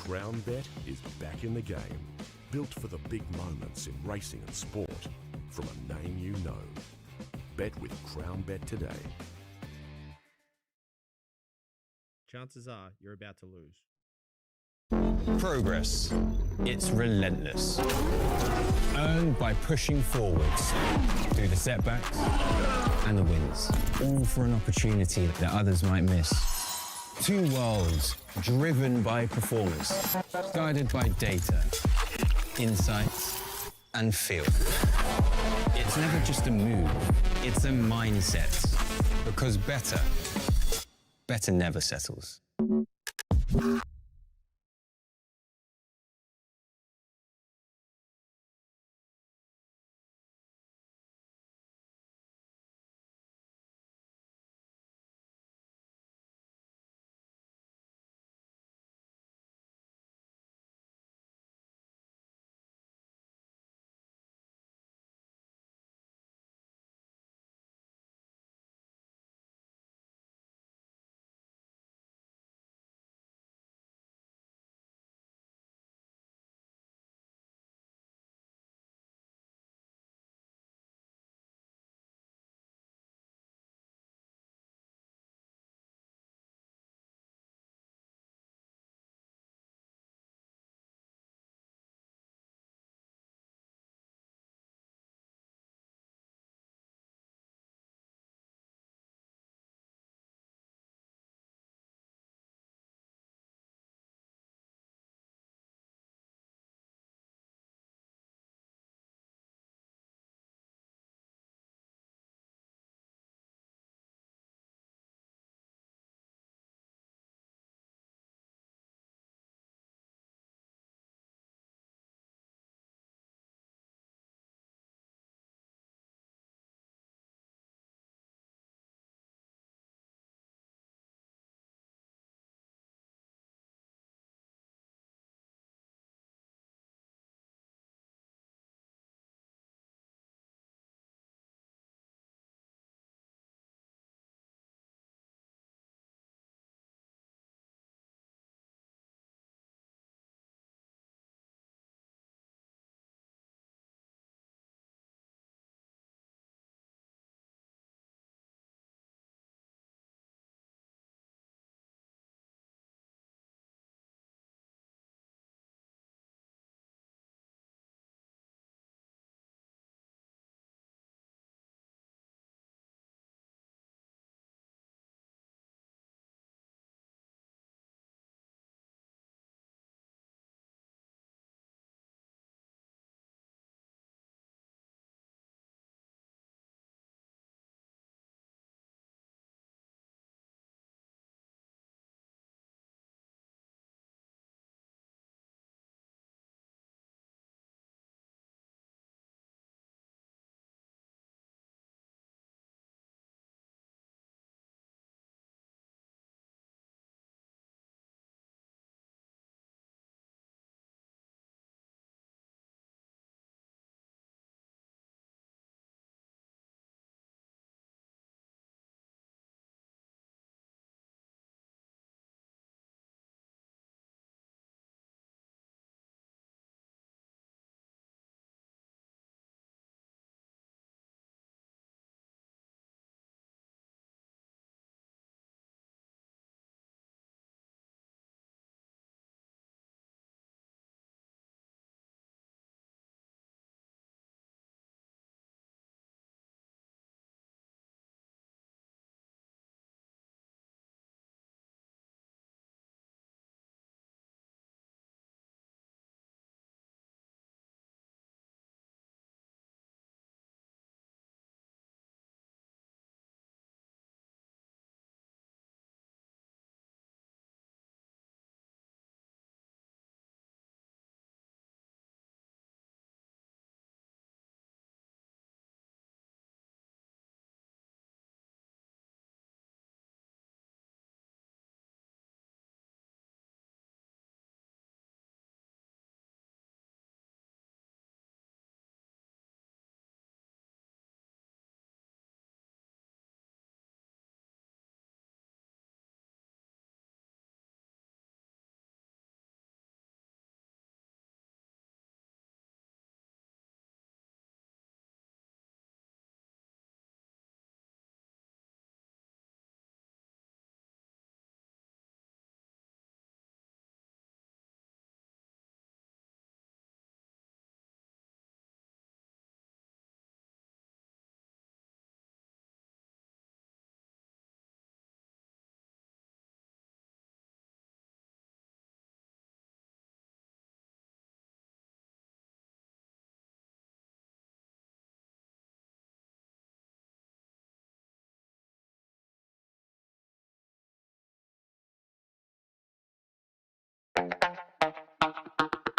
Crown Bet is back in the game, built for the big moments in racing and sport, from a name you know. Bet with Crown Bet today. Chances are you're about to lose. Progress. It's relentless. Earned by pushing forwards through the setbacks and the wins, all for an opportunity that others might miss. Two worlds driven by performance, guided by data, insights, and feel. It's never just a move, it's a mindset. Because better never settles.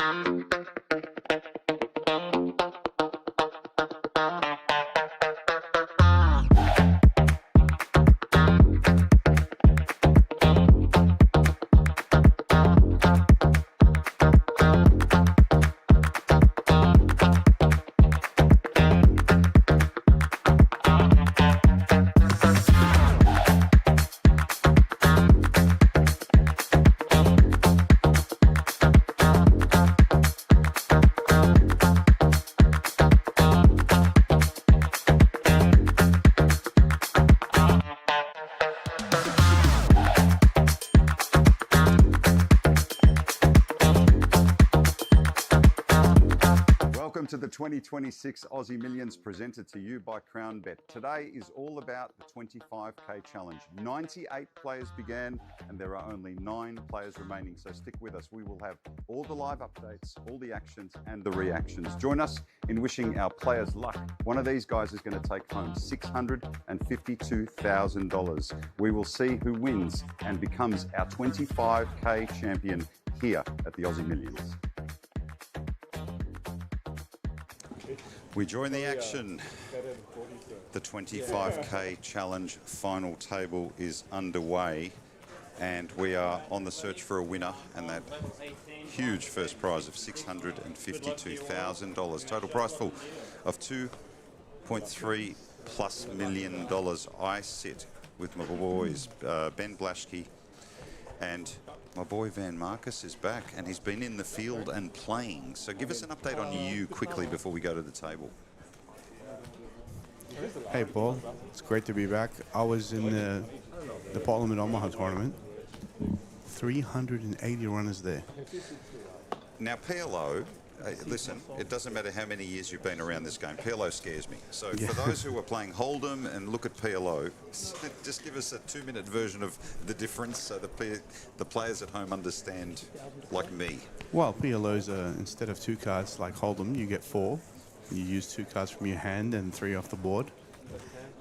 Welcome to the 2026 Aussie Millions presented to you by CrownBet. Today is all about the 25k challenge. 98 players began and there are only 9 players remaining, so stick with us. We will have all the live updates, all the actions and the reactions. Join us in wishing our players luck. One of these guys is going to take home $652,000. We will see who wins and becomes our 25k champion here at the Aussie Millions. We join the action. The 25k challenge final table is underway and we are on the search for a winner, and that huge first prize of $652,000. Total prize pool of $2.3 plus million. I sit with my boys, Ben Blaschke, and my boy Van Marcus is back, and he's been in the field and playing. So give us an update on you quickly before we go to the table. Hey Paul, it's great to be back. I was in the Parliament Omaha tournament. 380 runners there. Now PLO, listen, it doesn't matter how many years you've been around this game. PLO scares me. So for those who are playing Hold'em and look at PLO, just give us a 2-minute version of the difference so the players at home understand, like me. Well, PLO's instead of 2 cards like Hold'em, you get 4. You use 2 cards from your hand and 3 off the board.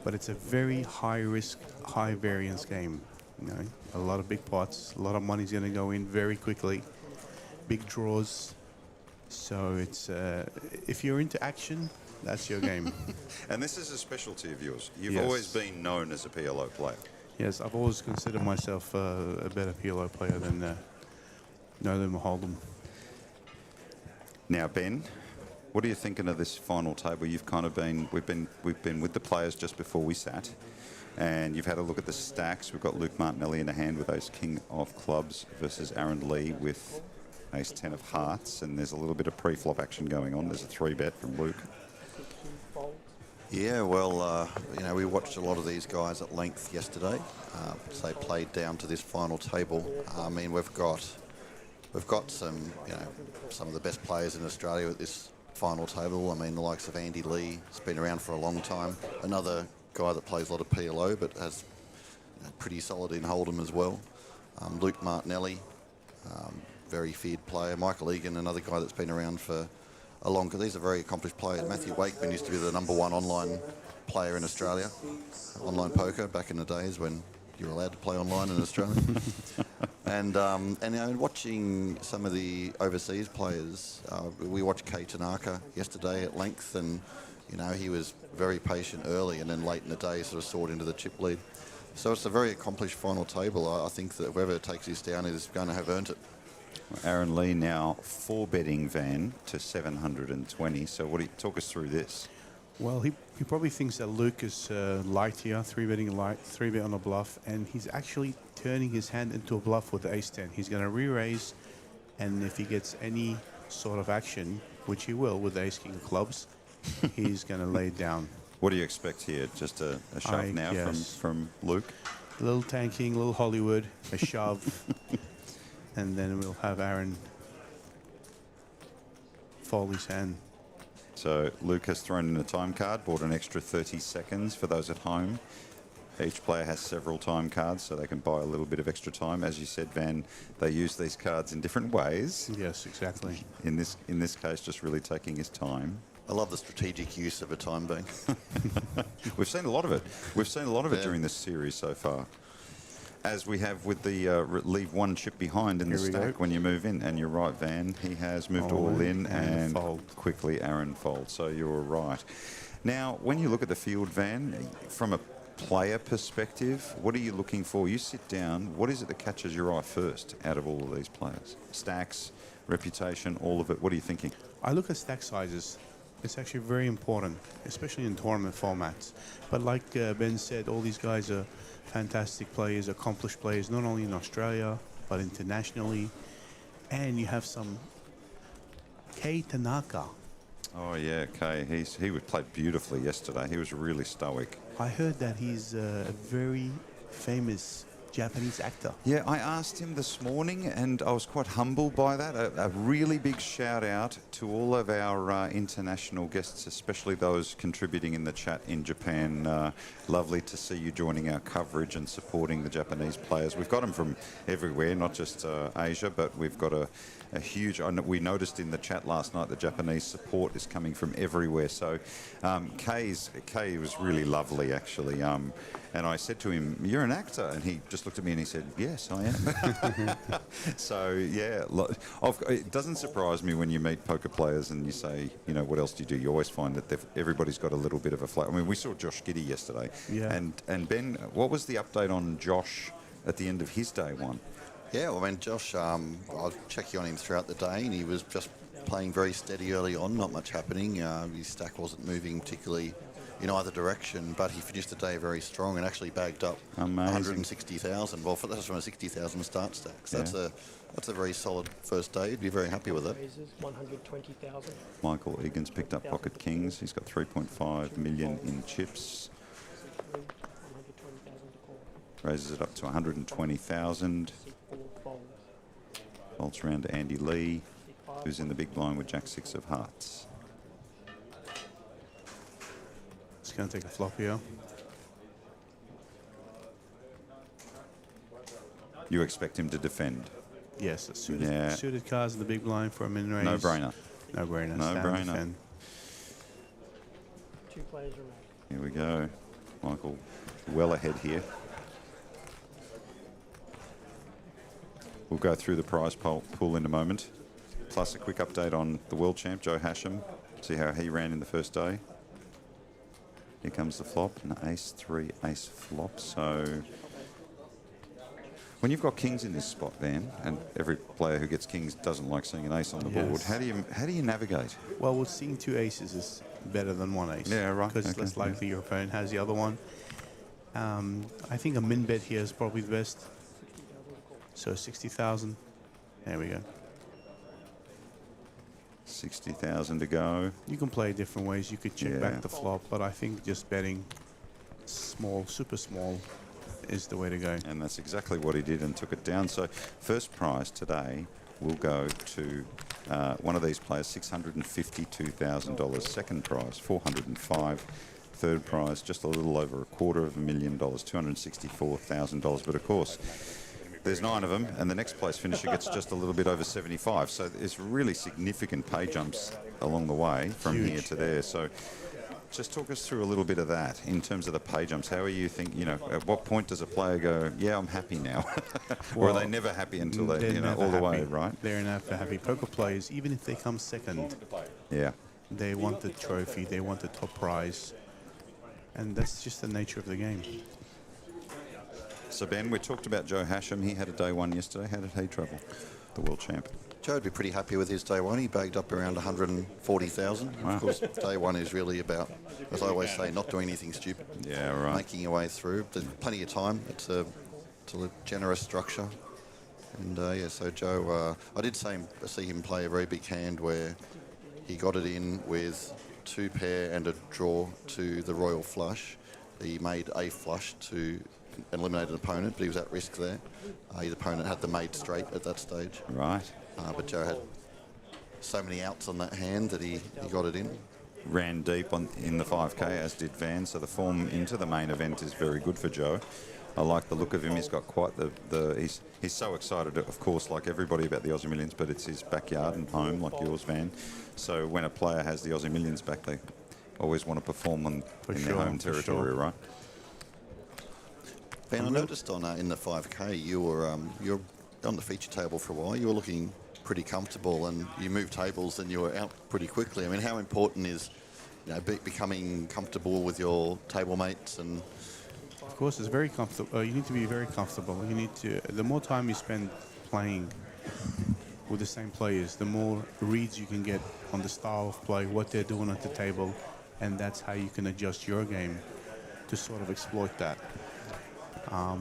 But it's a very high risk, high variance game. You know, a lot of big pots, a lot of money's going to go in very quickly. Big draws. So it's if you're into action, that's your game. And this is a specialty of yours. You've always been known as a PLO player. Yes, I've always considered myself a better PLO player than Hold'em. Now, Ben, what are you thinking of this final table? You've kind of been, we've been with the players just before we sat, and you've had a look at the stacks. We've got Luke Martinelli in a hand with ace king of clubs versus Aaron Lee with ace 10 of hearts, and there's a little bit of pre-flop action going on. There's a 3-bet from Luke. Yeah, well, you know, we watched a lot of these guys at length yesterday. So they played down to this final table. I mean, we've got some, you know, some of the best players in Australia at this final table. I mean, the likes of Andy Lee has been around for a long time. Another guy that plays a lot of PLO but has, you know, pretty solid in Hold'em as well. Luke Martinelli, very feared player. Michael Egan, another guy that's been around for a long, because these are very accomplished players. Matthew Wakeman used to be the #1 online player in Australia, online poker back in the days when you were allowed to play online in Australia. And you know, watching some of the overseas players, we watched Kei Tanaka yesterday at length, and you know, he was very patient early, and then late in the day sort of soared into the chip lead. So it's a very accomplished final table. I think that whoever takes this down is going to have earned it. Aaron Lee now 4-betting Van to 720. So what do you talk us through this? Well, he probably thinks that Luke is light here, 3-betting light, 3-bet on a bluff, and he's actually turning his hand into a bluff with the ace-10. He's going to re-raise, and if he gets any sort of action, which he will with the ace-king of clubs, he's going to lay it down. What do you expect here? Just a shove now from Luke? A little tanking, a little Hollywood, a shove, and then we'll have Aaron fold his hand. So Luke has thrown in a time card, bought an extra 30 seconds for those at home. Each player has several time cards, so they can buy a little bit of extra time. As you said, Van, they use these cards in different ways. Yes, exactly. In this case, just really taking his time. I love the strategic use of a time bank. We've seen a lot of it. We've seen a lot of it during this series so far. as we have with the leave one chip behind in the Here we stack go. when you move in. And you're right, Van. He has moved all in and quickly Aaron fold. So you're right. Now, when you look at the field, Van, from a player perspective, what are you looking for? You sit down. What is it that catches your eye first out of all of these players? Stacks, reputation, all of it. What are you thinking? I look at stack sizes. It's actually very important, especially in tournament formats. But like Ben said, all these guys are fantastic players, accomplished players, not only in Australia, but internationally. And you have some Kei Tanaka. Oh, yeah, Kay. He played beautifully yesterday. He was really stoic. I heard that he's a very famous Japanese actor. Yeah, I asked him this morning, and I was quite humbled by that. A really big shout out to all of our international guests, especially those contributing in the chat in Japan. Lovely to see you joining our coverage and supporting the Japanese players. We've got them from everywhere, not just Asia, but we've got a huge... We noticed in the chat last night the Japanese support is coming from everywhere. So Kay was really lovely, actually. And I said to him, "You're an actor," and he just looked at me and he said, "Yes, I am." So yeah, it doesn't surprise me when you meet poker players and you say, you know, what else do you do? You always find that everybody's got a little bit of a flat. I mean, we saw Josh Giddey yesterday, and Ben, what was the update on Josh at the end of his day one? Yeah, well, I mean, Josh, I was checking on him throughout the day, and he was just playing very steady early on, not much happening. His stack wasn't moving particularly in either direction, but he finished the day very strong and actually bagged up 160,000. Well, that's from a 60,000 start stack. So that's a very solid first day. He'd be very happy with it. 120,000. Michael Egan's picked up pocket kings. He's got 3.5 million in chips. Raises it up to 120,000. Folds around to Andy Lee, who's in the big blind with Jack 6 of hearts. It's going to take a flop here. You expect him to defend? Yes, suited cards in the big blind for a min raise. No brainer. No brainer. No brainer. Defend. 2 players remain. Here we go. Michael well ahead here. We'll go through the prize pool in a moment. Plus a quick update on the world champ, Joe Hasham. See how he ran in the first day. Here comes the flop, an ace-3, ace flop. So when you've got kings in this spot, Van, and every player who gets kings doesn't like seeing an ace on the board, how do you navigate? Well, with seeing 2 aces is better than 1 ace. Yeah, right. Because it's less likely your opponent has the other one. I think a min bet here is probably the best. So 60,000. There we go. 60,000 to go. You can play different ways. You could check back the flop, but I think just betting small, super small, is the way to go. And that's exactly what he did and took it down. So first prize today will go to one of these players, $652,000. Second prize, $405,000. Third prize, just a little over $250,000, $264,000. But of course, there's 9 of them, and the next place finisher gets just a little bit over 75. So it's really significant pay jumps along the way from here to there. So just talk us through a little bit of that in terms of the pay jumps. How are you think? You know, at what point does a player go, "Yeah, I'm happy now," or are they never happy until they, you know, all the way, right? They're never happy. Poker players, even if they come second, they want the trophy, they want the top prize, and that's just the nature of the game. So Ben, we talked about Joe Hasham. He had a day one yesterday. How did he travel? The world champ. Joe would be pretty happy with his day one. He bagged up around 140,000. Wow. Of course, day one is really about, as I always say, not doing anything stupid. Yeah, right. Making your way through. There's plenty of time. It's a generous structure. And so Joe, I did see him play a very big hand where he got it in with 2 pair and a draw to the royal flush. He made a flush to eliminate an opponent, but he was at risk there. His opponent had the made straight at that stage. Right. But Joe had so many outs on that hand that he got it in. Ran deep in the 5K, as did Van, so the form into the main event is very good for Joe. I like the look of him. He's got quite he's so excited, of course, like everybody, about the Aussie Millions, but it's his backyard and home, like yours, Van. So when a player has the Aussie Millions back, they always want to perform in their home territory, right? Ben, I noticed on in the 5K you were on the feature table for a while. You were looking pretty comfortable, and you moved tables and you were out pretty quickly. I mean, how important is becoming comfortable with your table mates? And Of course, it's very comfortable. You need to be very comfortable. You need to. The more time you spend playing with the same players, the more reads you can get on the style of play, what they're doing at the table, and that's how you can adjust your game to sort of exploit that.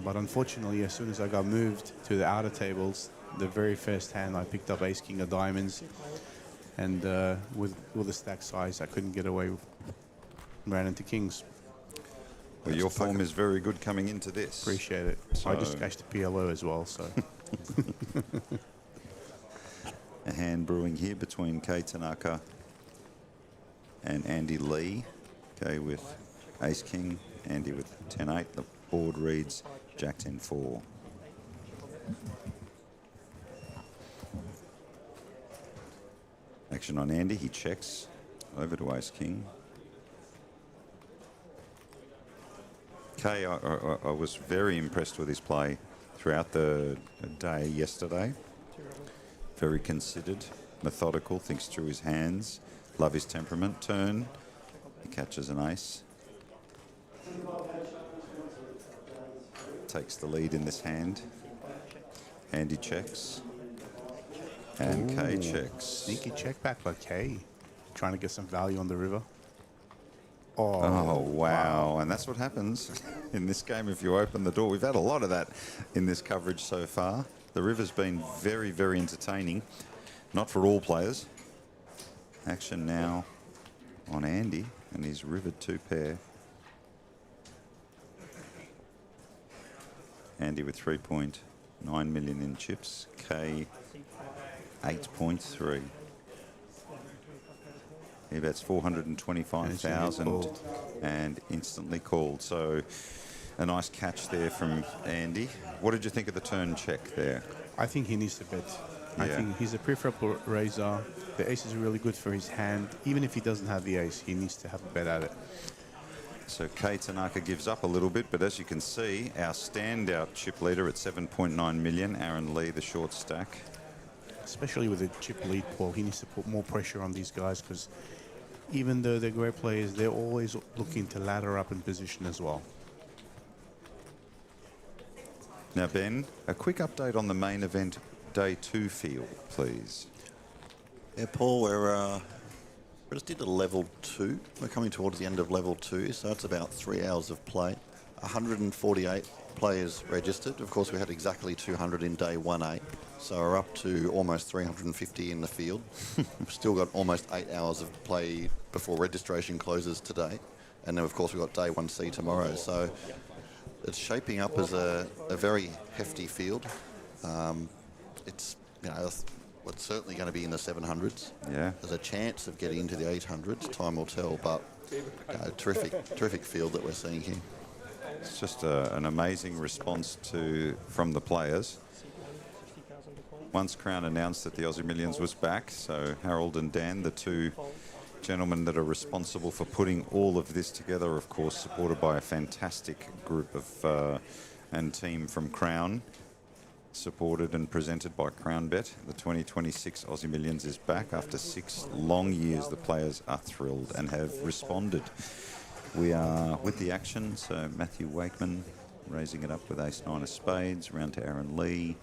But unfortunately, as soon as I got moved to the outer tables, the very first hand I picked up Ace King of Diamonds, and with the stack size, I couldn't get away. Ran into kings. Well, your form is very good coming into this. Appreciate it. So I just cashed the PLO as well, so. A hand brewing here between Kei Tanaka and Andy Lee. Kei with Ace King, Andy with 10-8. The board reads Jack 10-4. Action on Andy, he checks over to Ace King. Kei, I was very impressed with his play throughout the day yesterday. Very considered, methodical, thinks through his hands. Love his temperament. Turn, he catches an ace. Takes the lead in this hand. Andy checks. And Kei checks. Sneaky check back by Kei. Trying to get some value on the river. Oh, wow. And that's what happens in this game if you open the door. We've had a lot of that in this coverage so far. The river's been very, very entertaining. Not for all players. Action now on Andy and his river 2-pair. Andy with 3.9 million in chips. Kei 8.3. He bets 425,000 and instantly called. So a nice catch there from Andy. What did you think of the turn check there? I think he needs to bet. Yeah. I think he's a preferable raiser. The ace is really good for his hand. Even if he doesn't have the ace, he needs to have a bet at it. So Kei Tanaka gives up a little bit, but as you can see, our standout chip leader at 7.9 million, Aaron Lee, the short stack. Especially with a chip lead, Paul, he needs to put more pressure on these guys because even though they're great players, they're always looking to ladder up in position as well. Now, Ben, a quick update on the main event day 2 field, please. yeah, Paul, we're just into level 2. We're coming towards the end of level 2, so that's about 3 hours of play. 148 players registered. Of course, we had exactly 200 in day 1A, so we're up to almost 350 in the field. We've still got almost 8 hours of play before registration closes today, and then of course we've got day 1C tomorrow. So it's shaping up as a very hefty field. It's it's certainly going to be in the 700s. Yeah. There's a chance of getting into the 800s. Time will tell, but terrific field that we're seeing here. It's just an amazing response from the players. Once Crown announced that the Aussie Millions was back, so Harold and Dan, the two gentlemen that are responsible for putting all of this together, of course, supported by a fantastic group of and team from Crown, supported and presented by CrownBet. The 2026 Aussie Millions is back after 6 long years. The players are thrilled and have responded. We are with the action, so Matthew Wakeman raising it up with ace-9 of spades, round to Aaron Lee.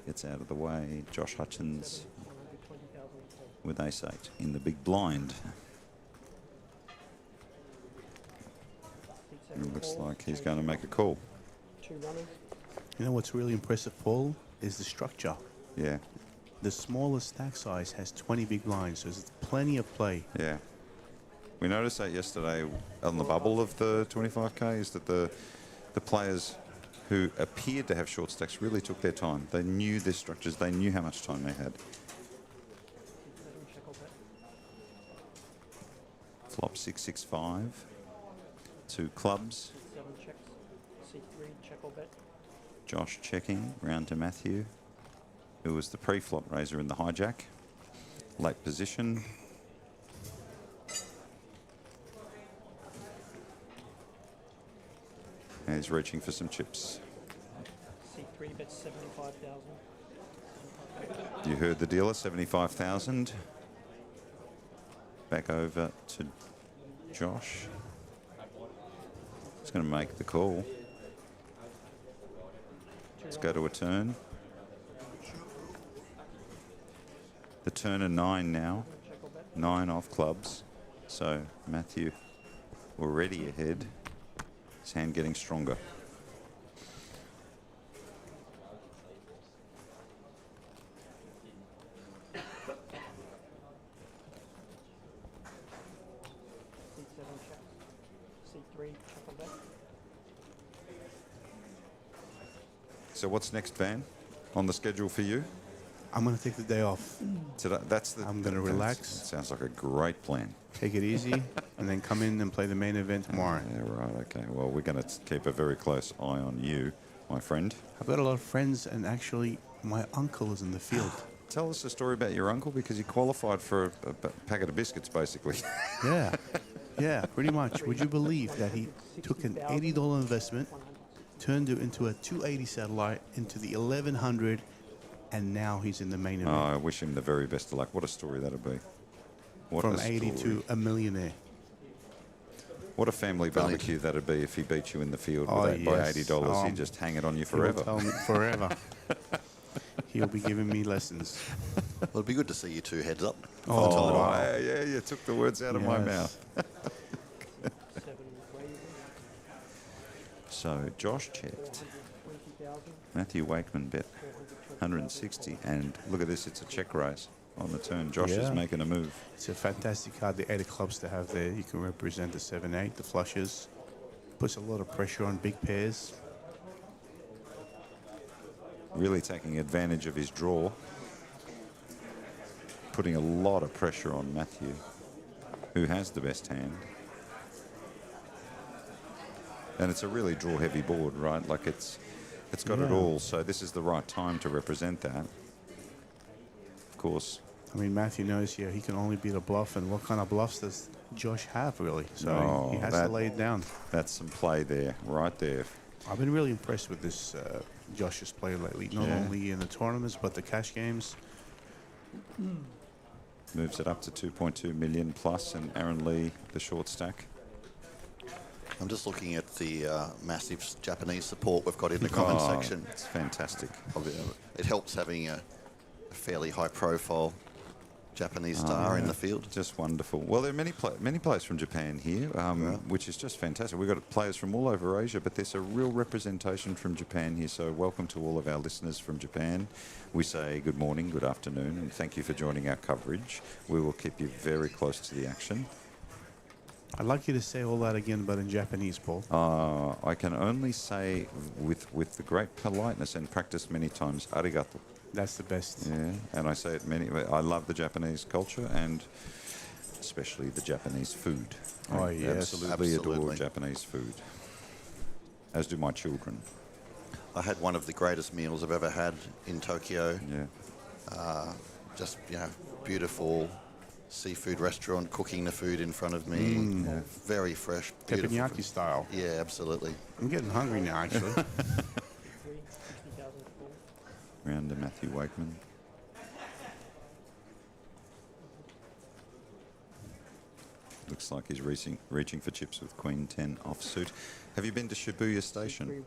Gets out of the way. Josh Hutchins with ace-8 in the big blind. It looks like he's going to make a call. You know what's really impressive, Paul, is the structure. Yeah, The smallest stack size has 20 big blinds, so there's plenty of play. yeah. We noticed that yesterday on the bubble of the 25K is that the players who appeared to have short stacks really took their time. They knew their structures. They knew how much time they had. Flop 6-6-5. 2 clubs. Josh checking, round to Matthew, who was the pre-flop raiser in the hijack. Late position. And he's reaching for some chips. C3 bets 75,000. You heard the dealer, 75,000. Back over to Josh. He's going to make the call. Let's go to a turn. The turn of 9 now. 9 off clubs. So Matthew already ahead. His hand getting stronger. C7 check. C3 chuckle bet. So what's next, Van, on the schedule for you? I'm going to take the day off. Today, I'm gonna relax. That sounds like a great plan. Take it easy, and then come in and play the main event tomorrow. Yeah, right, okay. Well, we're going to keep a very close eye on you, my friend. I've got a lot of friends, and actually, my uncle is in the field. Tell us a story about your uncle, because he qualified for a packet of biscuits, basically. Yeah, yeah, pretty much. Would you believe that he took an $80 investment, turned it into a 280 satellite, into the 1100, and now he's in the main event. Oh, I wish him the very best of luck. What a story that'd be. What From a 80 story. to a millionaire. What a family barbecue that'd be if he beat you in the field with that by $80. He'd just hang it on you forever. He'll tell me forever. He'll be giving me lessons. Well, it'd be good to see you two heads up. Oh, wow. Yeah, you took the words out of my mouth. So Josh checked. Matthew Wakeman bet 160, and look at this, it's a check raise on the turn. Josh is making a move. It's a fantastic card, the 8 of clubs to have there. You can represent the 7-8, the flushes. Puts a lot of pressure on big pairs. Really taking advantage of his draw. Putting a lot of pressure on Matthew, who has the best hand. And it's a really draw-heavy board, right? Like it's got it all, so this is the right time to represent that. Of course. I mean, Matthew knows here he can only beat a bluff, and what kind of bluffs does Josh have, really? So he has to lay it down. That's some play there, right there. I've been really impressed with this Josh's play lately, not only in the tournaments, but the cash games. Moves it up to 2.2 million plus, and Aaron Lee, the short stack. I'm just looking at the massive Japanese support we've got in the comment section. It's fantastic. It helps having a fairly high-profile Japanese star in the field. Just wonderful. Well, there are many players from Japan here, which is just fantastic. We've got players from all over Asia, but there's a real representation from Japan here. So welcome to all of our listeners from Japan. We say good morning, good afternoon, and thank you for joining our coverage. We will keep you very close to the action. I'd like you to say all that again, but in Japanese, Paul. I can only say with the great politeness and practice many times, arigato. That's the best. Yeah, and I say it I love the Japanese culture and especially the Japanese food. Oh, I yes. absolutely adore Japanese food, as do my children. I had one of the greatest meals I've ever had in Tokyo. Yeah. Just, beautiful seafood restaurant, cooking the food in front of me. Very fresh, beautiful. Teppanyaki style. Yeah, absolutely. I'm getting hungry now, actually. Round to Matthew Wakeman. Looks like he's reaching for chips with Queen 10 offsuit. Have you been to Shibuya Station?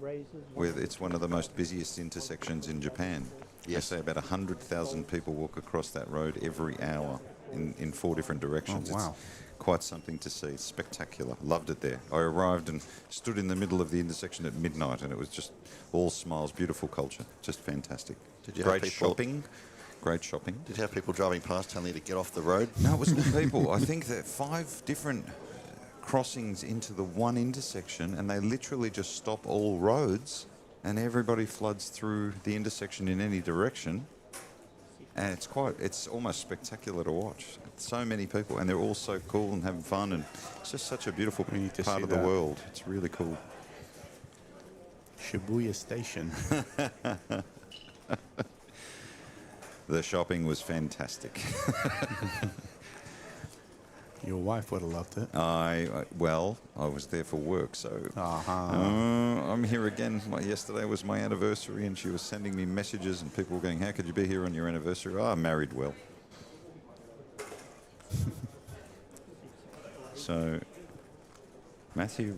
Where it's one of the most busiest intersections in Japan. Yes. They say about 100,000 people walk across that road every hour in 4 different directions. Oh, wow. It's quite something to see. It's spectacular. Loved it there. I arrived and stood in the middle of the intersection at midnight, and it was just all smiles, beautiful culture. Just fantastic. Did you Great have people, shopping. Great shopping. Did you have people driving past telling you to get off the road? No, it was people. I think that 5 different crossings into the one intersection, and they literally just stop all roads, and everybody floods through the intersection in any direction. And it's almost spectacular to watch. So many people, and they're all so cool and having fun, and it's just such a beautiful part of the world. It's really cool. Shibuya Station. The shopping was fantastic. Your wife would have loved it. Well, I was there for work, so I'm here again. Yesterday was my anniversary, and she was sending me messages, and people were going, "How could you be here on your anniversary?" Oh, I'm married well. So Matthew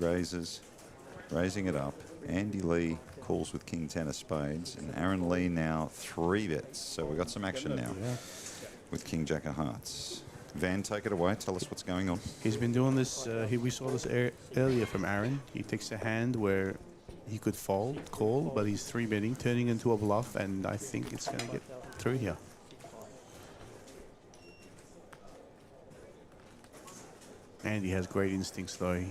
raising it up. Andy Lee calls with King 10 of spades, and Aaron Lee now 3 bets. So we've got some action now with King Jack of hearts. Van, take it away. Tell us what's going on. He's been doing this. We saw this earlier from Aaron. He takes a hand where he could call, but he's 3-betting, turning into a bluff, and I think it's going to get through here. And he has great instincts, though.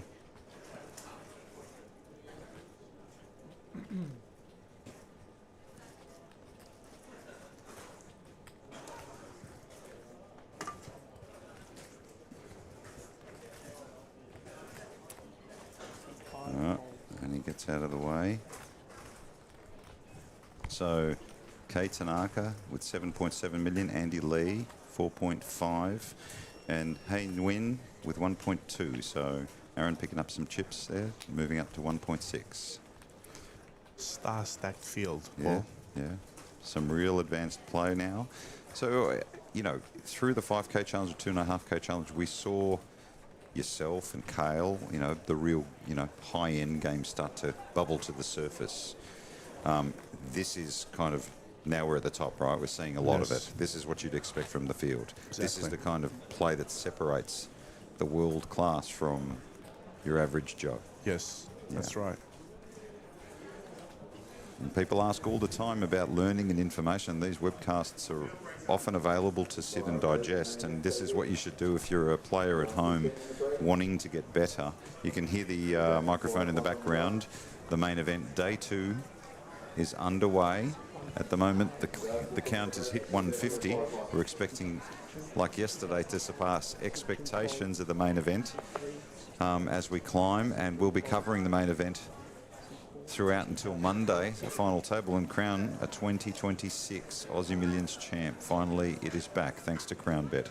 And he gets out of the way. So Kate Tanaka with 7.7 million, Andy Lee 4.5, and Hey Nguyen with 1.2. So Aaron picking up some chips there, moving up to 1.6. Star-stacked field. Yeah, yeah. Some real advanced play now. So, you know, through the 5K challenge, 2.5K challenge, we saw yourself and Kale, you know, the real, you know, high-end games start to bubble to the surface. This is kind of, now we're at the top, right? We're seeing a lot of it. This is what you'd expect from the field. Exactly. This is the kind of play that separates the world class from your average Joe. Yes, that's right. And people ask all the time about learning and information. These webcasts are often available to sit and digest, and this is what you should do if you're a player at home wanting to get better. You can hear the microphone in the background. The main event, day 2, is underway. At the moment, the count has hit 150. We're expecting, like yesterday, to surpass expectations of the main event as we climb, and we'll be covering the main event throughout until Monday, the final table, and crown a 2026 Aussie Millions champ. Finally, it is back, thanks to CrownBet.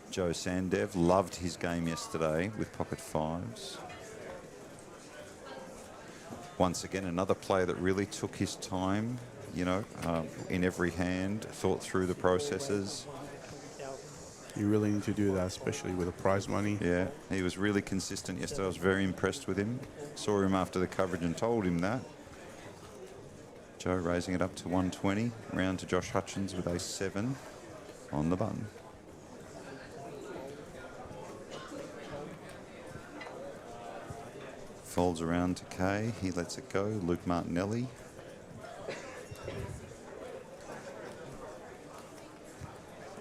Joe Sandev loved his game yesterday with pocket 5s. Once again, another player that really took his time, you know, in every hand, thought through the processes. You really need to do that, especially with the prize money. Yeah, he was really consistent yesterday. I was very impressed with him. Saw him after the coverage and told him that. Joe raising it up to 120. Round to Josh Hutchins with ace-7 on the button. Folds around to Kay. He lets it go. Luke Martinelli.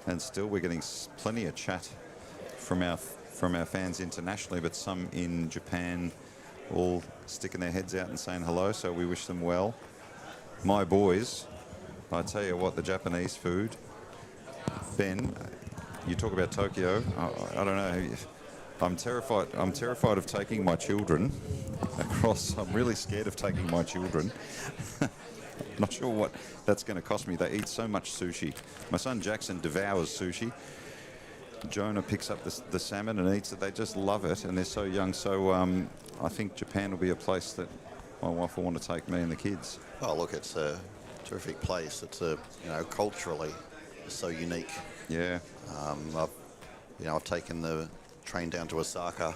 And still we're getting plenty of chat from our fans internationally, but some in Japan all sticking their heads out and saying hello, so we wish them well. My boys, I tell you what, the Japanese food. Ben, you talk about Tokyo. I don't know. I'm terrified of taking my children across. I'm really scared of taking my children. Not sure what that's going to cost me. They eat so much sushi. My son Jackson devours sushi. Jonah picks up the salmon and eats it. They just love it, and they're so young. So I think Japan will be a place that my wife will want to take me and the kids. Oh, look, it's a terrific place. It's culturally it's so unique. Yeah. I've taken the train down to Osaka,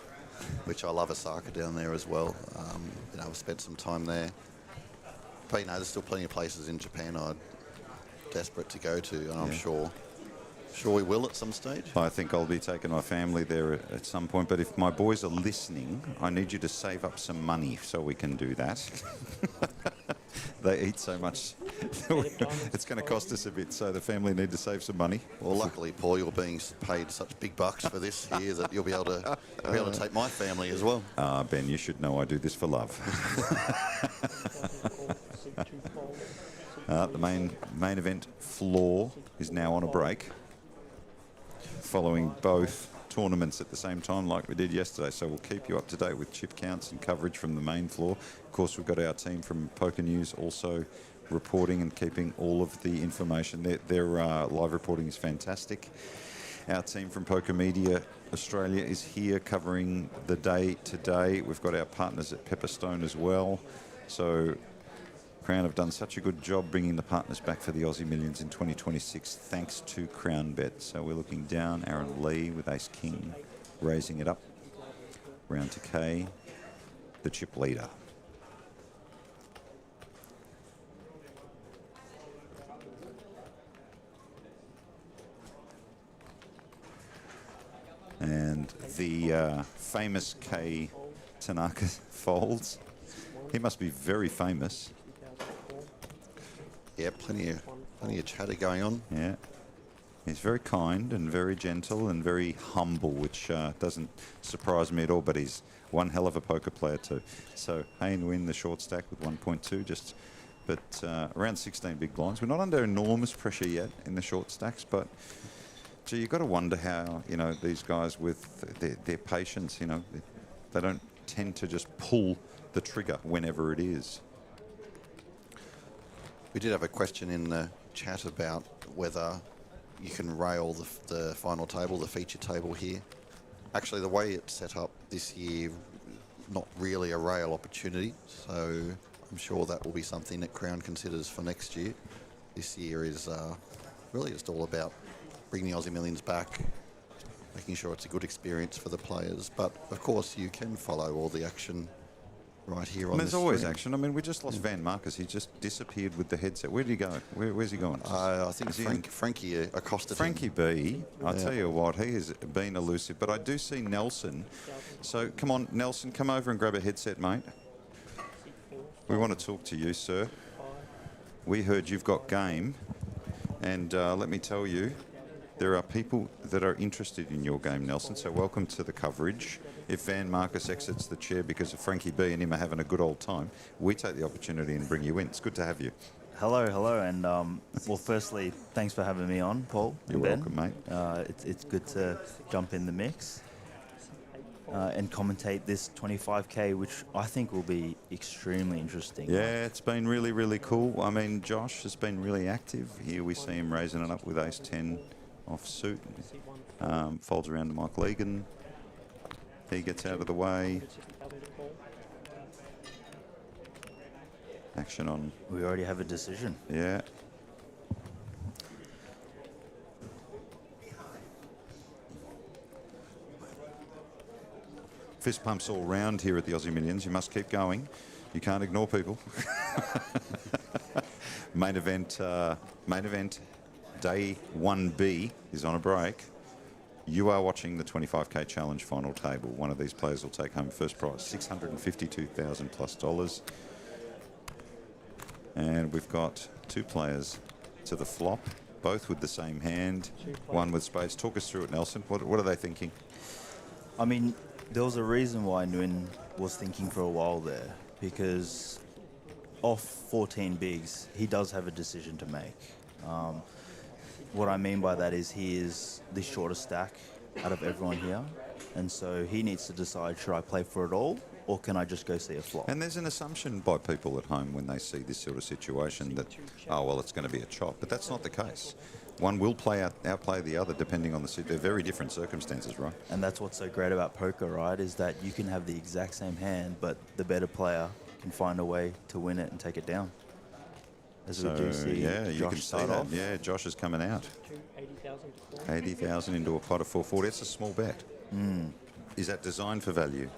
which I love Osaka down there as well. I've spent some time there. But there's still plenty of places in Japan I'm desperate to go to, and I'm sure we will at some stage. I think I'll be taking my family there at some point, but if my boys are listening, I need you to save up some money so we can do that. They eat so much. It's going to cost us a bit, so the family need to save some money. Well, luckily, Paul, you're being paid such big bucks for this here that you'll be able to take my family as well. Ben, you should know I do this for love. The main event floor is now on a break, following both tournaments at the same time like we did yesterday. So we'll keep you up to date with chip counts and coverage from the main floor. Of course, we've got our team from Poker News also reporting and keeping all of the information. Their live reporting is fantastic. Our team from Poker Media Australia is here covering the day today. We've got our partners at Pepperstone as well. So Crown have done such a good job bringing the partners back for the Aussie Millions in 2026 thanks to Crown Bet. So we're looking down, Aaron Lee with Ace King raising it up. Round to K, the chip leader. And the famous K Tanaka folds. He must be very famous. Yeah, plenty of chatter going on. Yeah. He's very kind and very gentle and very humble, which doesn't surprise me at all, but he's one hell of a poker player too. So Hayne win the short stack with 1.2, but around 16 big blinds. We're not under enormous pressure yet in the short stacks, but gee, you've got to wonder how, you know, these guys with their patience, you know, they don't tend to just pull the trigger whenever it is. We did have a question in the chat about whether you can rail the final table, the feature table here. Actually, the way it's set up this year, not really a rail opportunity, so I'm sure that will be something that Crown considers for next year. This year is really just all about bringing the Aussie Millions back, making sure it's a good experience for the players. But of course, you can follow all the action right here on There's this always screen. action. I mean, we just lost Van Marcus. He just disappeared with the headset. Where did he go? Where's he going? I think Frankie accosted Frankie him. B, I'll Yeah. tell you what, he has been elusive. But I do see Nelson. So come on, Nelson, come over and grab a headset, mate. We want to talk to you, sir. We heard you've got game. And let me tell you, there are people that are interested in your game, Nelson. So welcome to the coverage. If Van Marcus exits the chair because of Frankie B and him are having a good old time, we take the opportunity and bring you in. It's good to have you. Hello, and well, firstly, thanks for having me on, Paul. You're and Ben. welcome, mate. It's good to jump in the mix and commentate this 25K, which I think will be extremely interesting. Yeah, it's been really, really cool. I mean, Josh has been really active. Here we see him raising it up with ace-10 off suit. Folds around to Mike Legan. He gets out of the way. Action on. We already have a decision. Yeah. Fist pumps all round here at the Aussie Millions. You must keep going. You can't ignore people. Main event, day 1B is on a break. You are watching the 25K Challenge final table. One of these players will take home first prize, $652,000 plus dollars. And we've got two players to the flop, both with the same hand, one with spades. Talk us through it, Nelson. What are they thinking? I mean, there was a reason why Nguyen was thinking for a while there, because off 14 bigs, he does have a decision to make. What I mean by that is he is the shortest stack out of everyone here, and so he needs to decide, should I play for it all, or can I just go see a flop? And there's an assumption by people at home when they see this sort of situation that, oh, well, it's going to be a chop. But that's not the case. One will outplay the other depending on the... They're very different circumstances, right? And that's what's so great about poker, right, is that you can have the exact same hand, but the better player can find a way to win it and take it down. As we do see, yeah, you Josh can see start that. off. Yeah, Josh is coming out. 80,000 80,000 into a pot of 440. It's a small bet. Is that designed for value?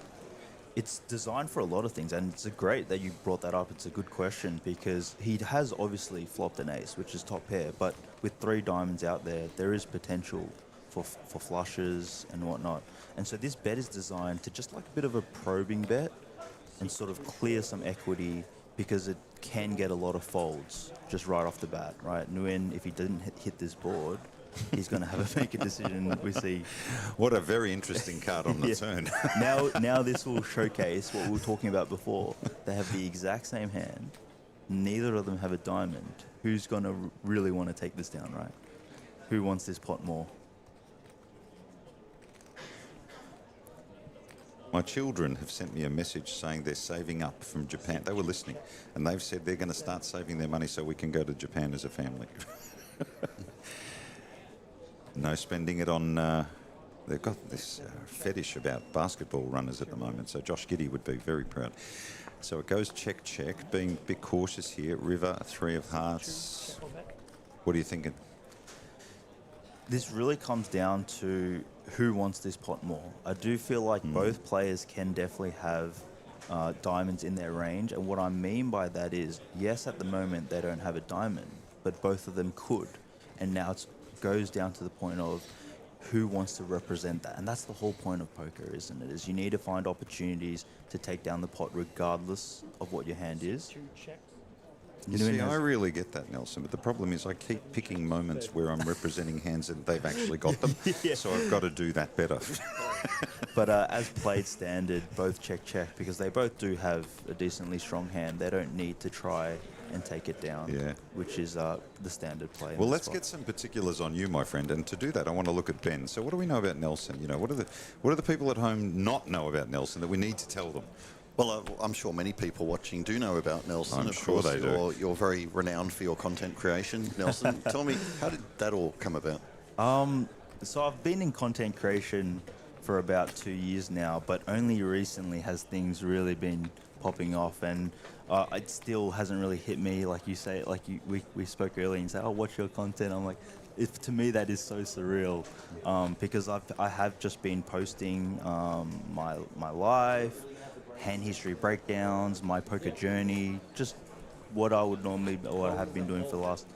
It's designed for a lot of things, and it's great that you brought that up. It's a good question because he has obviously flopped an ace, which is top pair, but with 3 diamonds out there, there is potential for flushes and whatnot. And so this bet is designed to just like a bit of a probing bet and sort of clear some equity because it can get a lot of folds just right off the bat, right? Nguyen, if he didn't hit this board, he's going to have to make a decision. We see. What a very interesting card on the Yeah. turn. Now this will showcase what we were talking about before. They have the exact same hand. Neither of them have a diamond. Who's going to really want to take this down, right? Who wants this pot more? My children have sent me a message saying they're saving up from Japan. They were listening, and they've said they're going to start saving their money so we can go to Japan as a family. No spending it on... they've got this fetish about basketball runners at the moment, so Josh Giddey would be very proud. So it goes check, check, being a bit cautious here. River, 3 of hearts. What are you thinking? This really comes down to who wants this pot more. I do feel like both players can definitely have diamonds in their range, and what I mean by that is, yes, at the moment they don't have a diamond, but both of them could, and now it goes down to the point of who wants to represent that, and that's the whole point of poker, isn't it? Is you need to find opportunities to take down the pot regardless of what your hand is. You see, I really get that, Nelson, but the problem is I keep picking moments where I'm representing hands and they've actually got them, so I've got to do that better. But as played standard, both check, because they both do have a decently strong hand. They don't need to try and take it down, which is the standard play. Well, let's get some particulars on you, my friend, and to do that, I want to look at Ben. So what do we know about Nelson? You know, what do the people at home not know about Nelson that we need to tell them? Well, I'm sure many people watching do know about Nelson. I'm of sure course, they do. You're very renowned for your content creation, Nelson. Tell me, how did that all come about? So I've been in content creation for about 2 years now, but only recently has things really been popping off, and it still hasn't really hit me. Like you say, we spoke earlier and you say, oh, watch your content. I'm like, to me that is so surreal, because I have just been posting my life, hand history breakdowns, my poker journey, just what I have been doing for the last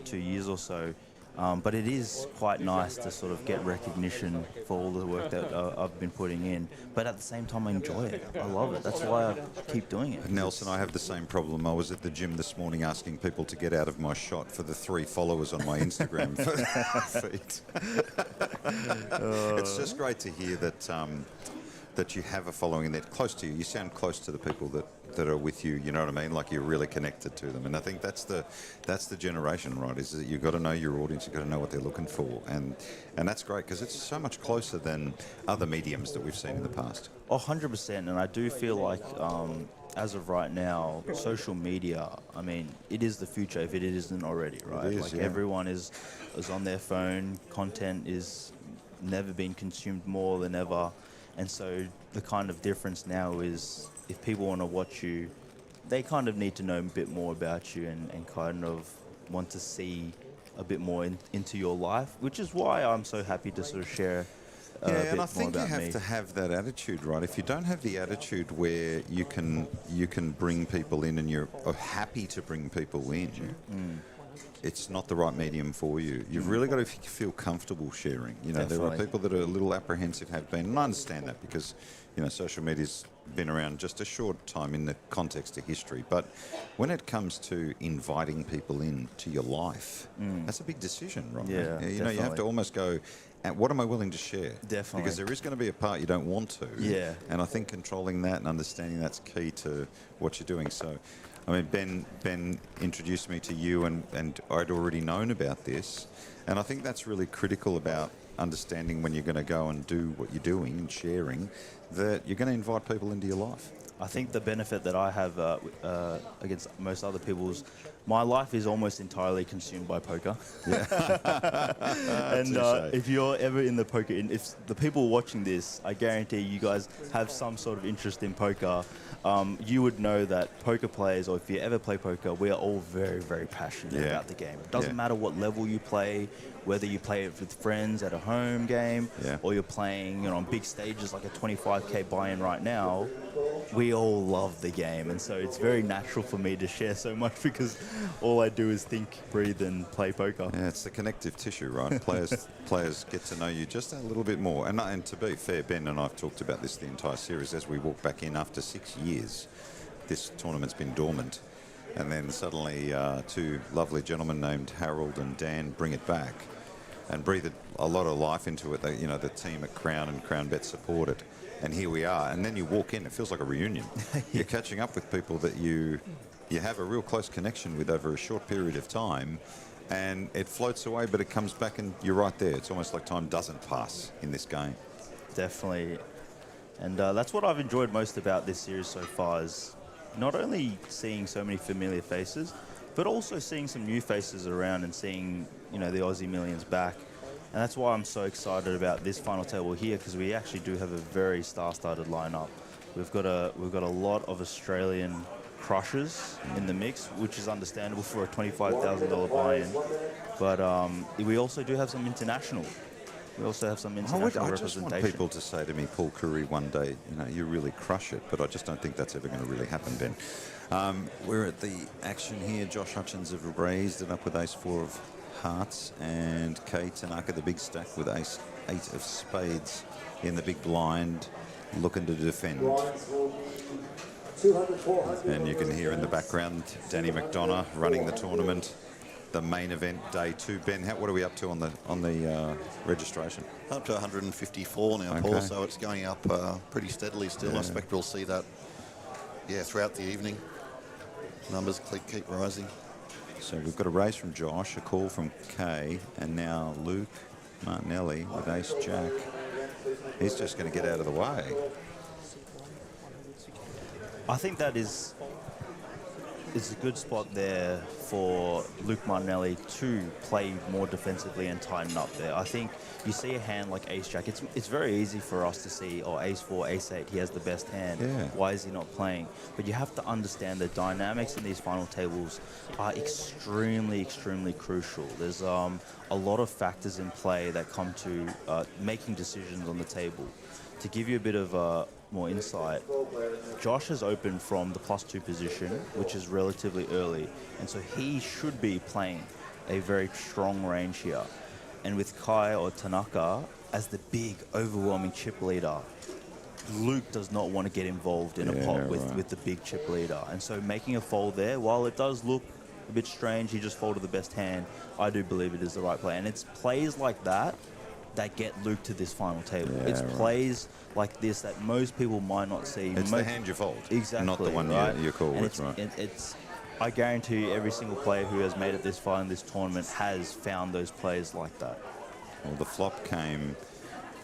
2 years or so. But it is quite nice to sort of get recognition for all the work that I've been putting in. But at the same time, I enjoy it. I love it. That's why I keep doing it. Nelson, I have the same problem. I was at the gym this morning asking people to get out of my shot for the 3 followers on my Instagram feed. It's just great to hear that you have a following that close to you. You sound close to the people that are with you, you know what I mean? Like you're really connected to them. And I think that's the generation, right? Is that you've got to know your audience, you've got to know what they're looking for. And that's great because it's so much closer than other mediums that we've seen in the past. 100%. And I do feel like as of right now, social media, I mean, it is the future if it isn't already, right? It is, everyone is on their phone. Content is never been consumed more than ever. And so the kind of difference now is if people want to watch you, they kind of need to know a bit more about you and kind of want to see a bit more into your life, which is why I'm so happy to sort of share a bit and I more think you about have me. to have that attitude, right? If you don't have the attitude where you can bring people in and you're happy to bring people in, it's not the right medium for you. You've really got to feel comfortable sharing. You know, there are people that are a little apprehensive, have been, and I understand that because, you know, social media's been around just a short time in the context of history. But when it comes to inviting people into your life, that's a big decision, right? Yeah, you know, you have to almost go, and what am I willing to share? Definitely. Because there is going to be a part you don't want to. Yeah. And I think controlling that and understanding that's key to what you're doing. So, I mean, Ben introduced me to you, and I'd already known about this. And I think that's really critical about understanding when you're going to go and do what you're doing and sharing, that you're going to invite people into your life. I think the benefit that I have against most other people's, my life is almost entirely consumed by poker. And if you're ever in the poker, if the people watching this, I guarantee you guys have some sort of interest in poker, you would know that poker players, or if you ever play poker, we are all very, very passionate about the game. It doesn't matter what level you play, whether you play it with friends at a home game, or you're playing, you know, on big stages like a 25k buy-in right now. We all love the game, and so it's very natural for me to share so much because all I do is think, breathe, and play poker. Yeah, it's the connective tissue, right? Players get to know you just a little bit more. And to be fair, Ben and I've talked about this the entire series. As we walk back in after 6 years, this tournament's been dormant. And then suddenly 2 lovely gentlemen named Harold and Dan bring it back and breathe a lot of life into it. They, you know, the team at Crown and CrownBet support it. And here we are. And then you walk in, it feels like a reunion. You're catching up with people that you have a real close connection with over a short period of time. And it floats away, but it comes back and you're right there. It's almost like time doesn't pass in this game. Definitely. And that's what I've enjoyed most about this series so far, is not only seeing so many familiar faces, but also seeing some new faces around and seeing, you know, the Aussie Millions back. And that's why I'm so excited about this final table here, because we actually do have a very star-studded lineup. We've got a lot of Australian crushers in the mix, which is understandable for a $25,000 buy-in. But we also do have some international. We also have some international I just representation. want people to say to me, Paul Curry, one day, you really crush it, but I just don't think that's ever going to really happen, Ben. We're at the action here. Josh Hutchins have raised it up with ace-4 of hearts, and Kay Tanaka, the big stack, with ace-8 of spades in the big blind, looking to defend. And you can hear in the background Danny McDonough running the tournament. The main event, day 2. Ben, what are we up to on the registration? Up to 154 now, Okay. Paul, so it's going up pretty steadily still. I expect we'll see that, throughout the evening. Numbers keep rising. So we've got a raise from Josh, a call from Kay, and now Luke Martinelli with ace-jack. He's just going to get out of the way. I think that is a good spot there for Luke Martinelli to play more defensively and tighten up there. I think you see a hand like ace-jack, it's very easy for us to see, ace-4, ace-8, he has the best hand. Yeah. Why is he not playing? But you have to understand the dynamics in these final tables are extremely, extremely crucial. There's a lot of factors in play that come to making decisions on the table. To give you a bit of more insight, Josh has opened from the +2 position, which is relatively early, and so he should be playing a very strong range here. And with Kai or Tanaka as the big, overwhelming chip leader, Luke does not want to get involved in a pot with the big chip leader. And so making a fold there, while it does look a bit strange, he just folded the best hand, I do believe it is the right play. And it's plays like that get Luke to this final table. It's plays like this that most people might not see. It's the hand you fold, exactly, not the one right? you call and with, right? I guarantee you every single player who has made it this far in this tournament has found those plays like that. Well, the flop came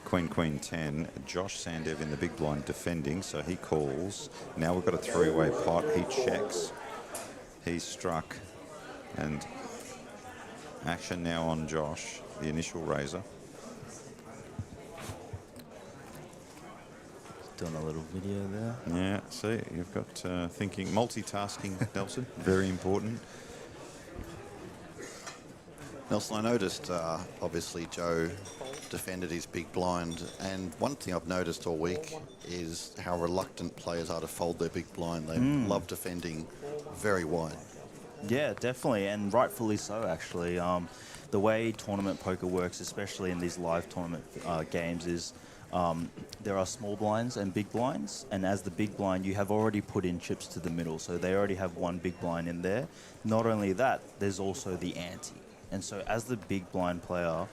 Queen, Queen, 10. Josh Sandev in the big blind defending, so he calls. Now we've got a three-way pot. He checks. He's struck. And action now on Josh, the initial raiser. Doing a little video there. Yeah, see, you've got thinking, multitasking, Nelson, very important. Nelson, I noticed, obviously, Joe defended his big blind, and one thing I've noticed all week is how reluctant players are to fold their big blind. They love defending very wide. Yeah, definitely, and rightfully so, actually. The way tournament poker works, especially in these live tournament games, is there are small blinds and big blinds, and as the big blind, you have already put in chips to the middle, so they already have one big blind in there. Not only that, there's also the ante. And so as the big blind player,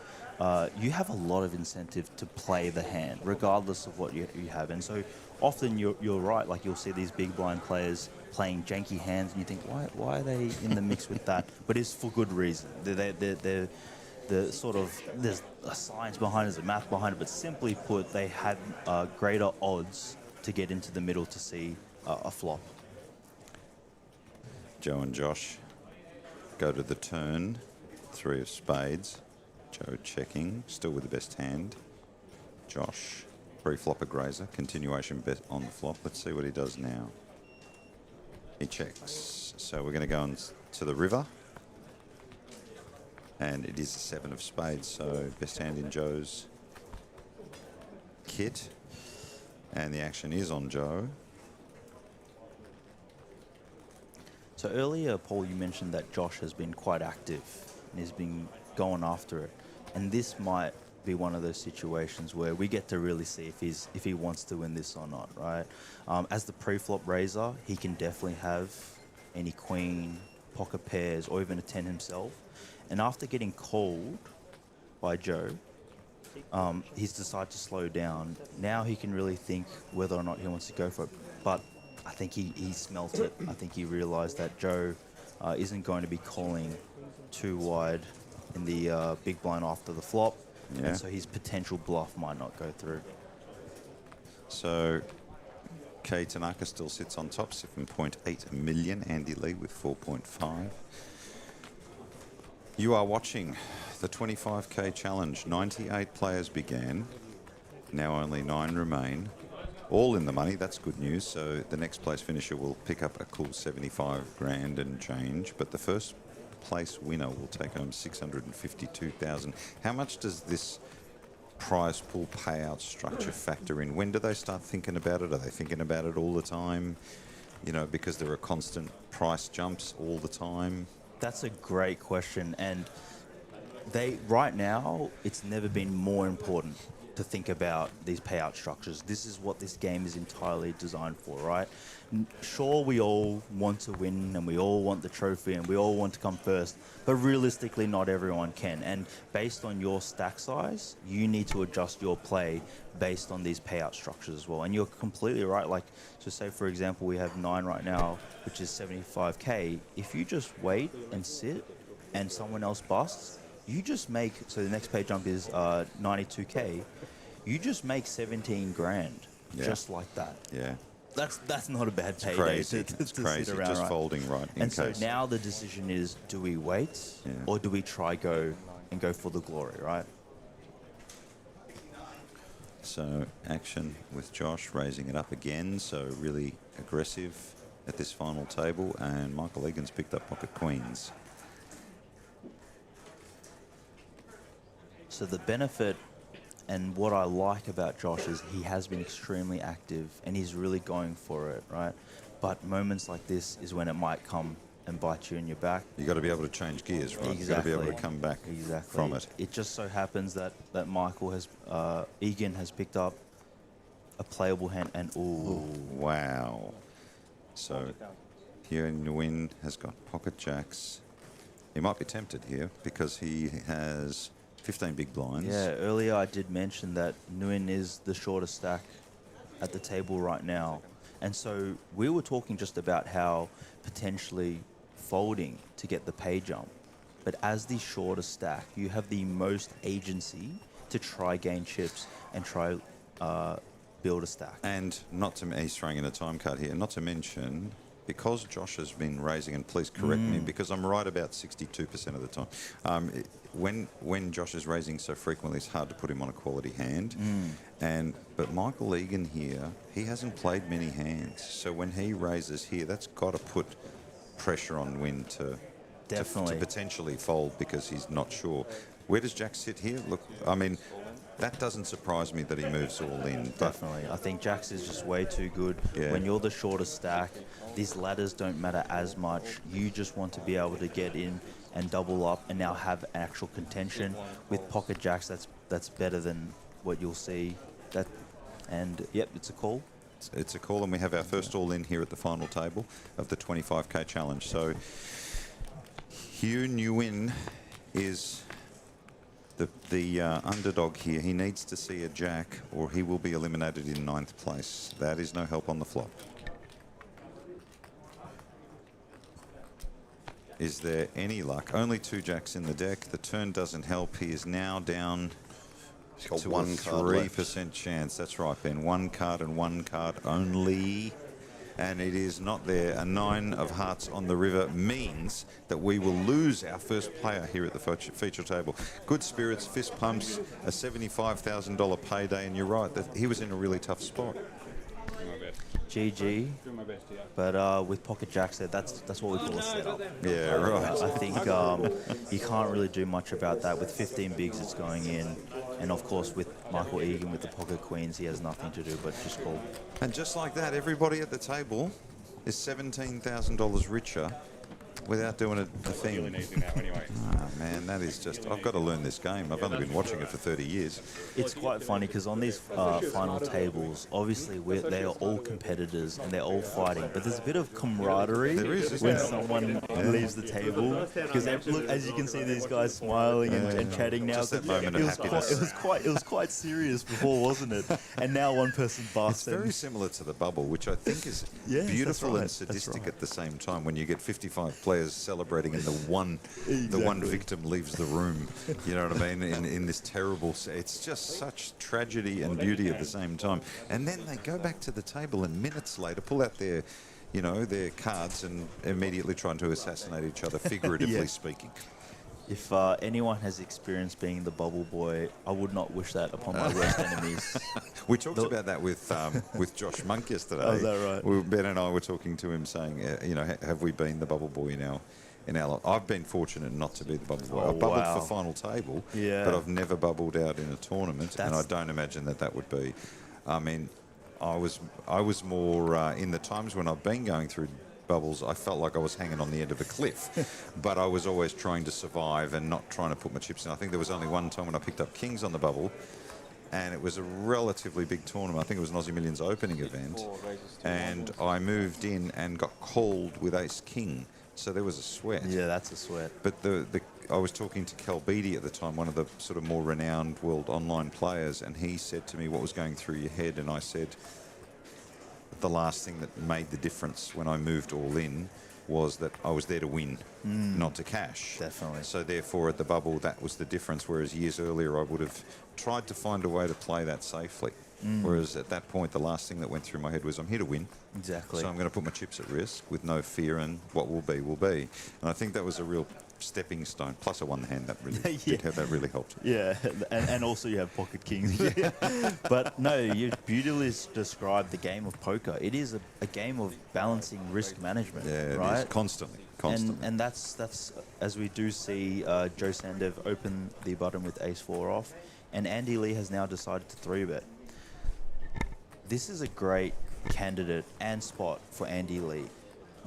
you have a lot of incentive to play the hand, regardless of what you have. And so often you're right, like you'll see these big blind players playing janky hands, and you think, why are they in the mix with that? But it's for good reason. They're there's a science behind it, there's a math behind it, but simply put, they had greater odds to get into the middle to see a flop. Joe and Josh go to the turn. 3 of spades. Joe checking, still with the best hand. Josh, pre-flop a grazer, continuation bet on the flop. Let's see what he does now. He checks. So we're going to go on to the river. And it is a 7 of spades, so best hand in Joe's kit. And the action is on Joe. So earlier, Paul, you mentioned that Josh has been quite active and has been going after it. And this might be one of those situations where we get to really see if he wants to win this or not, right? As the pre-flop raiser, he can definitely have any queen, pocket pairs, or even a 10 himself. And after getting called by Joe, he's decided to slow down. Now he can really think whether or not he wants to go for it. But I think he smelt it. I think he realized that Joe isn't going to be calling too wide in the big blind after the flop. Yeah. And so his potential bluff might not go through. So Kay Tanaka still sits on top, 7.8 million. Andy Lee with 4.5. You are watching the 25k challenge. 98 players began. Now only 9 remain. All in the money. That's good news. So the next place finisher will pick up a cool 75 grand and change. But the first place winner will take home 652,000. How much does this prize pool payout structure factor in? When do they start thinking about it? Are they thinking about it all the time? You know, because there are constant price jumps all the time. That's a great question, and right now it's never been more important to think about these payout structures. This is what this game is entirely designed for, right? Sure, we all want to win and we all want the trophy and we all want to come first, but realistically not everyone can. And based on your stack size, you need to adjust your play based on these payout structures as well. And you're completely right. Like, so say for example, we have 9 right now, which is 75k. If you just wait and sit and someone else busts, you just make, so the next pay jump is 92k, you just make 17 grand, just like that. Yeah. That's not a bad payday. Crazy. It's crazy. Sit around, Just right? folding right in And case. so now the decision is, do we wait or do we try go for the glory, right? So action with Josh raising it up again. So really aggressive at this final table. And Michael Egan's picked up pocket queens. So the benefit and what I like about Josh is he has been extremely active and he's really going for it, right? But moments like this is when it might come and bite you in your back. You've got to be able to change gears, right? Exactly. You've got to be able to come back from it. It just so happens that Egan has picked up a playable hand and ooh. Wow. So here Nguyen has got pocket jacks. He might be tempted here because he has 15 big blinds. Yeah, earlier I did mention that Nguyen is the shortest stack at the table right now. And so we were talking just about how potentially folding to get the pay jump. But as the shortest stack, you have the most agency to try gain chips and try build a stack. And not to, he's throwing in a time card here, not to mention, because Josh has been raising, and please correct me, because I'm right about 62% of the time. When Josh is raising so frequently, it's hard to put him on a quality hand. But Michael Egan here, he hasn't played many hands. So when he raises here, that's got to put pressure on Wynn to potentially fold because he's not sure. Where does Jack sit here? Look, I mean, that doesn't surprise me that he moves all in. Definitely. I think Jax is just way too good. Yeah. When you're the shortest stack, these ladders don't matter as much. You just want to be able to get in and double up and now have actual contention. With pocket jacks, that's better than what you'll see. Yep, it's a call. It's a call, and we have our first all-in here at the final table of the 25k challenge. So Hugh Nguyen is the underdog here. He needs to see a jack or he will be eliminated in 9th place. That is no help on the flop. Is there any luck? Only 2 jacks in the deck. The turn doesn't help. He is now down to one a card 3% chance. That's right, Ben. 1 card and 1 card only. And it is not there. A 9 of hearts on the river means that we will lose our first player here at the feature table. Good spirits, fist pumps, a $75,000 payday, and you're right, that he was in a really tough spot. GG. But with pocket jacks there, that's what we call a setup. Yeah, right. I think you can't really do much about that. With 15 bigs, it's going in. And of course, with Michael Egan with the pocket queens, he has nothing to do but just call. And just like that, everybody at the table is $17,000 richer without doing a thing. Oh, man, that is just... I've got to learn this game. I've only been watching it for 30 years. It's quite funny because on these final tables, obviously they are all competitors and they're all fighting, but there's a bit of camaraderie when someone leaves the table. Because look, as you can see, these guys smiling and chatting now. Just that moment of happiness. It was quite serious before, wasn't it? And now one person busts. It's very similar to the bubble, which I think is beautiful and sadistic at the same time. When you get 55 players celebrating and the one victim leaves the room, you know what I mean, in this terrible... It's just such tragedy and beauty at the same time. And then they go back to the table and minutes later pull out their cards and immediately trying to assassinate each other, figuratively speaking. If anyone has experienced being the bubble boy, I would not wish that upon my worst enemies. We talked about that with Josh Monk yesterday. Oh, is that right? Ben and I were talking to him saying, have we been the bubble boy in our I've been fortunate not to be the bubble boy. Oh, I've bubbled wow. for final table, Yeah. but I've never bubbled out in a tournament, and I That's- don't imagine that would be. I mean, I was more in the times when I've been going through bubbles, I felt like I was hanging on the end of a cliff, but I was always trying to survive and not trying to put my chips in. I think there was only one time when I picked up kings on the bubble, and it was a relatively big tournament. I think it was an Aussie Millions opening event, and I moved in and got called with ace king, so there was a sweat. Yeah, that's a sweat. But I was talking to Cal Beattie at the time, one of the sort of more renowned world online players, and he said to me, what was going through your head? And I said, the last thing that made the difference when I moved all in was that I was there to win, not to cash. Definitely. So therefore, at the bubble, that was the difference, whereas years earlier, I would have tried to find a way to play that safely. Whereas at that point, the last thing that went through my head was, I'm here to win. Exactly. So I'm going to put my chips at risk with no fear, and what will be, will be. And I think that was a real stepping stone. Plus, I won the hand. That really that really helped. Yeah, and also you have pocket kings. But no, you beautifully described the game of poker. It is a game of balancing risk management, Yeah, right? it is constantly. And that's as we do see Joe Sandev open the button with ace-4 off, and Andy Lee has now decided to 3-bet. This is a great candidate and spot for Andy Lee.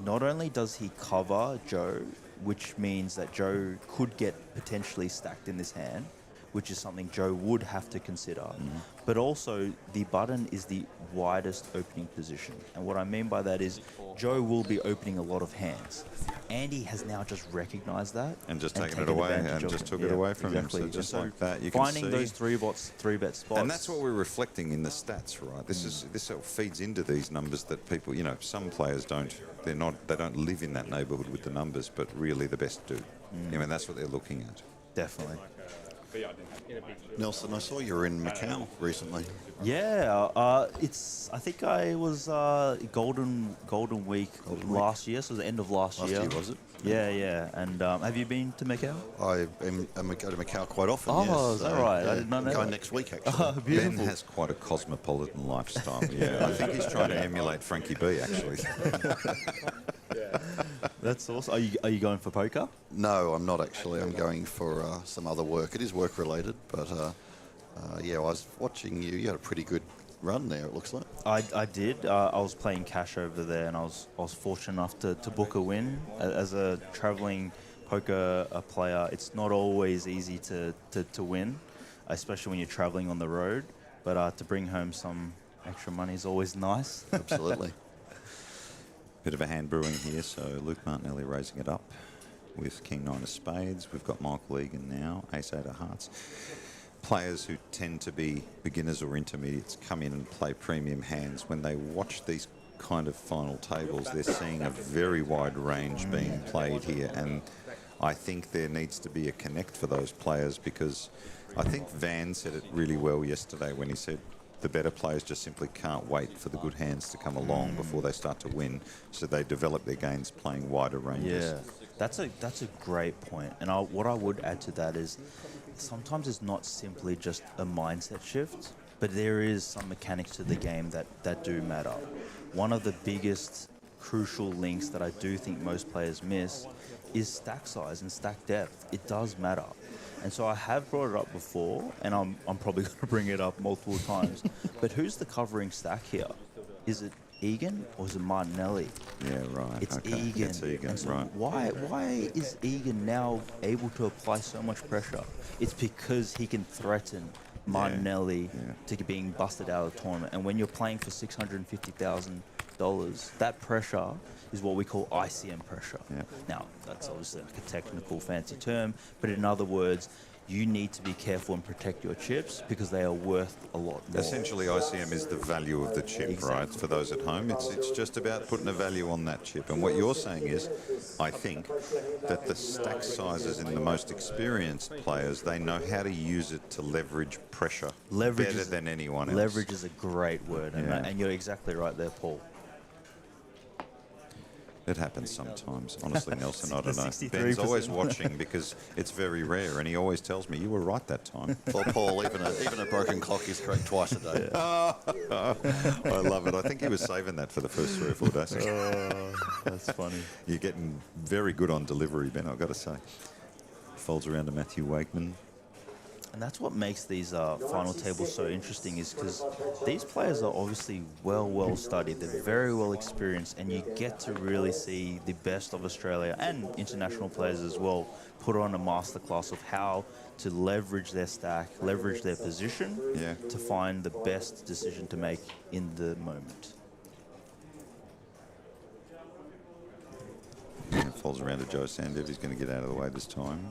Not only does he cover Joe, which means that Joe could get potentially stacked in this hand, which is something Joe would have to consider, but also the button is the widest opening position. And what I mean by that is Joe will be opening a lot of hands. Andy has now just recognized that. And just taken it away advantage and of just it. took it away from him. Exactly. So just And like that, you can finding see. those three-bet spots. And that's what we're reflecting in the stats, right? This sort of feeds into these numbers that people, some players don't. They don't live in that neighbourhood with the numbers, but really the best do. I mean, that's what they're looking at. Definitely. Nelson, I saw you were in Macau recently. Yeah, I think I was Golden Week last year, so it was the end of last year. Last year, was it? Yeah. And have you been to Macau? I go to Macau quite often. Oh, yes. is that right? I did not know Going that. next week, actually. Oh, Ben beautiful. has quite a cosmopolitan lifestyle. Yeah, I think he's trying to emulate Frankie B, actually. That's awesome. Are you going for poker? No, I'm not actually. I'm going for some other work. It is work related, but I was watching you. You had a pretty good run there, it looks like. I did. I was playing cash over there, and I was fortunate enough to book a win. As a traveling poker player, it's not always easy to win, especially when you're traveling on the road. But to bring home some extra money is always nice. Absolutely. Bit of a hand brewing here, so Luke Martinelli raising it up with King 9 of spades. We've got Michael Egan now, Ace 8 of hearts. Players who tend to be beginners or intermediates come in and play premium hands. When they watch these kind of final tables, they're seeing a very wide range being played here, and I think there needs to be a connect for those players, because I think Van said it really well yesterday when he said the better players just simply can't wait for the good hands to come along before they start to win, so they develop their games playing wider ranges. Yeah, that's a great point. And what I would add to that is sometimes it's not simply just a mindset shift, but there is some mechanics to the game that do matter. One of the biggest crucial links that I do think most players miss is stack size and stack depth. It does matter. And so I have brought it up before, and I'm probably going to bring it up multiple times. But who's the covering stack here? Is it Egan or is it Martinelli? Yeah, right. It's okay. Egan. It's Egan, And so right. why is Egan now able to apply so much pressure? It's because he can threaten Martinelli to being busted out of the tournament. And when you're playing for $650,000, that pressure is what we call ICM pressure. Yeah. Now, that's obviously like a technical fancy term, but in other words, you need to be careful and protect your chips because they are worth a lot more. Essentially, ICM is the value of the chip, Exactly. right? For those at home, it's just about putting a value on that chip. And what you're saying is, I think, that the stack sizes in the most experienced players, they know how to use it to leverage pressure better than anyone else. Leverage is a great word, Yeah. and you're exactly right there, Paul. It happens sometimes. Honestly, Nelson, I don't know. 63%. Ben's always watching because it's very rare, and he always tells me, you were right that time. Well, Paul, even a broken clock is correct twice a day. I love it. I think he was saving that for the first 3 or 4 days. That's funny. You're getting very good on delivery, Ben, I've got to say. Folds around to Matthew Wakeman. And that's what makes these final tables so interesting, is because these players are obviously well studied. They're very well experienced, and you get to really see the best of Australia and international players as well put on a masterclass of how to leverage their stack, leverage their position to find the best decision to make in the moment. Yeah, falls around to Joe Sandev. He's going to get out of the way this time.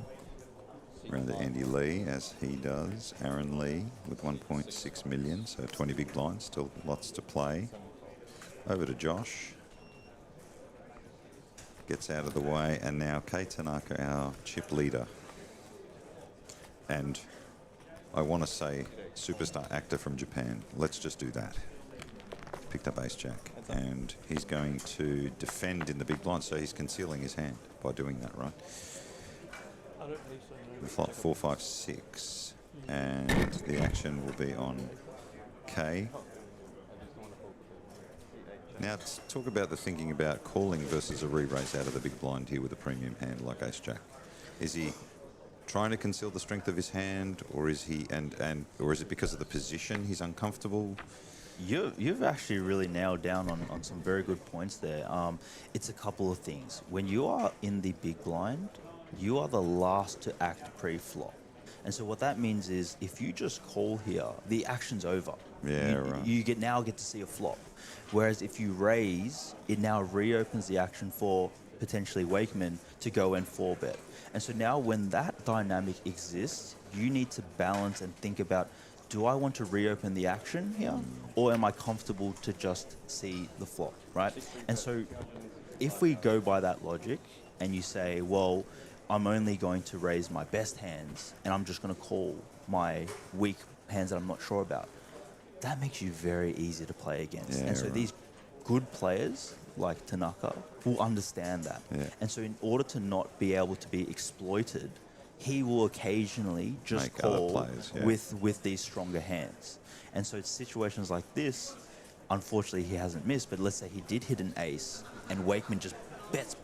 Around to Andy Lee, as he does. Aaron Lee with 1.6 million, so 20 big blinds, still lots to play. Over to Josh. Gets out of the way, and now Kei Tanaka, our chip leader. And I want to say superstar actor from Japan. Let's just do that. Picked up ace jack, and he's going to defend in the big blind, so he's concealing his hand by doing that, right? The flop 4, 5, 6, and the action will be on K. Now, let's talk about the thinking about calling versus a re-raise out of the big blind here with a premium hand like ace jack. Is he trying to conceal the strength of his hand, or is he or is it because of the position he's uncomfortable? You've actually really nailed down on some very good points there. It's a couple of things. When you are in the big blind, you are the last to act pre-flop. And so what that means is if you just call here, the action's over. Yeah, right. You now get to see a flop. Whereas if you raise, it now reopens the action for potentially Wakeman to go and 4-bet. And so now when that dynamic exists, you need to balance and think about, do I want to reopen the action here, or am I comfortable to just see the flop, right? And so if we go by that logic and you say, well, I'm only going to raise my best hands and I'm just going to call my weak hands that I'm not sure about, that makes you very easy to play against. Yeah, and so right. these good players like Tanaka will understand that. Yeah. And so in order to not be able to be exploited, he will occasionally just Make other call plays, yeah. with these stronger hands. And so it's situations like this, unfortunately he hasn't missed, but let's say he did hit an ace and Wakeman just bets.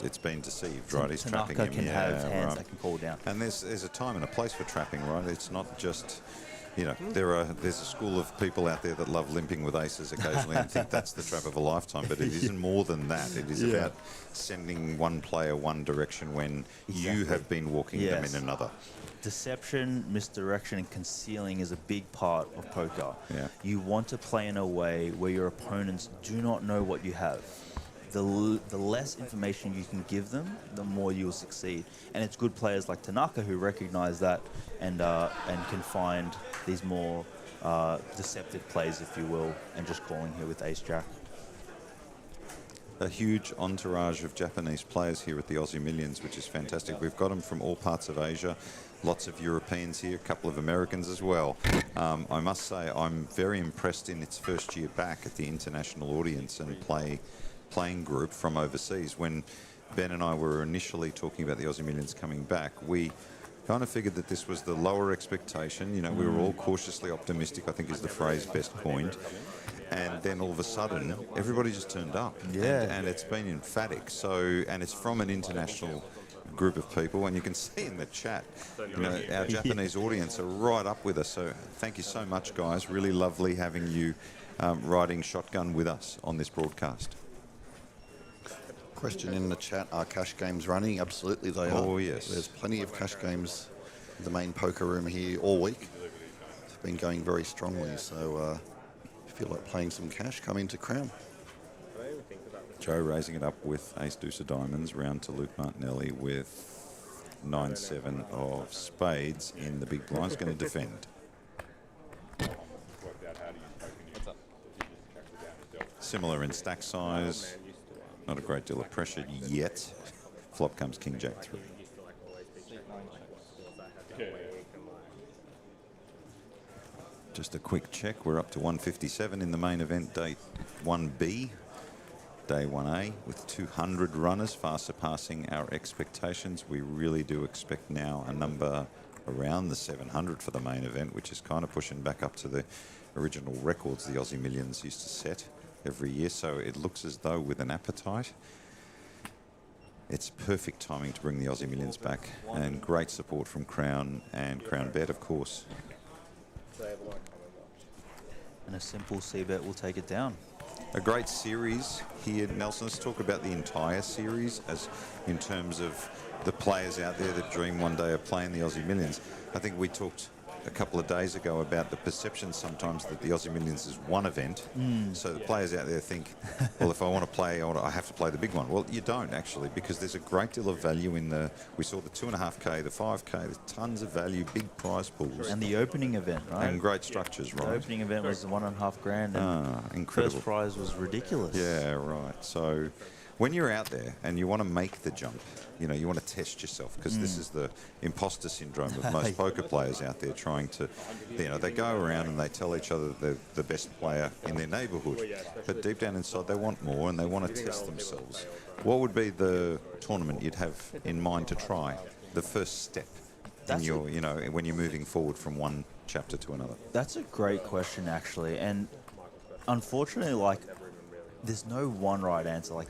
It's been deceived, right? He's Tanaka trapping him. can have hands right. that can call down. And there's a time and a place for trapping, right? It's not just, you know, there's a school of people out there that love limping with aces occasionally and think that's the trap of a lifetime, but it isn't more than that. It is about sending one player one direction when you have been walking them in another. Deception, misdirection, and concealing is a big part of poker. Yeah. You want to play in a way where your opponents do not know what you have. The less information you can give them, the more you'll succeed. And it's good players like Tanaka who recognize that and can find these more deceptive plays, if you will, and just calling here with ace-jack. A huge entourage of Japanese players here at the Aussie Millions, which is fantastic. We've got them from all parts of Asia. Lots of Europeans here, a couple of Americans as well. I must say I'm very impressed in its first year back at the international audience and playing group from overseas. When Ben and I were initially talking about the Aussie Millions coming back, we kind of figured that this was the lower expectation. You know, we were all cautiously optimistic, I think is the phrase best coined. And then all of a sudden, everybody just turned up. Yeah. And it's been emphatic. So, and it's from an international group of people, and you can see in the chat, you know, our Japanese audience are right up with us. So thank you so much, guys. Really lovely having you riding shotgun with us on this broadcast. Question in the chat, are cash games running? Absolutely they are. Oh, yes. There's plenty of cash games in the main poker room here all week. It's been going very strongly, so if you like playing some cash, come into Crown. Joe raising it up with ace deuce of diamonds, round to Luke Martinelli with 9-7 of spades in the big blind. He's going to defend. Similar in stack size. Not a great deal of pressure yet. Flop comes king jack 3. Just a quick check. We're up to 157 in the main event, date 1B. Day 1A with 200 runners, far surpassing our expectations. We really do expect now a number around the 700 for the main event, which is kind of pushing back up to the original records the Aussie Millions used to set every year. So it looks as though with an appetite, it's perfect timing to bring the Aussie Millions back, and great support from Crown and Crown Bet, of course. And a simple C-bet will take it down. A great series here, Nelson. Let's talk about the entire series as in terms of the players out there that dream one day of playing the Aussie Millions. I think we talked a couple of days ago about the perception sometimes that the Aussie Millions is one event. So the players out there think, well, if I want to play, I have to play the big one. Well, you don't actually, because there's a great deal of value in we saw the 2.5K, the 5K, there's tons of value, big prize pools. And the opening event, right? And great structures, right? The opening event was $1.5 grand, and incredible. first prize was ridiculous. Yeah, right. So when you're out there and you want to make the jump, you know, you want to test yourself, because this is the imposter syndrome of most poker players out there trying to, you know, they go around and they tell each other they're the best player in their neighbourhood, but deep down inside they want more and they want to test themselves. What would be the tournament you'd have in mind to try, the first step in your, you know, when you're moving forward from one chapter to another? That's a great question, actually, and unfortunately, like, there's no one right answer. Like,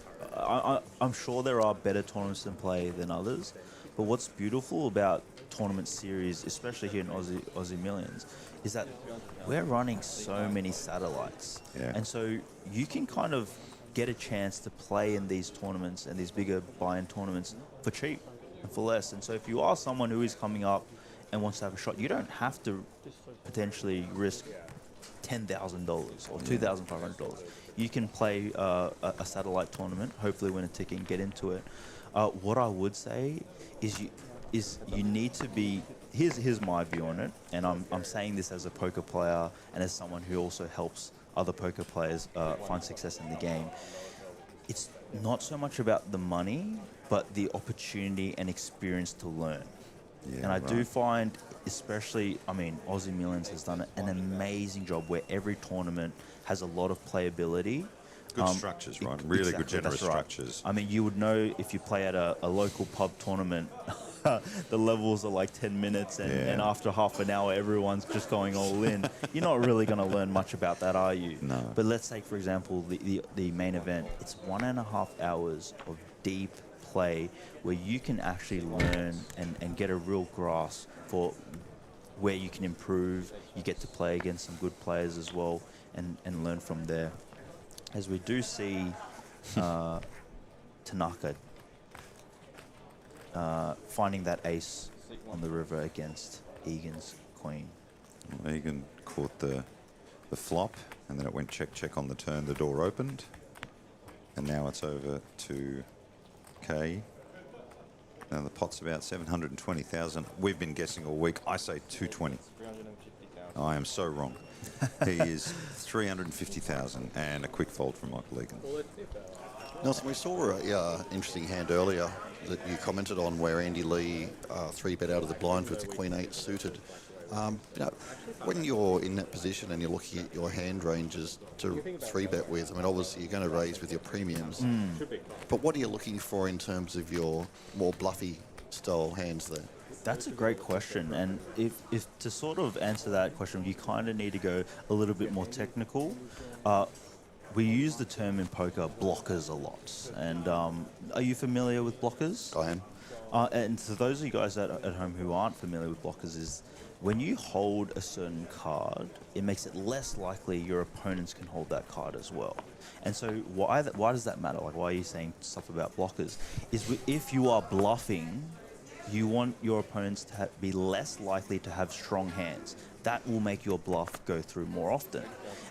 I'm sure there are better tournaments to play than others, but what's beautiful about tournament series, especially here in Aussie Millions, is that we're running so many satellites, and so you can kind of get a chance to play in these tournaments and these bigger buy-in tournaments for cheap and for less. And so if you are someone who is coming up and wants to have a shot, you don't have to potentially risk $10,000 or $2,500. You can play a satellite tournament, hopefully win a ticket and get into it. What I would say is you need to be. Here's my view on it, and I'm saying this as a poker player and as someone who also helps other poker players find success in the game. It's not so much about the money, but the opportunity and experience to learn. Yeah, and I do find, especially, I mean, Aussie Millions has done an amazing job where every tournament has a lot of playability. Good structures, right? Really good, generous structures. I mean, you would know if you play at a local pub tournament, the levels are like 10 minutes, and after half an hour, everyone's just going all in. You're not really going to learn much about that, are you? No. But let's take, for example, the main event. It's 1.5 hours of deep play where you can actually learn and get a real grasp for where you can improve. You get to play against some good players as well and learn from there. As we do see Tanaka finding that ace on the river against Egan's queen. Well, Egan caught the flop, and then it went check on the turn. The door opened, and now it's over to K. Now the pot's about 720,000. We've been guessing all week. I say 220. I am so wrong. He is 350,000 and a quick fold from Michael Egan. Nelson, we saw an interesting hand earlier that you commented on where Andy Lee 3-bet out of the blind with the Queen 8 suited. You know, when you're in that position and you're looking at your hand ranges to 3-bet with, I mean, obviously you're going to raise with your premiums, but what are you looking for in terms of your more bluffy style hands there? That's a great question, and if to sort of answer that question, you kind of need to go a little bit more technical. We use the term in poker blockers a lot, and are you familiar with blockers? I am. And to those of you guys at home who aren't familiar with blockers, is when you hold a certain card, it makes it less likely your opponents can hold that card as well. And so why does that matter? Like, why are you saying stuff about blockers? If you are bluffing, you want your opponents to be less likely to have strong hands. That will make your bluff go through more often.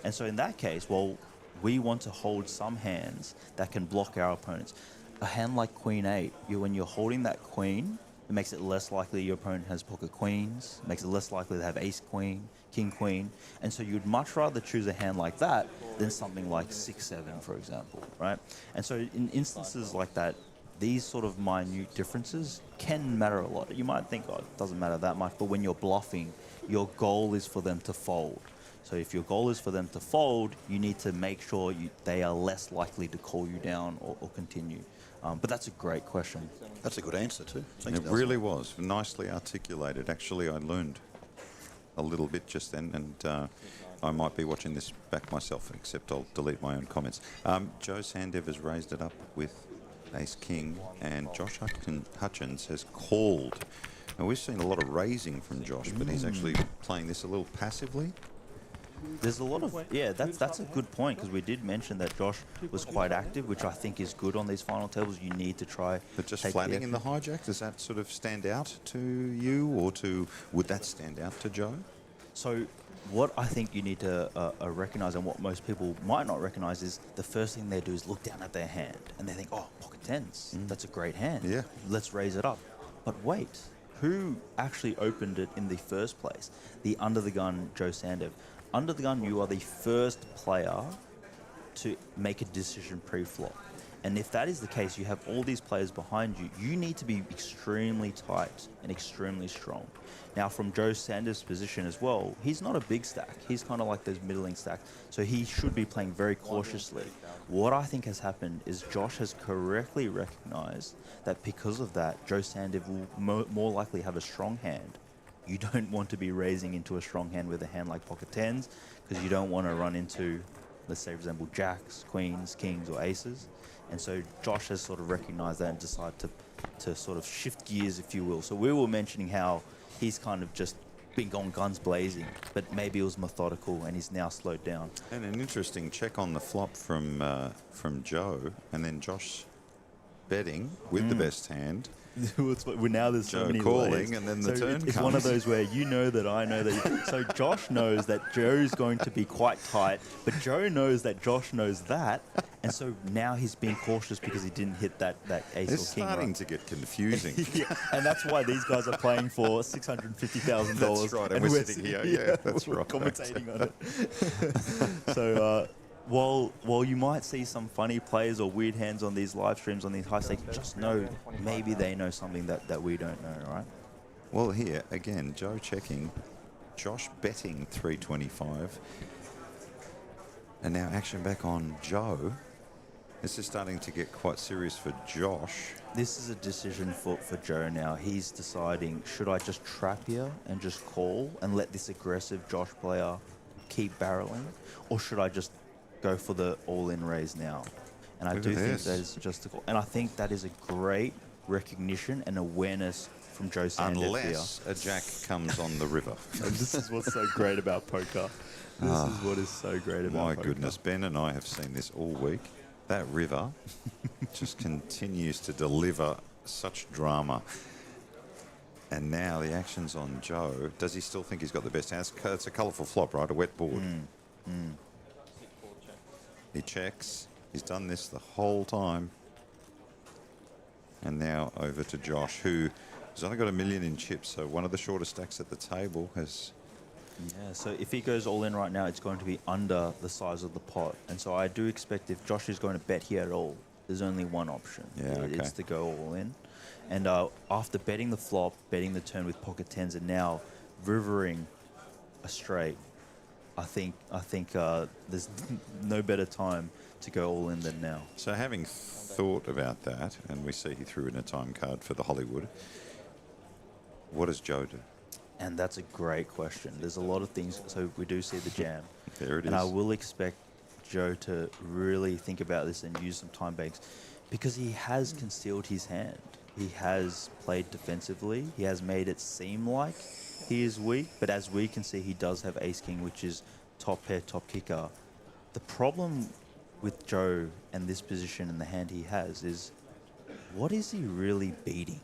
And so in that case, well, we want to hold some hands that can block our opponents. A hand like Queen 8, when you're holding that queen, it makes it less likely your opponent has pocket queens, makes it less likely to have ace queen, king queen, and so you'd much rather choose a hand like that than something like 6-7, for example, right? And so in instances like that, these sort of minute differences can matter a lot. You might think, oh, it doesn't matter that much, but when you're bluffing, your goal is for them to fold. So if your goal is for them to fold, you need to make sure they are less likely to call you down or continue. But that's a great question. That's a good answer too. Thanks, It Nelson. really was nicely articulated. Actually, I learned a little bit just then, and I might be watching this back myself, except I'll delete my own comments. Joe Sandev has raised it up with Ace-King, and Josh Hutchins has called. Now, we've seen a lot of raising from Josh, but he's actually playing this a little passively. There's a lot of, that's a good point, because we did mention that Josh was quite active, which I think is good on these final tables. You need to try. But just take flattening in the hijack, does that sort of stand out to you, or would that stand out to Joe? So what I think you need to recognise, and what most people might not recognise, is the first thing they do is look down at their hand and they think, oh, pocket tens, that's a great hand. Yeah. Let's raise it up. But wait, who actually opened it in the first place? The under-the-gun Joe Sandev. Under the gun, you are the first player to make a decision pre-flop. And if that is the case, you have all these players behind you. You need to be extremely tight and extremely strong. Now, from Joe Sanders' position as well, he's not a big stack. He's kind of like those middling stacks. So he should be playing very cautiously. What I think has happened is Josh has correctly recognized that because of that, Joe Sanders will more likely have a strong hand. You don't want to be raising into a strong hand with a hand like pocket tens, because you don't want to run into, let's say, for example, jacks, queens, kings, or aces. And so Josh has sort of recognized that and decided to sort of shift gears, if you will. So we were mentioning how he's kind of just been going guns blazing, but maybe it was methodical and he's now slowed down. And an interesting check on the flop from Joe, and then Josh betting with the best hand. Now there's so many calling, layers. and then the turn It's comes. one of those where you know that I know that. So Josh knows that Joe's going to be quite tight, but Joe knows that Josh knows that, and so now he's being cautious because he didn't hit that ace It's or king. starting Right? to get confusing. Yeah, and that's why these guys are playing for $650,000. That's right, and we're sitting here. Yeah, that's we're right. commentating on it. So. While you might see some funny plays or weird hands on these live streams, on these high stakes, just know maybe they know something that we don't know, right? Well, here, again, Joe checking, Josh betting 325, and now action back on Joe. This is starting to get quite serious for Josh. This is a decision for Joe now. He's deciding, should I just trap here and just call and let this aggressive Josh player keep barreling, or should I just go for the all-in raise now? And I do think that is just a call. And I think that is a great recognition and awareness from Joe Sanders Unless a jack comes on the river. And this is what's so great about poker. This is what is so great about My poker. goodness, Ben and I have seen this all week. That river just continues to deliver such drama. And now the action's on Joe. Does he still think he's got the best hand? It's a colourful flop, right? A wet board. He checks. He's done this the whole time. And now over to Josh, who has only got $1 million in chips, so one of the shortest stacks at the table has... Yeah, so if he goes all in right now, it's going to be under the size of the pot. And so I do expect if Josh is going to bet here at all, there's only one option. Yeah, okay. It's to go all in. And after betting the flop, betting the turn with pocket tens, and now rivering a straight, I think there's no better time to go all in than now. So having thought about that, and we see he threw in a time card for the Hollywood, what does Joe do? And that's a great question. There's a lot of things. So we do see the jam. There it and is. I will expect Joe to really think about this and use some time banks, because he has concealed his hand. He has played defensively. He has made it seem like he is weak, but as we can see, he does have ace-king, which is top pair, top kicker. The problem with Joe and this position and the hand he has is, what is he really beating,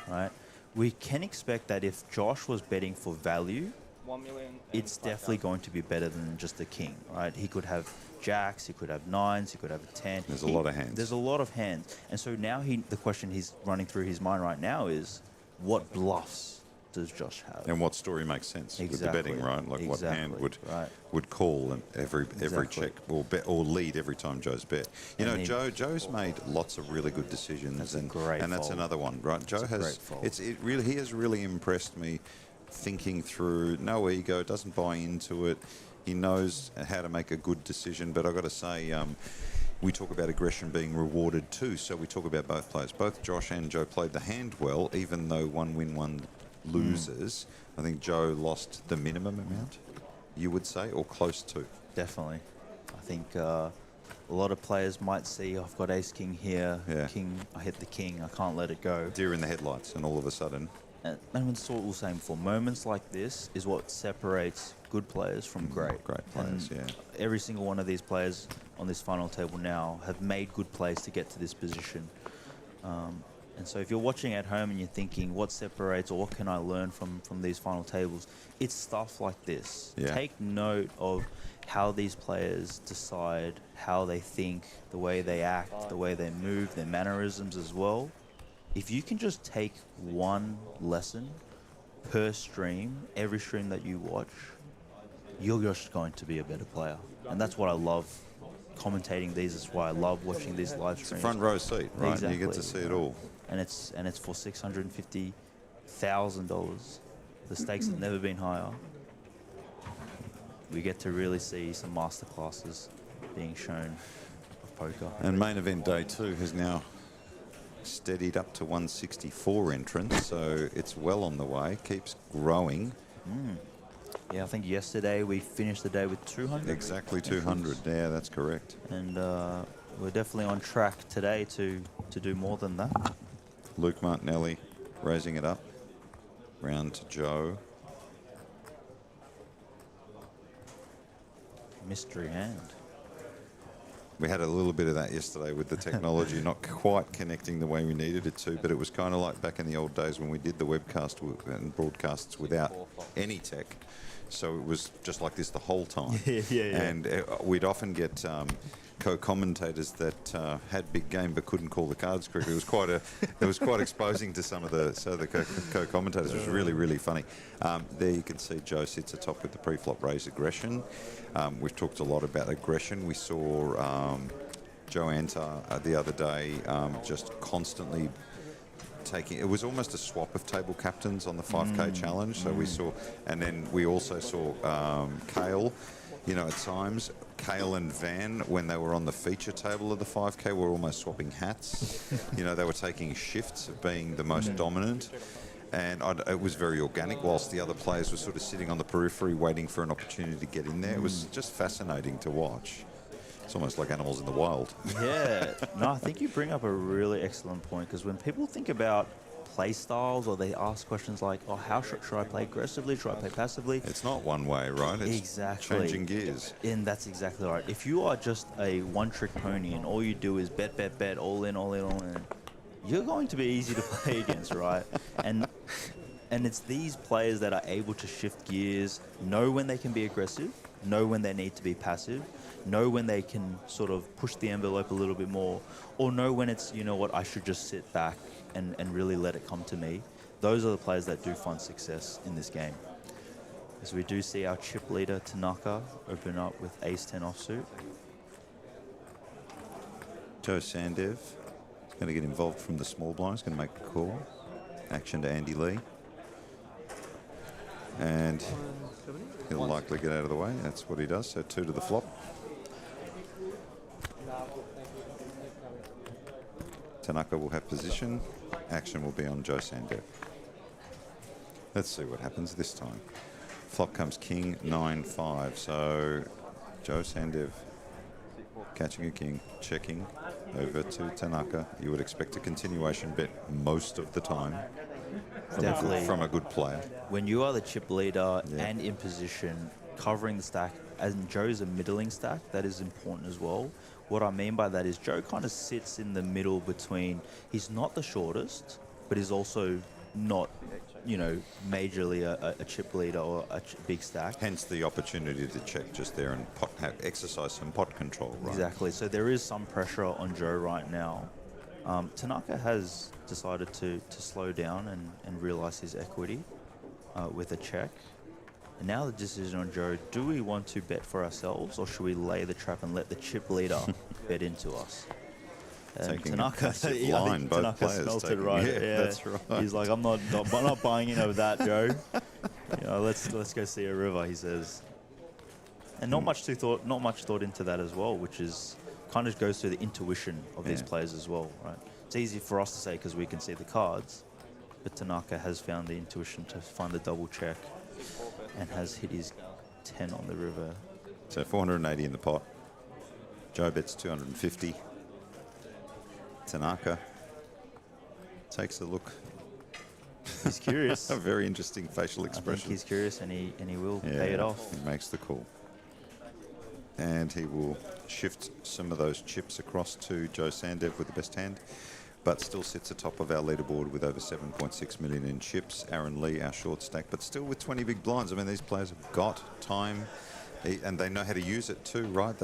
right? We can expect that if Josh was betting for value, 1 million. it's definitely going to be better than just a king, right? He could have jacks, he could have nines, he could have a 10. There's a lot of hands. There's a lot of hands. And so now the question he's running through his mind right now is, what bluffs does Josh have? And what story makes sense with the betting, right? Like what hand would call and every check or bet or lead every time Joe's bet. You know, Joe's made lots of really good decisions, and that's fold. another one, right? Joe has he has really impressed me thinking through, no ego, doesn't buy into it. He knows how to make a good decision. But I've got to say, we talk about aggression being rewarded too, so we talk about both players. Both Josh and Joe played the hand well, even though one win, one loses. I think Joe lost the minimum amount, you would say, or close to. Definitely. I think a lot of players might see, I've got ace-king here, king, I hit the king, I can't let it go. Deer in the headlights, and all of a sudden... And it's what we were saying before, moments like this is what separates good players from great. Great players, and every single one of these players on this final table now have made good plays to get to this position. And so if you're watching at home and you're thinking, what separates or what can I learn from these final tables, it's stuff like this. Yeah. Take note of how these players decide, how they think, the way they act, the way they move, their mannerisms as well. If you can just take one lesson per stream, every stream that you watch, you're just going to be a better player. And that's what I love commentating these. That's why I love watching these live streams. It's a front row seat, right? Exactly. You get to see it all. And it's for $650,000. The stakes have never been higher. We get to really see some masterclasses being shown of poker. And main event day 2 has now steadied up to 164 entrants, so it's well on the way, keeps growing. Yeah, I think yesterday we finished the day with 200. Exactly 200, yeah, that's correct. And we're definitely on track today to do more than that. Luke Martinelli raising it up, round to Joe. Mystery hand. We had a little bit of that yesterday with the technology not quite connecting the way we needed it to, but it was kind of like back in the old days when we did the webcast and broadcasts without any tech. So it was just like this the whole time. And we'd often get co-commentators that had big game but couldn't call the cards correctly. It was quite exposing to some of the co-commentators. It was really, really funny. There you can see Joe sits atop with the pre-flop raise aggression. We've talked a lot about aggression. We saw Joe enter the other day just constantly taking, it was almost a swap of table captains on the 5K challenge. So we saw, and then we also saw Kale, at times. Kale and Van, when they were on the feature table of the 5K, were almost swapping hats. They were taking shifts of being the most dominant. And it was very organic, whilst the other players were sort of sitting on the periphery waiting for an opportunity to get in there. It was just fascinating to watch. It's almost like animals in the wild. Yeah. No, I think you bring up a really excellent point, because when people think about play styles, or they ask questions like, oh, how should I play aggressively? Should I play passively? It's not one way, right? It's exactly changing gears. And that's exactly right. If you are just a one-trick pony and all you do is bet, bet, bet, all in, all in, all in, you're going to be easy to play against, right? And it's these players that are able to shift gears, know when they can be aggressive, know when they need to be passive, know when they can sort of push the envelope a little bit more, or know when it's, I should just sit back and really let it come to me. Those are the players that do find success in this game. As we do see our chip leader, Tanaka, open up with ace-10 offsuit. Joe Sandev is going to get involved from the small blind. He's going to make the call. Action to Andy Lee. And he'll likely get out of the way. That's what he does. So 2 to the flop. Tanaka will have position. Action will be on Joe Sandev. Let's see what happens this time. Flop comes king, 9-5. So Joe Sandev catching a king, checking over to Tanaka. You would expect a continuation bet most of the time from a good player. When you are the chip leader and in position, covering the stack, and Joe's a middling stack, that is important as well. What I mean by that is Joe kind of sits in the middle between, he's not the shortest, but he's also not, majorly a chip leader or a big stack. Hence the opportunity to check just there and exercise some pot control, right? Exactly. So there is some pressure on Joe right now. Tanaka has decided to slow down and realize his equity with a check. And now the decision on Joe, do we want to bet for ourselves, or should we lay the trap and let the chip leader bet into us? And Taking Tanaka, a both Tanaka players smelt it taking, right. yeah, that's right. He's like, I'm not buying into that, Joe. Let's go see a river, he says. And not much thought into that as well, which is kind of goes to the intuition of these players as well, right? It's easy for us to say because we can see the cards, but Tanaka has found the intuition to find the double check and has hit his 10 on the river. So 480 in the pot. Joe bets 250. Tanaka takes a look. He's curious. A very interesting facial expression. I think he's curious, and he will pay it off. He makes the call. And he will shift some of those chips across to Joe Sandev with the best hand, but still sits atop of our leaderboard with over 7.6 million in chips. Aaron Lee, our short stack, but still with 20 big blinds. I mean, these players have got time, and they know how to use it too, right?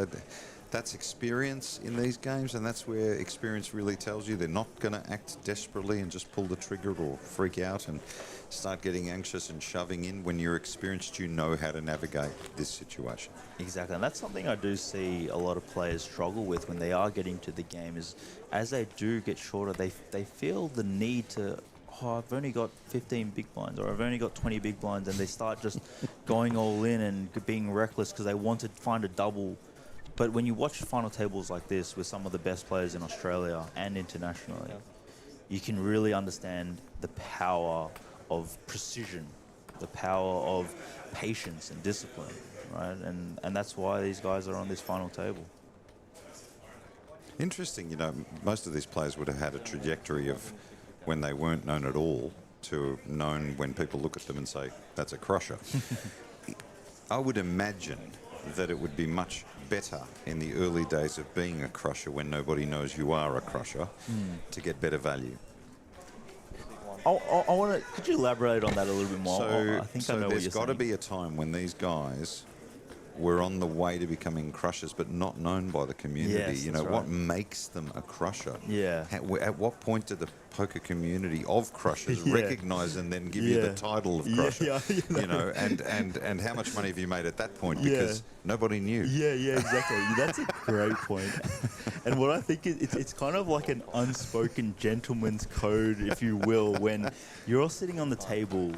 That's experience in these games, and that's where experience really tells you they're not going to act desperately and just pull the trigger or freak out and start getting anxious and shoving in. When you're experienced, you know how to navigate this situation. Exactly, and that's something I do see a lot of players struggle with when they are getting to the game, is as they do get shorter, they feel the need to, oh, I've only got 15 big blinds, or I've only got 20 big blinds, and they start just going all in and being reckless because they want to find a double. But when you watch final tables like this with some of the best players in Australia and internationally, you can really understand the power of precision, the power of patience and discipline, right? And that's why these guys are on this final table. Interesting, you know, most of these players would have had a trajectory of when they weren't known at all to known when people look at them and say, that's a crusher. I would imagine that it would be much better in the early days of being a crusher when nobody knows you are a crusher to get better value. I want to. Could you elaborate on that a little bit more? I think I know what you're saying. There's got to be a time when these guys were on the way to becoming crushers, but not known by the community. Yes, you know, right. what makes them a crusher? Yeah. At what point did the poker community of crushers recognise and then give you the title of crusher? You know, and how much money have you made at that point? Because nobody knew. Yeah, exactly. That's a great point. And what I think is it's kind of like an unspoken gentleman's code, if you will, when you're all sitting on the table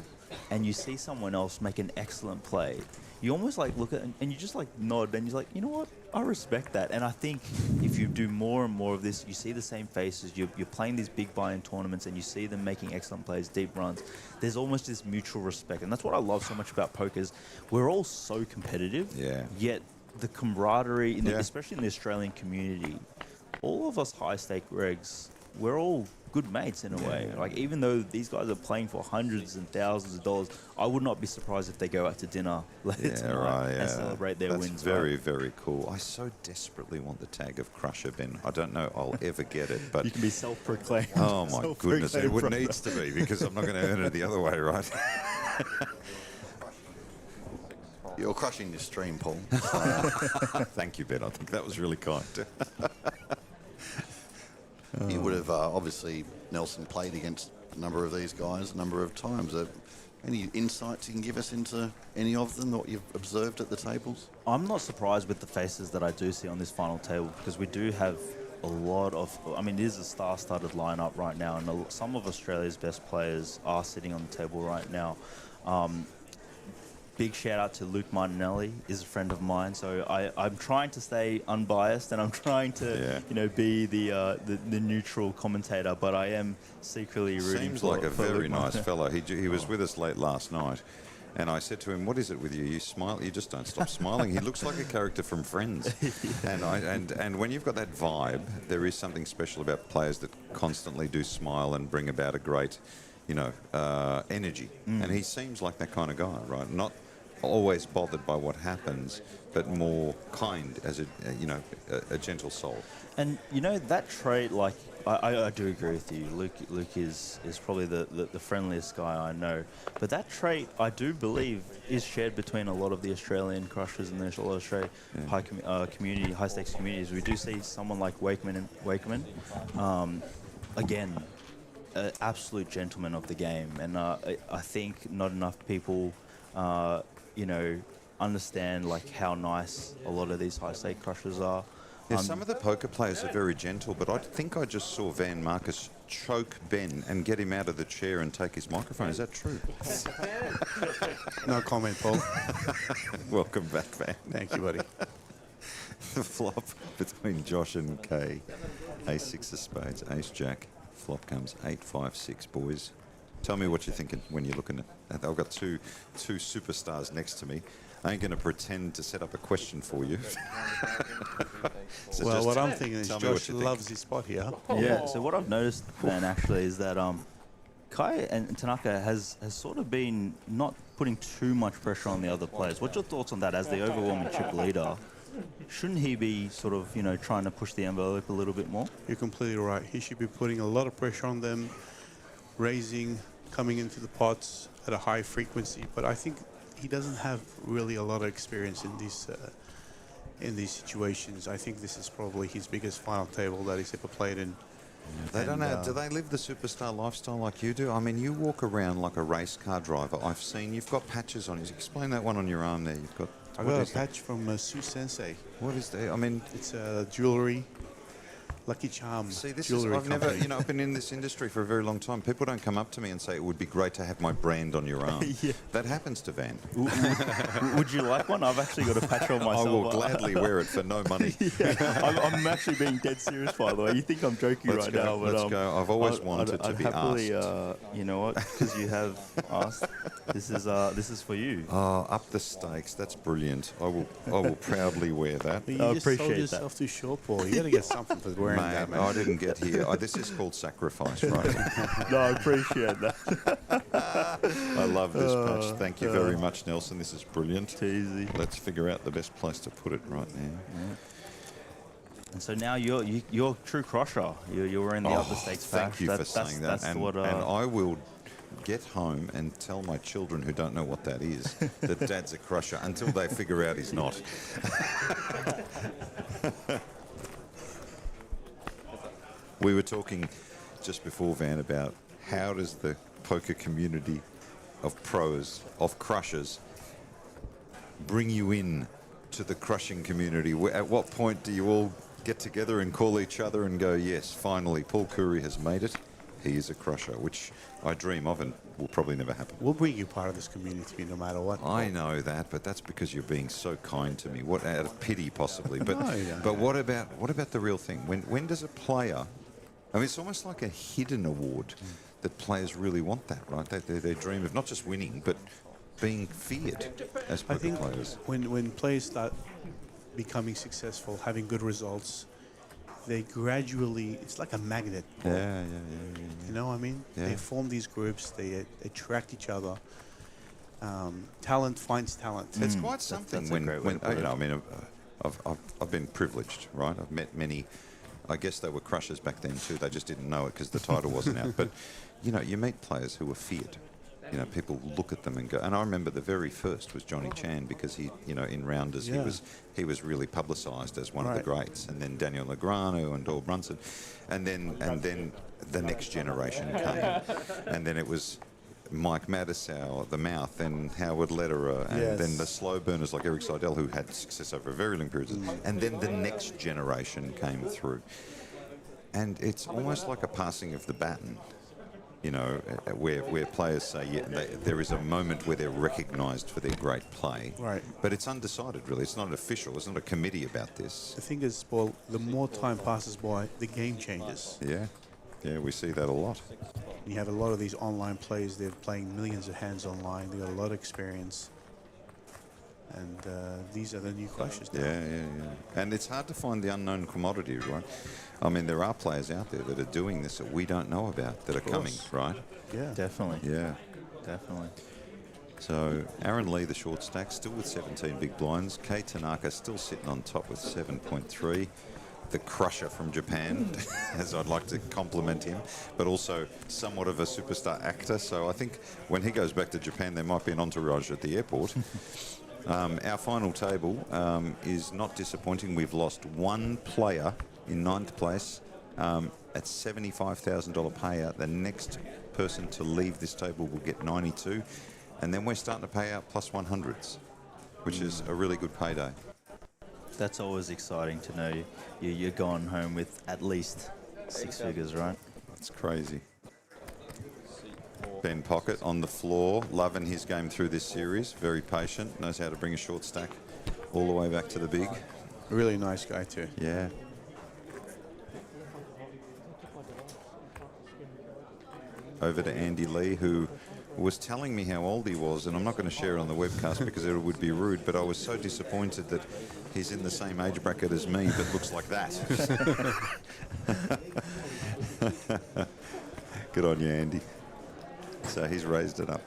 and you see someone else make an excellent play. You almost like look at it and you just like nod and you're like, you know what? I respect that. And I think if you do more and more of this, you see the same faces. You're playing these big buy-in tournaments and you see them making excellent plays, deep runs. There's almost this mutual respect. And that's what I love so much about poker is we're all so competitive. Yet the camaraderie, especially in the Australian community, all of us high-stake regs, we're all good mates in a way. Like, even though these guys are playing for hundreds and thousands of dollars, I would not be surprised if they go out to dinner later tonight and celebrate their wins. That's very, very cool. I so desperately want the tag of Crusher, Ben. I don't know I'll ever get it, but... You can be self-proclaimed. Oh, my goodness. It needs to be, because I'm not going to earn it the other way, right? You're crushing this stream, Paul. Thank you, Ben. I think that was really kind. You would have, obviously, Nelson played against a number of these guys a number of times. Any insights you can give us into any of them, what you've observed at the tables? I'm not surprised with the faces that I do see on this final table, because we do have a lot of... I mean, it is a star-studded lineup right now, and some of Australia's best players are sitting on the table right now. Big shout out to Luke Martinelli, is a friend of mine. So I'm trying to stay unbiased and I'm trying to, be the neutral commentator. But I am secretly rooting. Seems for, like a for very Luke nice fellow. He was with us late last night, and I said to him, "What is it with you? You smile. You just don't stop smiling." He looks like a character from Friends. And when you've got that vibe, there is something special about players that constantly do smile and bring about a great, energy. And he seems like that kind of guy, right? Not always bothered by what happens, but more kind as a gentle soul. And that trait, like I do agree with you. Luke is probably the friendliest guy I know. But that trait, I do believe, is shared between a lot of the Australian crushers and the Australian high stakes communities. We do see someone like Wakeman, again, an absolute gentleman of the game, and I think not enough people understand like how nice a lot of these high stake crushers are. Yeah, some of the poker players are very gentle, but I think I just saw Van Marcus choke Ben and get him out of the chair and take his microphone. Is that true? No comment, Paul. Welcome back, Van. Thank you, buddy. The flop between Josh and Kay. Ace-6 of spades, ace-jack. Flop comes 8-5-6, boys. Tell me what you're thinking when you're looking at. I've got two superstars next to me. I ain't going to pretend to set up a question for you. So Well, what I'm thinking is tell me what Josh you think. loves his spot here. Yeah. So what I've noticed, then, actually, is that Kai and Tanaka has sort of been not putting too much pressure on the other players. What's your thoughts on that as the overwhelming chip leader? Shouldn't he be sort of, trying to push the envelope a little bit more? You're completely right. He should be putting a lot of pressure on them, raising, coming into the pots at a high frequency. But I think he doesn't have really a lot of experience in these situations. I think this is probably his biggest final table that he's ever played in. They don't know. Do they live the superstar lifestyle like you do? I mean, you walk around like a race car driver. I've seen you've got patches on you. Explain that one on your arm there. You've got. I got a patch from Sue Sensei. What is that? I mean, It's jewelry, Lucky Charm. see, this is. jewelry I've never. company. I've been in this industry for a very long time. People don't come up to me and say it would be great to have my brand on your arm. Yeah. That happens to Van. Would you like one? I've actually got a patch on I myself. will gladly wear it for no money. I'm actually being dead serious, by the way. You think I'm joking Let's right go, now, but let's go. I've always wanted to I'd be happily, asked. you know what? Because you have asked. This is for you. Oh, up the stakes. That's brilliant. I will proudly wear that. But you I just sold appreciate yourself too short, Paul. You got to get something for wearing that, Mate, man. I didn't get here. This is called sacrifice, right? No, I appreciate that. I love this patch. Thank you very much, Nelson. This is brilliant. It's easy. Let's figure out the best place to put it right now. And so now you're true crusher. You're in the upper stakes patch. Thank you for saying that. That's And, what, and I will get home and tell my children who don't know what that is that Dad's a crusher until they figure out he's not. We were talking just before, Van, about how does the poker community of pros, of crushers, bring you in to the crushing community? At what point do you all get together and call each other and go, yes, finally, Paul Curry has made it. He is a crusher, which I dream of and will probably never happen. We'll bring you part of this community no matter what. I know that, but that's because you're being so kind to me. What, out of pity, possibly. But No, yeah. but what about the real thing? When does a player? I mean, it's almost like a hidden award that players really want that, right? They dream of not just winning, but being feared as I poker think players. when players start becoming successful, having good results, they gradually, it's like a magnet. Paul. Yeah. You know what I mean? Yeah. They form these groups, they attract each other. Talent finds talent. It's quite something that's a when great way to put it. I mean, I've been privileged, right? I've met many. I guess they were crushers back then too. They just didn't know it because the title wasn't out. But you meet players who are feared. People look at them and go. And I remember the very first was Johnny Chan because he, in rounders Yeah. he was really publicised as one of the greats. And then Daniel Negreanu and Doyle Brunson, and then the next generation came, and then it was Mike Mattisau, the Mouth, and Howard Lederer, and then the slow burners like Eric Seidel, who had success over a very long period, and then the next generation came through. And it's almost like a passing of the baton, where players say, there is a moment where they're recognised for their great play. Right. But it's undecided, really. It's not official. It's not a committee about this. The thing is, Paul, the more time passes by, the game changes. Yeah, we see that a lot. You have a lot of these online players, they're playing millions of hands online, they got a lot of experience. And these are the new crushers now. Yeah. And it's hard to find the unknown commodity, right? I mean, there are players out there that are doing this that we don't know about, that are coming, right? Yeah. Definitely. Yeah. Definitely. So Aaron Lee, the short stack, still with 17 big blinds. Kei Tanaka still sitting on top with 7.3. The crusher from Japan, as I'd like to compliment him, but also somewhat of a superstar actor. So I think when he goes back to Japan, there might be an entourage at the airport. Our final table is not disappointing. We've lost one player in 9th place at $75,000 payout. The next person to leave this table will get 92, and then we're starting to pay out plus 100s, which is a really good payday. That's always exciting to know you're going home with at least 6 figures, right? That's crazy. Ben Pocket on the floor, loving his game through this series. Very patient, knows how to bring a short stack all the way back to the big. Really nice guy too. Yeah. Over to Andy Lee, who was telling me how old he was, and I'm not going to share it on the webcast because it would be rude, but I was so disappointed that he's in the same age bracket as me, but looks like that. Good on you, Andy. So he's raised it up.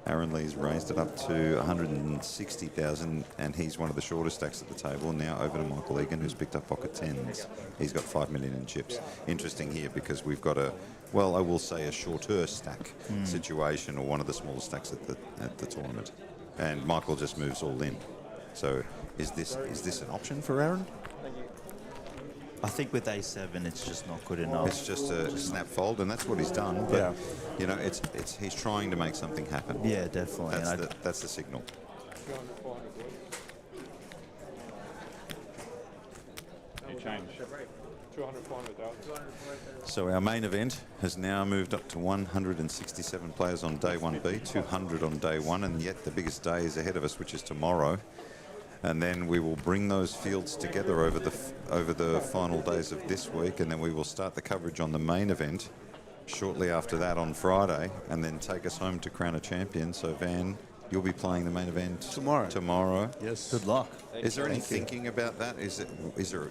Aaron Lee's raised it up to 160,000, and he's one of the shortest stacks at the table. And now over to Michael Egan, who's picked up pocket tens. He's got 5 million in chips. Interesting here because we've got a, well, I will say a shorter stack situation, or one of the smaller stacks at the tournament. And Michael just moves all in. So is this an option for Aaron? I think with A7, it's just not good enough. It's just a snap fold, and that's what he's done. But you know, it's he's trying to make something happen. Yeah, definitely. That's the signal. So our main event has now moved up to 167 players on day 1B, 200 on day 1, and yet the biggest day is ahead of us, which is tomorrow. And then we will bring those fields together over the final days of this week, and then we will start the coverage on the main event shortly after that on Friday, and then take us home to crown a champion. So Van, you'll be playing the main event tomorrow. Yes. Good luck. Is there any thinking about that? Is there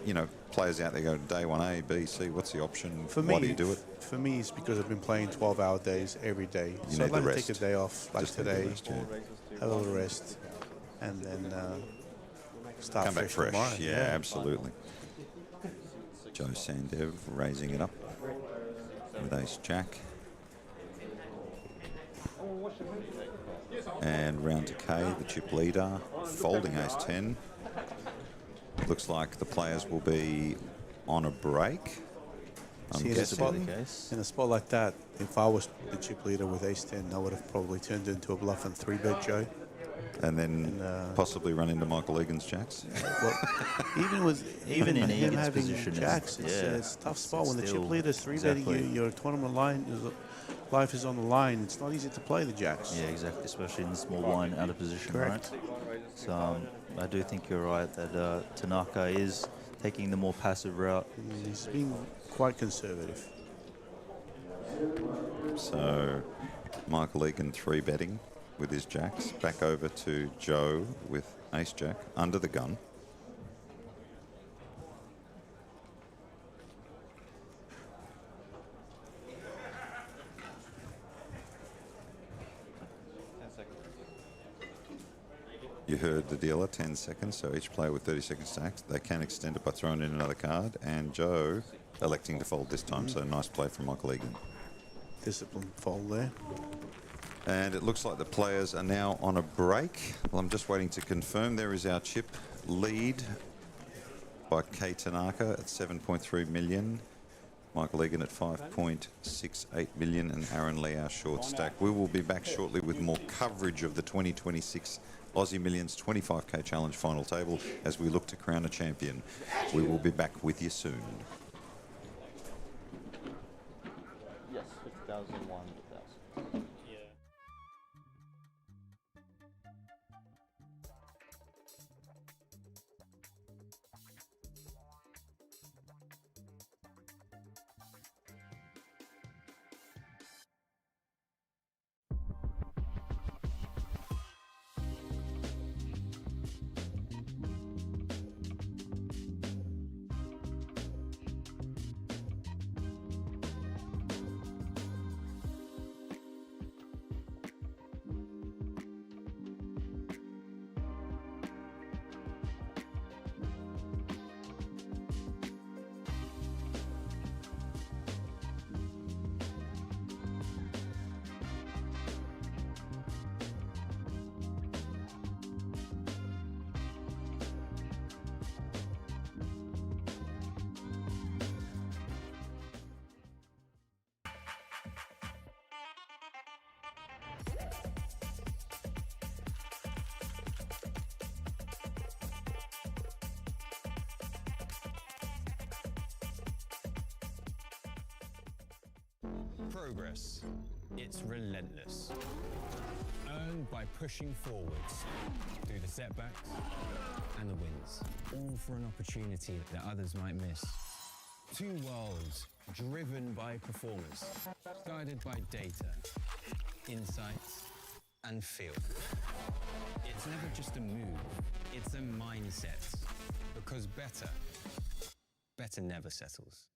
players out there go day 1A, B, C? What's the option? For me, Why do you do it? For me, it's because I've been playing 12-hour days every day. You so need I'd like the to rest. take a day off, like Just need the today, rest, yeah. have a little rest, and then start Come back fresh. tomorrow. Yeah, absolutely. Joe Sandev raising it up with ace jack. And round to K, the chip leader, folding ace 10. Looks like the players will be on a break. See, in a spot like that, if I was the chip leader with ace 10, I would have probably turned it into a bluff and 3-bet Joe. And then possibly run into Michael Egan's jacks. Well, even in him Egan's having position, jacks, it's a tough spot. When the chip leader's 3-betting you, your tournament life is on the line. It's not easy to play the jacks. Yeah, exactly, especially in the small blind out of position, Correct. right? So I do think you're right that Tanaka is taking the more passive route. He's being quite conservative. So Michael Egan 3-betting with his jacks. Back over to Joe with ace jack under the gun. You heard the dealer, 10 seconds, so each player with 30 seconds stacks. They can extend it by throwing in another card, and Joe electing to fold this time, so nice play from Michael Egan. Disciplined fold there. And it looks like the players are now on a break. Well, I'm just waiting to confirm. There is our chip lead by Kei Tanaka at 7.3 million. Michael Egan at 5.68 million, and Aaron Lee, our short stack. We will be back shortly with more coverage of the 2026 Aussie Millions 25k Challenge final table as we look to crown a champion. We will be back with you soon. Yes, 50,000, 100,000. Yeah. Progress. It's relentless. Earned by pushing forwards through the setbacks and the wins, all for an opportunity that others might miss. Two worlds driven by performance, guided by data, insights, and feel. It's never just a move, it's a mindset. Because better never settles.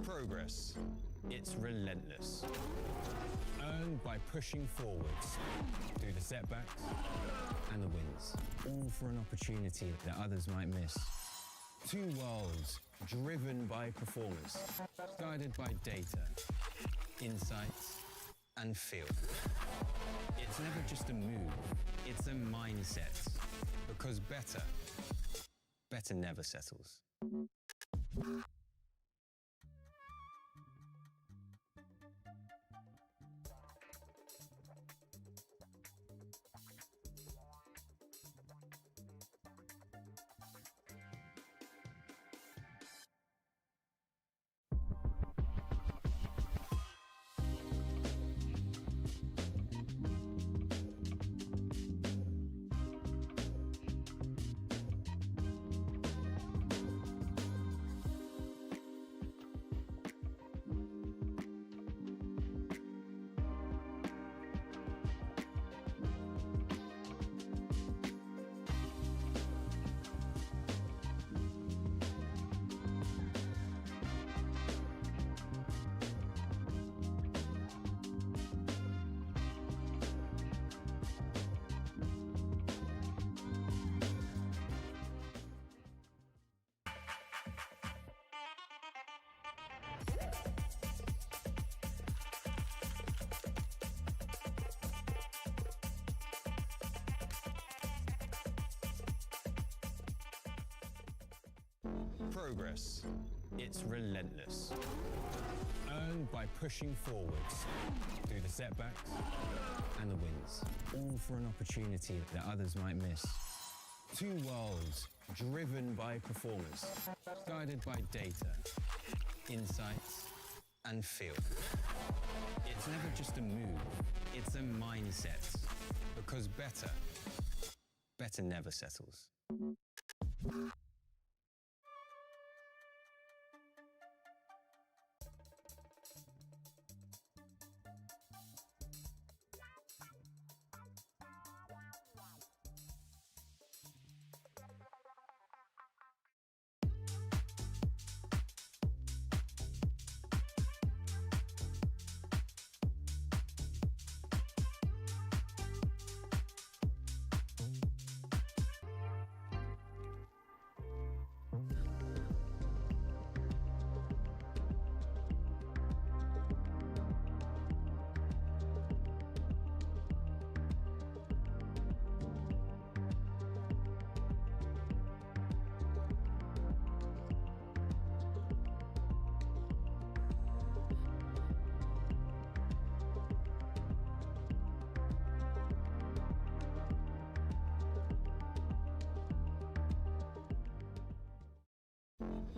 Progress. It's relentless. Earned by pushing forwards through the setbacks and the wins, all for an opportunity that others might miss. Two worlds driven by performance, guided by data, insights, and feel. It's never just a move, it's a mindset. Because better never settles. Progress. It's relentless. Earned by pushing forwards through the setbacks and the wins, all for an opportunity that others might miss. Two worlds driven by performance, guided by data, insights, and feel. It's never just a move, it's a mindset. Because better never settles.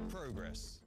Progress.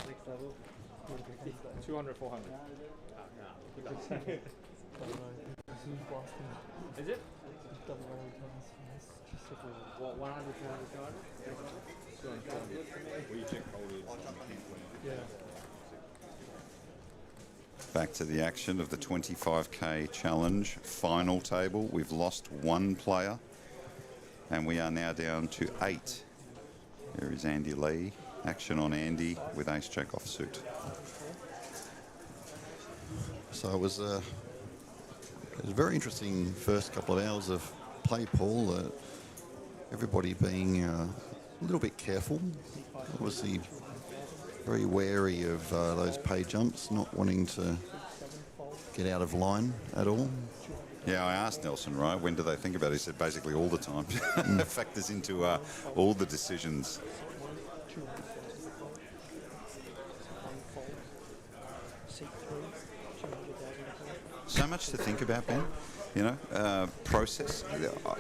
Next level. 200, 400. Is it? What, 100, 200, 200? We check Yeah. Back to the action of the 25k challenge final table. We've lost one player and we are now down to 8. There is Andy Lee. Action on Andy with ace jack offsuit. So it was a very interesting first couple of hours of play, Paul. Everybody being a little bit careful. Obviously very wary of those pay jumps, not wanting to get out of line at all. Yeah, I asked Nelson, right, when do they think about it? He said basically all the time. It factors into all the decisions. So much to think about, Ben. You know, process.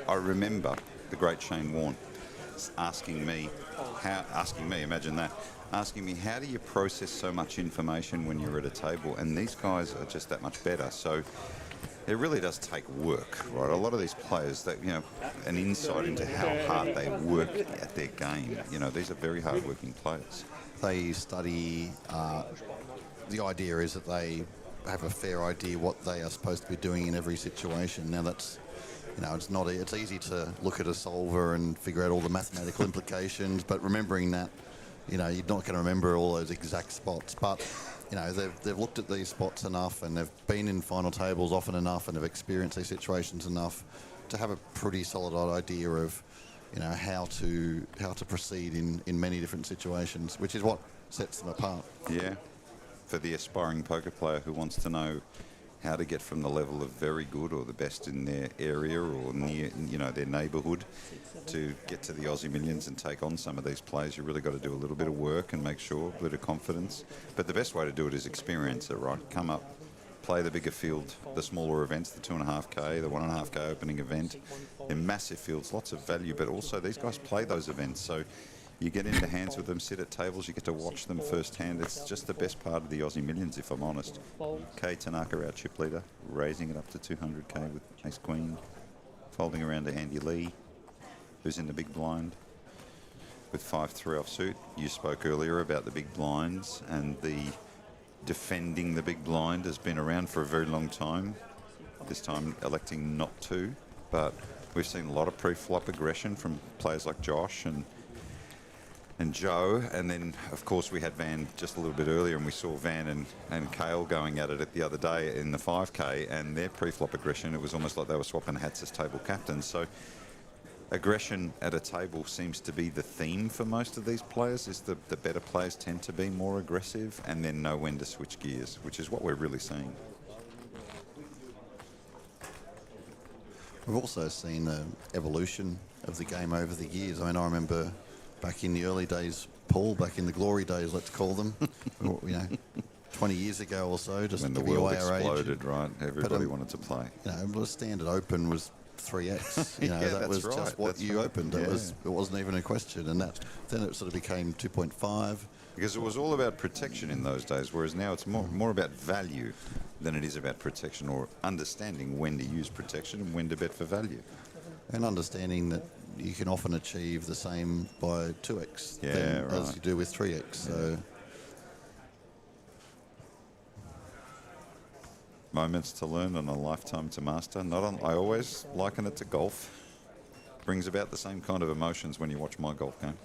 I remember the great Shane Warne asking me, imagine that, asking me, how do you process so much information when you're at a table? And these guys are just that much better. So it really does take work, right? A lot of these players, that, you know, an insight into how hard they work at their game. You know, these are very hard-working players. They study. The idea is that they have a fair idea what they are supposed to be doing in every situation. Now that's, you know, it's easy to look at a solver and figure out all the mathematical implications, but remembering that, you know, you're not going to remember all those exact spots. But, you know, they've looked at these spots enough and they've been in final tables often enough and have experienced these situations enough to have a pretty solid idea of, you know, how to proceed in many different situations, which is what sets them apart. Yeah. For the aspiring poker player who wants to know how to get from the level of very good or the best in their area or near, their neighbourhood to get to the Aussie Millions and take on some of these players. You really got to do a little bit of work and make sure, a bit of confidence. But the best way to do it is experience it, right? Come up, play the bigger field, the smaller events, the 2.5K, the 1.5K opening event. They're massive fields, lots of value, but also these guys play those events. So you get into hands with them, sit at tables, you get to watch them firsthand. It's just the best part of the Aussie Millions, if I'm honest. Kay Tanaka, our chip leader, raising it up to 200K with Ace Queen, folding around to Andy Lee, who's in the big blind with 5-3 offsuit. You spoke earlier about the big blinds, and the defending the big blind has been around for a very long time. This time electing not to, but we've seen a lot of pre-flop aggression from players like Josh and Joe, and then of course we had Van just a little bit earlier, and we saw Van and Kale going at it the other day in the 5K, and their pre-flop aggression, it was almost like they were swapping hats as table captains. So aggression at a table seems to be the theme for most of these players, is the better players tend to be more aggressive and then know when to switch gears, which is what we're really seeing. We've also seen an evolution of the game over the years. I mean, I remember back in the early days, Paul, back in the glory days, let's call them, 20 years ago or so, just when to the give world away our age. exploded, right? Everybody wanted to play. The standard open was 3x. Yeah, that was right. just what you opened. It wasn't even a question, and then it sort of became 2.5. Because it was all about protection in those days, whereas now it's more about value than it is about protection, or understanding when to use protection and when to bet for value. And understanding that you can often achieve the same by 2x right. as you do with 3x. So moments to learn and a lifetime to master. I always liken it to golf. Brings about the same kind of emotions when you watch my golf game.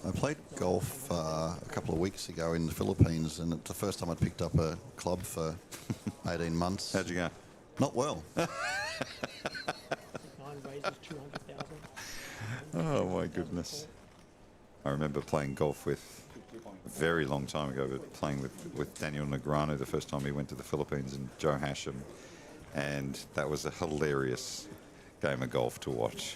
I played golf a couple of weeks ago in the Philippines, and it's the first time I'd picked up a club for 18 months. How'd you go? Not well. Oh my goodness. I remember playing golf with, a very long time ago, but playing with Daniel Negreanu the first time he went to the Philippines, and Joe Hasham, and that was a hilarious game of golf to watch.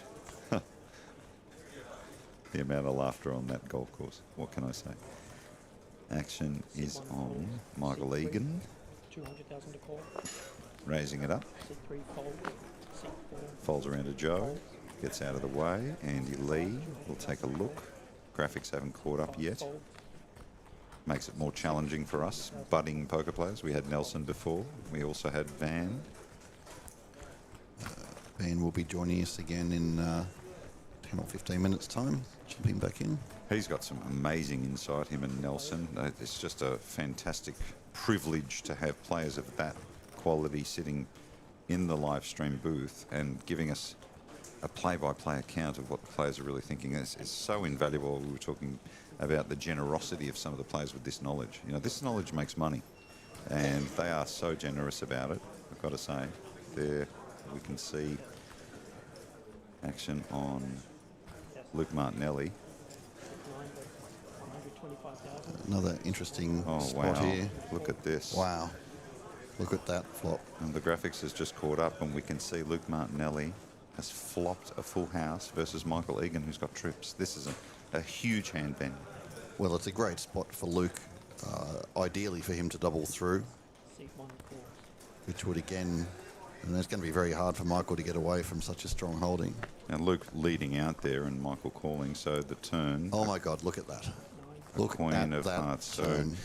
The amount of laughter on that golf course. What can I say? Action is on. Michael Egan. 200,000 to call. Raising it up. C3 fold. C4. Folds around to Joe. Gets out of the way. Andy Lee will take a look. Graphics haven't caught up yet. Makes it more challenging for us, budding poker players. We had Nelson before. We also had Van. Van will be joining us again in 10 or 15 minutes' time. Jumping back in. He's got some amazing insight, him and Nelson. It's just a fantastic privilege to have players of that quality sitting in the live stream booth and giving us a play-by-play account of what the players are really thinking. It's so invaluable. We were talking about the generosity of some of the players with this knowledge. This knowledge makes money, and they are so generous about it, I've got to say. There we can see action on Luke Martinelli. Another interesting spot here. Look at this. Wow. Look at that flop. And the graphics has just caught up, and we can see Luke Martinelli has flopped a full house versus Michael Egan, who's got trips. This is a huge hand, Ben. Well, it's a great spot for Luke, ideally for him to double through, which would again, and it's going to be very hard for Michael to get away from such a strong holding. And Luke leading out there and Michael calling, so the turn. Oh my God, look at that. Look Queen at of that Hearts. turn. So,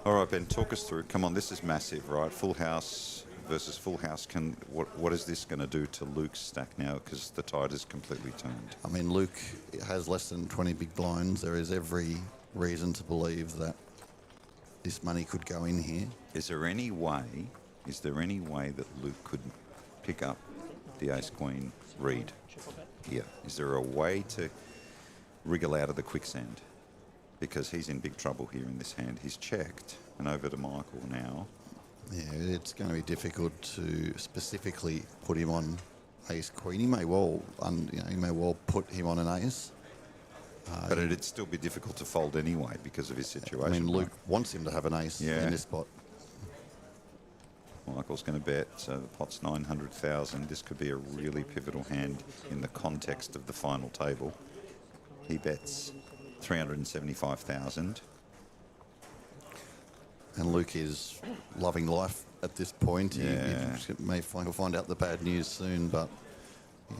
all right, Ben, talk us through. Come on, this is massive, right? Full house versus full house. What is this going to do to Luke's stack now? Because the tide is completely turned. I mean, Luke has less than 20 big blinds. There is every reason to believe that this money could go in here. Is there any way that Luke could pick up the ace queen read here? Is there a way to wriggle out of the quicksand? Because he's in big trouble here in this hand. He's checked, and over to Michael now. Yeah, it's going to be difficult to specifically put him on ace queen. He may well, put him on an ace. But it'd still be difficult to fold anyway because of his situation. I mean, Luke wants him to have an ace in this spot. Michael's going to bet, so the pot's 900,000. This could be a really pivotal hand in the context of the final table. He bets 375,000. And Luke is loving life at this point. Yeah. He'll find out the bad news soon, but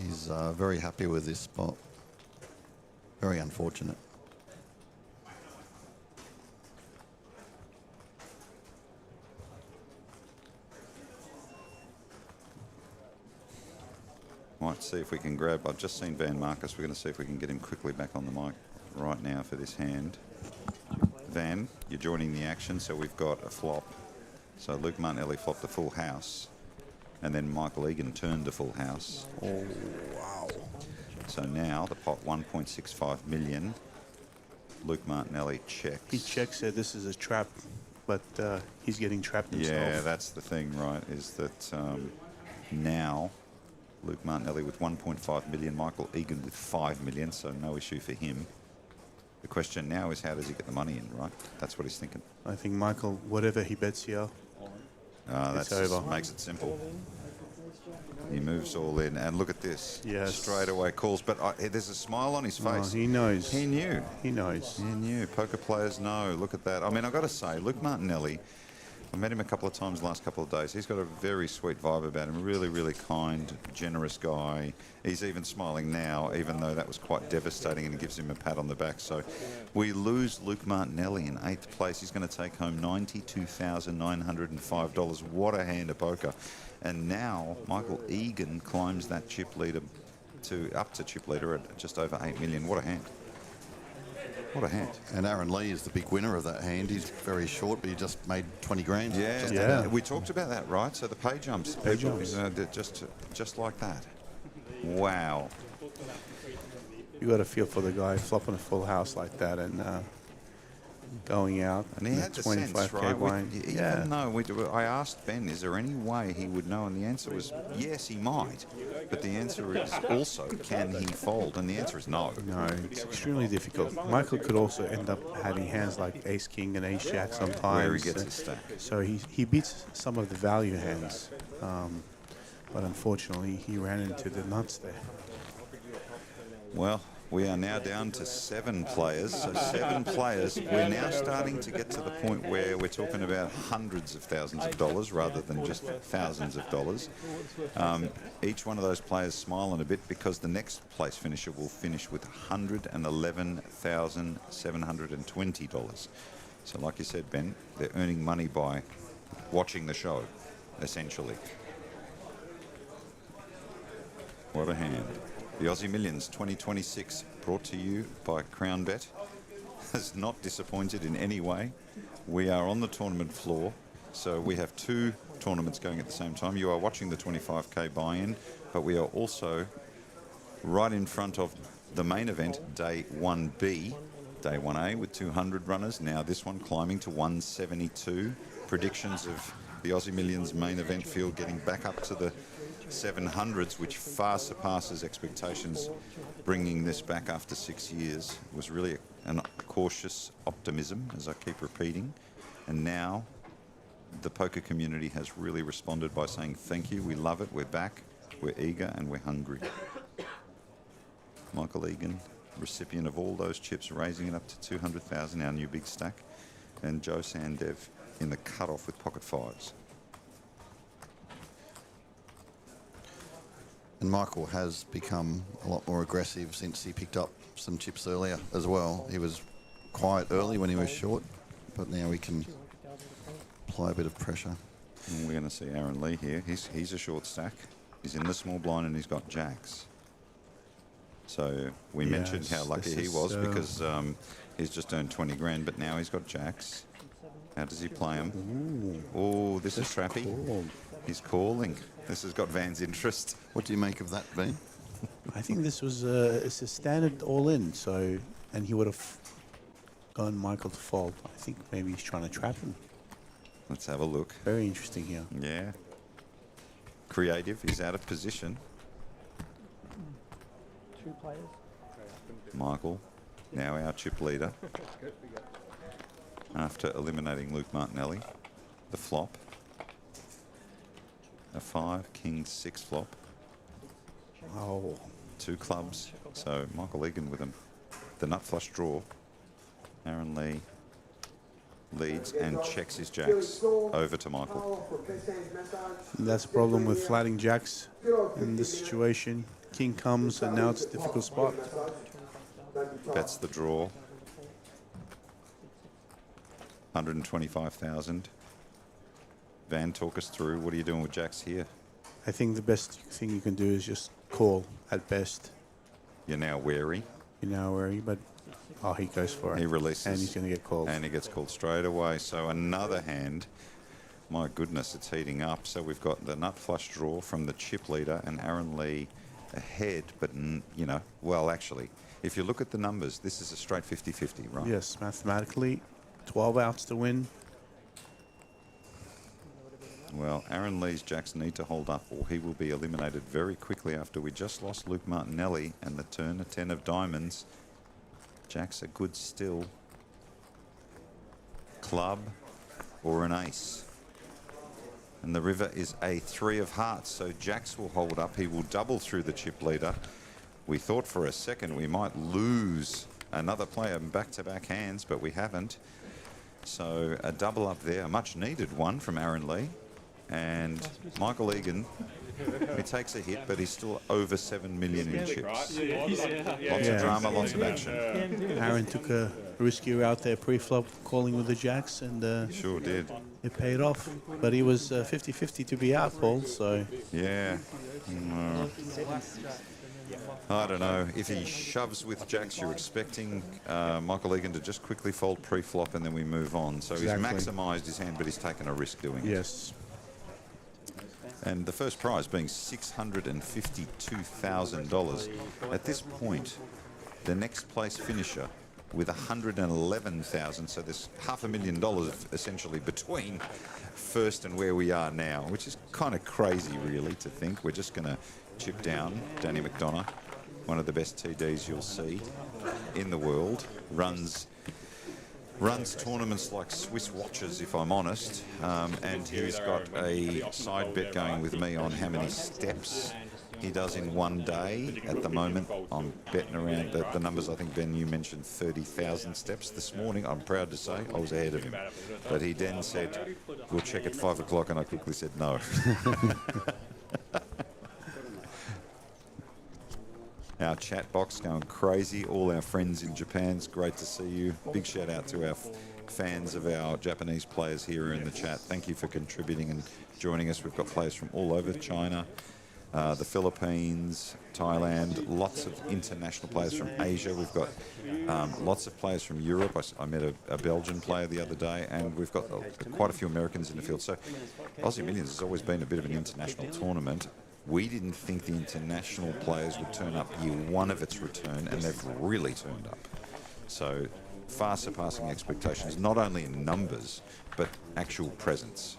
he's very happy with this spot. Very unfortunate. Might see if we can grab. I've just seen Van Marcus. We're going to see if we can get him quickly back on the mic right now for this hand. Van, you're joining the action, so we've got a flop. So Luke Martinelli flopped a full house, and then Michael Egan turned a full house. Oh, wow. So now the pot 1.65 million. Luke Martinelli checks. He checks, said this is a trap, but he's getting trapped himself. Yeah, that's the thing, right, is that now Luke Martinelli with 1.5 million, Michael Egan with 5 million, so no issue for him. The question now is how does he get the money in, right? That's what he's thinking. I think Michael, whatever he bets here, that's it's over. Makes it simple. He moves all in, and look at this. Yes. Straight away calls, but there's a smile on his face. Oh, he knows. He knew. He knows. He knew. Poker players know. Look at that. I mean, I've got to say, Luke Martinelli, I met him a couple of times the last couple of days. He's got a very sweet vibe about him. Really, really kind, generous guy. He's even smiling now, even though that was quite devastating, and he gives him a pat on the back. So we lose Luke Martinelli in 8th place. He's going to take home $92,905. What a hand of poker. And now Michael Egan climbs that chip leader up to chip leader at just over 8 million. What a hand. What a hand. And Aaron Lee is the big winner of that hand. He's very short, but he just made 20 grand. Yeah, we talked about that, right? So the pay jumps. Pay jumps. Just like that. Wow. You got to feel for the guy flopping a full house like that and going out. And he had the sense, 25K right? blind. Even though I asked Ben, is there any way he would know? And the answer was yes, he might. But the answer is also, can he fold? And the answer is no. No, it's extremely difficult. Michael could also end up having hands like Ace King and Ace Jack sometimes. Where he gets his stack. So he beats some of the value hands. But unfortunately, he ran into the nuts there. Well, we are now down to 7 players. So 7 players. We're now starting to get to the point where we're talking about hundreds of thousands of dollars rather than just thousands of dollars. Each one of those players smiling a bit because the next place finisher will finish with $111,720. So like you said, Ben, they're earning money by watching the show, essentially. What a hand. The Aussie Millions 2026, brought to you by Crown Bet, has not disappointed in any way. We are on the tournament floor, so we have 2 tournaments going at the same time. You are watching the 25K buy-in, but we are also right in front of the main event, Day 1B, Day 1A with 200 runners. Now this one climbing to 172. Predictions of the Aussie Millions main event field getting back up to the 700s, which far surpasses expectations. Bringing this back after 6 years was really a cautious optimism, as I keep repeating. And now the poker community has really responded by saying thank you, we love it, we're back, we're eager and we're hungry. Michael Egan, recipient of all those chips, raising it up to 200,000, our new big stack. And Joe Sandev in the cutoff with pocket 5s. And Michael has become a lot more aggressive since he picked up some chips earlier as well. He was quiet early when he was short, but now he can apply a bit of pressure. And we're going to see Aaron Lee here. He's a short stack. He's in the small blind and he's got jacks. So we mentioned how lucky he was because he's just earned 20 grand, but now he's got jacks. How does he play him? Oh, this is trappy. He's calling. This has got Van's interest. What do you make of that, Van? I think this was it's a standard all-in, so, and he would have gone Michael to fold. I think maybe he's trying to trap him. Let's have a look. Very interesting here. Yeah. Creative. He's out of position. 2 players. Michael, now our chip leader. After eliminating Luke Martinelli, the flop. a 5, king 6 flop. Oh, 2 clubs. So Michael Egan with him. The nut flush draw. Aaron Lee leads and checks his jacks over to Michael. that's the problem with flatting jacks in this situation. King comes and now it's a difficult spot. Bets the draw. 125,000. Van, talk us through. What are you doing with jacks here? I think the best thing you can do is just call at best. You're now wary. You're now wary, but oh, he goes for it. He releases. And he's going to get called. And he gets called straight away. So another hand. My goodness, it's heating up. So we've got the nut flush draw from the chip leader and Aaron Lee ahead. But, you know, well, actually, if you look at the numbers, this is a straight 50-50, right? Yes, mathematically, 12 outs to win. Well, Aaron Lee's jacks need to hold up or he will be eliminated very quickly after we just lost Luke Martinelli and the turn, a 10 of diamonds. Jacks are good still. Club or an ace. And the river is a 3 of hearts, so jacks will hold up. He will double through the chip leader. We thought for a second we might lose another player in back-to-back hands, but we haven't. So a double up there, a much needed one from Aaron Lee. And Michael Egan, he takes a hit, but he's still over 7 million in chips. Lots of drama, lots of action. Aaron took a risky route there pre-flop, calling with the jacks, and sure did. It paid off. But he was 50-50 to be out, Paul, so... Yeah. I don't know. If he shoves with jacks, you're expecting Michael Egan to just quickly fold pre-flop and then we move on. So Exactly. He's maximised his hand, but he's taken a risk doing it. Yes. And the first prize being $652,000. At this point, the next place finisher with $111,000, so there's $500,000 essentially between first and where we are now, which is kind of crazy, really, to think. We're just going to chip down Danny McDonough, one of the best TDs you'll see in the world, runs tournaments like Swiss watches, if I'm honest, and he's got a side bet going with me on how many steps he does in one day. At the moment, I'm betting around the numbers. I think, Ben, you mentioned 30,000 steps this morning. I'm proud to say I was ahead of him. But he then said, we'll check at 5 o'clock, and I quickly said no. Our chat box going crazy. All our friends in Japan, it's great to see you. Big shout out to our fans of our Japanese players here in the chat. Thank you for contributing and joining us. We've got players from all over China, the Philippines, Thailand, lots of international players from Asia. We've got lots of players from Europe. I met a Belgian player the other day, and we've got quite a few Americans in the field. So Aussie Millions has always been a bit of an international tournament. We didn't think the international players would turn up year one of its return, and they've really turned up. So far surpassing expectations, not only in numbers, but actual presence.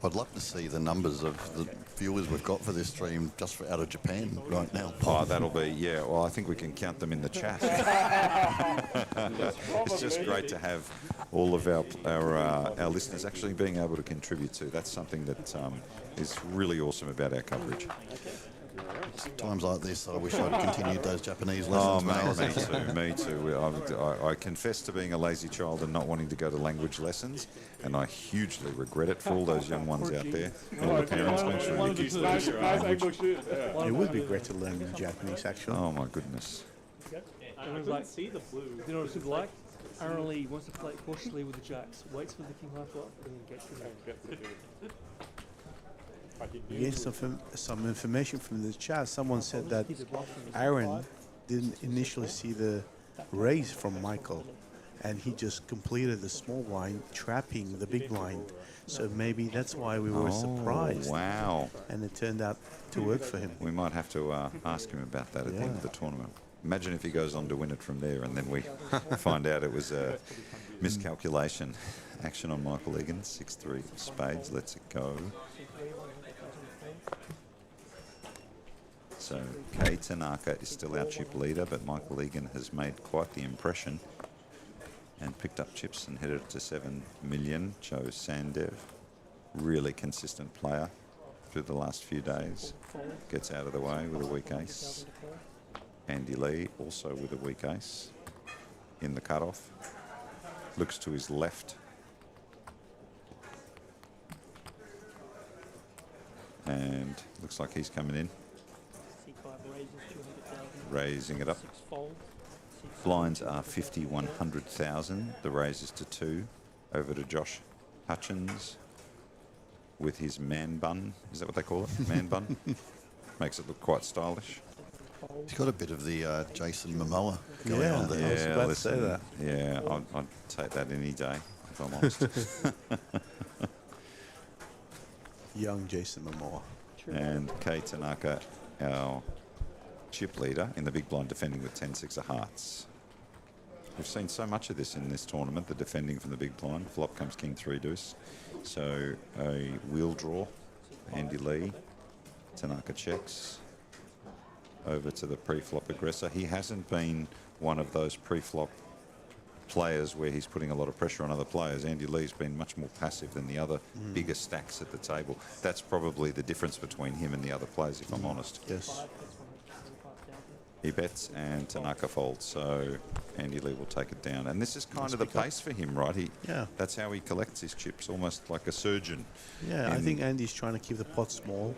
I'd love to see the numbers of the viewers we've got for this stream just for out of Japan right now. Oh, that'll be, yeah. Well, I think we can count them in the chat. It's just great to have all of our listeners actually being able to contribute to. That's something that is really awesome about our coverage. Times like this, I wish I'd continued those Japanese lessons. Oh, me too. I confess to being a lazy child and not wanting to go to language lessons, and I hugely regret it for all those young ones out there. All the parents, make sure your kids learn language. It would be great to learn Japanese, actually. Oh my goodness. I couldn't see the blue. You know what it's like? Aaron Lee wants to play cautiously with the jacks, waits for the king high flop, and then gets to that. Get some information from the chat. Someone said that Aaron didn't initially see the raise from Michael, and he just completed the small blind, trapping the big blind. So maybe that's why we were surprised. Wow. And it turned out to work for him. We might have to ask him about that at the end of the tournament. Imagine if he goes on to win it from there, and then we find out it was a miscalculation. Action on Michael Egan, 6-3 of spades, lets it go. So Kei Tanaka is still our chip leader, but Michael Egan has made quite the impression and picked up chips and headed to 7 million. Joe Sandev. really consistent player through the last few days. Gets out of the way with a weak ace. Andy Lee also with a weak ace in the cutoff. Looks to his left. And looks like he's coming in. Raising it up. Blinds are 50, 100,000. The raise is to 2. Over to Josh Hutchins with his man bun. Is that what they call it? Man bun. Makes it look quite stylish. He's got a bit of the Jason Momoa going Yeah, on there. I was about to say that. Yeah, I'd take that any day, if I'm honest. Young Jason Momoa. And Kei Tanaka, our chip leader in the big blind, defending with 10-6 of hearts. We've seen so much of this in this tournament, the defending from the big blind. Flop comes king 3 deuce. So a wheel draw, Andy Lee. Tanaka checks over to the pre-flop aggressor. He hasn't been one of those pre-flop players where he's putting a lot of pressure on other players. Andy Lee's been much more passive than the other bigger stacks at the table. That's probably the difference between him and the other players, if I'm honest. Yes. He bets and Tanaka folds, so Andy Lee will take it down. And this is kind of the pace for him, right? That's how he collects his chips, almost like a surgeon. Yeah, I think Andy's trying to keep the pot small,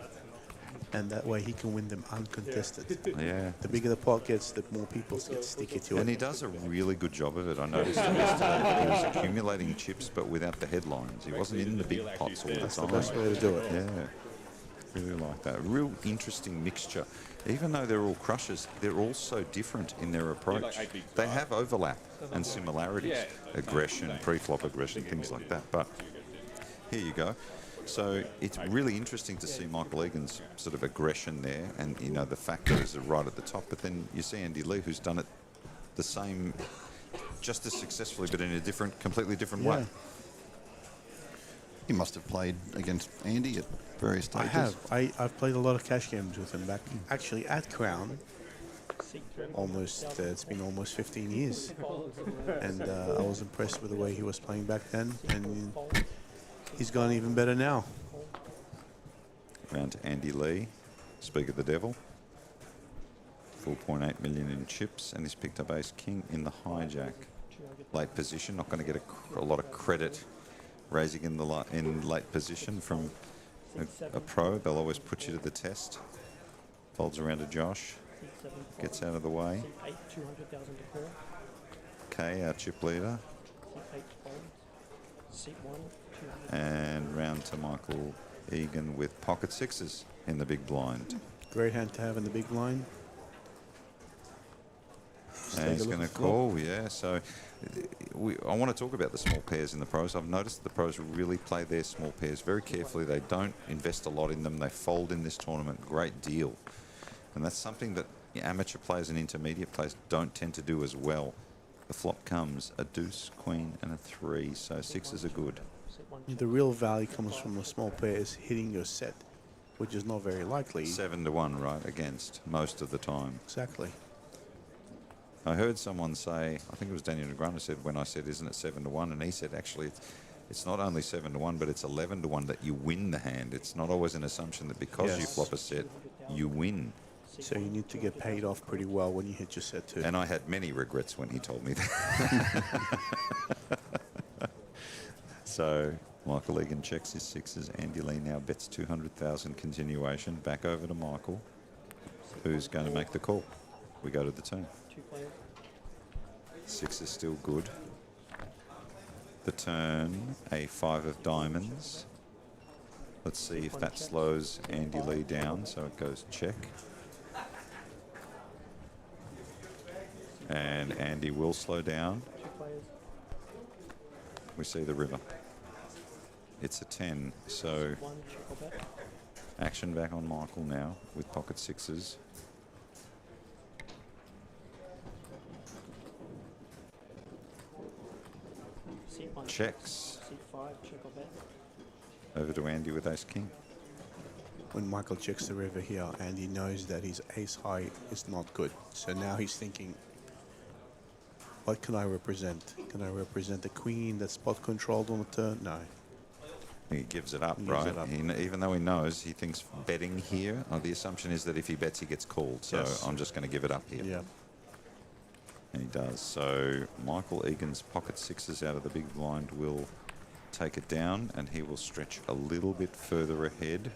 and that way he can win them uncontested. Yeah. The bigger the pot gets, the more people get sticky to it. And he does a really good job of it. I noticed yesterday he was accumulating chips, but without the headlines. He wasn't in the big pots all the time. That's the best way to do it. Yeah. Really like that. A real interesting mixture. Even though they're all crushers, they're all so different in their approach. They have overlap and similarities. Aggression, pre-flop aggression, things like that. But here you go. So it's really interesting to see Michael Egan's sort of aggression there, and you know the factors are right at the top. But then you see Andy Lee, who's done it the same, just as successfully, but in a different, completely different way. You must have played against Andy at various stages. I have. I've played a lot of cash games with him back, actually at Crown. Almost, it's been almost 15 years, and I was impressed with the way he was playing back then, and he's gone even better now. Round to Andy Lee, speak of the devil. 4.8 million in chips, and he's picked up ace king in the hijack. Late position, not going to get a lot of credit raising in the in late position from a pro. They'll always put you to the test. Folds around to Josh, gets out of the way. Okay, our chip leader. And round to Michael Egan with pocket sixes in the big blind. Great hand to have in the big blind. And he's going to call, yeah. So I want to talk about the small pairs in the pros. I've noticed the pros really play their small pairs very carefully. They don't invest a lot in them. They fold in this tournament a great deal. And that's something that amateur players and intermediate players don't tend to do as well. The flop comes a deuce, queen, and a 3. So sixes are good. The real value comes from the small pairs hitting your set, which is not very likely. 7 to 1, right, against most of the time. Exactly. I heard someone say, I think it was Daniel Negreanu said, when I said, isn't it 7 to 1? And he said, actually, it's not only 7 to 1, but it's 11 to 1 that you win the hand. It's not always an assumption that because you flop a set, you win. So you need to get paid off pretty well when you hit your set too. And I had many regrets when he told me that. So Michael Egan checks his sixes. Andy Lee now bets 200,000 continuation. Back over to Michael, who's going to make the call. We go to the turn. Six is still good. The turn, a 5 of diamonds. Let's see if that slows Andy Lee down. So it goes check. And Andy will slow down. We see the river. It's a 10, so action back on Michael now with pocket sixes. Checks. Over to Andy with ace king. When Michael checks the river here, Andy knows that his ace high is not good. So now he's thinking, what can I represent? Can I represent the queen that's spot controlled on the turn? No. He gives it up, Gives right? it up. Even though he knows, he thinks betting here, the assumption is that if he bets, he gets called. So Yes. I'm just going to give it up here. Yeah. And he does. So Michael Egan's pocket sixes out of the big blind will take it down, and he will stretch a little bit further ahead,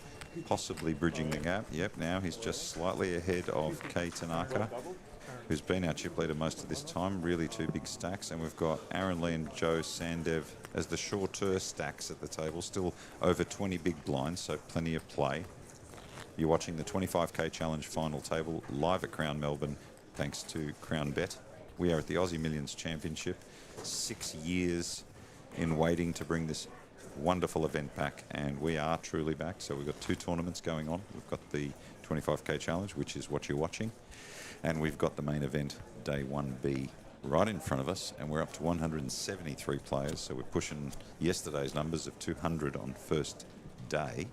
possibly bridging the gap. Yep, now he's just slightly ahead of Kei Tanaka, who's been our chip leader most of this time. Really two big stacks. And we've got Aaron Lee and Joe Sandev as the shorter stacks at the table. Still over 20 big blinds, so plenty of play. You're watching the 25k Challenge final table live at Crown Melbourne, thanks to Crown Bet. We are at the Aussie Millions Championship. 6 years in waiting to bring this wonderful event back, and we are truly back. So we've got 2 tournaments going on. We've got the 25k Challenge, which is what you're watching, and we've got the main event, Day 1B, right in front of us, and we're up to 173 players, so we're pushing yesterday's numbers of 200 on first day.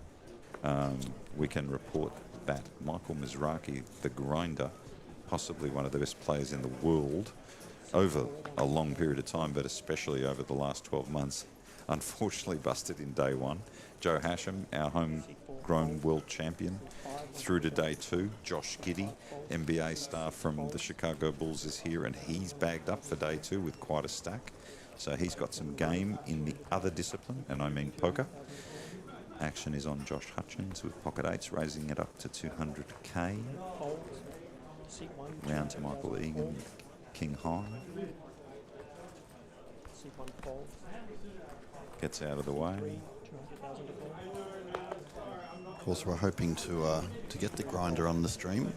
We can report that Michael Mizraki, the grinder, possibly one of the best players in the world over a long period of time, but especially over the last 12 months, unfortunately busted in day 1. Joe Hashem, our homegrown world champion, through to day 2. Josh Giddey, NBA star from the Chicago Bulls, is here, and he's bagged up for day 2 with quite a stack. So he's got some game in the other discipline, and I mean poker. Action is on Josh Hutchins with pocket 8s, raising it up to 200k. Round to Michael Egan, King High. Gets out of the way. Of course, we're hoping to get the grinder on the stream.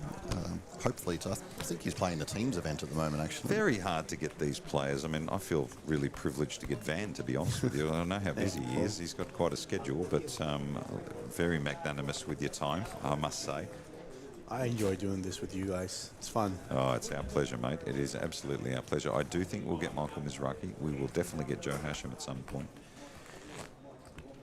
Hopefully, I think he's playing the teams event at the moment, actually. Very hard to get these players. I mean, I feel really privileged to get Van, to be honest with you. I know how busy he is. He's got quite a schedule, but very magnanimous with your time, I must say. I enjoy doing this with you guys. It's fun. Oh, it's our pleasure, mate. It is absolutely our pleasure. I do think we'll get Michael Mizraki. We will definitely get Joe Hashem at some point.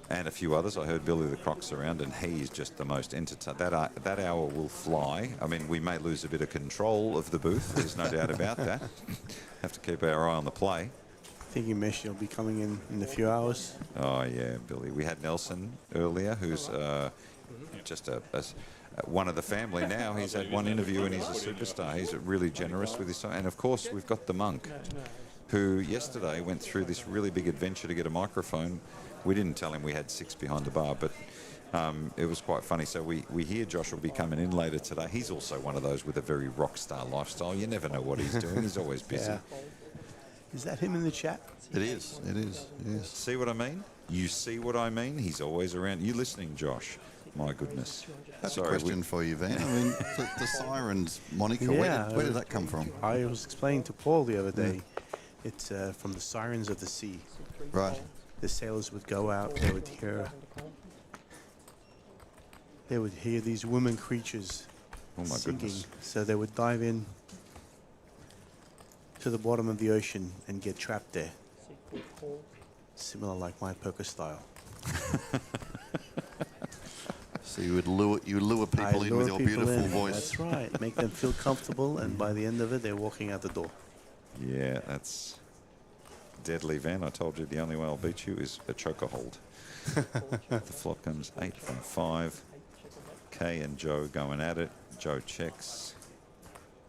And a few others. I heard Billy the Croc's around, and he's just the most entertaining. That hour will fly. I mean, we may lose a bit of control of the booth. There's no doubt about that. Have to keep our eye on the play. I think you mentioned you'll be coming in a few hours. Oh, yeah, Billy. We had Nelson earlier, who's just one of the family now. He's had one interview and he's a superstar. He's really generous with his time. And, of course, we've got the Monk, who yesterday went through this really big adventure to get a microphone. We didn't tell him we had 6 behind the bar, but it was quite funny. So we hear Josh will be coming in later today. He's also one of those with a very rock star lifestyle. You never know what he's doing. He's always busy. Yeah. Is that him in the chat? It is, yes. See what I mean? You see what I mean? He's always around. You listening, Josh? My goodness. That's a question for you, Van. I mean, the Sirens moniker, Yeah, where did that come from? I was explaining to Paul the other day. It's from the Sirens of the Sea. Right. The sailors would go out, they would hear these women creatures singing. Goodness. So they would dive in to the bottom of the ocean and get trapped there. Similar like my poker style. So you would lure people in with your beautiful voice. That's right. Make them feel comfortable, and by the end of it, they're walking out the door. Yeah, that's deadly, Van. I told you the only way I'll beat you is a choker hold. The flop comes 8 from 5. Kay and Joe going at it. Joe checks.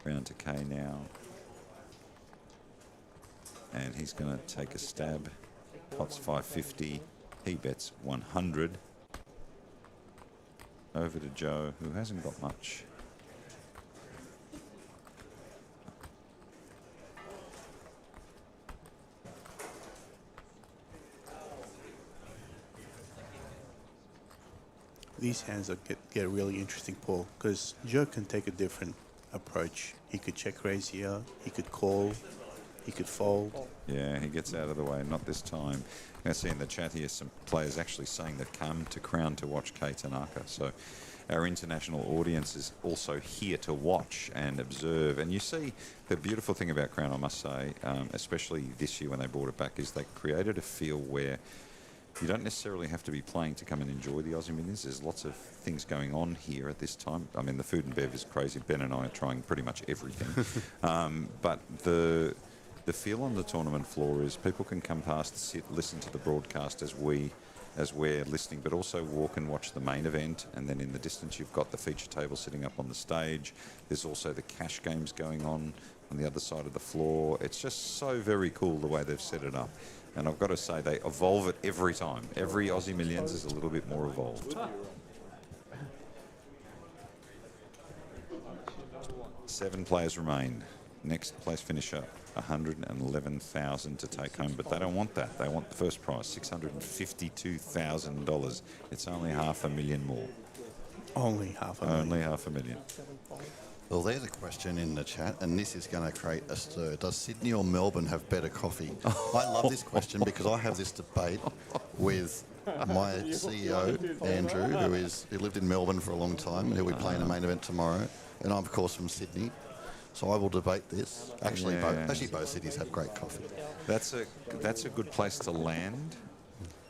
Round to Kay now. And he's going to take a stab. Pot's 550. He bets 100. Over to Joe, who hasn't got much. These hands get really interesting, Paul, because Joe can take a different approach. He could check raise here, he could call, he could fold. Yeah, he gets out of the way, not this time. I see in the chat here some players actually saying they've come to Crown to watch Kei Tanaka. So our international audience is also here to watch and observe. And you see the beautiful thing about Crown, I must say, especially this year when they brought it back, is they created a feel where you don't necessarily have to be playing to come and enjoy the Aussie Millions. There's lots of things going on here at this time. I mean, the food and bev is crazy. Ben and I are trying pretty much everything. But the feel on the tournament floor is people can come past, sit, listen to the broadcast as we as we're listening, but also walk and watch the main event. And then in the distance, you've got the feature table sitting up on the stage. There's also the cash games going on the other side of the floor. It's just so very cool the way they've set it up. And I've got to say, they evolve it every time. Every Aussie Millions is a little bit more evolved. 7 players remain. Next place finisher, $111,000 to take home, but they don't want that. They want the first prize, $652,000. It's only $500,000 more. Only $500,000. Only $500,000. Well, there's a question in the chat, and this is going to create a stir. Does Sydney or Melbourne have better coffee? I love this question because I have this debate with my CEO, Andrew, who lived in Melbourne for a long time and who we play in the main event tomorrow. And I'm, of course, from Sydney. So I will debate this. Actually, both cities have great coffee. That's a good place to land.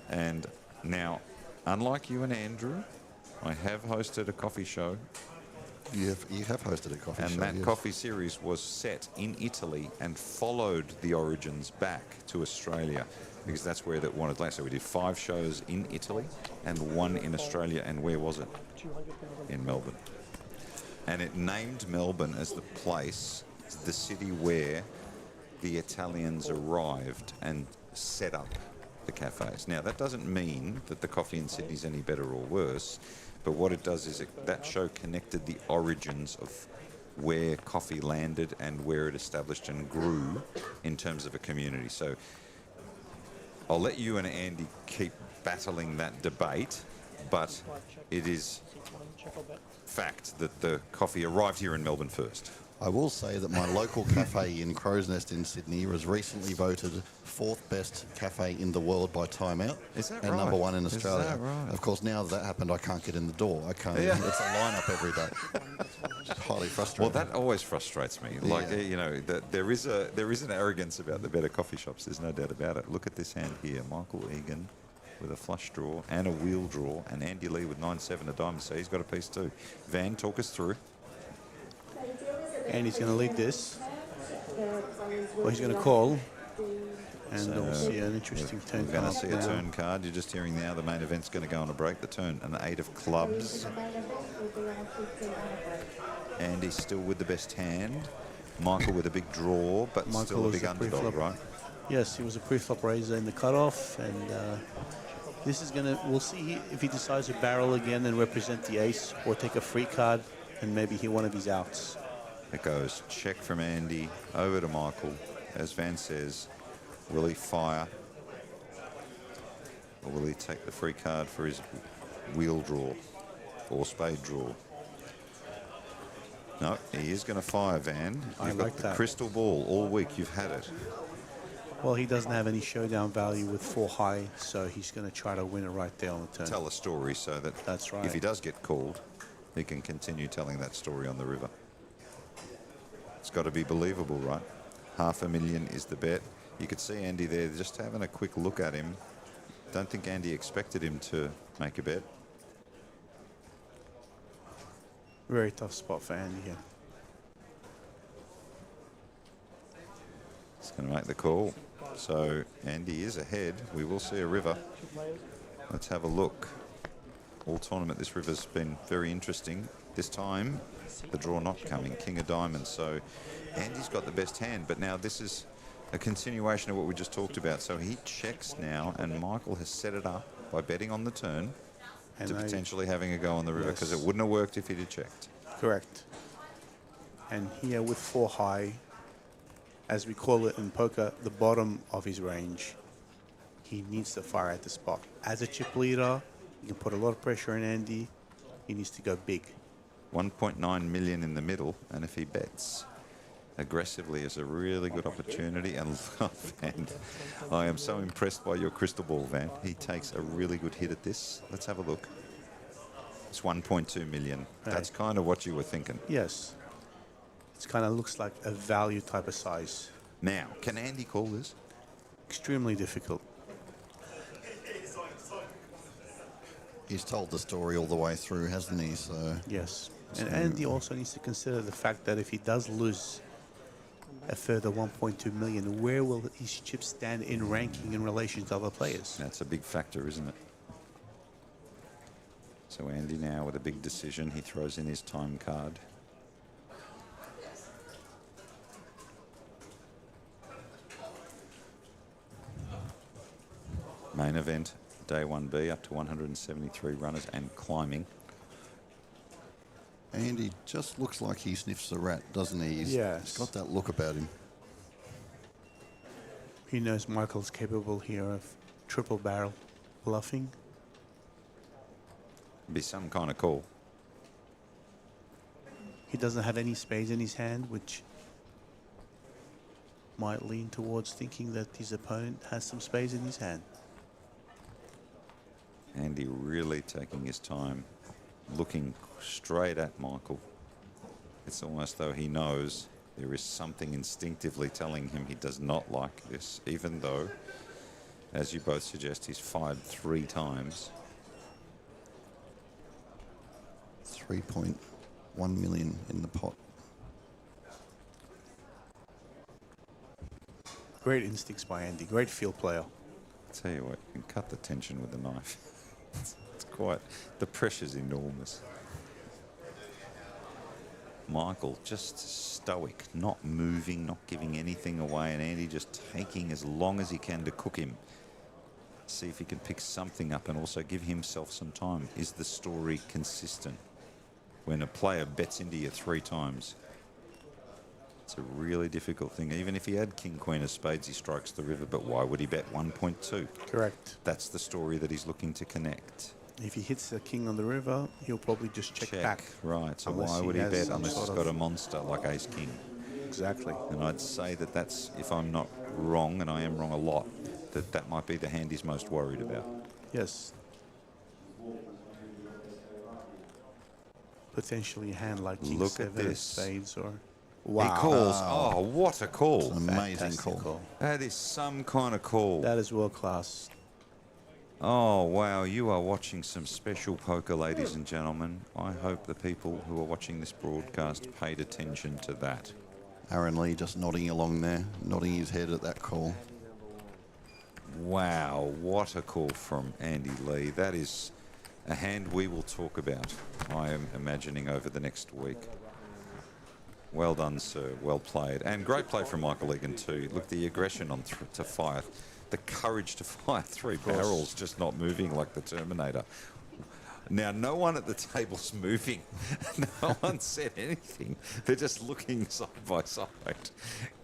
And now, unlike you and Andrew, I have hosted a coffee show. You have hosted a coffee show. And that coffee series was set in Italy and followed the origins back to Australia, because that's where they wanted to land. So we did 5 shows in Italy and 1 in Australia. And where was it? In Melbourne. And it named Melbourne as the place, the city where the Italians arrived and set up the cafes. Now, that doesn't mean that the coffee in Sydney is any better or worse, but what it does is that show connected the origins of where coffee landed and where it established and grew in terms of a community. So I'll let you and Andy keep battling that debate, but it is fact that the coffee arrived here in Melbourne first. I will say that my local cafe in Crow's Nest in Sydney was recently voted 4th best cafe in the world by Time Out. Is that and right? number 1 in Australia. Is that right? Of course, now that happened, I can't get in the door. I can't. Yeah. It's a lineup every day. It's highly frustrating. Well, that always frustrates me. Yeah. Like, you know, there is an arrogance about the better coffee shops. There's no doubt about it. Look at this hand here. Michael Egan with a flush draw and a wheel draw, and Andy Lee with 9-7 a diamond, so he's got a piece too. Van, talk us through. Andy's going to lead this. Well, he's going to call. And So we'll see an interesting turn We're going card to see a now. turn card. You're just hearing now the main event's going to go on a break. The turn, an 8 of clubs. Andy's still with the best hand. Michael with a big draw, but Michael still a was big a underdog, pre-flop. right? Yes, he was a pre-flop raiser in the cutoff, and this is gonna. We'll see if he decides to barrel again and represent the ace, or take a free card and maybe hit one of his outs. It goes check from Andy over to Michael. As Van says, will he fire, or will he take the free card for his wheel draw or spade draw? No, he is going to fire, Van. I You've like got the that. crystal ball all week. You've had it. Well, he doesn't have any showdown value with 4 high, so he's going to try to win it right there on the turn. Tell a story so that That's right. if he does get called, he can continue telling that story on the river. It's got to be believable, right? $500,000 is the bet. You could see Andy there just having a quick look at him. Don't think Andy expected him to make a bet. Very tough spot for Andy here. He's going to make the call. So Andy is ahead. We will see a river. Let's have a look. All tournament, this river's been very interesting. This time, the draw not coming. King of Diamonds. So Andy's got the best hand, but now this is a continuation of what we just talked about. So he checks now, and Michael has set it up by betting on the turn And to I- potentially having a go on the river, because Yes. it wouldn't have worked if he'd have checked. Correct. And here with 4 high, as we call it in poker, the bottom of his range, he needs to fire at the spot. As a chip leader, you can put a lot of pressure on Andy. He needs to go big. 1.9 million in the middle, and if he bets aggressively, is a really good opportunity. And I am so impressed by your crystal ball, Van. He takes a really good hit at this. Let's have a look. It's 1.2 million. Right. That's kind of what you were thinking. Yes. It kind of looks like a value type of size. Now, can Andy call this? Extremely difficult. He's told the story all the way through, hasn't he? So Yes. And Andy also needs to consider the fact that if he does lose a further 1.2 million, where will his chips stand in ranking in relation to other players? That's a big factor, isn't it? So Andy now with a big decision. He throws in his time card. Main event, day 1B, up to 173 runners and climbing. Andy just looks like he sniffs the rat, doesn't he? He's got that look about him. He knows Michael's capable here of triple barrel bluffing. Be some kind of call. He doesn't have any spades in his hand, which might lean towards thinking that his opponent has some spades in his hand. Andy really taking his time, looking straight at Michael. It's almost though he knows there is something instinctively telling him he does not like this, even though, as you both suggest, he's fired 3 times. 3.1 million in the pot. Great instincts by Andy. Great field player. I tell you what, you can cut the tension with a knife. It's quite, the pressure's enormous. Michael just stoic, not moving, not giving anything away, and Andy just taking as long as he can to cook him. See if he can pick something up and also give himself some time. Is the story consistent? When a player bets into you 3 times, it's a really difficult thing. Even if he had King, Queen of Spades, he strikes the river, but why would he bet 1.2? Correct. That's the story that he's looking to connect. If he hits the king on the river, he'll probably just check back. Right, so Unless why he would he has bet some unless he's sort got of- a monster like Ace King? Exactly. And I'd say that that's, if I'm not wrong, and I am wrong a lot, that might be the hand he's most worried about. Yes. Potentially a hand like King Look at 7 of this. spades or... He calls. Oh, what a call. An amazing Fantastic call. That is some kind of call. That is world class. Oh, wow. You are watching some special poker, ladies and gentlemen. I hope the people who are watching this broadcast paid attention to that. Aaron Lee just nodding along there, nodding his head at that call. Wow, what a call from Andy Lee. That is a hand we will talk about, I am imagining, over the next week. Well done, sir. Well played. And great play from Michael Egan too. Look, the aggression on to fire, the courage to fire 3 barrels, just not moving like the Terminator. Now, no one at the table's moving. No one said anything. They're just looking side by side.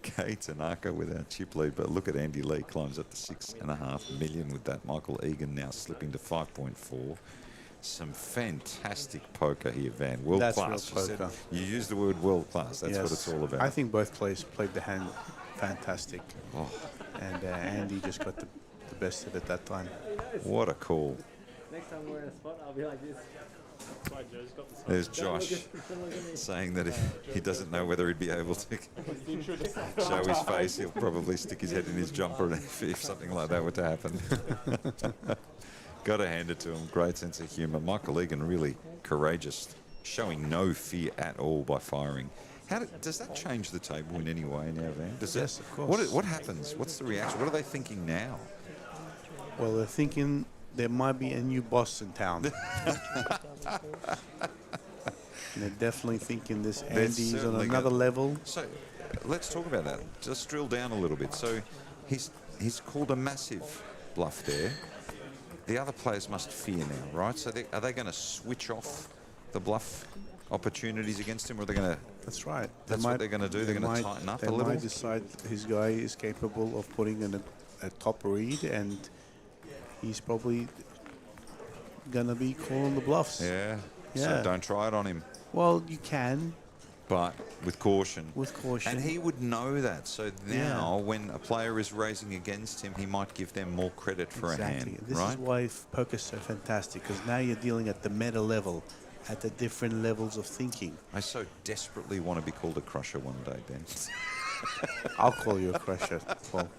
Kay Tanaka with our chip lead, but look at Andy Lee climbs up to 6.5 million with that. Michael Egan now slipping to 5.4. Some fantastic poker here, Van. World That's class. real poker. You used the word world class. That's Yes. what it's all about. I think both players played the hand fantastic. Oh, And Andy just got the best of it that time. what a call. Next time we're in a spot, I'll be like this. Sorry, Joe's got the There's Josh saying that he doesn't know whether he'd be able to show his face. He'll probably stick his head in his jumper if something like that were to happen. Got to hand it to him. Great sense of humour. Michael Egan really courageous, showing no fear at all by firing. Does that change the table in any way now, Van? Yes, of course. What happens? What's the reaction? What are they thinking now? Well, they're thinking there might be a new boss in town. They're definitely thinking this Andy's on certainly another got- level. So let's talk about that. Just drill down a little bit. So he's called a massive bluff there. The other players must fear now, right? So are they going to switch off the bluff opportunities against him, or are they going to? That's right. That's what they're going to do. They're going to tighten up a little. They might decide his guy is capable of putting in a top read, and he's probably going to be calling the bluffs. Yeah. Yeah. So don't try it on him. Well, you can. But with caution. With caution. And he would know that. So now, when a player is raising against him, he might give them more credit for a hand, This right? is why poker's so fantastic, because now you're dealing at the meta level, at the different levels of thinking. I so desperately want to be called a crusher one day, Ben. I'll call you a crusher, Paul.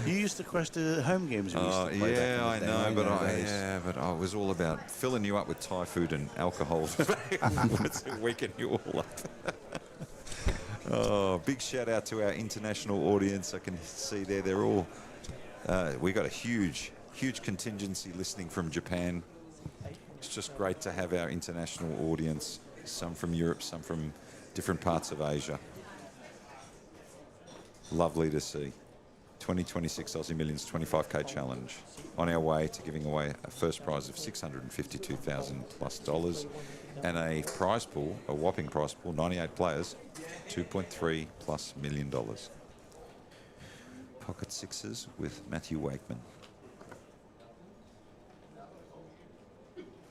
You used to crush the home games we used to play yeah, back I in the know, day. but I was all about filling you up with Thai food and alcohol to weaken you all up. Oh, big shout out to our international audience. I can see there they're all. We got a huge contingency listening from Japan. It's just great to have our international audience, some from Europe, some from different parts of Asia. Lovely to see. 2026 Aussie Millions 25k challenge. On our way to giving away a first prize of $652,000+ and a prize pool, a whopping prize pool, 98 players, $2.3+ million. Pocket sixes with Matthew Wakeman.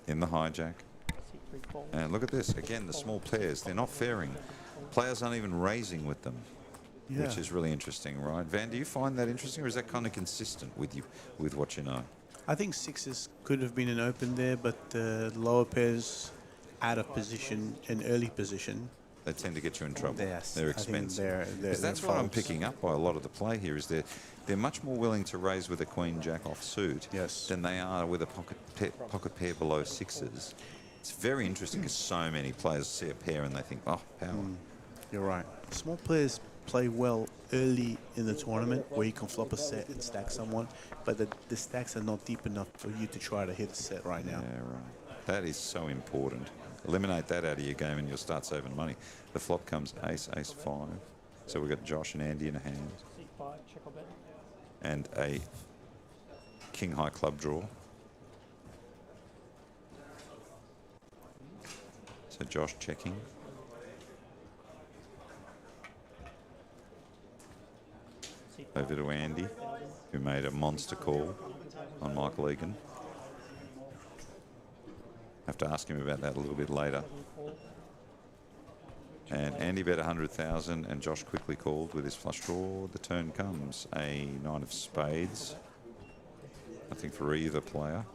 In the hijack. And look at this, again, the small pairs, they're not fairing. Players aren't even raising with them, which is really interesting, right? Van, do you find that interesting, or is that kind of consistent with you, with what you know? I think sixes could have been an open there, but the lower pairs out of position, an early position. They tend to get you in trouble. Yes, they're expensive. Because that's what I'm picking up by a lot of the play here, is they're much more willing to raise with a queen jack off suit than they are with a pocket pair below sixes. It's very interesting because so many players see a pair and they think, oh, power. You're right. Small players play well early in the tournament where you can flop a set and stack someone, but the stacks are not deep enough for you to try to hit a set right now. Yeah, right. That is so important. Eliminate that out of your game and you'll start saving money. The flop comes ace, ace, 5. So we've got Josh and Andy in a hand. And a king high club draw. So Josh checking. Over to Andy, who made a monster call on Michael Egan. Have to ask him about that a little bit later. And Andy bet 100,000 and Josh quickly called with his flush draw. The turn comes a 9 of spades. Nothing for either player.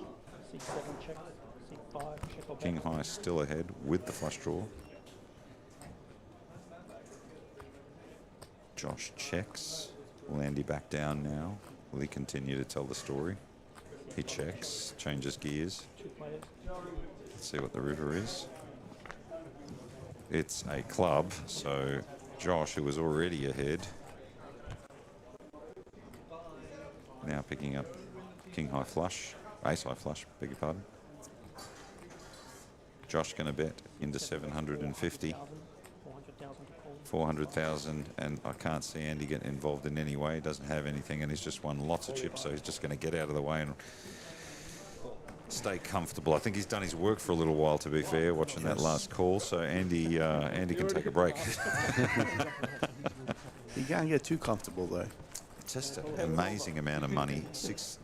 King high still ahead with the flush draw. Josh checks. Will Andy back down now? Will he continue to tell the story? He checks, changes gears. Let's see what the river is. It's a club, so Josh, who was already ahead, now picking up king high flush, ace high flush, beg your pardon. Josh going to bet into 750. 400,000, and I can't see Andy get involved in any way. He doesn't have anything, and he's just won lots of chips, so he's just going to get out of the way and stay comfortable. I think he's done his work for a little while, to be fair, watching that last call. So Andy can take a break. You can't get too comfortable though. Just an amazing amount of money.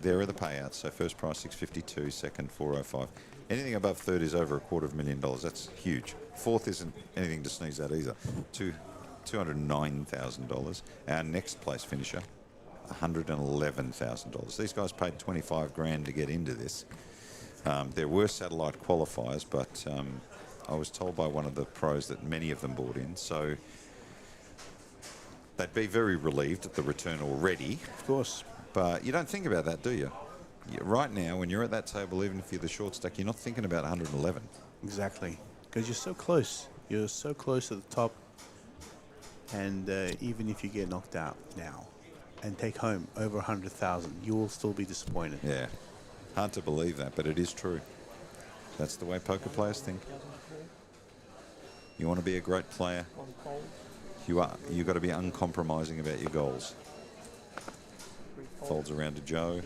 There are the payouts. So first prize 652, second 405. Anything above third is over $250,000. That's huge. Fourth isn't anything to sneeze at either. $209,000. Our next place finisher, $111,000. These guys paid 25 grand to get into this. There were satellite qualifiers, but I was told by one of the pros that many of them bought in, so they'd be very relieved at the return already. Of course. But you don't think about that, do you? Right now, when you're at that table, even if you're the short stack, you're not thinking about 111. Exactly. Because you're so close. You're so close to the top. And even if you get knocked out now and take home over 100,000, you will still be disappointed. Yeah. Hard to believe that, but it is true. That's the way poker players think. You want to be a great player, you've got to be uncompromising about your goals. Folds around to Joe.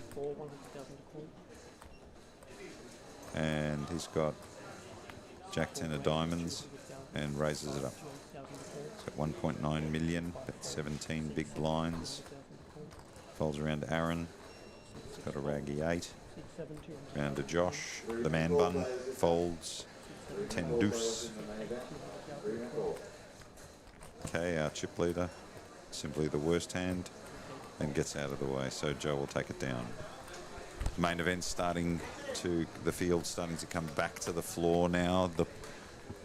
And he's got Jack 10 of diamonds and raises it up. It's got 1.9 million, that's 17 big blinds. Folds around to Aaron. He's got a raggy 8. Round to Josh, the man bun, folds, 10 deuce. Okay, our chip leader, simply the worst hand, and gets out of the way, so Joe will take it down. Main event the field starting to come back to the floor now. The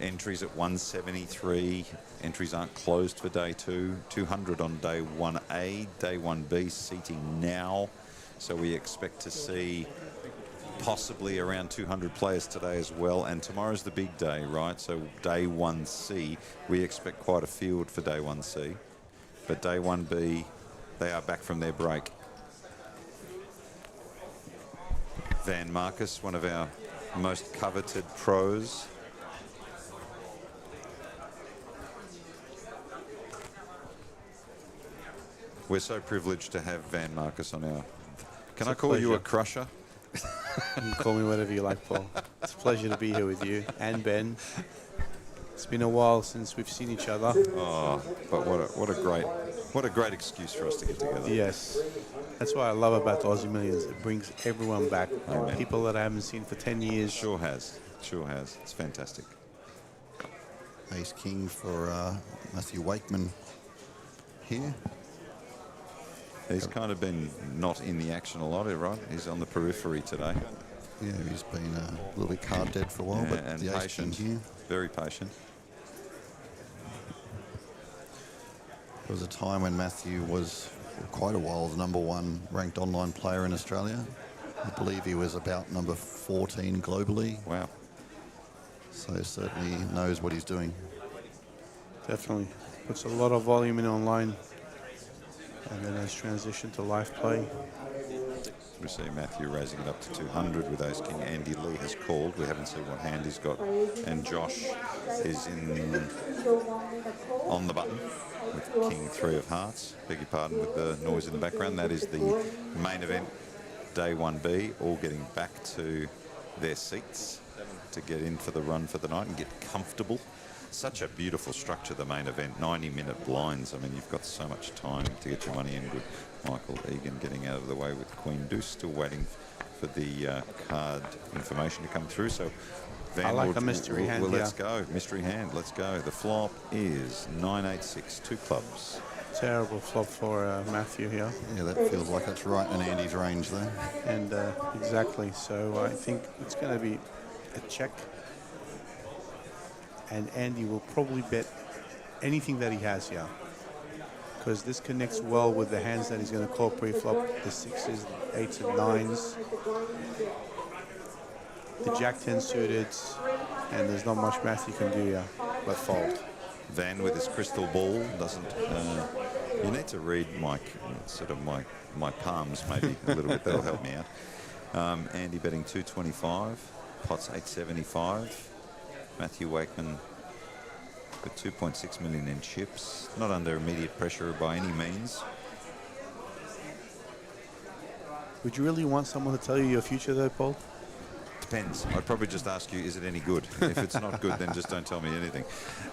entries at 173. Entries aren't closed for day 2. 200 on day 1A, day 1B seating now. So we expect to see possibly around 200 players today as well. And tomorrow's the big day, right? So day 1C, we expect quite a field for day 1C. But day 1B, they are back from their break. Van Marcus, one of our most coveted pros. We're so privileged to have Van Marcus on our... Can I call you a crusher? You can call me whatever you like, Paul. It's a pleasure to be here with you and Ben. It's been a while since we've seen each other. Oh, but what a great excuse for us to get together. Yes. That's what I love about the Aussie Millions. It brings everyone back. Amen. People that I haven't seen for 10 years. Sure has. Sure has. It's fantastic. Ace King for Matthew Wakeman here. He's kind of been not in the action a lot, right? He's on the periphery today. Yeah, he's been a little bit card dead for a while, Yeah, but and the Ace King patient. here. Very patient. There was a time when Matthew was, for quite a while, the #1 ranked online player in Australia. I believe he was about number 14 globally. Wow. So certainly knows what he's doing. Definitely. Puts a lot of volume in online. And then has transitioned to live play. We see Matthew raising it up to 200 with Ace King. Andy Lee has called. We haven't seen what hand he's got. And Josh is on the button with King 3 of hearts. Beg your pardon with the noise in the background. That is the main event, day 1B, all getting back to their seats to get in for the run for the night and get comfortable. Such a beautiful structure, the main event, 90-minute blinds. I mean, you've got so much time to get your money in with Michael Egan getting out of the way with Queen Deuce, still waiting for the card information to come through. So Van, I like a mystery hand, let's go. Mystery hand, let's go. The flop is 986, 2 clubs. Terrible flop for Matthew here. Yeah, that feels like it's right in Andy's range there. And exactly, so I think it's going to be a check. And Andy will probably bet anything that he has here, because this connects well with the hands that he's going to call pre-flop, the 6s, the 8s and 9s, the Jack-10 suited, and there's not much Matthew can do here but fold. Van with his crystal ball doesn't... you need to read my palms maybe a little bit. That'll help me out. Andy betting 225, pots 875. Matthew Wakeman with 2.6 million in chips. Not under immediate pressure by any means. Would you really want someone to tell you your future though, Paul? Depends. I'd probably just ask you, is it any good? If it's not good, then just don't tell me anything.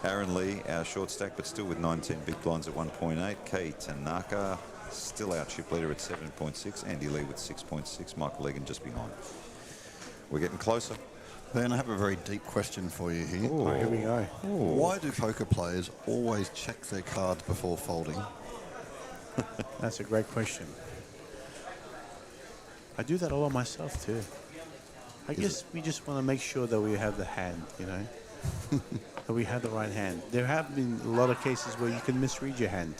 Aaron Lee, our short stack, but still with 19 big blinds at 1.8. Kei Tanaka, still our chip leader at 7.6. Andy Lee with 6.6. Michael Egan just behind. We're getting closer. Ben, I have a very deep question for you here. Oh, here we go. Why do poker players always check their cards before folding? That's a great question. I do that a lot myself too. I guess we just want to make sure that we have the hand, you know, that we have the right hand. There have been a lot of cases where you can misread your hand,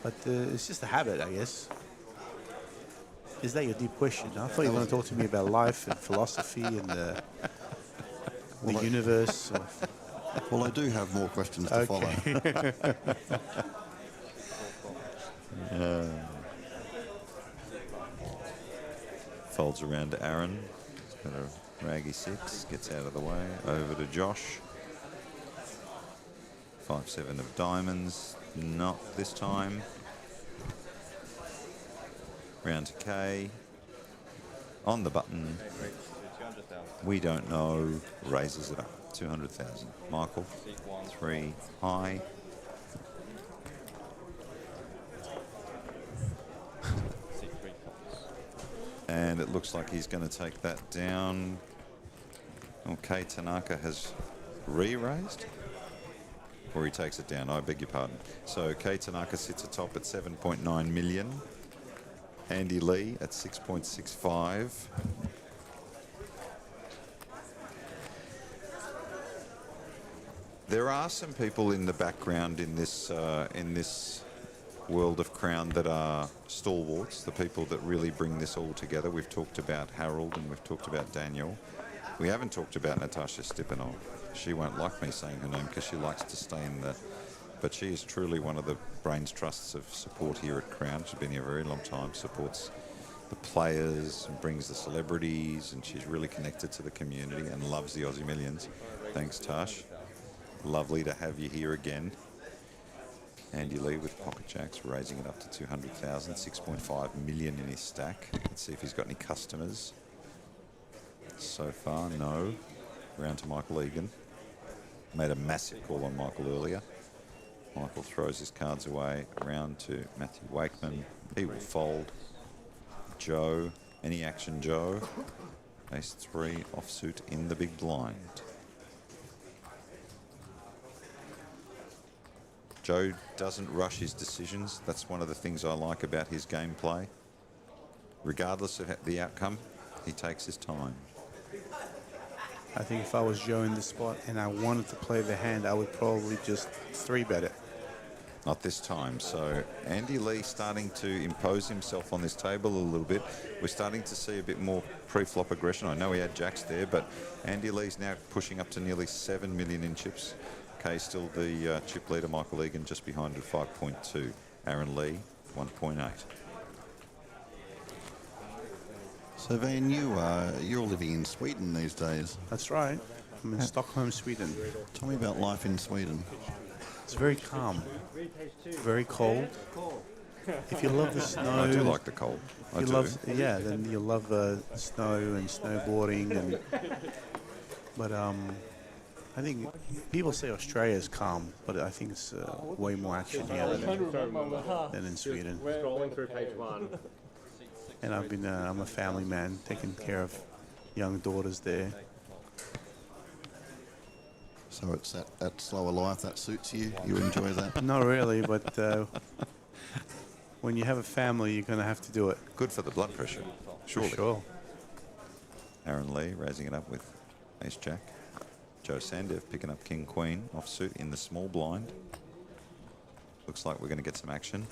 but it's just a habit, I guess. Is that your deep question? I thought you were going to talk to me about life and philosophy and the universe. Well, I do have more questions to follow. Folds around to Aaron. He's got a raggy 6. Gets out of the way. Over to Josh. 5-7 of diamonds. Not this time. Round to K. On the button. We don't know. Raises it up. 200,000. Michael. 3 high. And it looks like he's going to take that down. Okay, Tanaka has re-raised. Or he takes it down, I beg your pardon. So Kei Tanaka sits atop at 7.9 million. Andy Lee at 6.65. There are some people in the background in this world of Crown that are stalwarts, the people that really bring this all together. We've talked about Harold and we've talked about Daniel. We haven't talked about Natasha Stipanov. She won't like me saying her name because she likes to stay in the... But she is truly one of the brains trusts of support here at Crown. She's been here a very long time, supports the players and brings the celebrities, and she's really connected to the community and loves the Aussie Millions. Thanks, Tash. Lovely to have you here again. Andy Lee with Pocket Jacks, raising it up to 200,000, 6.5 million in his stack. Let's see if he's got any customers. So far, no. Round to Michael Egan. Made a massive call on Michael earlier. Michael throws his cards away. Round to Matthew Wakeman. He will fold. Joe. Any action, Joe? Ace 3 offsuit in the big blind. Joe doesn't rush his decisions. That's one of the things I like about his gameplay. Regardless of the outcome, he takes his time. I think if I was Joe in this spot and I wanted to play the hand, I would probably just 3-bet it. Not this time. So Andy Lee starting to impose himself on this table a little bit. We're starting to see a bit more pre-flop aggression. I know he had jacks there, but Andy Lee's now pushing up to nearly 7 million in chips. Kay still the chip leader, Michael Egan just behind at 5.2. Aaron Lee, 1.8. So Van, you're living in Sweden these days. That's right. I'm in Stockholm, Sweden. Tell me about life in Sweden. It's very calm, very cold. If you love the snow, I do like the cold. I do. Then you love snow and snowboarding. And but I think people say Australia is calm, but I think it's way more action here than in Sweden. Scrolling through page 1. And I'm a family man, taking care of young daughters there. So it's that slower life that suits you. You enjoy that? Not really, but when you have a family, you're going to have to do it. Good for the blood pressure, surely. For sure. Aaron Lee raising it up with Ace Jack. Joe Sandev picking up King Queen offsuit in the small blind. Looks like we're going to get some action.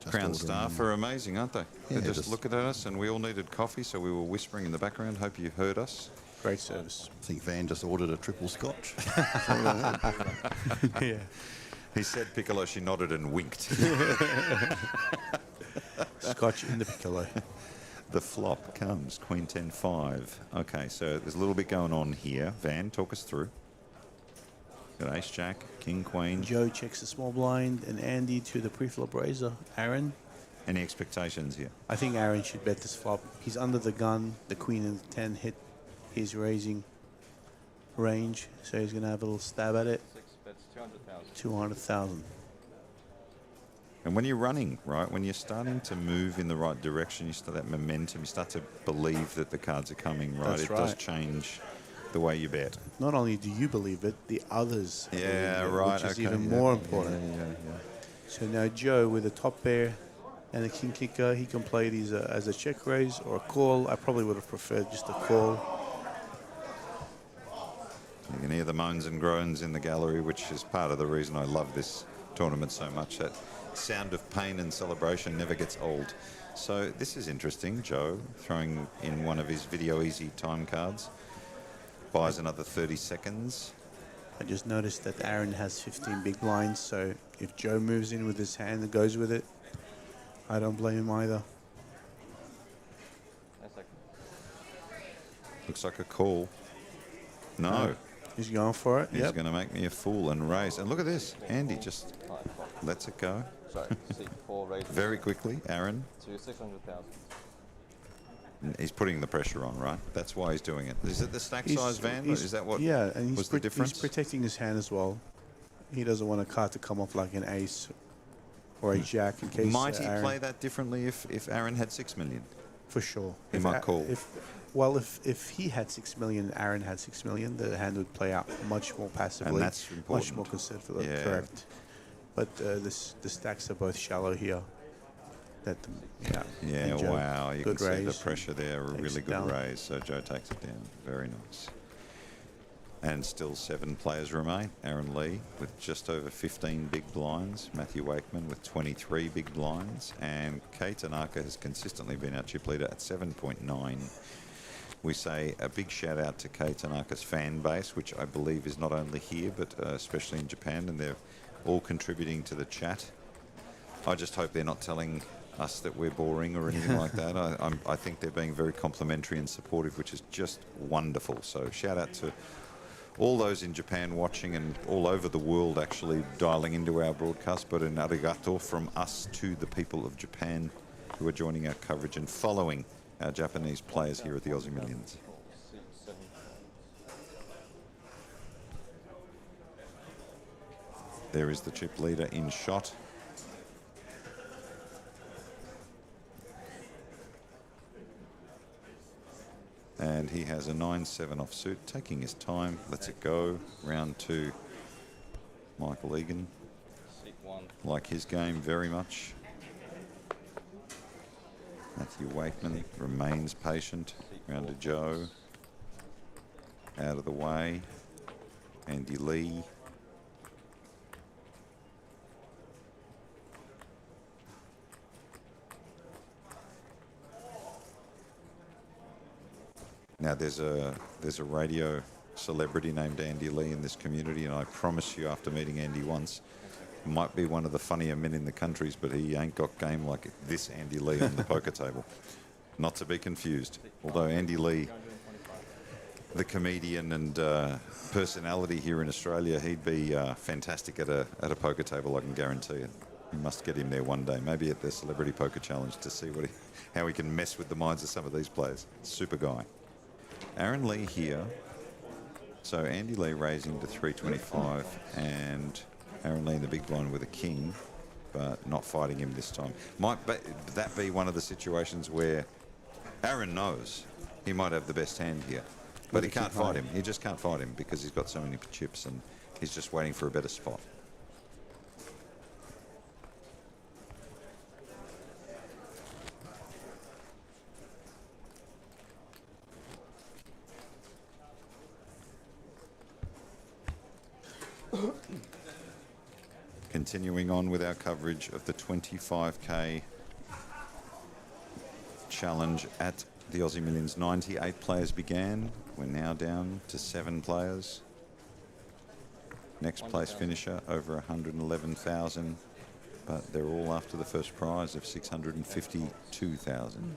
Crown staff are amazing, aren't they? Yeah, They're just looking at us, and we all needed coffee, so we were whispering in the background. Hope you heard us. Great service. I think Van just ordered a triple scotch. Yeah. He said Piccolo, she nodded and winked. Scotch in the Piccolo. The flop comes, Queen 10-5. Okay, so there's a little bit going on here. Van, talk us through. Got Ace Jack, King Queen. Joe checks the small blind, and Andy to the pre-flop raiser. Aaron. Any expectations here? I think Aaron should bet this flop. He's under the gun. The Queen and the 10 hit his raising range, so he's going to have a little stab at it. 6 bets, 200,000. 200,000. And when you're running, right, when you're starting to move in the right direction, you start that momentum, you start to believe that the cards are coming, right? That's It right. does change the way you bet. Not only do you believe it, the others believe it, right. which is okay, even yeah, more important. Yeah. So now Joe with a top pair and a king kicker, he can play these as a check raise or a call. I probably would have preferred just a call. You can hear the moans and groans in the gallery, which is part of the reason I love this tournament so much. That sound of pain and celebration never gets old. So this is interesting. Joe throwing in one of his video easy time cards. Buys another 30 seconds. I just noticed that Aaron has 15 big blinds, so if Joe moves in with his hand and goes with it, I don't blame him either. Looks like a call. No. He's going for it. He's going to make me a fool and raise. And look at this. Andy just lets it go. Sorry, C4 raise. Very quickly, Aaron. To 600,000. He's putting the pressure on, right? That's why he's doing it. Is it the stack size, Van? Is that what and was the difference? He's protecting his hand as well. He doesn't want a card to come off like an ace or a jack in case. Might he Aaron, play that differently if Aaron had 6 million? for sure. He might call. If he had 6 million, Aaron had 6 million, the hand would play out much more passively, And that's important. much more conservatively. Yeah. Correct. But the stacks are both shallow here. Yeah, and Joe, wow. You can good see the raise. pressure there. A Takes really it good down. raise. So Joe takes it down. Very nice. And still 7 players remain. Aaron Lee with just over 15 big blinds. Matthew Wakeman with 23 big blinds. And Kate Tanaka has consistently been our chip leader at 7.9. We say a big shout out to Kate Tanaka's fan base, which I believe is not only here, but especially in Japan, and they're all contributing to the chat. I just hope they're not telling us that we're boring or anything like that. I think they're being very complimentary and supportive, which is just wonderful. So shout out to all those in Japan watching and all over the world actually dialing into our broadcast, but an arigato from us to the people of Japan who are joining our coverage and following our Japanese players here at the Aussie Millions. There is the chip leader in shot. And he has a 9-7 offsuit, taking his time, lets it go. Round 2, Michael Egan. Like his game very much. Matthew Wakeman remains patient. Round to Joe. Out of the way. Andy Lee. Now there's a radio celebrity named Andy Lee in this community, and I promise you, after meeting Andy once, he might be one of the funnier men in the countries, but he ain't got game like this Andy Lee on the poker table. Not to be confused. Although Andy Lee, the comedian and personality here in Australia, he'd be fantastic at a poker table, I can guarantee it. You must get him there one day, maybe at the Celebrity Poker Challenge, to see how he can mess with the minds of some of these players. Super guy. Aaron Lee here. So Andy Lee raising to 325 and Aaron Lee in the big blind with a king, but not fighting him this time. Might that be one of the situations where Aaron knows he might have the best hand here, but he can't fight him. He just can't fight him because he's got so many chips and he's just waiting for a better spot. Continuing on with our coverage of the 25k challenge at the Aussie Millions. 98 players began. We're now down to 7 players. Next place finisher over 111,000, but they're all after the first prize of 652,000.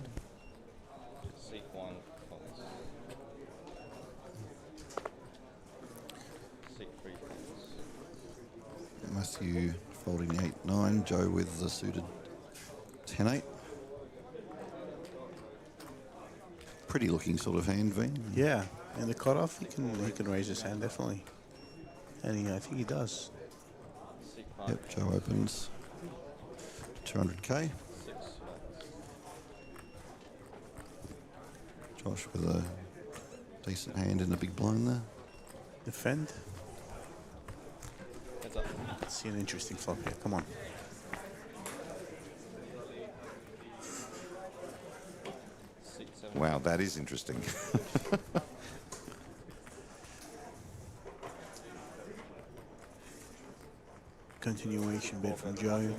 Matthew folding 8-9, Joe with the suited 10-8. Pretty looking sort of hand, V. Yeah, in the cutoff, he can raise his hand definitely, and I think he does. Yep, Joe opens 200k. Josh with a decent hand in the big blind there. Defend. Let's see an interesting flop here. Come on. Wow, that is interesting. Continuation bet from Joe.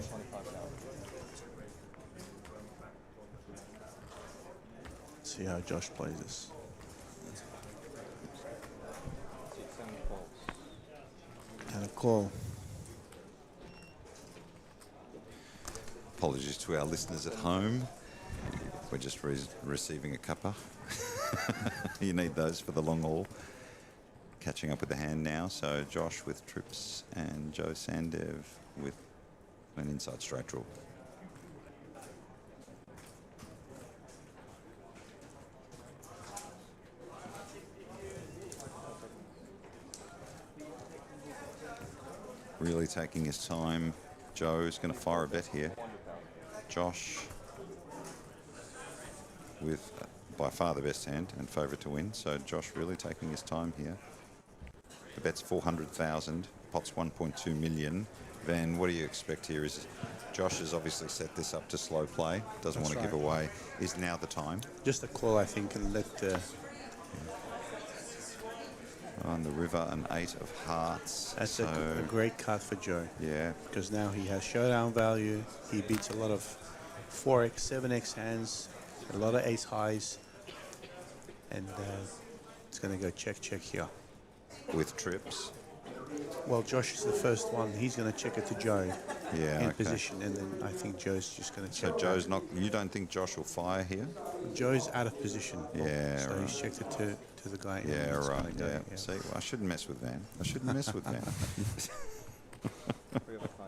Let's see how Josh plays this. And a call. Apologies to our listeners at home. We're just receiving a cuppa. You need those for the long haul. Catching up with the hand now. So Josh with trips and Joe Sandev with an inside straight draw. Really taking his time. Joe's going to fire a bet here. Josh with by far the best hand and favourite to win. So Josh really taking his time here. The bet's 400,000. Pot's 1.2 million. Van, what do you expect here? Is Josh has obviously set this up to slow play. Doesn't want to give away. Is now the time? Just a call, I think, and let. On the river, an 8 of hearts. That's so, a great card for Joe. yeah. Because now he has showdown value. He beats a lot of 4x, 7x hands, a lot of ace highs. And it's going to go check, check here. With trips. Well, Josh is the first one. He's going to check it to Joe Yeah, in okay. position. And then I think Joe's just going to check. So Joe's not... You don't think Josh will fire here? Joe's out of position. Yeah, So right. he's checked it to the guy. and Yeah, it's right. gonna go, Yeah. See, well, I shouldn't mess with Van. I shouldn't mess with Van. 3 over 9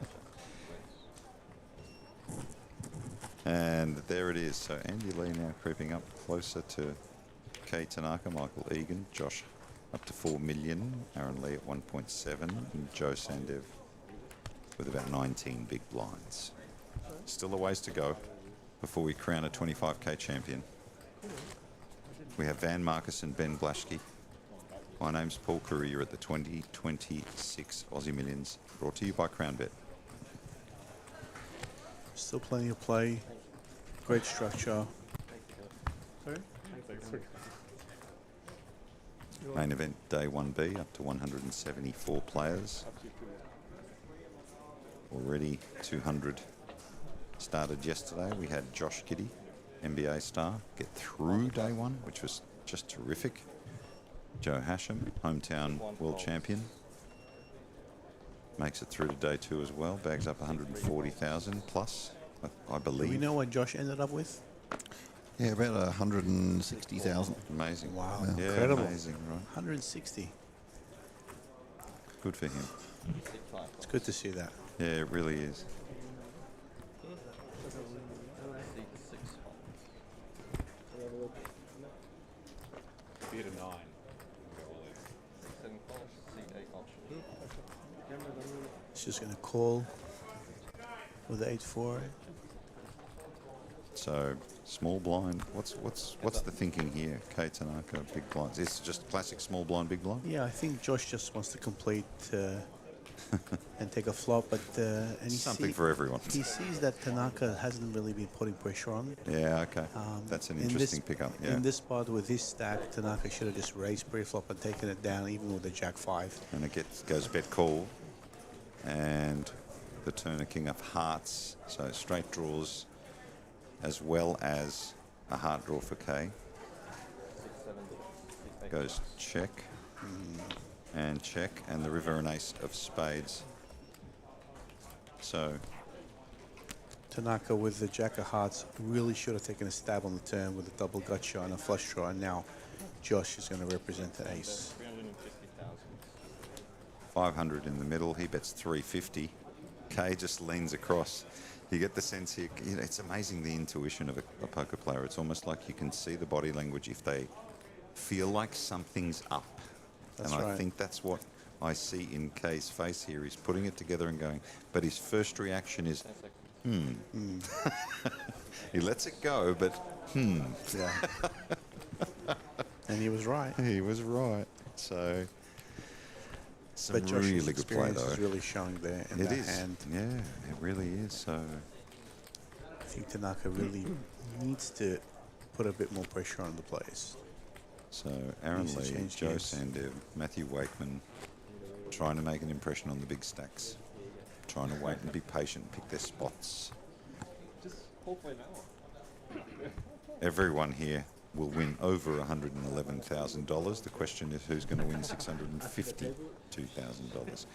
wins. And there it is. So Andy Lee now creeping up closer to Kay Tanaka, Michael Egan, Josh up to 4 million, Aaron Lee at 1.7, and Joe Sandev with about 19 big blinds. Still a ways to go before we crown a 25k champion. We have Van Marcus and Ben Blaschke. My name's Paul Curry. You're at the 2026 Aussie Millions, brought to you by CrownBet. Still plenty of play. Great structure. Main event day 1B up to 174 players. Already 200 started yesterday. We had Josh Giddey, NBA star, get through day 1, which was just terrific. Joe Hashem, hometown world champion, makes it through to day 2 as well. Bags up 140,000 plus, I Do believe. we know what Josh ended up with? Yeah, about 160,000. Amazing. Wow, Yeah, incredible. amazing, right? 160. Good for him. It's good to see that. Yeah, it really is. Seat 6 Be at a 9. 7 calls, seat 8 option. It's just going to call with the 8-4. So small blind. What's the thinking here? Kay Tanaka, big blinds. It's just classic small blind, big blind. Yeah, I think Josh just wants to complete and take a flop, but and he Something for everyone. He sees that Tanaka hasn't really been putting pressure on. Yeah, okay. That's an interesting pickup. Yeah. In this spot with his stack, Tanaka should have just raised pre-flop and taken it down, even with the Jack 5. And it goes bet call, and the turn of king of hearts. So straight draws, as well as a heart draw for Kay. 6, 7, seat 8. Goes check and check, and the river and ace of spades. So Tanaka with the Jack of Hearts really should have taken a stab on the turn with a double gut shot and a flush draw, and now Josh is going to represent the ace. 350,000. 500 in the middle. He bets 350. Kay just leans across. You get the sense here, you know, it's amazing the intuition of a poker player. It's almost like you can see the body language if they feel like something's up. That's and I right. think that's what I see in Kay's face here. He's putting it together and going, but his first reaction is, 10 seconds. He lets it go, but Yeah. And he was right. He was right. So some But Josh's really good play, experience though. is really showing there in It that is. hand. Yeah, it really is. So I think Tanaka really needs to put a bit more pressure on the players. So Aaron Needs to Lee, change Joe games. Sandev, Matthew Wakeman, trying to make an impression on the big stacks, trying to wait and be patient, pick their spots. Just hopefully now. Everyone here will win over $111,000. The question is who's going to win $652,000,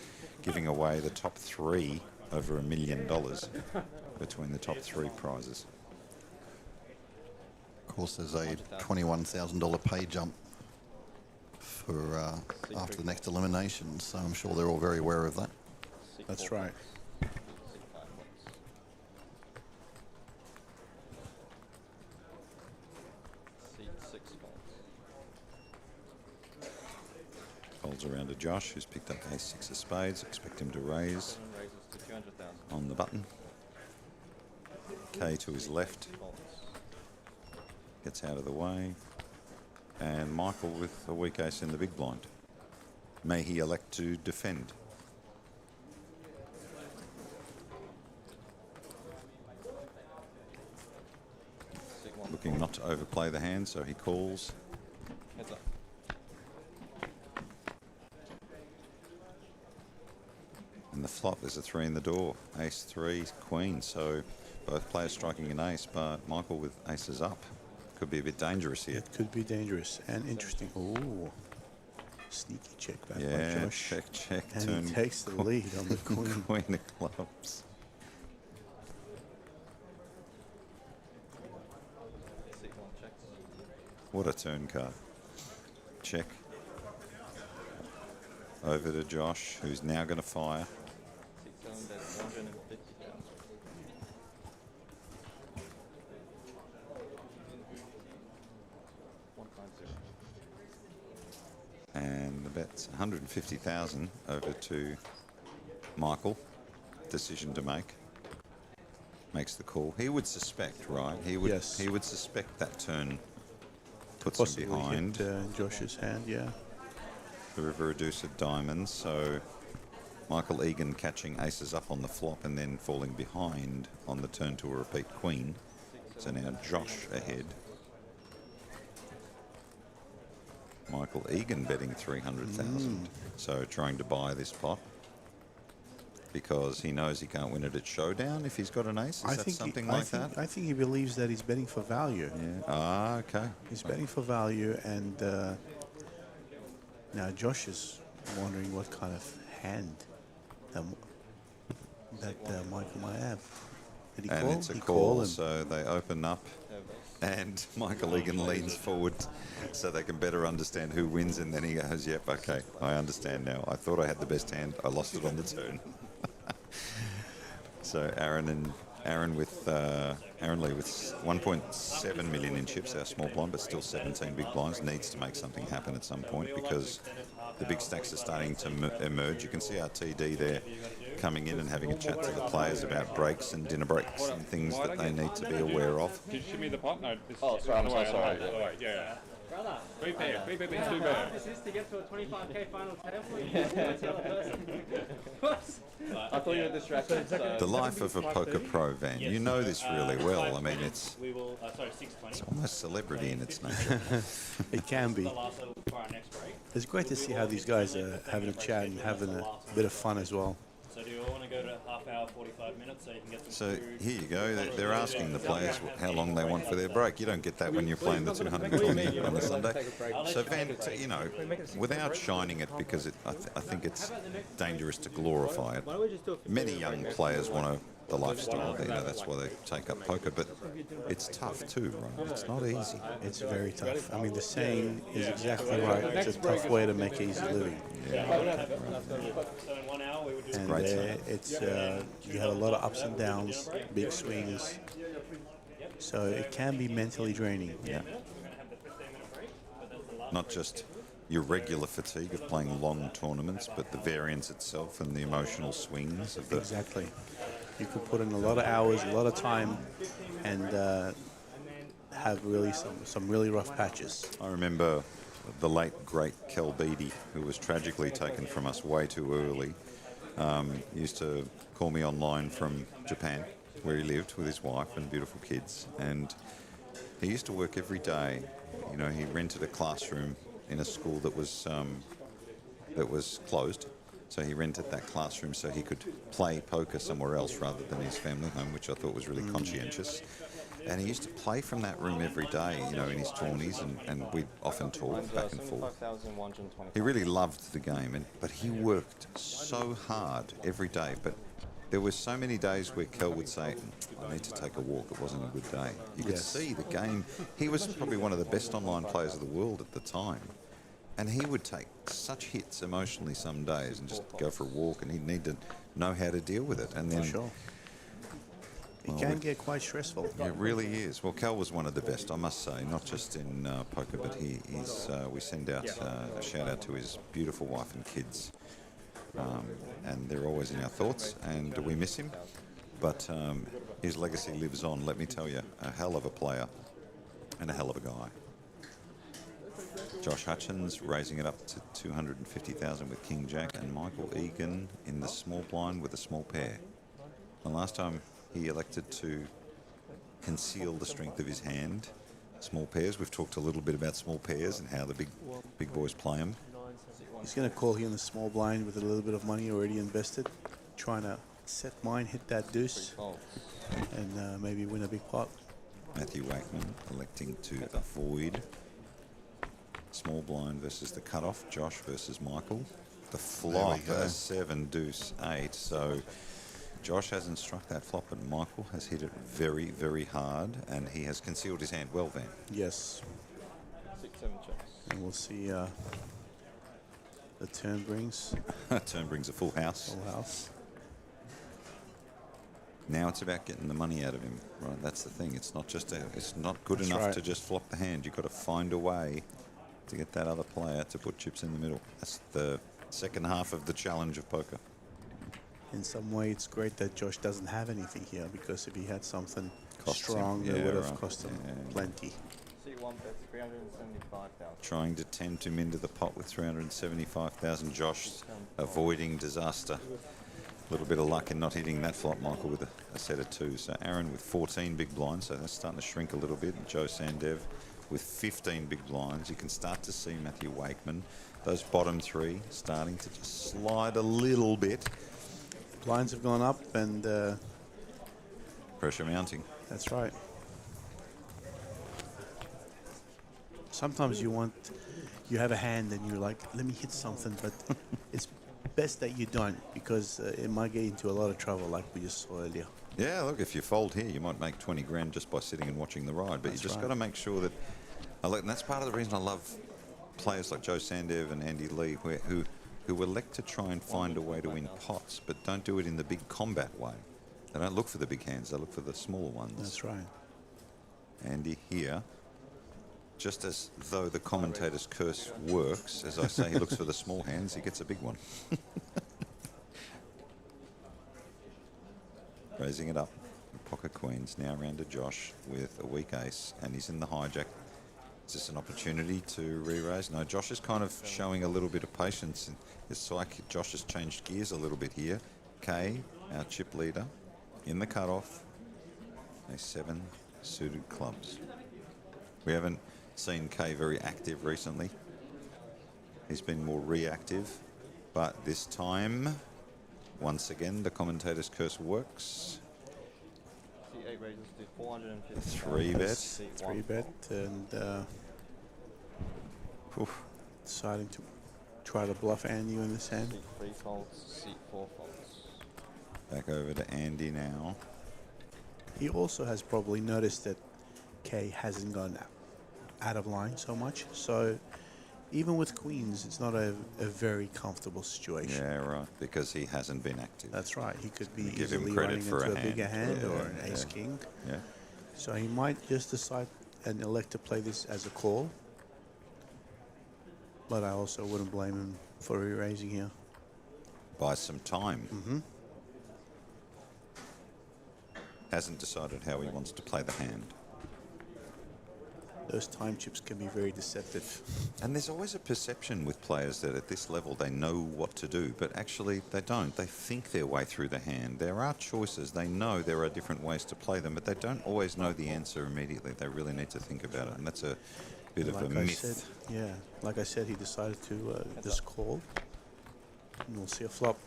giving away the top 3 over $1 million between the top 3 prizes. Of course, there's a $21,000 pay jump for after the next elimination, so I'm sure they're all very aware of that. Seat That's 4 right. calls, seat 5 calls. Seat 6 calls. Folds around to Josh, who's picked up ace-6 of spades. Expect him to raise 7 raises to 200,000. on the button. Kay to his left. Calls. Gets out of the way. And Michael with a weak ace in the big blind. May he elect to defend. Seat 1. Looking not to overplay the hand, so he calls. Heads up. flop. There's a 3 in the door. Ace 3, queen. So both players striking an ace, but Michael with aces up. Could be a bit dangerous here. It could be dangerous and interesting. Oh, sneaky check back by Yeah, Josh. check. And Turn he takes the lead on the queen. Queen of clubs. C1 checks. What a turn card. Check. Over to Josh, who's now going to fire. C7, that's 150,000. And the bet's 150,000 over to Michael. Decision to make. Makes the call. He would suspect, right? He would. Yes. He would suspect that turn puts Possibly him behind. hit Josh's hand, yeah. The river reduce of diamonds. So Michael Egan catching aces up on the flop and then falling behind on the turn to a repeat queen. So now Josh ahead. Michael Egan betting 300,000. So trying to buy this pot because he knows he can't win it at showdown if he's got an ace. Is that something like that? I think he believes that he's betting for value. Yeah. Ah, okay. He's betting for value, and now Josh is wondering what kind of hand that Michael might have. Did he And call? it's a He call, called and so they open up and Michael Egan leans forward so they can better understand who wins, and then he goes, yep, okay, I understand now. I thought I had the best hand, I lost it on the turn. So Aaron Lee with 1.7 million in chips, our small blind, but still 17 big blinds, needs to make something happen at some point because the big stacks are starting to emerge. You can see our TD there coming in and having a chat to the players about breaks and dinner breaks and things that they need to be aware of. Did you show me the pot? No, this Oh, sorry, I'm so sorry. Yeah. Brother, Three pair, this is to get to a 25k final table. You just want the other person. What? I thought you were distracted. So. The life of a poker pro, Van. You know this really well. I mean, it's We will, sorry, 620. it's almost celebrity in its nature. it can be. The last level for our next break. It's great to see how these guys are having a chat and having a bit of fun as well. So do you all want to go to half hour, 45 minutes so you can get So some food? here you go. They're asking the players how long they want for their break. You don't get that when you're playing the 220 on a Sunday. So Van, you know, without shining it, because I think it's dangerous to glorify it. Many young players want the lifestyle. You know, that's why they take up poker. But it's tough too, right? It's not easy. It's very tough. I mean, the saying is exactly right. It's a tough way to make easy living. Yeah. So in 1 hour we would do And Great time. it's you have a lot of ups and downs, big swings. So it can be mentally draining. Yeah. Not just your regular fatigue of playing long tournaments, but the variance itself and the emotional swings of the. Exactly. You could put in a lot of hours, a lot of time, and have really some really rough patches. I remember the late great Kel Beattie, who was tragically taken from us way too early. Used to call me online from Japan, where he lived with his wife and beautiful kids, and he used to work every day. You know, he rented a classroom in a school that was closed, so he rented that classroom so he could play poker somewhere else rather than his family home, which I thought was really conscientious. And he used to play from that room every day, you know, in his tourneys, and we'd often talk back and forth. He really loved the game, but he worked so hard every day. But there were so many days where Kel would say, I need to take a walk, it wasn't a good day. You could see the game. He was probably one of the best online players of the world at the time. And he would take such hits emotionally some days and just go for a walk, and he'd need to know how to deal with it. And then, Sure. It can get quite stressful. It really is. Well, Cal was one of the best, I must say, not just in poker, but we send out a shout out to his beautiful wife and kids. And they're always in our thoughts, and we miss him. But his legacy lives on, let me tell you. A hell of a player and a hell of a guy. Josh Hutchins raising it up to 250,000 with King Jack, and Michael Egan in the small blind with a small pair. The last time he elected to conceal the strength of his hand, small pairs. We've talked a little bit about small pairs and how the big boys play them. He's going to call here in the small blind with a little bit of money already invested. trying to set mine, hit that deuce, and maybe win a big pot. Matthew Wakeman electing to avoid small blind versus the cutoff. Josh versus Michael. The flop, a 7 deuce 8. So Josh hasn't struck that flop, but Michael has hit it very, very hard, and he has concealed his hand well, Van. Yes. 6, 7 checks. And we'll see the turn brings. Turn brings a full house. Full house. Now it's about getting the money out of him, right? That's the thing. It's not just it's not good That's enough right. to just flop the hand. You've got to find a way to get that other player to put chips in the middle. That's the second half of the challenge of poker. In some way, it's great that Josh doesn't have anything here, because if he had something Costs him. strong, Yeah, it would have right. cost him plenty. C1 bets 375,000. Trying to tend him into the pot with 375,000. Josh avoiding disaster. A little bit of luck in not hitting that flop, Michael, with a set of 2. So Aaron with 14 big blinds, so that's starting to shrink a little bit. And Joe Sandev with 15 big blinds. You can start to see Matthew Wakeman, those bottom 3 starting to just slide a little bit. Blinds have gone up, and Pressure mounting. that's right. Sometimes you have a hand and you're like, let me hit something, but it's best that you don't, because it might get into a lot of trouble, like we just saw earlier. Yeah, look, if you fold here, you might make 20 grand just by sitting and watching the ride, but That's you just right. got to make sure that, and that's part of the reason I love players like Joe Sandev and Andy Lee, who elect to try and find a way to win pots, but don't do it in the big combat way. They don't look for the big hands, they look for the smaller ones. That's right. Andy here, just as though the commentator's curse works, as I say, he looks for the small hands, he gets a big one. Raising it up. Pocket queens now round to Josh with a weak ace, and he's in the hijack. Is this an opportunity to re-raise? No, Josh is kind of showing a little bit of patience. It's like Josh has changed gears a little bit here. Kay, our chip leader, in the cutoff. A 7 suited clubs. We haven't seen Kay very active recently. He's been more reactive, but this time, once again, the commentator's curse works. C8 raises to 450. 3 bet. C1 3 bet, and Oof. deciding to try to bluff Andy in this hand. C3 folds, C4 folds. Back over to Andy now. He also has probably noticed that Kay hasn't gone out of line so much, so even with queens, it's not a very comfortable situation. Yeah, right, because he hasn't been active. That's right. He could be Give him easily credit running for into a a bigger hand hand. or Yeah, an ace-king. Yeah. So he might just decide and elect to play this as a call. But I also wouldn't blame him for re-raising here. Buy some time. Mm-hmm. Hasn't decided how he wants to play the hand. Those time chips can be very deceptive. And there's always a perception with players that at this level they know what to do, but actually they don't. They think their way through the hand. There are choices. They know there are different ways to play them, but they don't always know the answer immediately. They really need to think about it, and that's a bit of a myth. Like I said, he decided to just call. And we'll see a flop.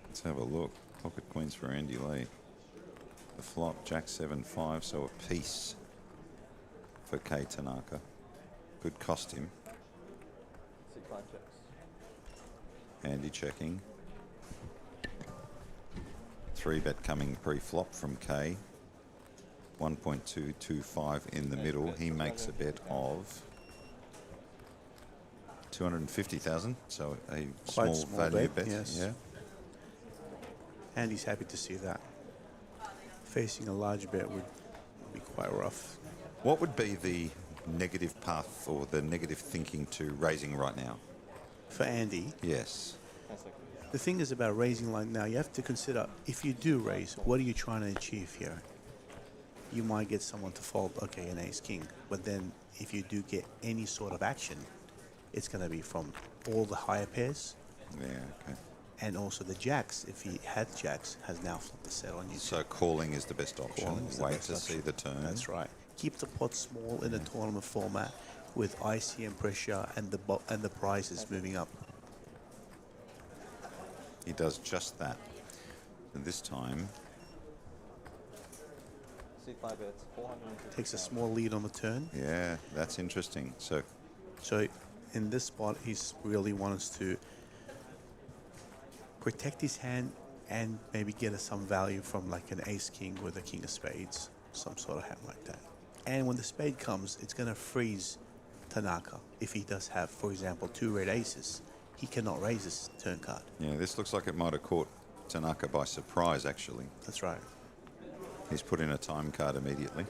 Let's have a look. Pocket queens for Andy Lee. The flop, Jack 7-5, so a piece for Kay Tanaka. Good cost him. C5 checks. Andy checking. 3 bet coming pre-flop from Kay. 1.225 in the middle. He makes a bet of 250,000, so a Quite small value bet. yes. Yeah. And he's happy to see that. Facing a large bet would be quite rough. What would be the negative path or the negative thinking to raising right now? For Andy, Yes. the thing is about raising like now, you have to consider, if you do raise, what are you trying to achieve here? You might get someone to fold, okay, an ace-king. But then if you do get any sort of action, it's going to be from all the higher pairs. Yeah, okay. And also the jacks, if he had jacks, has now flipped the set on you. So calling is the best option. Calling is the Wait best to option. see the turn. That's right. Keep the pot small in a tournament format with ICM pressure and the prizes moving up. He does just that. And this time, C5 bets, 450. Takes a small lead on the turn. yeah, that's interesting. So So in this spot, he's really wants to protect his hand and maybe get us some value from like an ace-king with a king of spades, some sort of hand like that. And when the spade comes, it's going to freeze Tanaka. If he does have, for example, 2 red aces, he cannot raise his turn card. yeah, this looks like it might have caught Tanaka by surprise, actually. That's right. He's put in a time card immediately.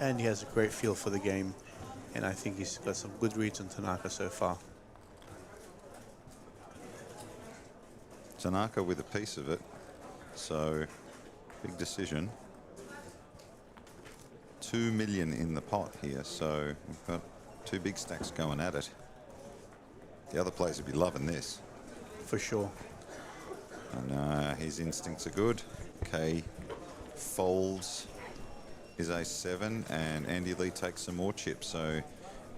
And he has a great feel for the game. And I think he's got some good reads on Tanaka so far. Tanaka with a piece of it. So, big decision. 2 million in the pot here, so we've got 2 big stacks going at it. The other players would be loving this. For sure. And his instincts are good. K folds his ace-7, and Andy Lee takes some more chips. So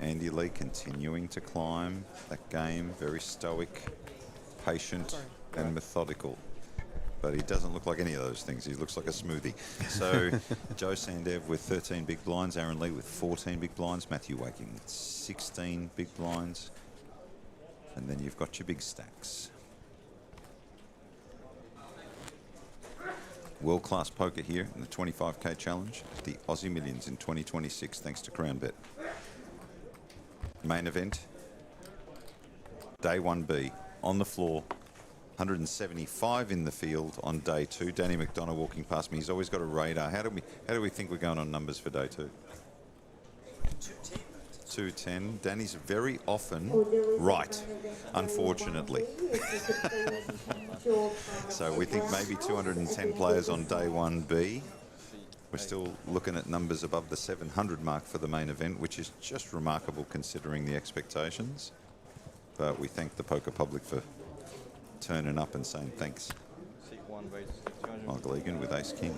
Andy Lee continuing to climb that game, very stoic, patient, and methodical. But he doesn't look like any of those things. He looks like a smoothie. So Joe Sandev with 13 big blinds, Aaron Lee with 14 big blinds, Matthew Waking with 16 big blinds. And then you've got your big stacks. World-class poker here in the 25k challenge, the Aussie Millions in 2026, thanks to CrownBet. Main event, day 1B, on the floor, 175 in the field on day 2. Danny McDonough walking past me. He's always got a radar. How do we think we're going on numbers for day 2? 210. Danny's very often right, unfortunately. So we think maybe 210 players on day 1B. We're still looking at numbers above the 700 mark for the main event, which is just remarkable considering the expectations. But we thank the poker public for turning up and saying thanks. Michael Egan with Ace King.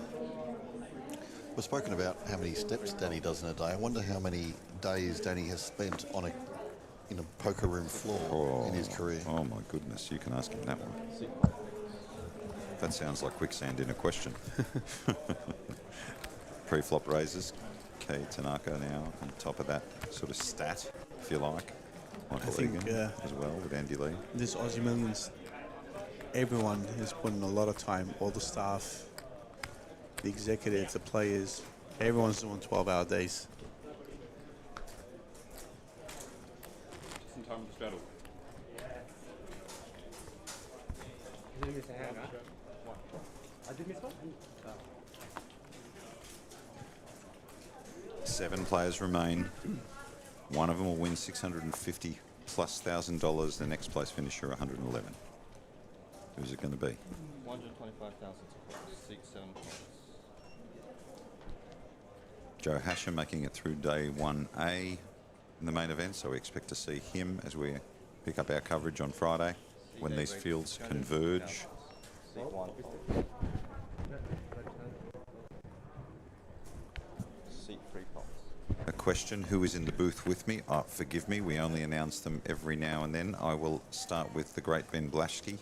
We've spoken about how many steps Danny does in a day. I wonder how many days Danny has spent in a poker room floor in his career. Oh my goodness, you can ask him that one. That sounds like quicksand in a question. Pre-flop raises. K Tanaka now on top of that sort of stat, if you like. Michael Egan as well with Andy Lee. This Aussie Millions, everyone has put in a lot of time, all the staff, the executives, the players, everyone's doing 12-hour days. Just in time for this battle. Did you miss a hand, right? I did miss one? 7 players remain. One of them will win $650,000+. The next place finisher, 111. Who's it going to be? 125,000 to 6-7 points. Joe Hasher making it through day 1A in the main event, so we expect to see him as we pick up our coverage on Friday when these fields converge. C1. C3 pots. A question, who is in the booth with me? Forgive me, we only announce them every now and then. I will start with the great Ben Blashke,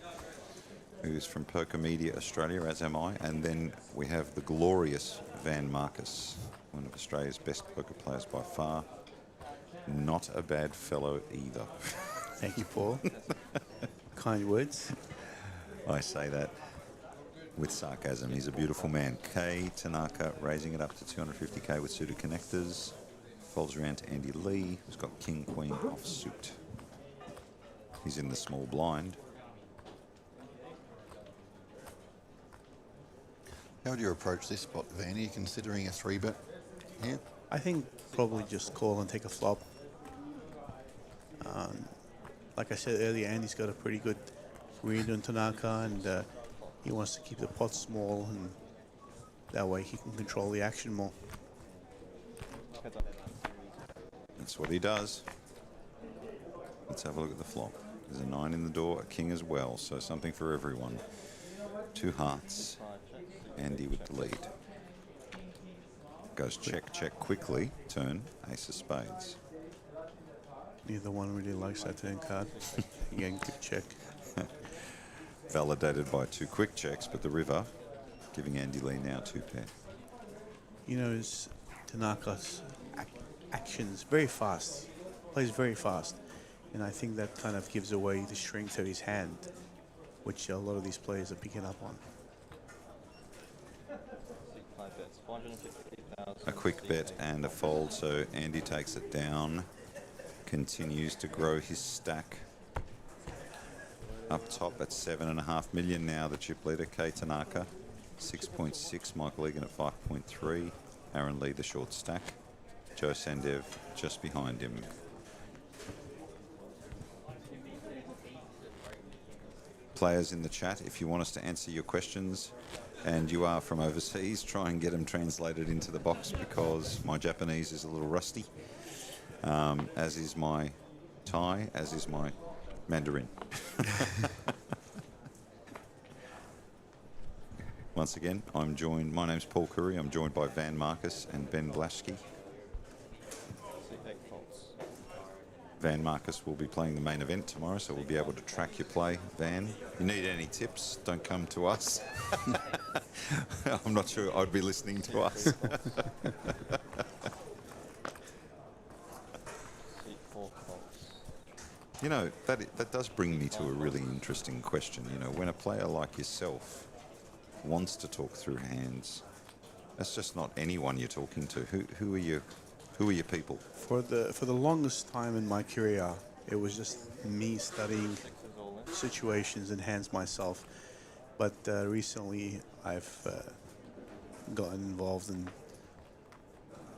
who's from Poker Media Australia, as am I, and then we have the glorious Van Marcus, one of Australia's best poker players by far. Not a bad fellow either. Thank you, Paul. Kind words. I say that with sarcasm. He's a beautiful man. K Tanaka raising it up to 250k with suited connectors. Folds around to Andy Lee, who's got King Queen off suit. He's in the small blind. How would you approach this spot, Van? Are you considering a 3-bet here? I think probably just call and take a flop. Like I said earlier, Andy's got a pretty good read on Tanaka, and he wants to keep the pot small, and that way he can control the action more. That's what he does. Let's have a look at the flop. There's a 9 in the door, a king as well, so something for everyone. 2 hearts. Andy with the lead. Goes check, check quickly. Turn, ace of spades. Neither one really likes that turn card. Again, quick check. Validated by 2 quick checks, but the river giving Andy Lee now 2 pair. You know, Tanaka's actions very fast, plays very fast, and I think that kind of gives away the strength of his hand, which a lot of these players are picking up on. 5 bets, 450,000. A quick bet and a fold, so Andy takes it down, continues to grow his stack. Up top at 7.5 million now, the chip leader, Kei Tanaka. 6.6, Michael Egan at 5.3. Aaron Lee, the short stack. Joe Sandev just behind him. Players in the chat, if you want us to answer your questions and you are from overseas, try and get them translated into the box because my Japanese is a little rusty, as is my Thai, as is my Mandarin. Once again, my name's Paul Curry, I'm joined by Van Marcus and Ben Blaschke. Van Marcus will be playing the main event tomorrow, so we'll be able to track your play, Van. If you need any tips, don't come to us. I'm not sure I'd be listening to us. You know, that does bring me to a really interesting question. You know, when a player like yourself wants to talk through hands, that's just not anyone you're talking to. Who are you? Who are your people? For the longest time in my career, it was just me studying situations and hands myself. But recently, I've gotten involved in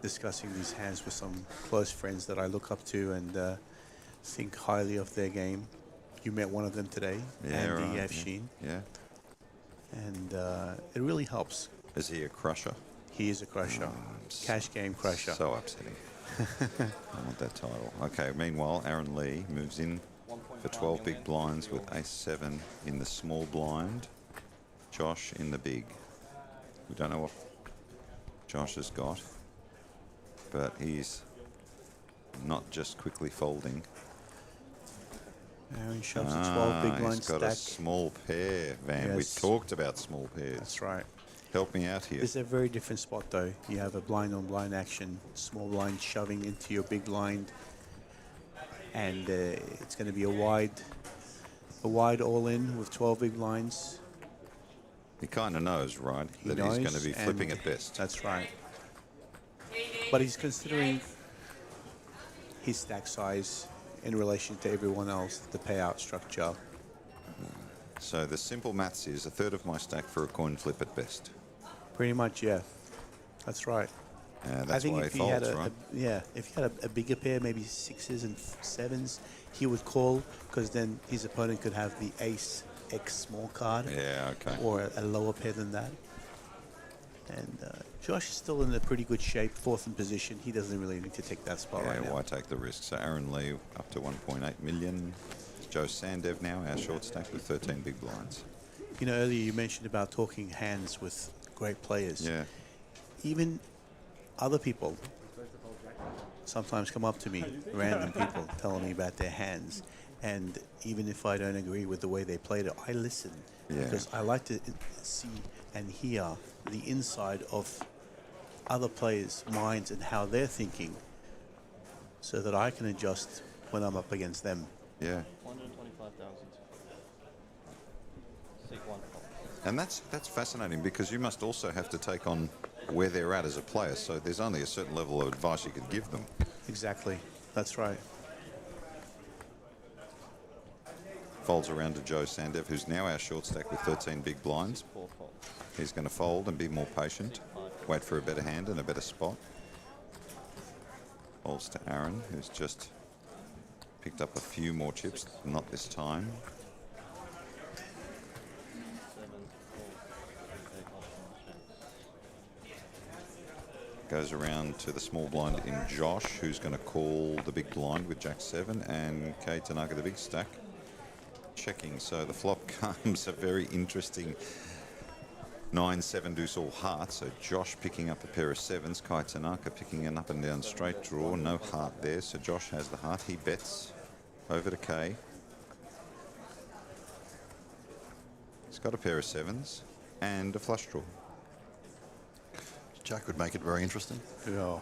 discussing these hands with some close friends that I look up to and think highly of their game. You met one of them today, Andy Afshin. Yeah. And it really helps. Is he a crusher? He is a crusher. Cash game crusher. So upsetting. I want that title. Okay, meanwhile, Aaron Lee moves in for 12 big blinds with ace-7 in the small blind. Josh in the big. We don't know what Josh has got, but he's not just quickly folding. Aaron shoves a 12 big blind he's got stack. a small pair, Van. Yes. We talked about small pairs. That's right. Help me out here. It's a very different spot though. You have a blind on blind action, small blind shoving into your big blind, and it's going to be a wide all in with 12 big blinds. He kind of knows, right? He that knows, he's going to be flipping and at best. That's right. But he's considering his stack size in relation to everyone else, the payout structure. So the simple maths is a third of my stack for a coin flip at best. Pretty much, yeah. That's right. That's I think why if he he folds, had right? if he had a bigger pair, maybe 6s and 7s, he would call because then his opponent could have the ace X small card. Yeah, okay. Or a lower pair than that. And Josh is still in a pretty good shape, 4th in position. He doesn't really need to take that spot right now. Why take the risk? So Aaron Lee up to 1.8 million. Joe Sandev now, our short stack with 13 big blinds. You know, earlier you mentioned about talking hands with great players. Yeah. Even other people sometimes come up to me, random people, telling me about their hands. And even if I don't agree with the way they played it, I listen. Yeah. Because I like to see and hear the inside of other players' minds and how they're thinking so that I can adjust when I'm up against them. Yeah. 125,000. Seek 1 fold. And that's fascinating because you must also have to take on where they're at as a player. So there's only a certain level of advice you could give them. Exactly. That's right. Folds around to Joe Sandev, who's now our short stack with 13 big blinds. 4 fold. He's going to fold and be more patient. Wait for a better hand and a better spot. Folds to Aaron, who's just picked up a few more chips, not this time. 7 fold. Goes around to the small blind in Josh, who's going to call the big blind with Jack-7, and Kei Tanaka the big stack. Checking, so the flop comes a very interesting 9-7 deuce all heart, so Josh picking up a pair of sevens. Kai Tanaka picking an up and down straight draw. No heart there, so Josh has the heart. He bets over to Kay. He's got a pair of sevens and a flush draw. Jack would make it very interesting. Yeah.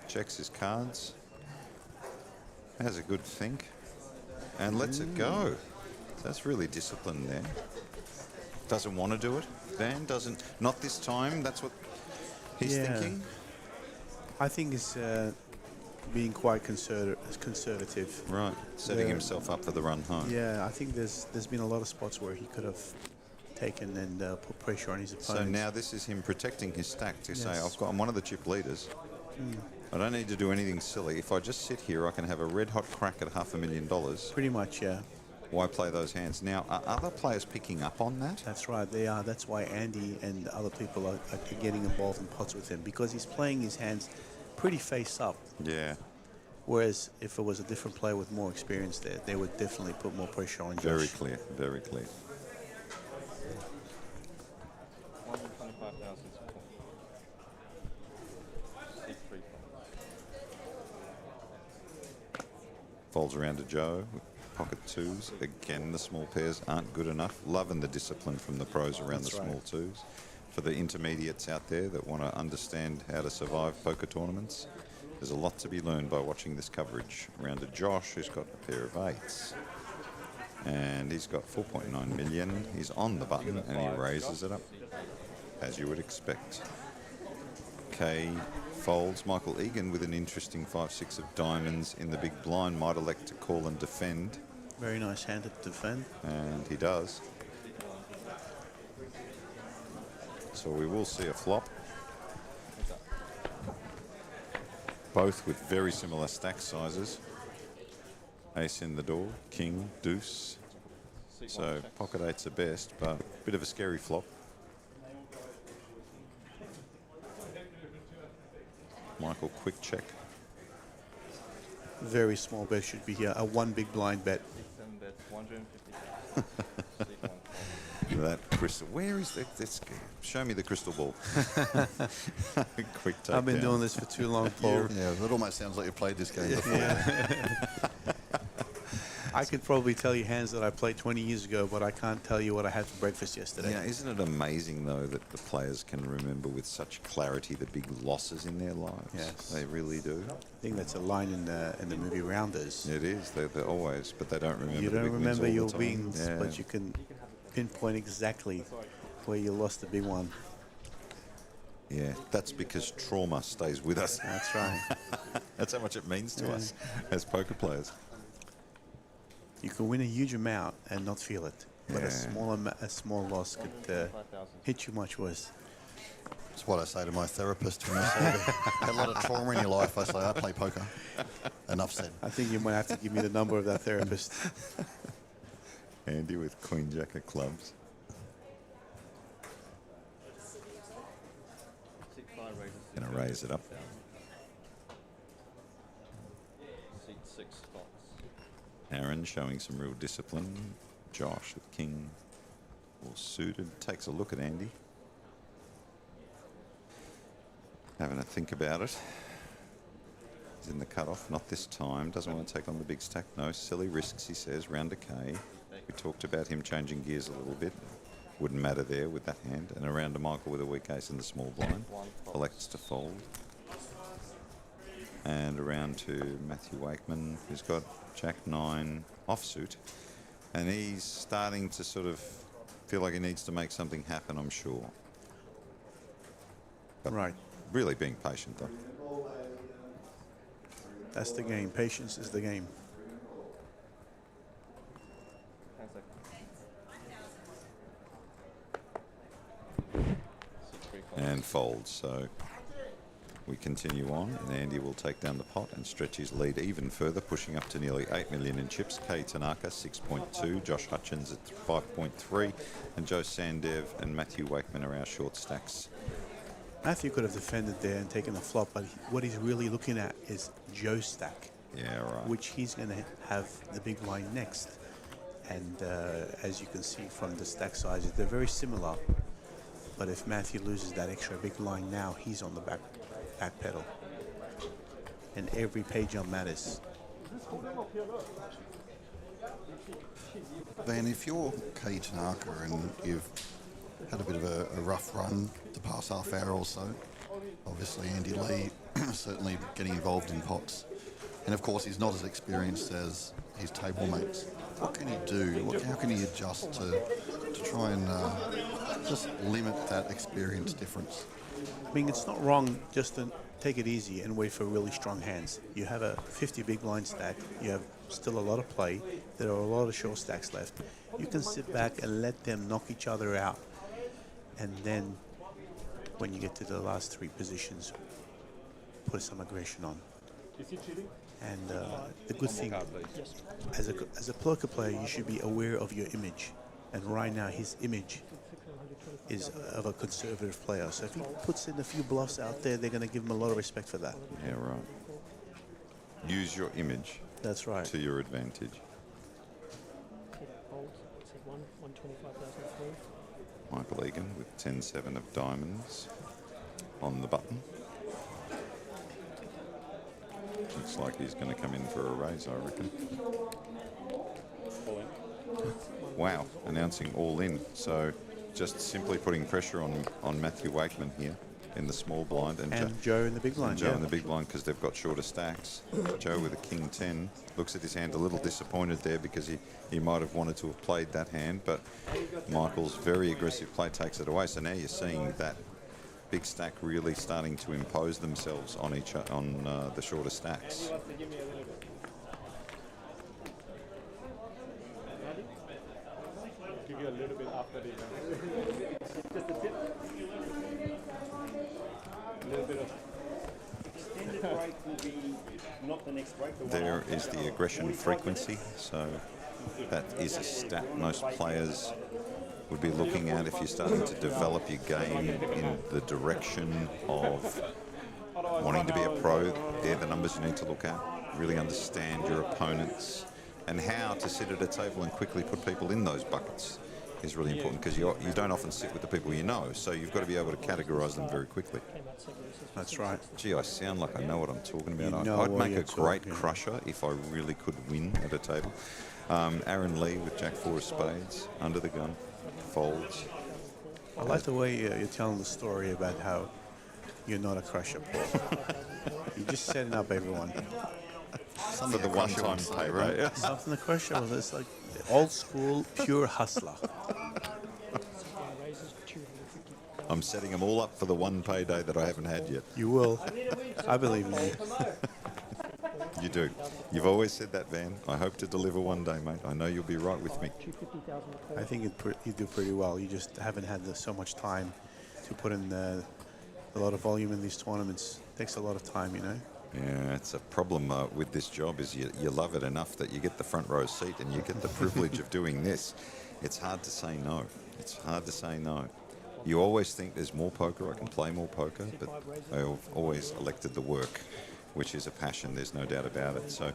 Checks his cards. Has a good think. And lets it go. That's really disciplined there. Doesn't want to do it. Van doesn't. Not this time. That's what he's thinking. I think it's being quite conservative. Right. Setting himself up for the run home. Yeah, I think there's been a lot of spots where he could have taken and put pressure on his opponent. So now this is him protecting his stack to say, I'm one of the chip leaders. I don't need to do anything silly. If I just sit here, I can have a red hot crack at $500,000. Pretty much, yeah. Why play those hands? Now, are other players picking up on that? That's right, they are. That's why Andy and other people are getting involved in pots with him, because he's playing his hands pretty face up. Yeah. Whereas if it was a different player with more experience there, they would definitely put more pressure on Josh. Very clear, very clear. 125,000 support. 3 Folds around to Joe with pocket twos. Again, the small pairs aren't good enough. Loving the discipline from the pros around the small twos. For the intermediates out there that want to understand how to survive poker tournaments, there's a lot to be learned by watching this coverage. Around to Josh, who's got a pair of eights. And he's got 4.9 million. He's on the button and he raises it up, as you would expect. Kay folds. Michael Egan with an interesting 5-6 of diamonds in the big blind. Might elect to call and defend. Very nice hand to defend. And he does. So we will see a flop. Both with very similar stack sizes. Ace in the door, king, deuce. So pocket eight's the best, but a bit of a scary flop. Michael, quick check. Very small bet should be here. A one big blind bet. 7 bets, 150. That crystal. Where is that? Show me the crystal ball. Quick take. I've been doing this for too long, Paul. Yeah, it almost sounds like you played this game before. I could probably tell you hands that I played 20 years ago, but I can't tell you what I had for breakfast yesterday. Yeah, isn't it amazing, though, that the players can remember with such clarity the big losses in their lives? Yes. They really do. I think that's a line in the movie Rounders. It is. They're always, but they don't remember You the don't big remember wins all your the time. wins, Yeah. but you can pinpoint exactly where you lost the big one. Yeah, that's because trauma stays with us. That's right. That's how much it means to us as poker players. You can win a huge amount and not feel it, but a small loss could hit you much worse. That's what I say to my therapist when I say you had a lot of trauma in your life. I say, I play poker. Enough said. I think you might have to give me the number of that therapist. Andy with Queen Jack of clubs. 6-5 raises. Going to raise it up. Seat 6 spots. Aaron showing some real discipline. Josh with king all suited. Takes a look at Andy. Having a think about it. He's in the cutoff. Not this time. Doesn't want to take on the big stack. No silly risks, he says. Round to K. We talked about him changing gears a little bit. Wouldn't matter there with that hand. And around to Michael with a weak ace in the small blind. Elects to fold. And around to Matthew Wakeman, who's got Jack 9 offsuit. And he's starting to sort of feel like he needs to make something happen, I'm sure. But right. Really being patient, though. That's the game. Patience is the game. And folds. So we continue on, and Andy will take down the pot and stretch his lead even further, pushing up to nearly 8 million in chips. Kay Tanaka 6.2, Josh Hutchins at 5.3, and Joe Sandev and Matthew Wakeman are our short stacks. Matthew could have defended there and taken the flop, but what he's really looking at is Joe's stack. Yeah, right. which he's going to have the big line next. And as you can see from the stack sizes, they're very similar. But if Matthew loses that extra big line now, he's on the back pedal. And every pay jump matters. Van, if you're Kei Tanaka and you've had a bit of a rough run the past half hour or so, obviously Andy Lee certainly getting involved in pots, and of course he's not as experienced as his table mates. What can he do? How can he adjust to try and just limit that experience difference? I mean, it's not wrong just to take it easy and wait for really strong hands. You have a 50 big line stack. You have still a lot of play. There are a lot of short stacks left. You can sit back and let them knock each other out. And then when you get to the last three positions, put some aggression on. Is he cheating? And the good thing, as a poker player, you should be aware of your image. And right now, his image is of a conservative player. So if he puts in a few bluffs out there, they're going to give him a lot of respect for that. Yeah, right. Use your image. That's right. To your advantage. Michael Egan with 10-7 of diamonds on the button. Looks like he's going to come in for a raise, I reckon. Wow, announcing all in. So just simply putting pressure on Matthew Wakeman here in the small blind. And Joe in the big blind. Joe in the big blind because they've got shorter stacks. Joe with a king 10 looks at his hand a little disappointed there because he might have wanted to have played that hand, but Michael's very aggressive play takes it away. So now you're seeing that big stack really starting to impose themselves on the shorter stacks. Give you a little bit after the event. Just a tip. A little bit of extended break will be not the next break. There is the aggression frequency, so that is a stat most players would be looking at if you're starting to develop your game in the direction of wanting to be a pro. They're the numbers you need to look at. Really understand your opponents and how to sit at a table and quickly put people in those buckets is really important because you don't often sit with the people you know, so you've got to be able to categorise them very quickly. That's right. Gee, I sound like I know what I'm talking about. You know I'd what make you're a great talking. crusher if I really could win at a table. Aaron Lee with Jack 4 of spades, under the gun, folds. I like the way you're telling the story about how you're not a crusher, Paul. You're just setting up everyone. For the one-time pay, right? Something to crush with. It's like old school, pure hustler. I'm setting them all up for the one payday that I haven't had yet. You will. I believe in you. You do. You've always said that, Van. I hope to deliver one day, mate. I know you'll be right with me. I think you do pretty well. You just haven't had so much time to put in a lot of volume in these tournaments. It takes a lot of time, you know. Yeah, it's a problem with this job is you love it enough that you get the front row seat and you get the privilege of doing this. It's hard to say no. It's hard to say no. You always think there's more poker, I can play more poker, but I've always elected the work, which is a passion, there's no doubt about it. So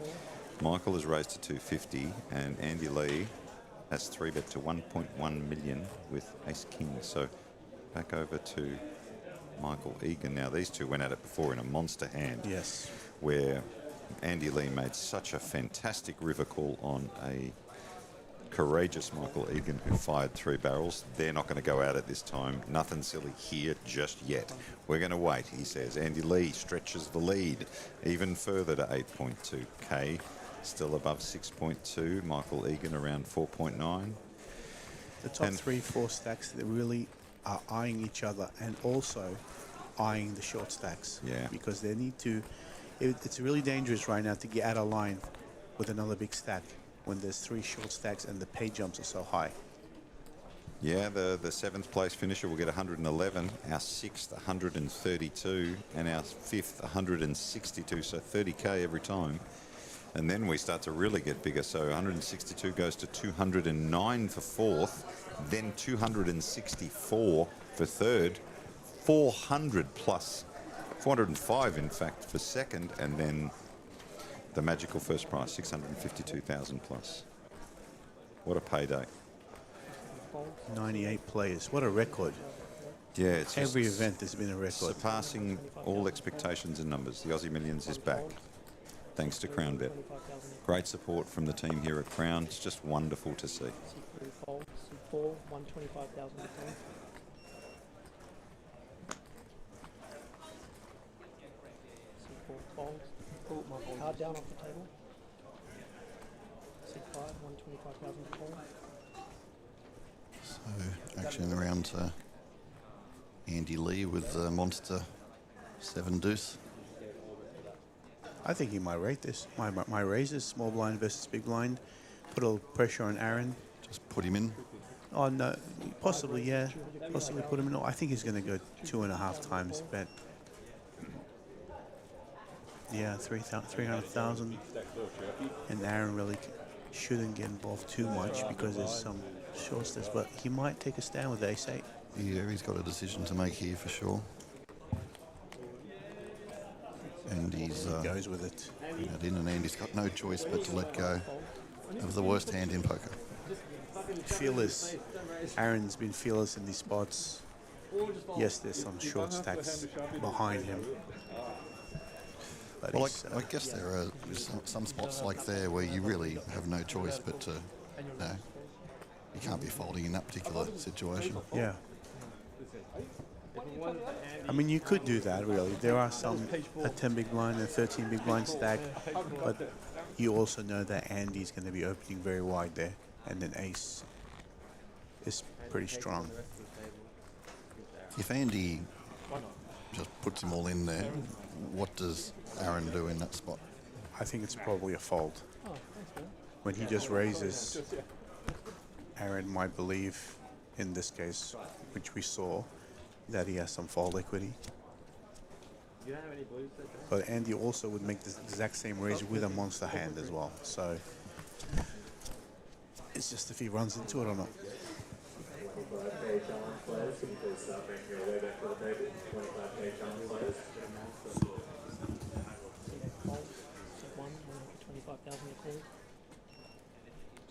Michael has raised to 250 and Andy Lee has 3-bet to 1.1 million with ace-king. So back over to Michael Egan. Now these two went at it before in a monster hand. Yes. Where Andy Lee made such a fantastic river call on a courageous Michael Egan who fired 3 barrels. They're not going to go out at this time. Nothing silly here just yet. We're going to wait, he says. Andy Lee stretches the lead even further to 8.2. K still above 6.2. Michael Egan around 4.9. The top 3-4 stacks, they really are eyeing each other and also eyeing the short stacks. Yeah. Because they need to... It's really dangerous right now to get out of line with another big stack when there's 3 short stacks and the pay jumps are so high. Yeah, the 7th place finisher will get 111, our 6th 132, and our 5th 162, so 30k every time. And then we start to really get bigger, so 162 goes to 209 for 4th, then 264 for 3rd, 400 plus, 405 in fact for 2nd, and then The magical first prize, 652,000 plus. What a payday. 98 players. What a record. Yeah, it's just Every event has been a record. surpassing all expectations and numbers. The Aussie Millions is back, thanks to CrownBet. Great support from the team here at Crown. It's just wonderful to see. Fold, C4, 125,000 to call. C4 fold. Pull my card down off the table. C5, 125,000 to call. So action around to Andy Lee with the monster 7 deuce. I think he might rate this. My raises, small blind versus big blind. Put a little pressure on Aaron. Just put him in. Oh, no. Possibly, yeah. Possibly put him in. No, I think he's going to go 2.5 times bet. Yeah, 300,000. And Aaron really shouldn't get involved too much because there's some short stats, but he might take a stand with ace-8. Yeah, he's got a decision to make here for sure. And he's goes with it. In, and Andy's got no choice but to let go of the worst hand in poker. Fearless. Aaron's been fearless in these spots. Yes, there's some short stacks behind him. But Well, I guess there are some spots like there where you really have no choice but to, you can't be folding in that particular situation. Yeah. I mean, you could do that, really. There are some, a 10 big blind and 13 big blind stack, but you also know that Andy's going to be opening very wide there, and then ace is pretty strong. If Andy just puts him all in there, what does Aaron do in that spot? I think it's probably a fold. When he just raises, Aaron might believe, in this case, which we saw, that he has some fold equity. But Andy also would make the exact same raise with a monster hand as well. So it's just if he runs into it or not.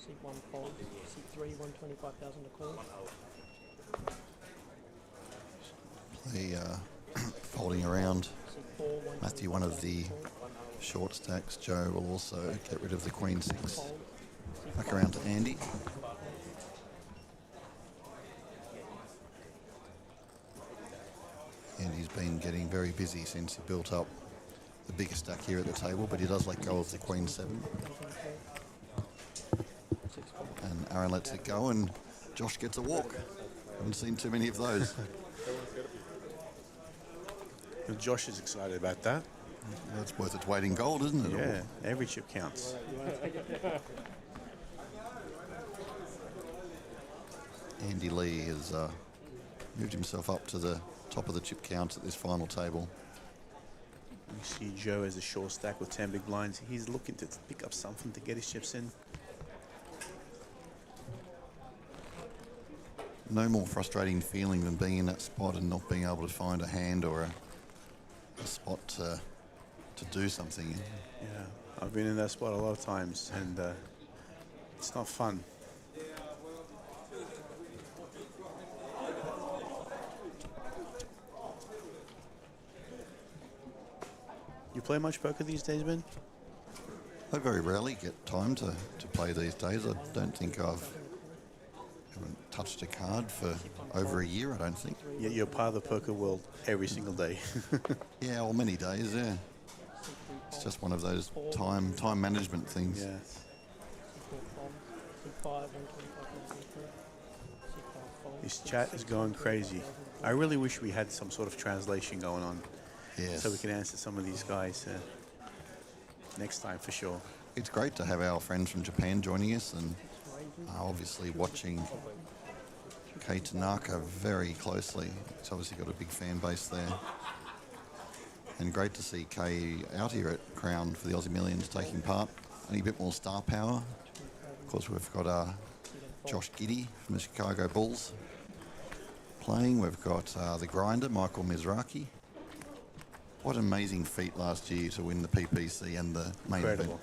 C1 fold, C3, 125,000 to call. Play folding around. Matthew, one of the short stacks. Joe will also get rid of the queen 6. Back around to Andy. Andy's been getting very busy since he built up the biggest stack here at the table, but he does let go of the queen 7. And Aaron lets it go, and Josh gets a walk. Haven't seen too many of those. Well, Josh is excited about that. That's worth its weight in gold, isn't it? Yeah, every chip counts. Andy Lee has moved himself up to the top of the chip counts at this final table. You see Joe as a short stack with 10 big blinds. He's looking to pick up something to get his chips in. No more frustrating feeling than being in that spot and not being able to find a hand or a spot to do something. Yeah, I've been in that spot a lot of times, and it's not fun. You play much poker these days, Ben? I very rarely get time to play these days. I don't think haven't touched a card for over a year, I don't think. Yet you're part of the poker world every single day. Yeah, well, many days, yeah. It's just one of those time management things. Yeah. This chat is going crazy. I really wish we had some sort of translation going on. Yes. So we can answer some of these guys next time for sure. It's great to have our friends from Japan joining us, and obviously watching Kei Tanaka very closely. He's obviously got a big fan base there. And great to see Kei out here at Crown for the Aussie Millions taking part. Only a bit more star power. Of course, we've got Josh Giddey from the Chicago Bulls playing. We've got the grinder, Michael Mizraki. What an amazing feat last year to win the PPC and the main Incredible. event.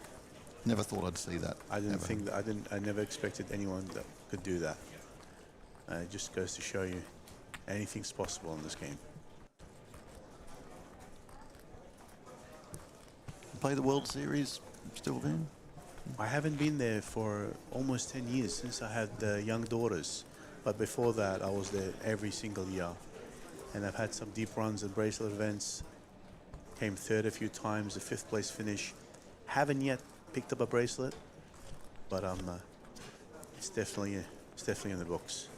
Never thought I'd see that. I didn't ever. think that. I never expected anyone that could do that. It just goes to show you anything's possible in this game. Play the World Series still then? I haven't been there for almost 10 years since I had young daughters. But before that, I was there every single year. And I've had some deep runs and bracelet events. Came third a few times, a 5th place finish. Haven't yet picked up a bracelet, but it's definitely in the books.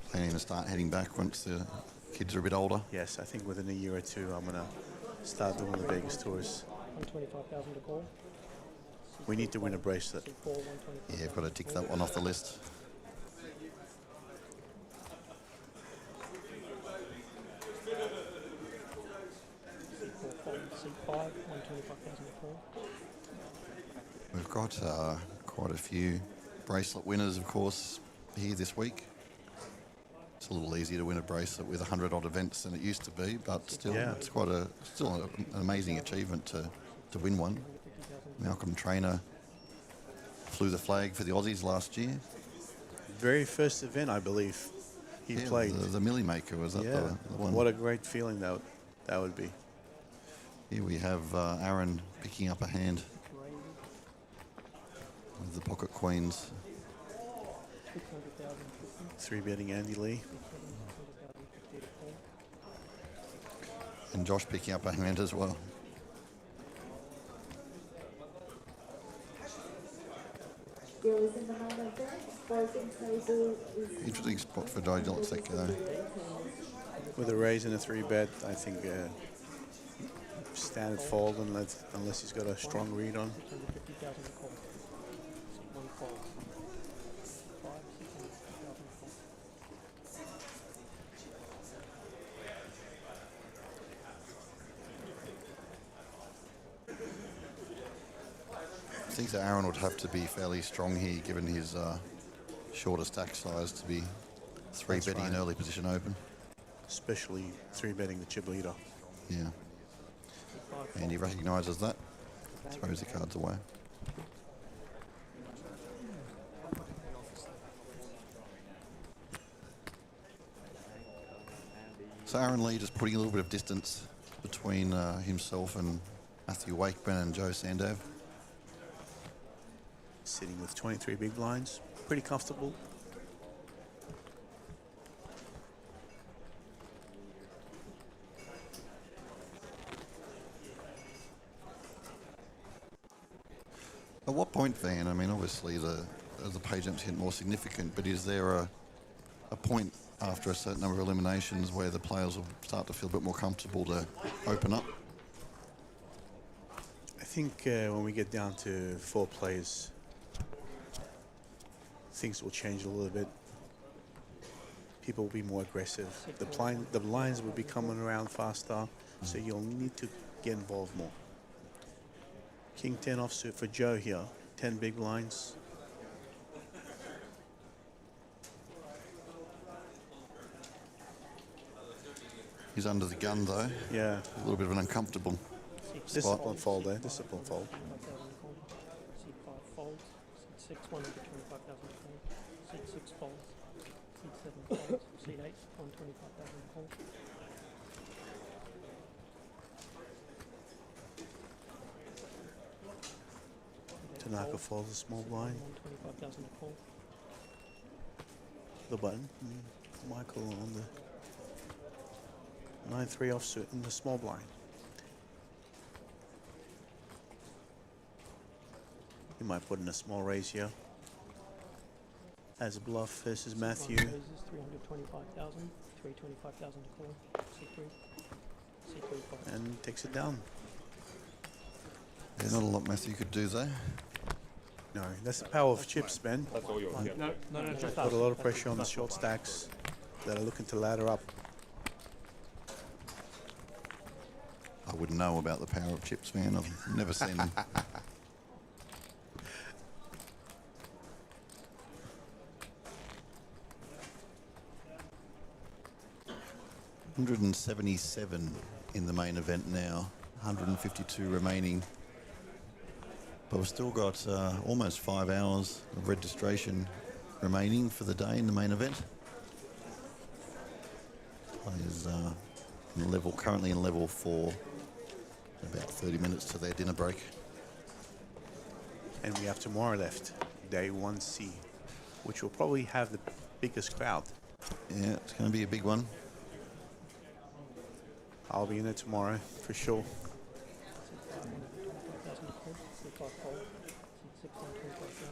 Planning to start heading back once the kids are a bit older? Yes, I think within a year or two, I'm gonna start doing the Vegas tours. 125,000 to call. We need to win a bracelet. Yeah, I've got to tick that one off the list. C5, 125,000 to call. We've got quite a few bracelet winners, of course, here this week. It's a little easier to win a bracelet with 100 odd events than it used to be, but still, it's quite still an amazing achievement to win one. Malcolm Trainer flew the flag for the Aussies last year. Very first event, I believe, he played. The Millie Maker, was that the one? What a great feeling that would be. Here we have Aaron picking up a hand with the Pocket Queens. 3-betting Andy Lee. And Josh picking up a hand as well. Interesting spot for Dideltsek though. With a raise and a 3-bet, I think standard fold unless he's got a strong read on. I think that Aaron would have to be fairly strong here, given his shorter stack size, to be 3-betting an early position open. Especially 3-betting the chip leader. Yeah. And he recognises that. Throws the cards away. So Aaron Lee just putting a little bit of distance between himself and Matthew Wakeman and Joe Sandav. Sitting with 23 big blinds. Pretty comfortable. At what point, Van? I mean, obviously the pay jumps get more significant, but is there a point after a certain number of eliminations where the players will start to feel a bit more comfortable to open up? I think when we get down to 4 players, things will change a little bit. People will be more aggressive. The blinds will be coming around faster, so you'll need to get involved more. King 10 offsuit for Joe here. 10 big blinds. He's under the gun though. Yeah. A little bit of an uncomfortable Discipline fold there. Discipline fold. C5 folds. C6 125,000 to call. C6 folds. C7 folds. C8 125,000 to call. Tanaka folds a small blind. 125,000 to call. The button. Michael on the 9-3 offsuit in the small blind. He might put in a small raise here. As a bluff versus Matthew. Raises 325,000. 325,000 to call. C3. C3 folds. And takes it down. There's not a lot Matthew could do there. No, that's the power of chips, Ben. That's all yours. Yeah. No, just Put a lot of pressure on the short stacks that are looking to ladder up. I wouldn't know about the power of chips, man. I've never seen them. $177 in the main event now. 152 remaining. But we've still got almost 5 hours of registration remaining for the day in the main event. Players currently in level 4. About 30 minutes to their dinner break. And we have tomorrow left, day 1C, which will probably have the biggest crowd. Yeah, it's going to be a big one. I'll be in it tomorrow, for sure.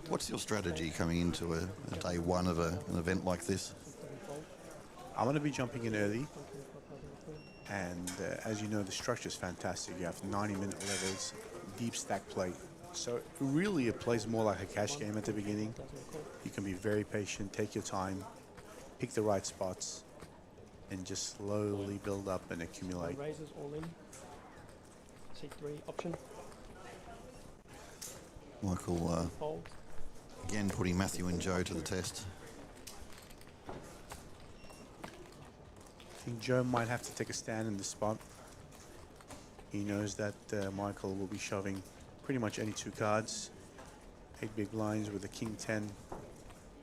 What's your strategy coming into a day one of an event like this? I'm going to be jumping in early. And as you know, the structure is fantastic. You have 90-minute levels, deep stack play. So really it plays more like a cash game at the beginning. You can be very patient, take your time, pick the right spots, and just slowly build up and accumulate. Raises all in. C3 option. Michael, again, putting Matthew and Joe to the test. I think Joe might have to take a stand in this spot. He knows that Michael will be shoving pretty much any 2 cards. 8 big blinds with a king 10,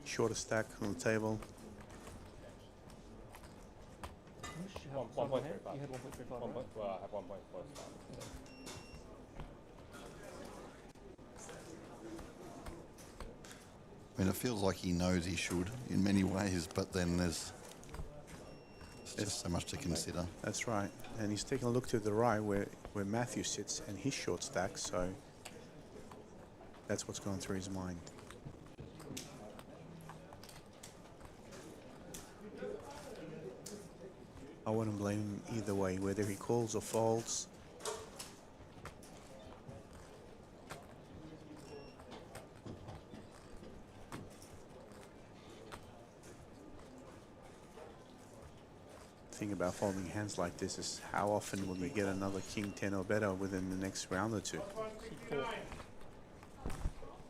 shorter stack on the table. You had 1.35. Well, I have 1.4. I mean, it feels like he knows he should in many ways, but then there's just so much to consider. That's right. And he's taking a look to the right where Matthew sits and his short stack, so that's what's going through his mind. I wouldn't blame him either way, whether he calls or folds. Thing about folding hands like this is how often will you get another king 10 or better within the next round or two.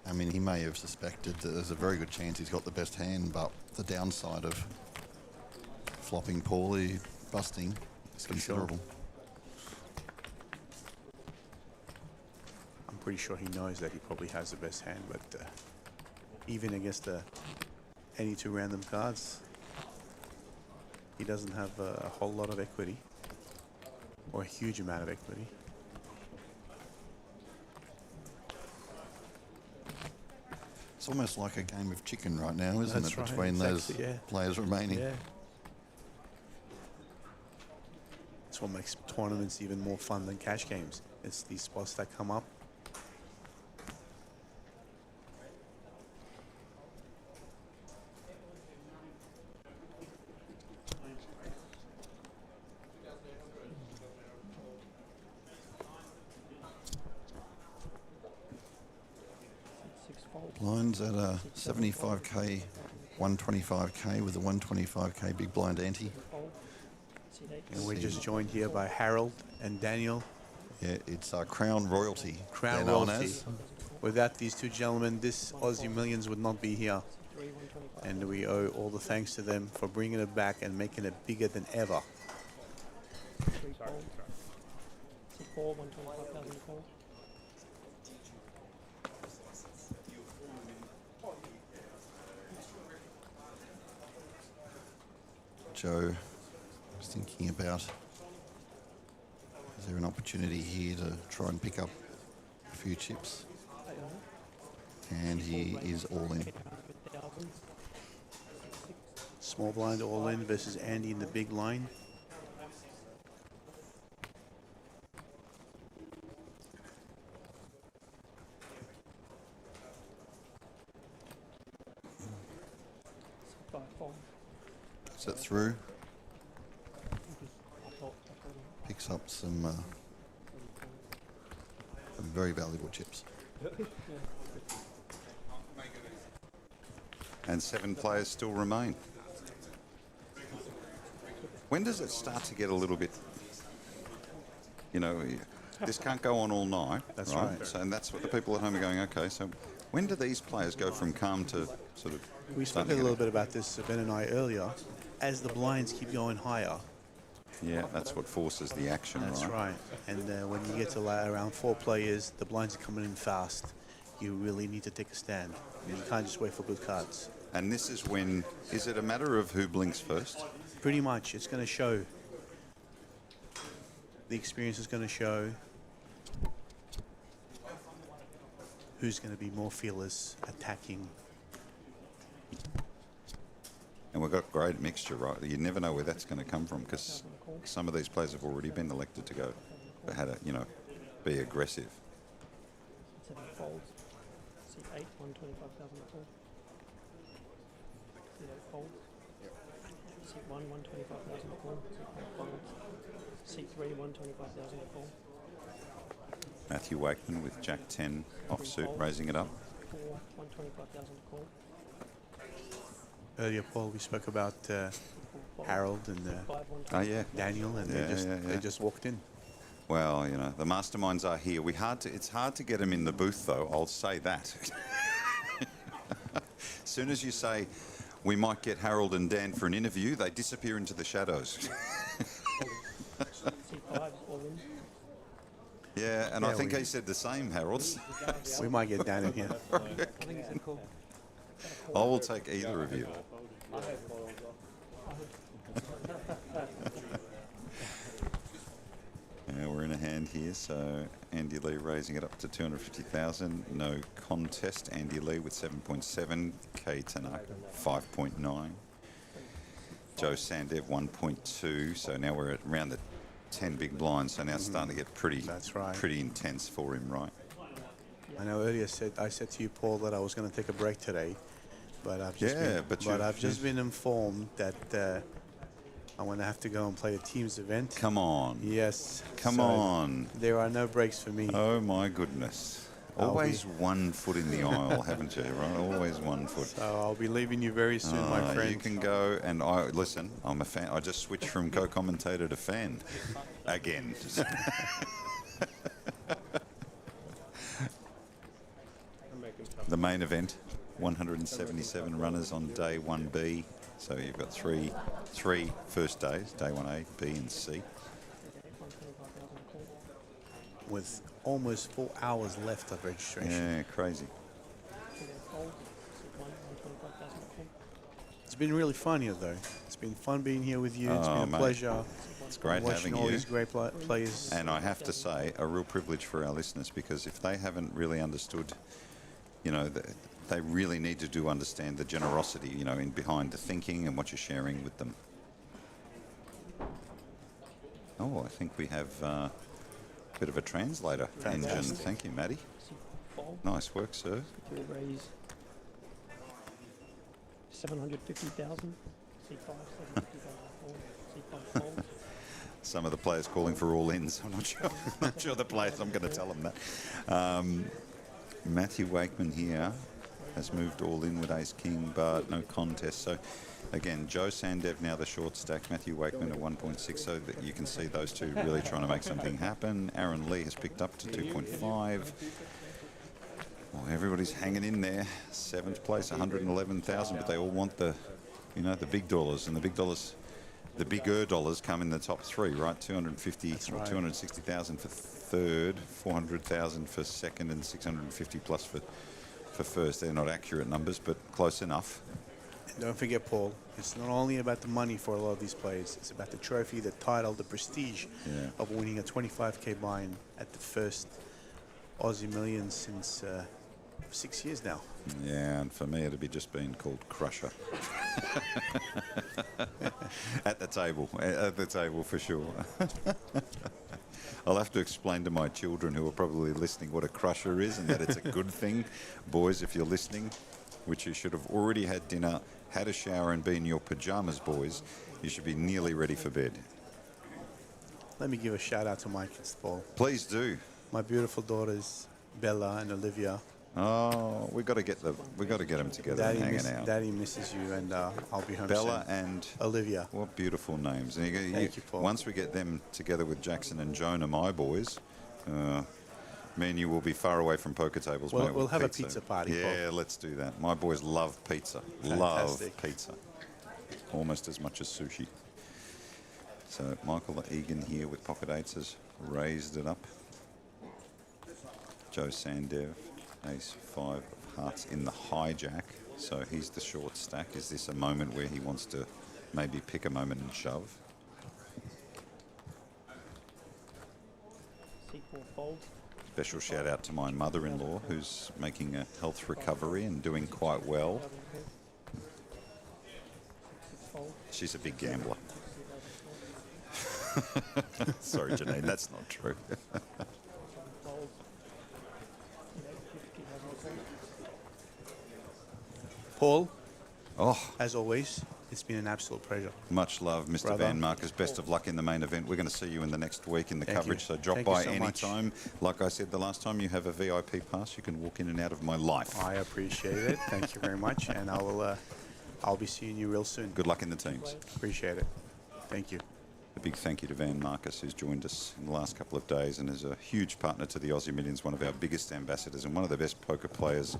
I mean, he may have suspected that there's a very good chance he's got the best hand, but the downside of flopping poorly, busting, is considerable. I'm pretty sure he knows that he probably has the best hand, but even against any 2 random cards, he doesn't have a whole lot of equity, or a huge amount of equity. It's almost like a game of chicken right now, isn't That's it, right, between exactly, those players remaining? Yeah. It's what makes tournaments even more fun than cash games. It's these spots that come up. Blinds at a 75k, 125k with a 125k big blind ante. And we're just joined here by Harold and Daniel. Yeah, it's Crown Royalty. Crown they're known Royalty. as. Without these 2 gentlemen, this Aussie Millions would not be here. And we owe all the thanks to them for bringing it back and making it bigger than ever. C4, 125,000 fold. Joe was thinking about, is there an opportunity here to try and pick up a few chips? And he is all in. Small blind all in versus Andy in the big line. Is it through? Picks up some very valuable chips. And 7 players still remain. When does it start to get a little bit, you know, this can't go on all night, That's right? right. So, and that's what the people at home are going, okay, so when do these players go from calm to sort of... We spoke a little bit about this, Ben and I, earlier. As the blinds keep going higher, Yeah, that's what forces the action, That's right? right. And when you get to around 4 players, the blinds are coming in fast. You really need to take a stand. You can't just wait for good cards. And this is when, is it a matter of who blinks first? Pretty much. It's going to show. The experience is going to show who's going to be more fearless, attacking. And we've got great mixture, right? You never know where that's going to come from because some of these players have already been elected to go. They had to, you know, be aggressive. 7 folds. Seat 8, 125,000 a call. Seat 8 folds. Seat 1, 125,000 a call. Seat 8 folds. Seat 3, 125,000 a call. Matthew Wakeman with Jack 10 offsuit, raising it up. 4, 125,000 a call. Earlier, Paul, we spoke about Harold and Oh yeah, Daniel, and they just walked in. Well, you know, the masterminds are here. It's hard to get them in the booth, though. I'll say that. As soon as you say we might get Harold and Dan for an interview, they disappear into the shadows. Yeah, and I think he said the same, Harold. We might get Dan in here. I will take either of you. We're in a hand here, so Andy Lee raising it up to 250,000. No contest. Andy Lee with 7.7. Kay Tanaka 5.9. Joe Sandev 1.2. So now we're at around the 10 big blinds. So now it's starting to get pretty. That's right. Pretty intense for him, right? I know earlier I said to you, Paul, that I was going to take a break today, but I've just been informed that I'm going to have to go and play a Teams event. Come on. Yes. Come on. There are no breaks for me. Oh my goodness. Always one foot in the aisle, haven't you? Right? Always one foot. So I'll be leaving you very soon, my friend. You can go, and listen. I'm a fan. I just switched from co-commentator to fan again. The main event, 177 runners on day 1B. So you've got three first days, day 1A, B and C. With almost 4 hours left of registration. Yeah, crazy. It's been really fun here, though. It's been fun being here with you. It's been a mate. pleasure. It's great watching having all you. these great players. And I have to say, a real privilege for our listeners, because if they haven't really understood, you know, they really need to understand the generosity, you know, in behind the thinking and what you're sharing with them. Oh, I think we have a bit of a translator engine. Thank you, Maddie. Nice work, sir. To raise 750,000. C5, 750,000. C5 folds. Some of the players calling for all ins. I'm not sure. Not sure the players. I'm going to tell them that. Matthew Wakeman here has moved all in with Ace King, but no contest. So again, Joe Sandev now the short stack. Matthew Wakeman at 1.6. So that you can see those two really trying to make something happen. Aaron Lee has picked up to 2.5. Well, everybody's hanging in there. 7th place, 111,000, but they all want the, you know, the big dollars, and the big dollars. The bigger dollars come in the top 3, right? 250 or 260,000 for third, 400,000 for second, and 650 plus for first. They're not accurate numbers, but close enough. And don't forget, Paul, it's not only about the money for a lot of these players. It's about the trophy, the title, the prestige of winning a 25k buy-in at the first Aussie Millions since 6 years now. Yeah, and for me, it'd be just being called Crusher. At the table for sure. I'll have to explain to my children who are probably listening what a crusher is, and that it's a good thing. Boys, if you're listening, which you should have already had dinner, had a shower and be in your pajamas, boys, you should be nearly ready for bed. Let me give a shout out to my kids, Paul. Please do. My beautiful daughters, Bella and Olivia. Oh, we got to get them together and hanging out. Daddy misses you, and I'll be home Bella soon. and Olivia. What beautiful names! And Thank you, Paul. Once we get them together with Jackson and Jonah, my boys, me and you will be far away from poker tables. Well, mate, we'll with have a pizza party. Yeah, Paul. let's do that. My boys love pizza. Fantastic. Love pizza. Almost as much as sushi. So Michael Egan here with pocket eights has raised it up. Joe Sandev, ace 5 of hearts in the hijack. So he's the short stack. Is this a moment where he wants to maybe pick a moment and shove? C4 folds. Special shout out to my mother-in-law who's making a health recovery and doing quite well. She's a big gambler. Sorry, Janine, that's not true. Paul, oh, as always, it's been an absolute pleasure. Much love, Mr. Brother. Van Marcus. Best of luck in the main event. We're going to see you in the next week in the Thank coverage, you. so drop Thank you by so much. anytime. Like I said the last time, you have a VIP pass. You can walk in and out of my life. I appreciate it. Thank you very much, and I'll be seeing you real soon. Good luck in the teams. Appreciate it. Thank you. A big thank you to Van Marcus, who's joined us in the last couple of days and is a huge partner to the Aussie Millions, one of our biggest ambassadors and one of the best poker players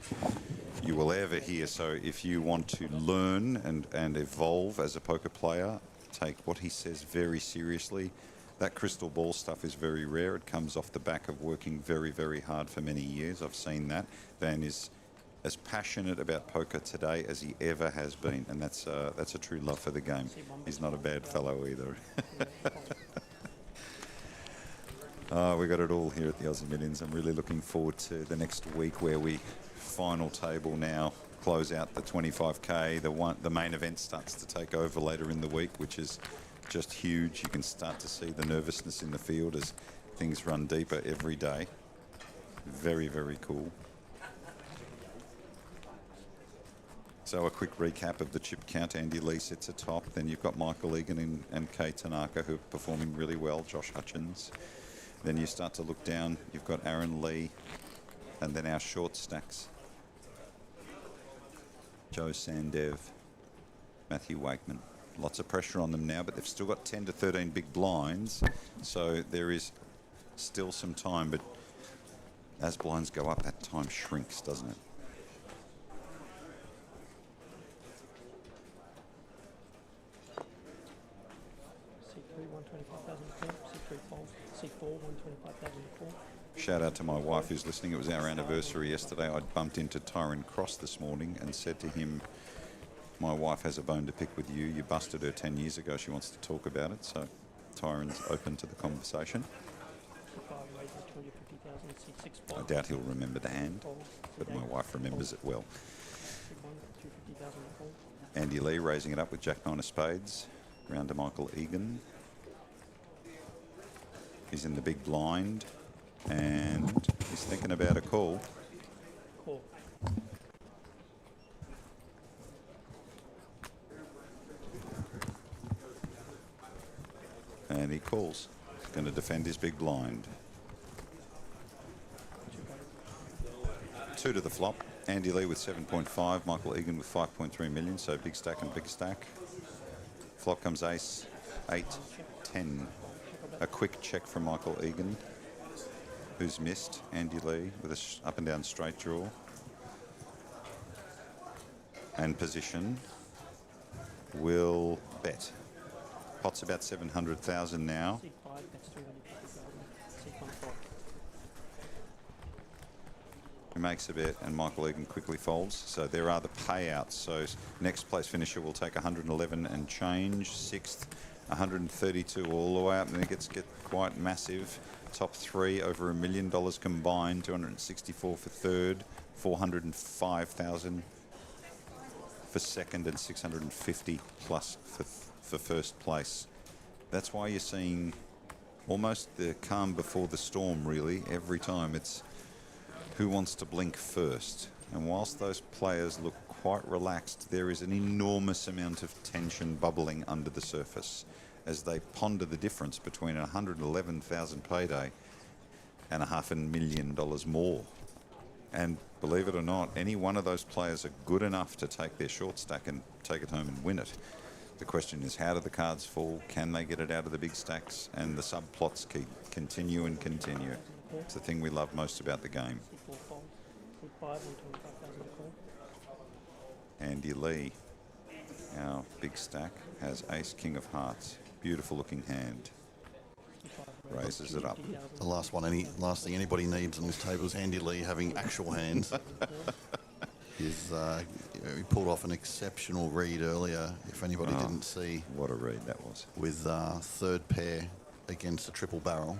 you will ever hear. So if you want to learn and evolve as a poker player, take what he says very seriously. That crystal ball stuff is very rare. It comes off the back of working very, very hard for many years. I've seen that. Van is as passionate about poker today as he ever has been, and that's a true love for the game. He's not a bad fellow either. We got it all here at the Aussie Millions. I'm really looking forward to the next week where we final table now, close out the 25k. The main event starts to take over later in the week, which is just huge. You can start to see the nervousness in the field as things run deeper every day. Very, very cool. So a quick recap of the chip count. Andy Lee sits atop. Then you've got Michael Egan and Kay Tanaka, who are performing really well. Josh Hutchins. Then you start to look down. You've got Aaron Lee. And then our short stacks. Joe Sandev. Matthew Wakeman. Lots of pressure on them now, but they've still got 10 to 13 big blinds. So there is still some time, but as blinds go up, that time shrinks, doesn't it? C3, 125,004. C3 fold. C4, 125,004. Shout out to my wife who's listening. It was our anniversary yesterday. I bumped into Tyron Cross this morning and said to him, my wife has a bone to pick with you. You busted her 10 years ago. She wants to talk about it. So Tyron's open to the conversation. I doubt he'll remember the hand, but my wife remembers it well. Andy Lee raising it up with Jack 9 of spades. Round to Michael Egan. He's in the big blind and he's thinking about a call. Call. And he calls. He's going to defend his big blind. 2 to the flop. Andy Lee with 7.5. Michael Egan with 5.3 million. So big stack and big stack. Flop comes ace, 8, 10. A quick check from Michael Egan, who's missed. Andy Lee with a up and down straight draw. And position will bet. Pot's about 700,000 now. C5, that's 350,000. C1 He makes a bet and Michael Egan quickly folds. So there are the payouts. So next place finisher will take 111 and change. 6th, 132 all the way up, and then it gets quite massive. Top 3 over $1 million combined. 264 for third, 405,000 for second, and 650 plus for first place. That's why you're seeing almost the calm before the storm, really. Every time it's who wants to blink first. And whilst those players look quite relaxed, there is an enormous amount of tension bubbling under the surface as they ponder the difference between a 111,000 payday and $500,000 more. And believe it or not, any one of those players are good enough to take their short stack and take it home and win it. The question is, how do the cards fall? Can they get it out of the big stacks? And the subplots continue and continue. It's the thing we love most about the game. C4 fold. C5, 125,000 call. Andy Lee, our big stack, has ace, king of hearts. Beautiful looking hand. Raises it up. The last thing anybody needs on this table is Andy Lee having actual hands. He pulled off an exceptional read earlier, if anybody didn't see. What a read that was. With third pair against a triple barrel.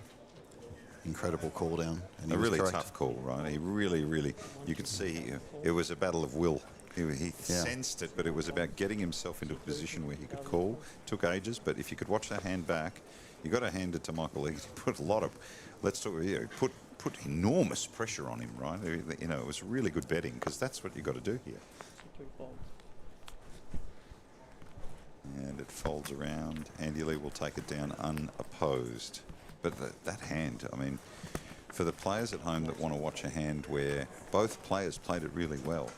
Incredible call down. And A really tough call, right? He really, you could see it was a battle of will. He sensed it, but it was about getting himself into a position where he could call. Took ages, but if you could watch that hand back, you got to hand it to Michael Lee. He put a lot of, put enormous pressure on him, right? You know, it was really good betting because that's what you got to do here. And it folds around. Andy Lee will take it down unopposed. But that hand, I mean, for the players at home that want to watch a hand where both players played it really well,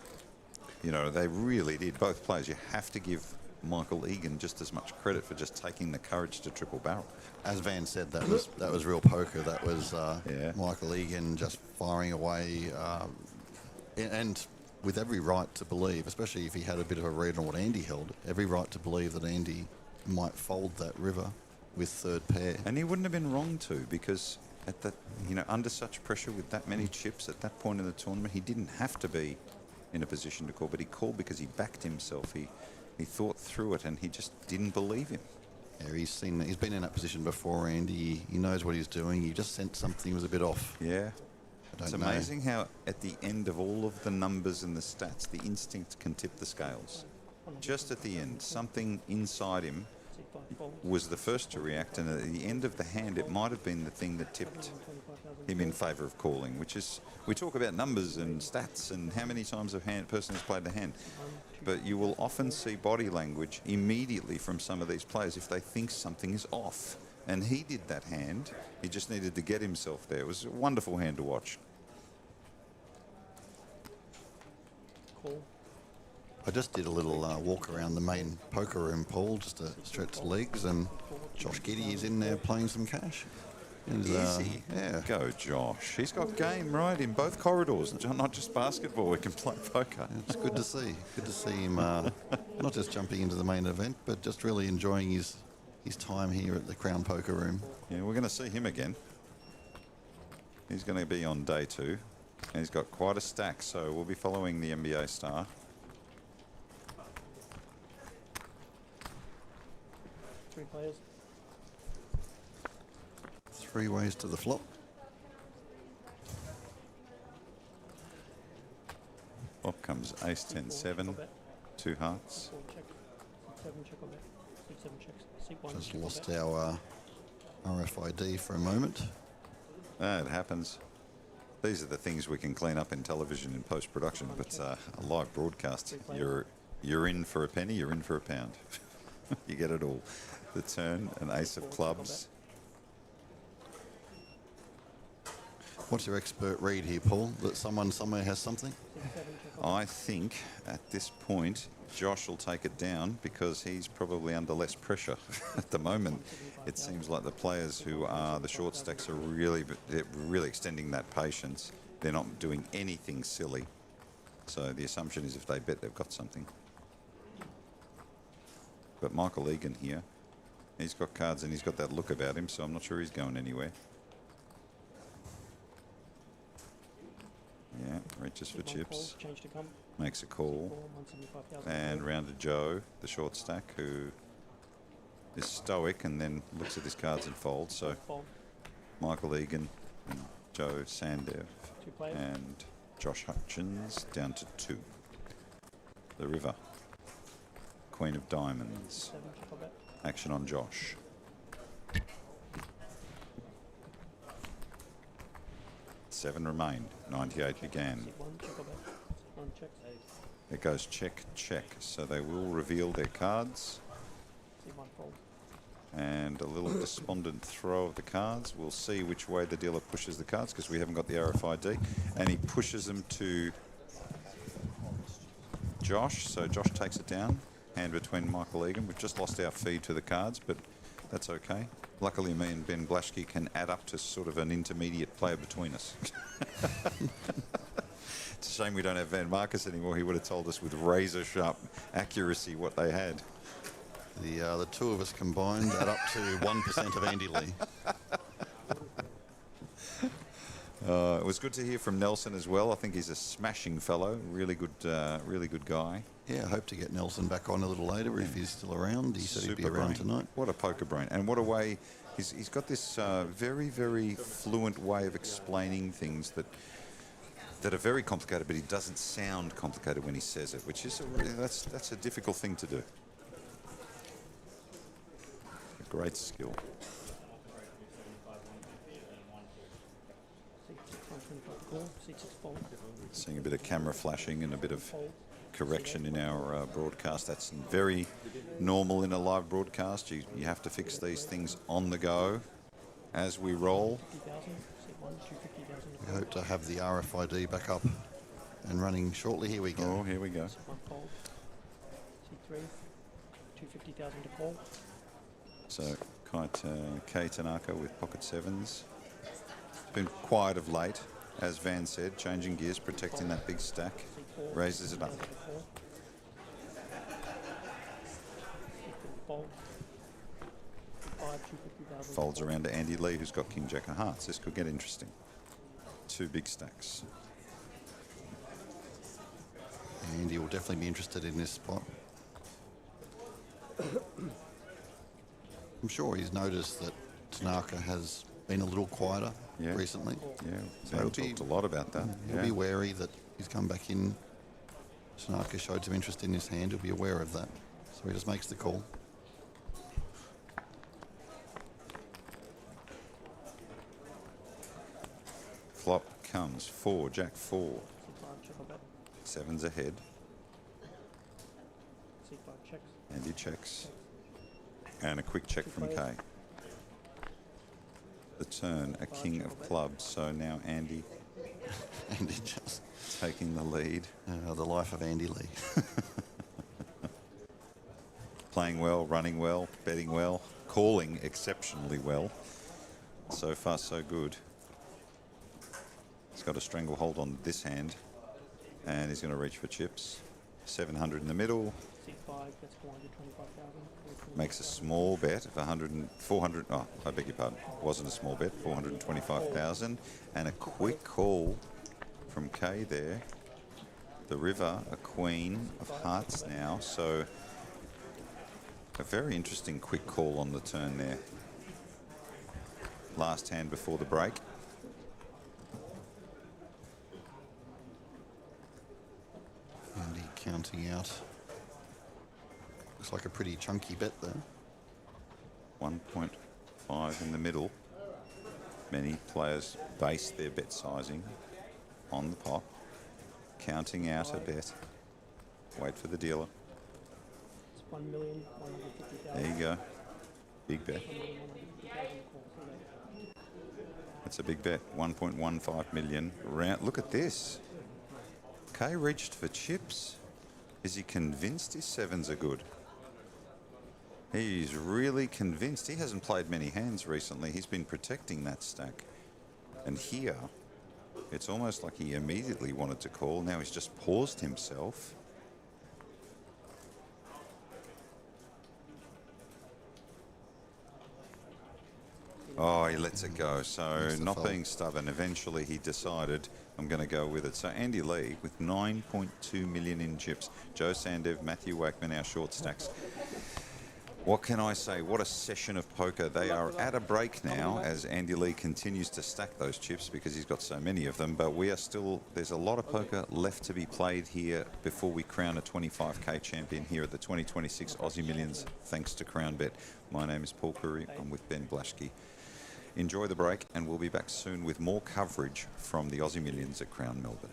you know, they really did. Both players, you have to give Michael Egan just as much credit for just taking the courage to triple barrel. As Van said, that was real poker. That was Michael Egan just firing away, and with every right to believe, especially if he had a bit of a read on what Andy held, every right to believe that Andy might fold that river with third pair. And he wouldn't have been wrong to, because at that, you know, under such pressure with that many chips at that point in the tournament, he didn't have to be in a position to call, but he called because he backed himself. He thought through it, and he just didn't believe him. Yeah, he's been in that position before, Andy. He knows what he's doing. He just sensed something was a bit off. Yeah. It's amazing how at the end of all of the numbers and the stats, the instinct can tip the scales. Just at the end, something inside him was the first to react, and at the end of the hand, it might have been the thing that tipped him in favour of calling, which is, we talk about numbers and stats and how many times a person has played the hand, but you will often see body language immediately from some of these players if they think something is off. And he did that hand. He just needed to get himself there. It was a wonderful hand to watch. Cool. I just did a little walk around the main poker room, Paul, just to stretch the legs, and Josh Giddy is in there playing some cash. Easy. Yeah. Go, Josh. He's got game, right, in both corridors, not just basketball. He can play poker. It's good to see. Good to see him not just jumping into the main event, but just really enjoying his time here at the Crown Poker Room. Yeah, we're going to see him again. He's going to be on day 2. And he's got quite a stack, so we'll be following the NBA star. Three players. 3 ways to the flop. Up comes ace 10 7, 2 hearts. Just lost our RFID for a moment. It happens. These are the things we can clean up in television in post-production, but a live broadcast, you're in for a penny, you're in for a pound. You get it all. The turn, an ace of clubs. What's your expert read here, Paul? That someone somewhere has something? I think at this point, Josh will take it down because he's probably under less pressure at the moment. It seems like the players who are the short stacks are really extending that patience. They're not doing anything silly. So the assumption is if they bet, they've got something. But Michael Egan here, he's got cards and he's got that look about him, so I'm not sure he's going anywhere. Yeah, reaches for chips, makes a call, and rounded Joe, the short stack, who is stoic and then looks at his cards and folds. So Michael Egan, and Joe Sandev, and Josh Hutchins down to 2. The river, Queen of Diamonds, action on Josh. Seven remained. 98 began. It goes check, check. So they will reveal their cards. And a little despondent throw of the cards. We'll see which way the dealer pushes the cards because we haven't got the RFID. And he pushes them to Josh. So Josh takes it down. Hand between Michael Egan. We've just lost our feed to the cards, but that's okay. Luckily, me and Ben Blaschke can add up to sort of an intermediate player between us. It's a shame we don't have Van Marcus anymore. He would have told us with razor-sharp accuracy what they had. The two of us combined add up to 1% of Andy Lee. It was good to hear from Nelson as well. I think he's a smashing fellow, really good guy. Yeah, I hope to get Nelson back on a little later if he's still around. He said he'd be around tonight. What a poker brain. And what a way, he's got this very, very fluent way of explaining things that are very complicated, but he doesn't sound complicated when he says it, which is that's a difficult thing to do. A great skill. Seeing a bit of camera flashing and a bit of correction in our broadcast. That's very normal in a live broadcast. You have to fix these things on the go as we roll. We hope to have the RFID back up and running shortly. Here we go. Oh, here we go. C3, 250,000 to call. So Kay Tanaka with pocket sevens. Been quiet of late, as Van said, changing gears, protecting that big stack. Raises it up. Folds around to Andy Lee, who's got King Jack of Hearts. This could get interesting. Two big stacks. Andy will definitely be interested in this spot. I'm sure he's noticed that Tanaka has been a little quieter recently. Yeah, so Van talked a lot about that. He'll be wary that he's come back in. Tanaka showed some interest in his hand. He'll be aware of that. So he just makes the call. Flop comes 4, Jack 4. Sevens ahead. Andy checks. And a quick check from Kay. The turn, a king of clubs. So now Andy just taking the lead. The life of Andy Lee. Playing well, running well, betting well, calling exceptionally well. So far, so good. He's got a stranglehold on this hand, and he's going to reach for chips. 700 in the middle. Makes a small bet of 400. Oh, I beg your pardon. Wasn't a small bet. 425,000, and a quick call from Kay there. The river, a queen of hearts now. So a very interesting quick call on the turn there. Last hand before the break. Andy counting out. Looks like a pretty chunky bet there. 1.5 in the middle. Many players base their bet sizing on the pot. Counting out a bet. Wait for the dealer. It's 1,150,000. There you go. Big bet. It's a big bet. 1.15 million. Look at this. Kay reached for chips. Is he convinced his sevens are good? He's really convinced. He hasn't played many hands recently. He's been protecting that stack. And here, it's almost like he immediately wanted to call. Now he's just paused himself. Oh, he lets it go. So not being stubborn, eventually he decided, I'm going to go with it. So Andy Lee with 9.2 million in chips. Joe Sandev, Matthew Wakeman, our short stacks. What can I say? What a session of poker. They are at a break now as Andy Lee continues to stack those chips because he's got so many of them. But we are still, there's a lot of poker left to be played here before we crown a 25k champion here at the 2026 Aussie Millions, thanks to CrownBet. My name is Paul Curry. I'm with Ben Blaschke. Enjoy the break, and we'll be back soon with more coverage from the Aussie Millions at Crown Melbourne.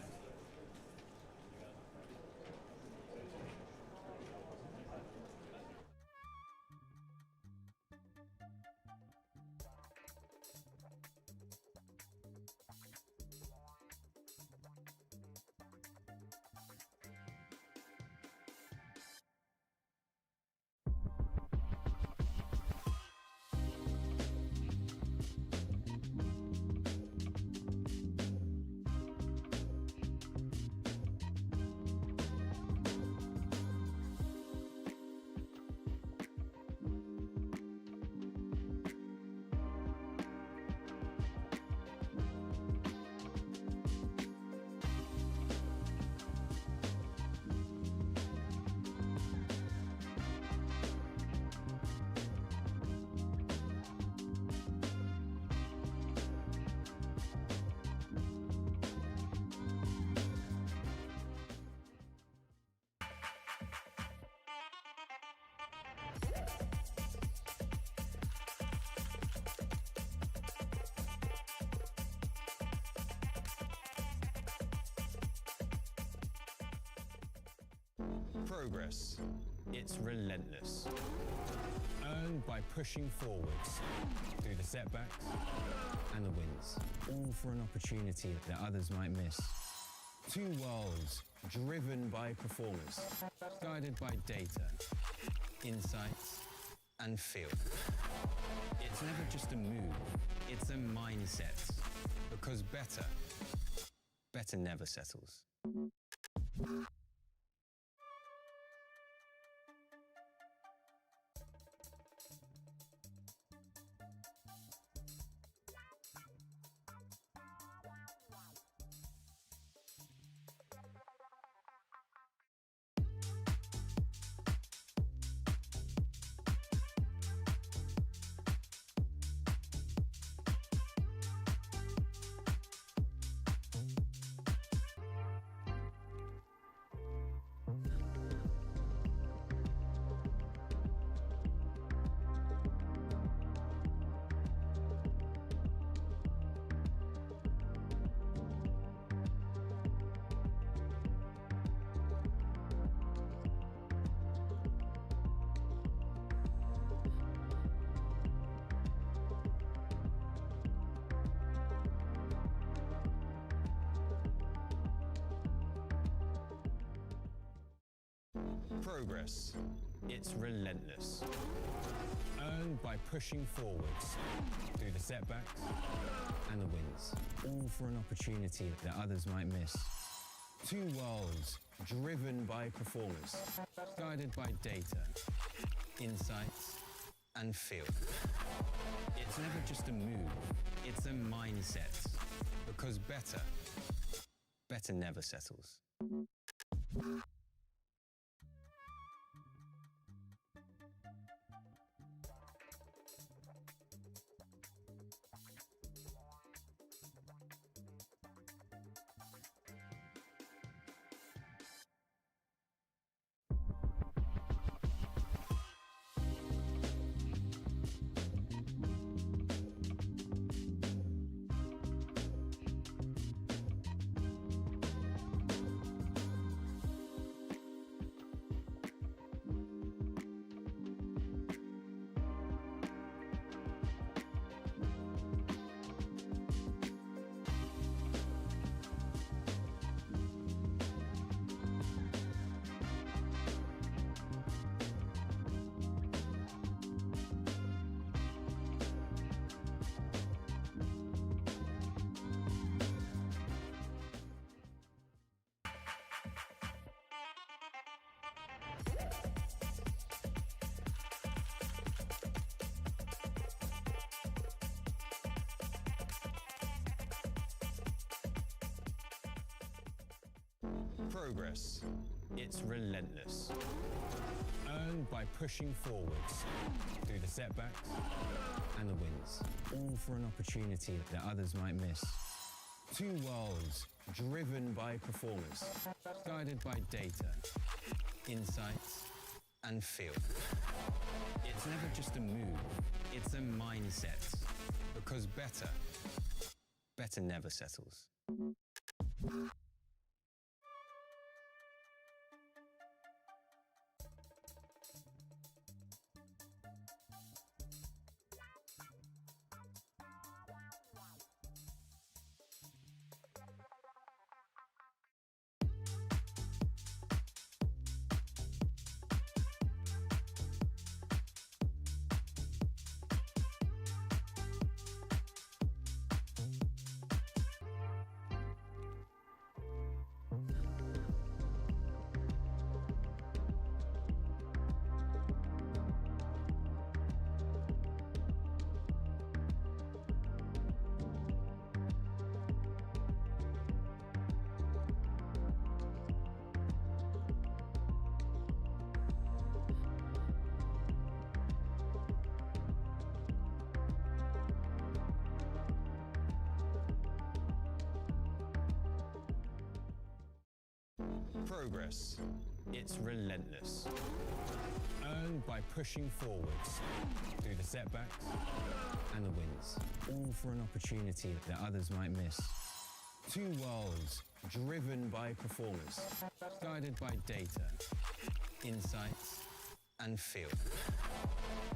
Progress, it's relentless. Earned by pushing forwards through the setbacks and the wins, all for an opportunity that others might miss. Two worlds driven by performance, guided by data, insights, and feel. It's never just a move, it's a mindset. Because better never settles. Progress, it's relentless. Earned by pushing forwards through the setbacks and the wins, all for an opportunity that others might miss. Two worlds driven by performance, guided by data, insights, and feel. It's never just a move, it's a mindset. Because better never settles. Progress, it's relentless. Earned by pushing forwards through the setbacks and the wins, all for an opportunity that others might miss. Two worlds driven by performance, guided by data, insights, and feel. It's never just a move, it's a mindset. Because better never settles. Progress, it's relentless. Earned by pushing forwards through the setbacks and the wins, all for an opportunity that others might miss. Two worlds driven by performance, guided by data, insights, and feel.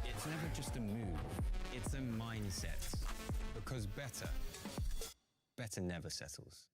It's never just a move, it's a mindset. Because better never settles.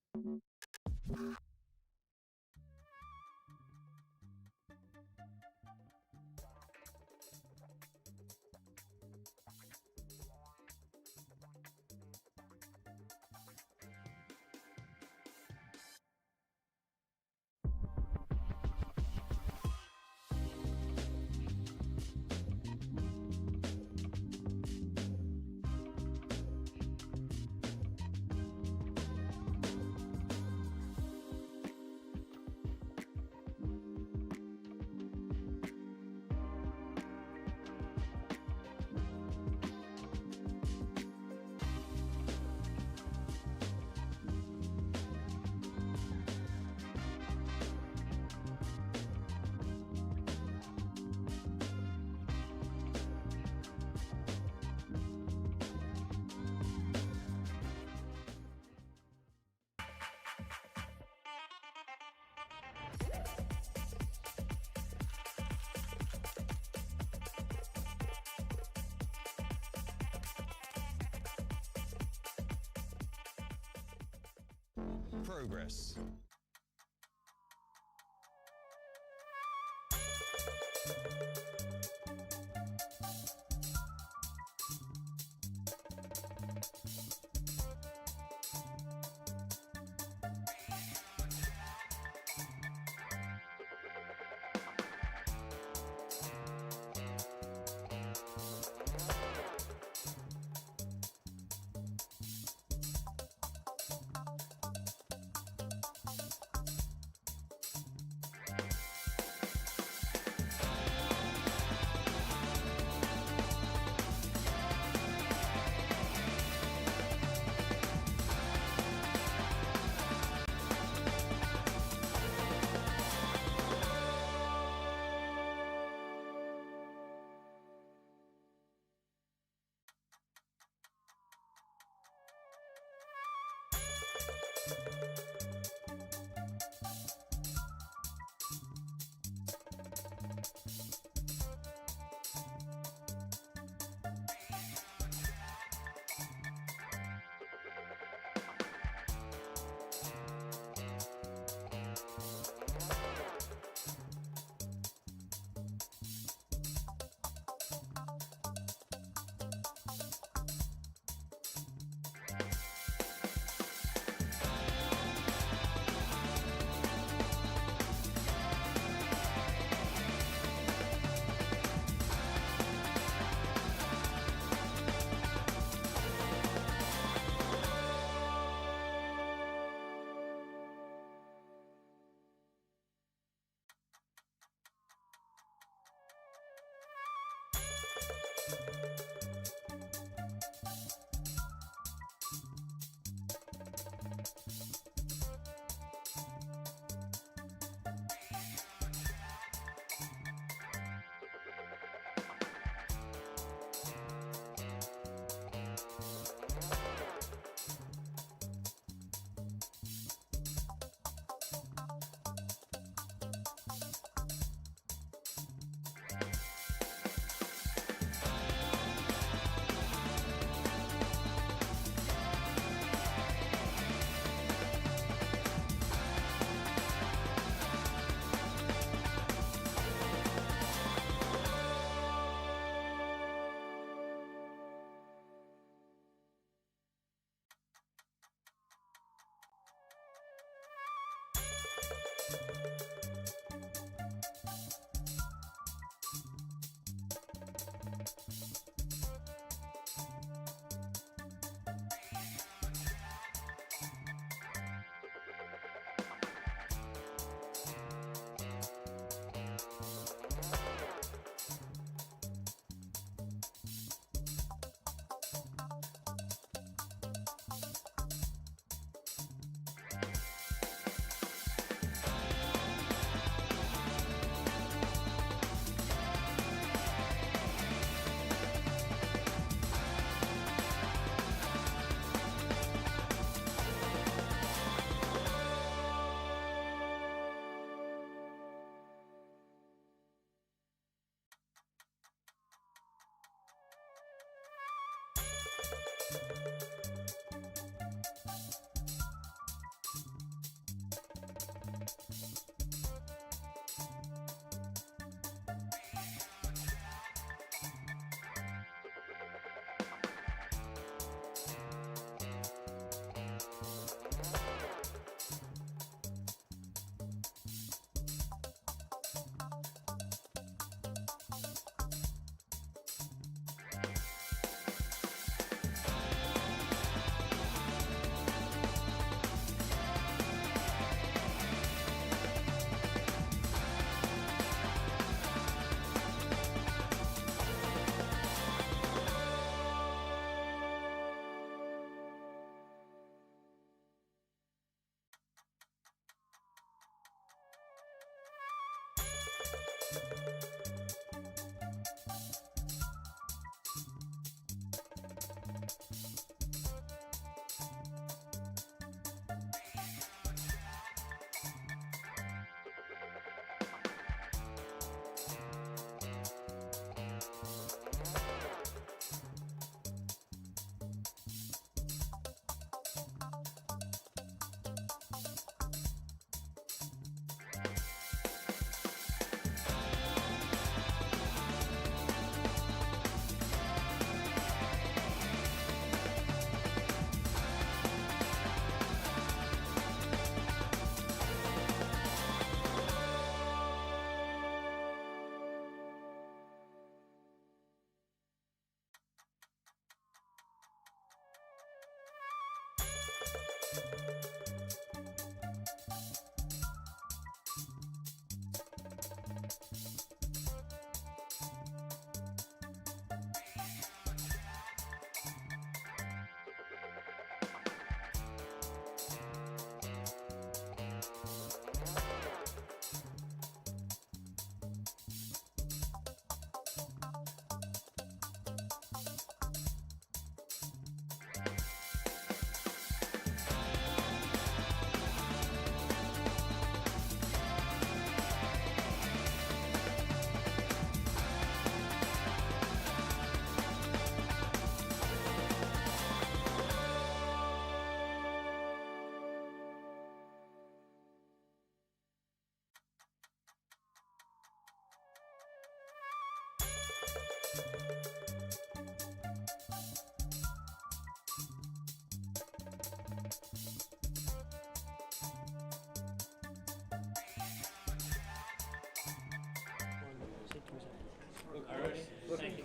Progress.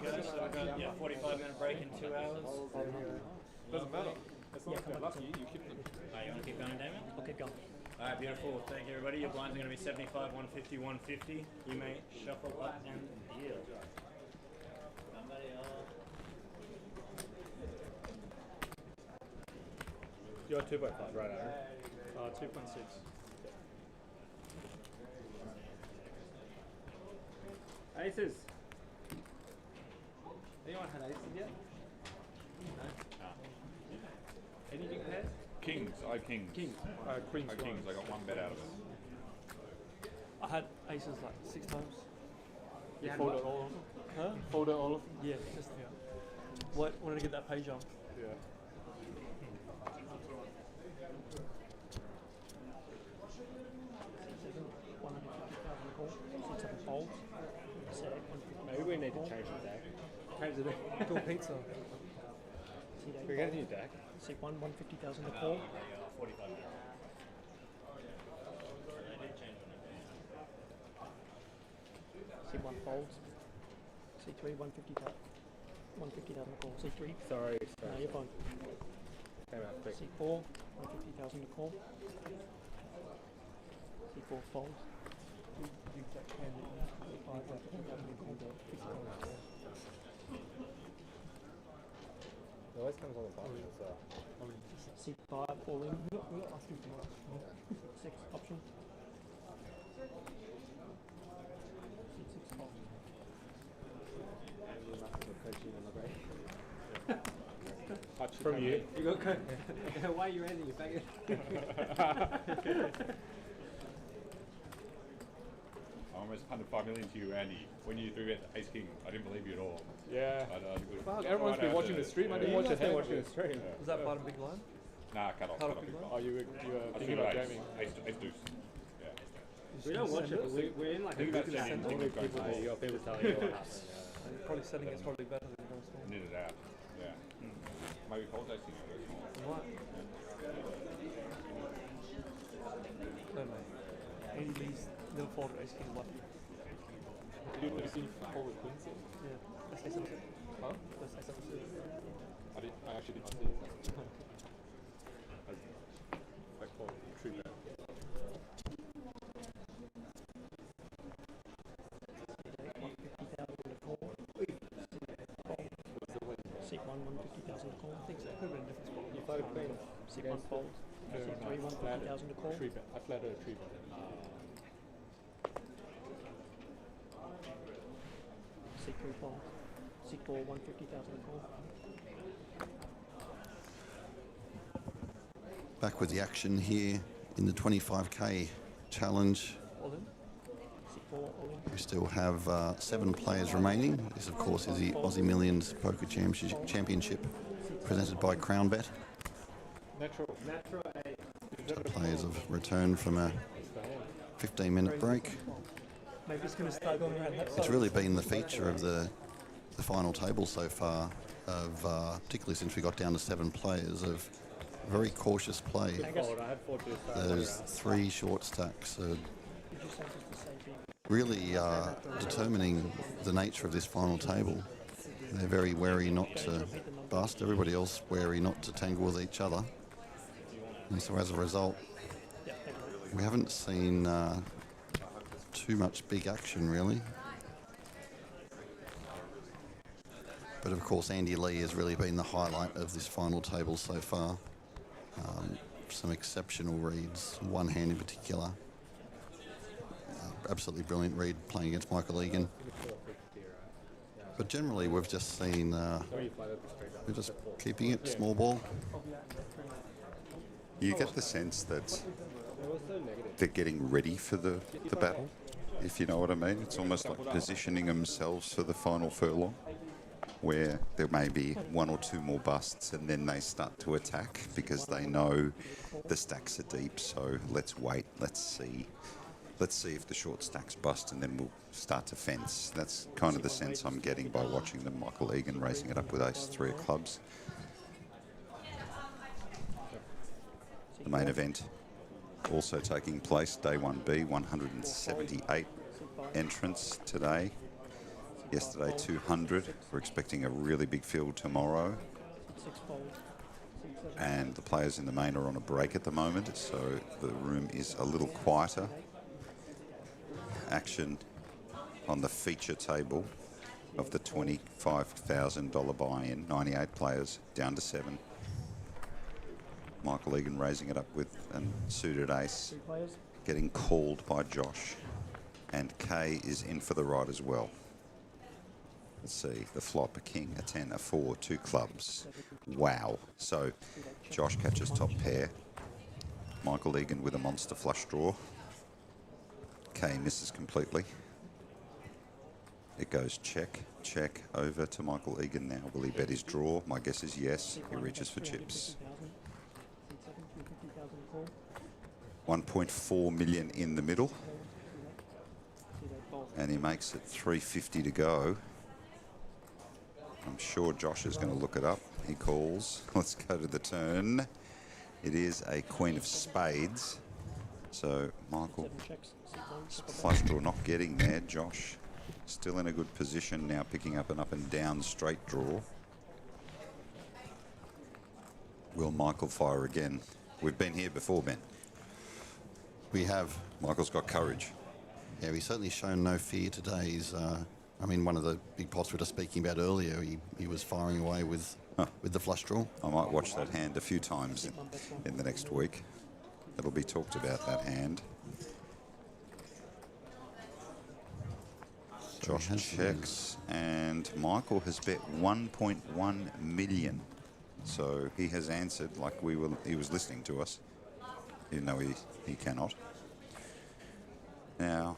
go. So we've got 45-minute break in 2 hours. Doesn't matter. As long as they're lucky, you keep them. You want to keep going, Damien? I'll keep going. All right, beautiful. Thank you, everybody. Your blinds are going to be 75, 150, 150. You may shuffle up and deal. You're 2.5, right, Aaron? 2.6. Aces. Anyone had aces yet? No. Anything pairs? Kings. I had kings. Kings. Queens. I had kings. I got one bet out of it. I had aces like 6 times. You had folded what? all of them. Huh? Folded all of them? Yeah, just wanted to get that page on. Yeah. Maybe we need to change the deck. Change the deck to a pizza. We're getting a new deck. Seat 1, 150,000 to call. 45 minutes. Seat 1 folds. Seat 3, 150,000. 150,000 to call. Seat 3. Sorry. No, you're fine. Came out quick. Seat 4, 150,000 to call. Seat 4 folds. You take 10, 5, 150,000 to call. It always comes on the bottom, so. Seat 5, all in. We're not asking for much. 6, option. Seat 6, fold. From you. You got why are you ending your faggot? I almost punted 5 million to you, Andy. When you threw out Ace King, I didn't believe you at all. Yeah. Fuck, everyone's been watching the stream. I didn't watch it. Watching the stream. Was that part of Big Line? Nah, cut off. Big Line? Oh, you were thinking about gaming. Ace deuce. Yeah. We don't watch it, but we're in like a Think about group chat. sending You got people telling you what happened. Probably setting it's probably better than going small. Knit it out. Yeah. Maybe fold Ace King. What? No, mate. Andy Lee's little fold race king lucky. Did you see Paul with Queens? Yeah, that's S&C. Huh? That's S&C. I actually did not see it. Back for tree bet. Seat 1, 150,000 to call. I think so. Could have been a different spot. You floated Queen. Seat 1 fold. Seat 3, 150,000 to call. Tree bet. I flattered a tree bet. Seat 3 fold. Seat 4, 150,000 to call. Back with the action here in the 25k challenge. All in. Seat 4, all in. We still have 7 players remaining. This, of course, is the Aussie Millions Poker Championship presented by CrownBet. Natural. So players have returned from a 15-minute break. Maybe it's going to start going around that side. It's really been the feature of the final table so far, of particularly since we got down to 7 players, of very cautious play. Those 3 short stacks are really determining the nature of this final table. They're very wary not to bust, everybody else wary not to tangle with each other. And so as a result, we haven't seen too much big action really. But of course Andy Lee has really been the highlight of this final table so far. Some exceptional reads, one hand in particular. Absolutely brilliant read playing against Michael Egan. But generally we've just seen, we're just keeping it small ball. You get the sense that they're getting ready for the battle, if you know what I mean. It's almost like positioning themselves for the final furlong, where there may be 1 or 2 more busts and then they start to attack because they know the stacks are deep. So let's wait, let's see if the short stacks bust and then we'll start to fence. That's kind of the sense I'm getting by watching them. Michael Egan raising it up with ace-3 of clubs. The main event also taking place, day 1B, 178 entrants today. Yesterday, 200. We're expecting a really big field tomorrow. And the players in the main are on a break at the moment, so the room is a little quieter. Action on the feature table of the $25,000 buy-in, 98 players, down to 7. Michael Egan raising it up with a suited ace, getting called by Josh. And Kay is in for the ride as well. Let's see, the flop, a king, a 10, a 4, 2 clubs. Wow. So Josh catches top pair. Michael Egan with a monster flush draw. Kay misses completely. It goes check, check, over to Michael Egan now. Will he bet his draw? My guess is yes. He reaches for chips. 1.4 million in the middle. And he makes it 350 to go. I'm sure Josh is going to look it up. He calls. Let's go to the turn. It is a queen of spades. So Michael, flush draw not getting there. Josh still in a good position now, picking up an up and down straight draw. Will Michael fire again? We've been here before, Ben. We have. Michael's got courage. Yeah, he's certainly shown no fear today. He's, I mean, one of the big pots we were speaking about earlier, he was firing away with the flush draw. I might watch that hand a few times in the next week. It'll be talked about, that hand. Josh checks, and Michael has bet 1.1 million. So he has answered like he was listening to us, even though he cannot. Now,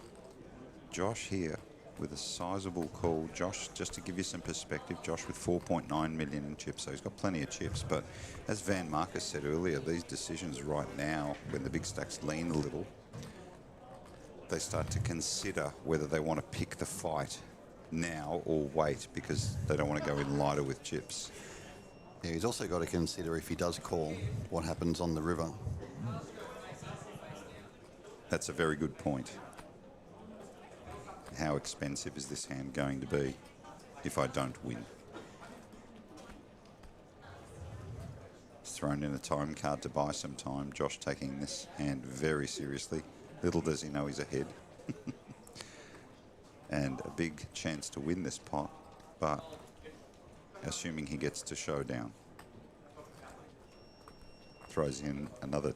Josh here with a sizable call. Josh, just to give you some perspective, Josh with 4.9 million in chips, so he's got plenty of chips. But as Van Marcus said earlier, these decisions right now, when the big stacks lean a little, they start to consider whether they want to pick the fight now or wait, because they don't want to go in lighter with chips. Yeah, he's also got to consider, if he does call, what happens on the river. That's a very good point. How expensive is this hand going to be if I don't win? He's thrown in a time card to buy some time. Josh taking this hand very seriously. Little does he know he's ahead. And a big chance to win this pot, but assuming he gets to showdown. Throws in another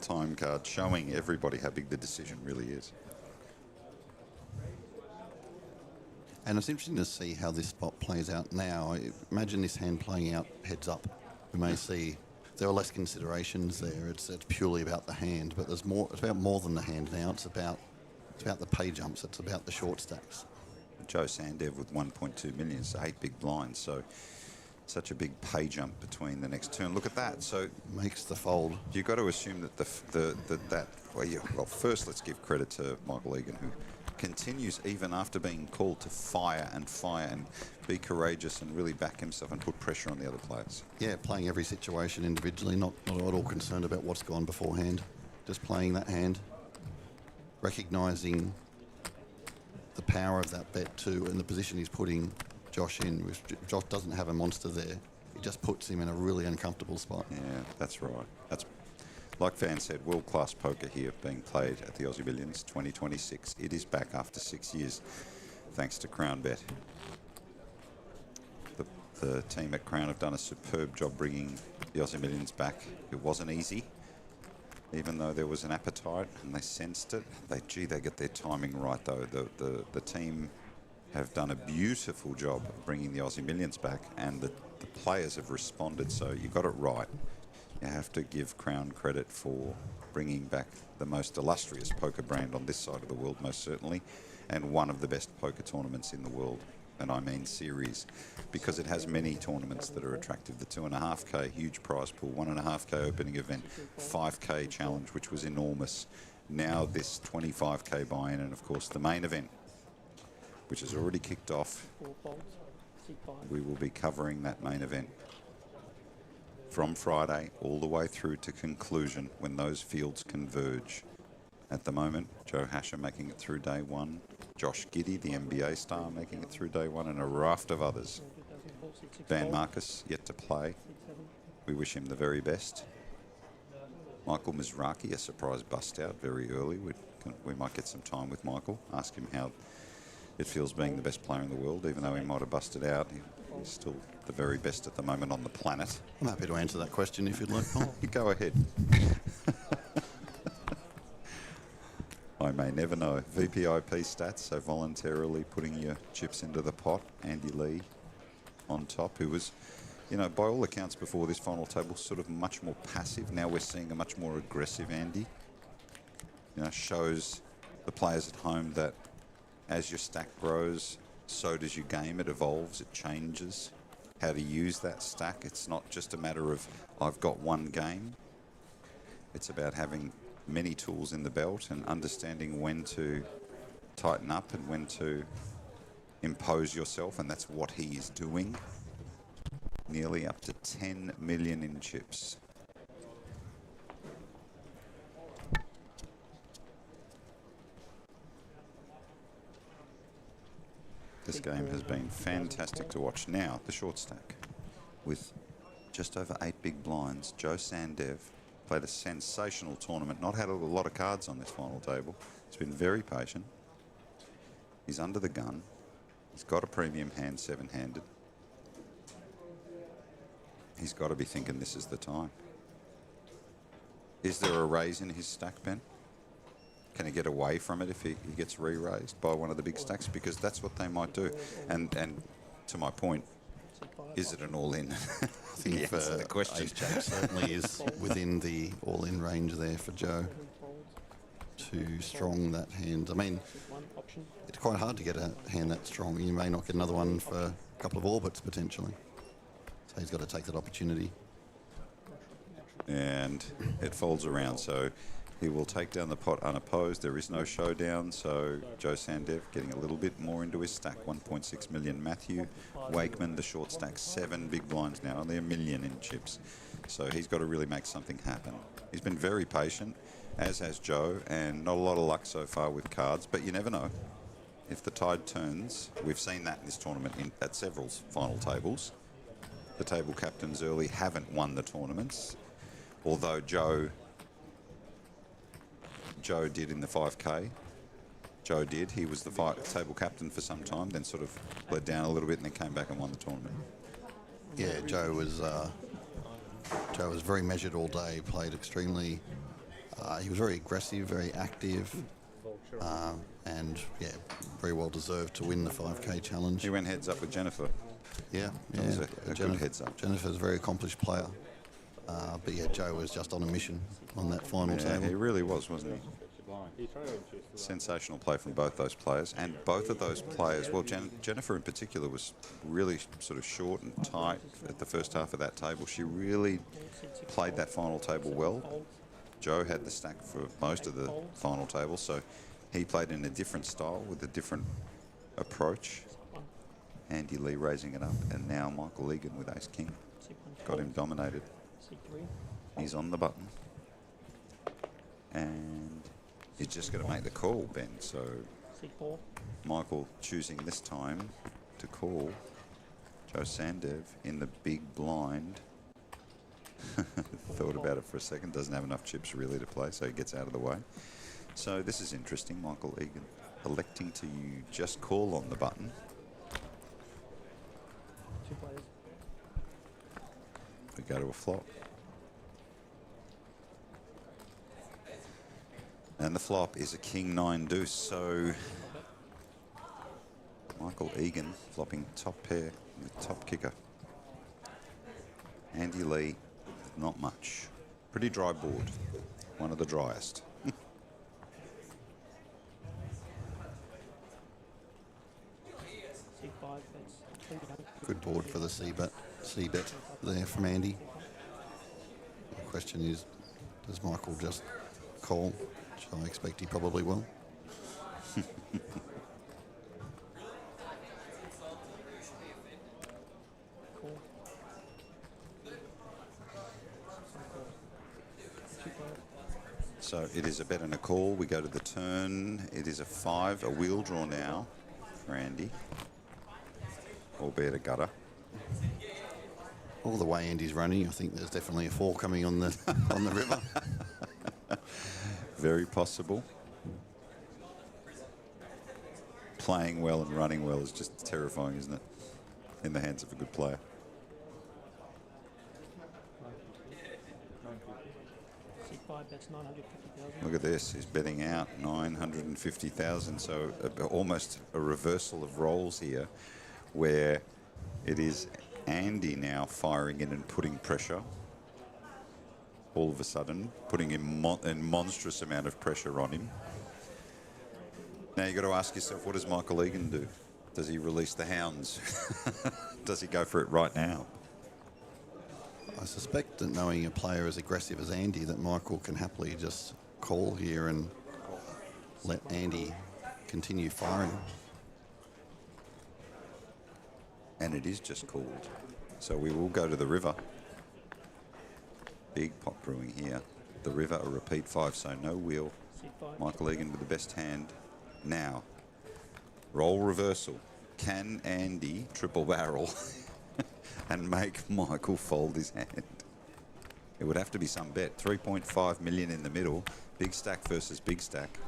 time card showing everybody how big the decision really is. And it's interesting to see how this spot plays out now. Imagine this hand playing out heads up. We may see there are less considerations there. It's purely about the hand, but there's more. It's about more than the hand now. It's about the pay jumps. It's about the short stacks. Joe Sandev with 1.2 million, so 8 big blinds. So such a big pay jump between the next turn. Look at that. So makes the fold. You've got to assume that well, first let's give credit to Michael Egan, who continues even after being called to fire and be courageous and really back himself and put pressure on the other players. Yeah, playing every situation individually, not at all concerned about what's gone beforehand. Just playing that hand, recognising the power of that bet too, and the position he's putting Josh in. Which Josh doesn't have a monster there. It just puts him in a really uncomfortable spot. Yeah, that's right. That's, like Van said, world-class poker here being played at the Aussie Millions 2026. It is back after 6 years, thanks to Crown Bet. The team at Crown have done a superb job bringing the Aussie Millions back. It wasn't easy, even though there was an appetite and they sensed it. They get their timing right, though. The team have done a beautiful job of bringing the Aussie Millions back, and the players have responded, so you got it right. You have to give Crown credit for bringing back the most illustrious poker brand on this side of the world, most certainly, and one of the best poker tournaments in the world, and I mean series, because it has many tournaments that are attractive. The 2.5K huge prize pool, 1.5K opening event, 5K challenge, which was enormous. Now this 25K buy-in, and of course the main event, which has already kicked off. We will be covering that main event from Friday all the way through to conclusion when those fields converge. At the moment, Joe Hasher making it through day one. Josh Giddey, the NBA star, making it through day one, and a raft of others. Van Marcus, yet to play. We wish him the very best. Michael Mizraki, a surprise bust out very early. We might get some time with Michael, ask him how it feels being the best player in the world, even though he might have busted out. He's still the very best at the moment on the planet. I'm happy to answer that question if you'd like, Paul. You go ahead. I may never know. VPIP stats, so voluntarily putting your chips into the pot. Andy Lee on top, who was, you know, by all accounts before this final table, sort of much more passive. Now we're seeing a much more aggressive Andy. You know, shows the players at home that as your stack grows, so does your game. It evolves, it changes. How to use that stack. It's not just a matter of, I've got one game. It's about having many tools in the belt and understanding when to tighten up and when to impose yourself, and that's what he is doing. Nearly up to 10 million in chips. This game has been fantastic to watch. Now, the short stack with just over 8 big blinds. Joe Sandev played a sensational tournament, not had a lot of cards on this final table. He's been very patient. He's under the gun. He's got a premium hand, 7-handed. He's got to be thinking this is the time. Is there a raise in his stack, Ben? Can he get away from it if he gets re-raised by one of the big stacks? Because that's what they might do. And to my point, is it an all-in? I think the question. Ace Jack certainly is within the all-in range there for Joe. Too strong, that hand. I mean, it's quite hard to get a hand that strong. You may not get another one for a couple of orbits potentially. So he's got to take that opportunity. And it folds around, so he will take down the pot unopposed. There is no showdown, so Joe Sandev getting a little bit more into his stack. 1.6 million. Matthew Wakeman, the short stack, 7 big blinds now, only 1 million in chips. So he's got to really make something happen. He's been very patient, as has Joe, and not a lot of luck so far with cards, but you never know. If the tide turns, we've seen that in this tournament at several final tables. The table captains early haven't won the tournaments, although Joe did in the 5K. Joe did. He was the table captain for some time, then sort of bled down a little bit and then came back and won the tournament. Yeah, Joe was very measured all day, played extremely... he was very aggressive, very active, and yeah, very well deserved to win the 5K challenge. He went heads up with Jennifer. Yeah, That was a good heads up. Jennifer's a very accomplished player. But yeah, Joe was just on a mission on that final table. He really was, wasn't he? Sensational play from both those players. And both of those players, well, Jennifer in particular was really sort of short and tight at the first half of that table. She really played that final table well. Joe had the stack for most of the final table, so he played in a different style with a different approach. Andy Lee raising it up, and now Michael Egan with Ace-King. Got him dominated. He's on the button. And he's just going to make the call, Ben. So Michael choosing this time to call Joe Sandev in the big blind. Thought about it for a second. Doesn't have enough chips really to play, so he gets out of the way. So this is interesting. Michael Egan electing to just call on the button. We go to a flop. And the flop is a king 9 deuce, so Michael Egan flopping top pair with top kicker. Andy Lee, not much. Pretty dry board. One of the driest. Good board for the C-bet there from Andy. The question is, does Michael just call? Which I expect he probably will. So it is a bet and a call. We go to the turn. It is a 5, a wheel draw now for Andy, albeit a gutter. All the way Andy's running, I think there's definitely a 4 coming on the on the river. Very possible. Playing well and running well is just terrifying, isn't it? In the hands of a good player. C5 bets 950,000. Look at this. He's betting out 950,000. So almost a reversal of roles here, where it is Andy now firing in and putting pressure. All of a sudden, putting in a monstrous amount of pressure on him. Now you've got to ask yourself, what does Michael Egan do? Does he release the hounds? Does he go for it right now? I suspect that knowing a player as aggressive as Andy, that Michael can happily just call here and let Andy continue firing. And it is just called. So we will go to the river. Big pot brewing here. The river, a repeat 5, so no wheel. C5. Michael Egan with the best hand. Now, roll reversal. Can Andy triple barrel and make Michael fold his hand? It would have to be some bet. 3.5 million in the middle. Big stack versus big stack.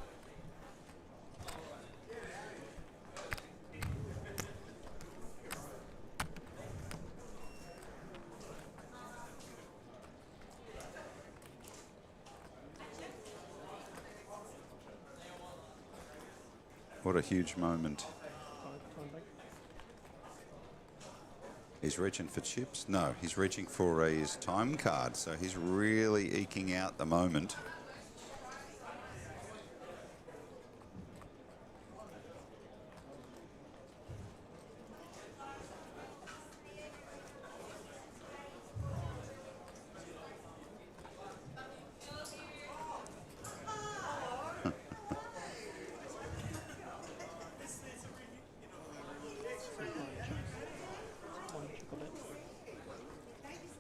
What a huge moment. He's reaching for chips? No, he's reaching for his time card. So he's really eking out the moment.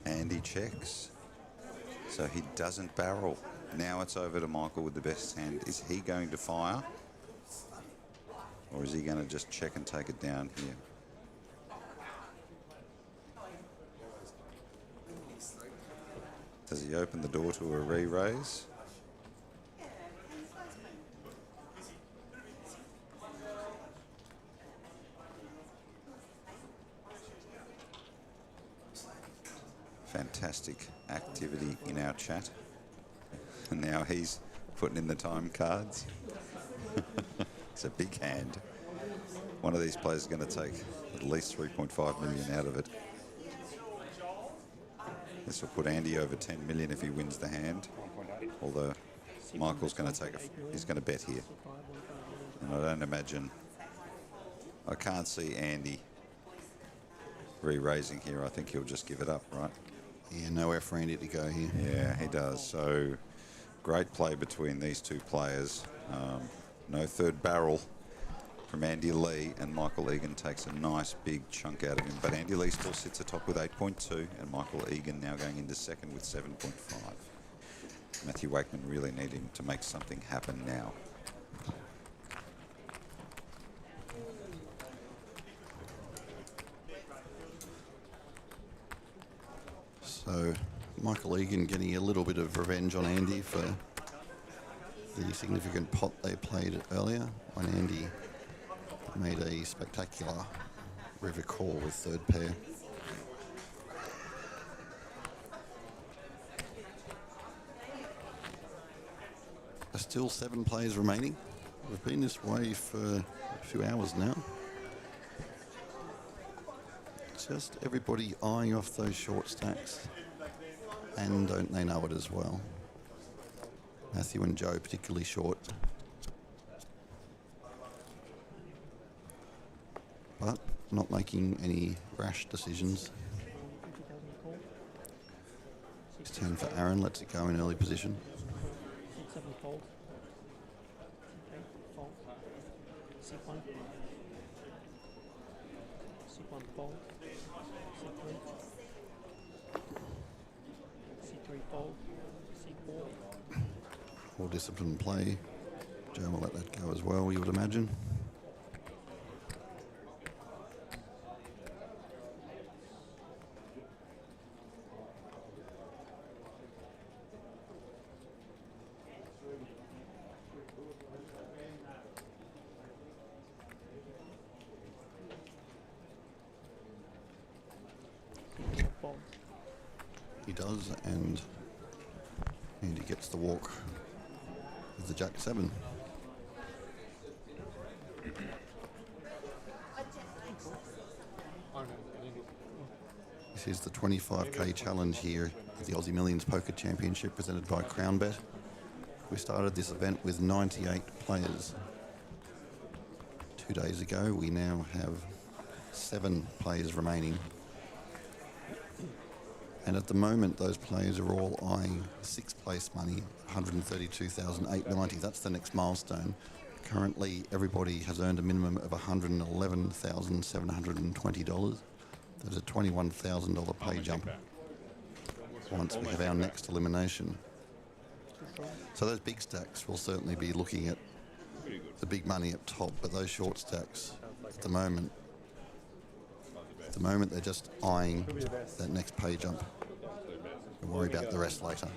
Andy checks. So he doesn't barrel. Now it's over to Michael with the best hand. Is he going to fire? Or is he going to just check and take it down here? Does he open the door to a re-raise? Fantastic activity in our chat. And now he's putting in the time cards. It's a big hand. One of these players is going to take at least 3.5 million out of it. This will put Andy over 10 million if he wins the hand. Although Michael's going to he's going to bet here. And I don't imagine, I can't see Andy re-raising here. I think he'll just give it up, right? Yeah, nowhere for Andy to go here. Yeah, he does. So great play between these two players. No third barrel from Andy Lee, and Michael Egan takes a nice big chunk out of him. But Andy Lee still sits atop with 8.2, and Michael Egan now going into second with 7.5. Matthew Wakeman really needing to make something happen now. So Michael Egan getting a little bit of revenge on Andy for the significant pot they played earlier when Andy made a spectacular river call with third pair. There's still 7 players remaining. We've been this way for a few hours now. Just everybody eyeing off those short stacks, and don't they know it as well? Matthew and Joe particularly short, but not making any rash decisions. 6-10 for Aaron, lets it go in early position. C7 fold. C8 fold. C1. C1 fold. C3 fold, C4, More disciplined play. Joe will let that go as well, you would imagine. He does, and he gets the walk with the Jack 7. This is the 25k challenge here at the Aussie Millions Poker Championship presented by CrownBet. We started this event with 98 players 2 days ago. We now have 7 players remaining. And at the moment, those players are all eyeing 6th place money, $132,890. That's the next milestone. Currently, everybody has earned a minimum of $111,720. There's a $21,000 pay jump once we have our next elimination. So those big stacks will certainly be looking at the big money up top, but those short stacks at the moment they're just eyeing that next pay jump. We'll worry about the rest later.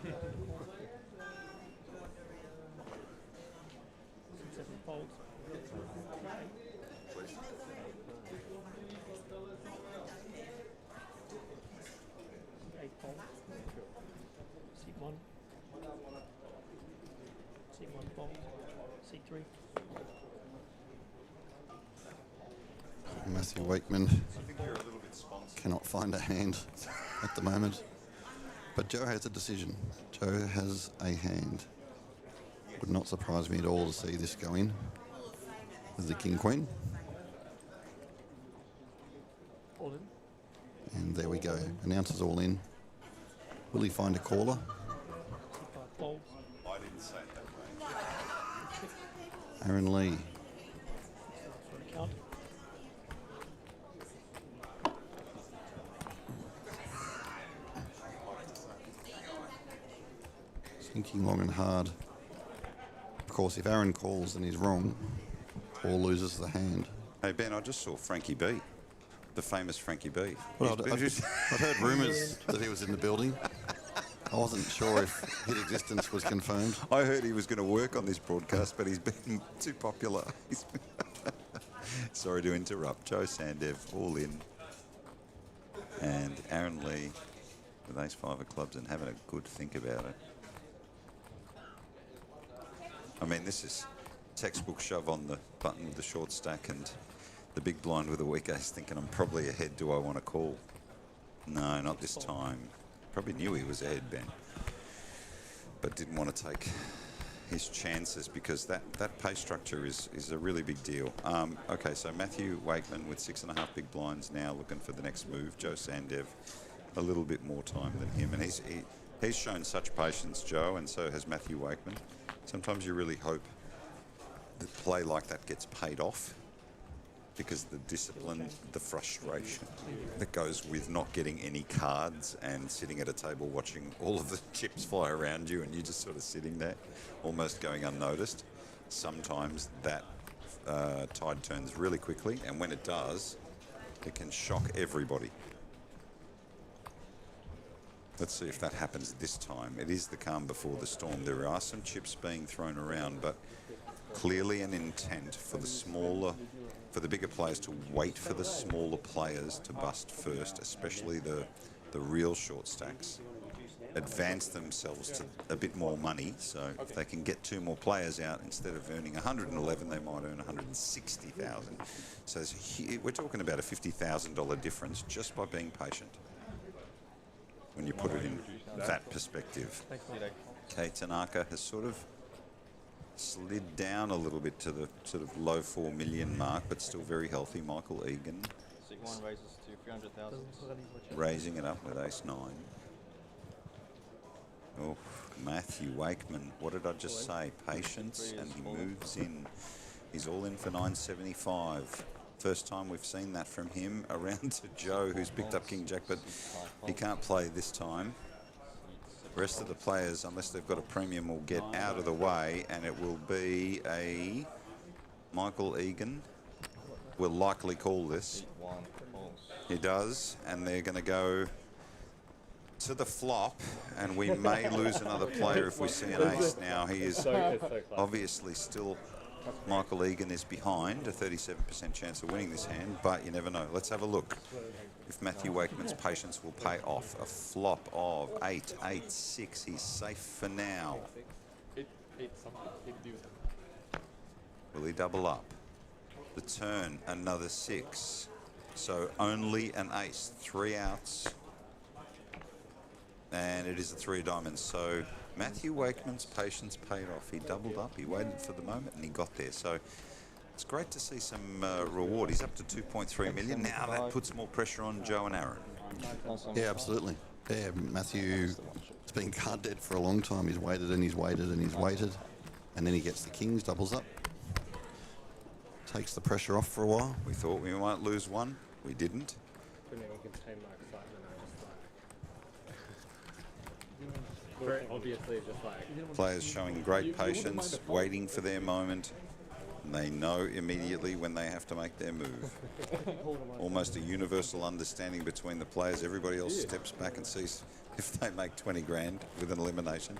Matthew Wakeman cannot find a hand at the moment, but Joe has a decision. Joe has a hand. Would not surprise me at all to see this go in with the King Queen. All in. And there we go. Announcer's all in. Will he find a caller? I didn't say that. Aaron Lee. Thinking long and hard. Of course, if Aaron calls and he's wrong, Paul loses the hand. Hey, Ben, I just saw Frankie B, the famous Frankie B. Well, I'd heard rumours that he was in the building. I wasn't sure if his existence was confirmed. I heard he was going to work on this broadcast, but he's been too popular. Sorry to interrupt. Joe Sandev, all in. And Aaron Lee with ace-5 of clubs and having a good think about it. I mean, this is textbook shove on the button with the short stack and the big blind with a weak ace, thinking I'm probably ahead. Do I want to call? No, not this time. Probably knew he was ahead, Ben, but didn't want to take his chances because that pay structure is a really big deal. Okay, so Matthew Wakeman with 6.5 big blinds now looking for the next move. Joe Sandev a little bit more time than him, and he's shown such patience, Joe, and so has Matthew Wakeman. Sometimes you really hope that play like that gets paid off because the discipline, the frustration that goes with not getting any cards and sitting at a table watching all of the chips fly around you and you just sort of sitting there, almost going unnoticed. Sometimes that tide turns really quickly, and when it does, it can shock everybody. Let's see if that happens this time. It is the calm before the storm. There are some chips being thrown around, but clearly an intent for the bigger players to wait for the smaller players to bust first, especially the real short stacks. Advance themselves to a bit more money, so if they can get 2 more players out, instead of earning 111, they might earn 160,000. So we're talking about a $50,000 difference just by being patient, when you put it in that perspective. Kate Tanaka has sort of slid down a little bit to the sort of low 4 million mark, but still very healthy. Michael Egan One raises to 300,000. raising it up with ace-9. Oh, Matthew Wakeman, what did I just say? Patience, and he moves in. He's all in for 975. First time we've seen that from him. Around to Joe, who's picked up King Jack, but he can't play this time. The rest of the players, unless they've got a premium, will get out of the way, and it will be a Michael Egan will likely call this. He does, and they're going to go to the flop, and we may lose another player if we see an ace. Now, he is obviously still, Michael Egan is behind, a 37% chance of winning this hand, but you never know. Let's have a look if Matthew Wakeman's patience will pay off. A flop of 8, 8, 6. He's safe for now. Will he double up? The turn, another 6. So only an ace, 3 outs. And it is a 3 of diamonds. So Matthew Wakeman's patience paid off. He doubled up, he waited for the moment, and he got there. So it's great to see some reward. He's up to 2.3 million. Now that puts more pressure on Joe and Aaron. Yeah, absolutely. Yeah, Matthew has been card dead for a long time. He's waited and he's waited and he's waited. And then he gets the kings, doubles up. Takes the pressure off for a while. We thought we might lose one. We didn't. Very obviously, just like Players showing great patience, waiting for their moment. And they know immediately when they have to make their move. Almost a universal understanding between the players. Everybody else steps back and sees if they make 20 grand with an elimination.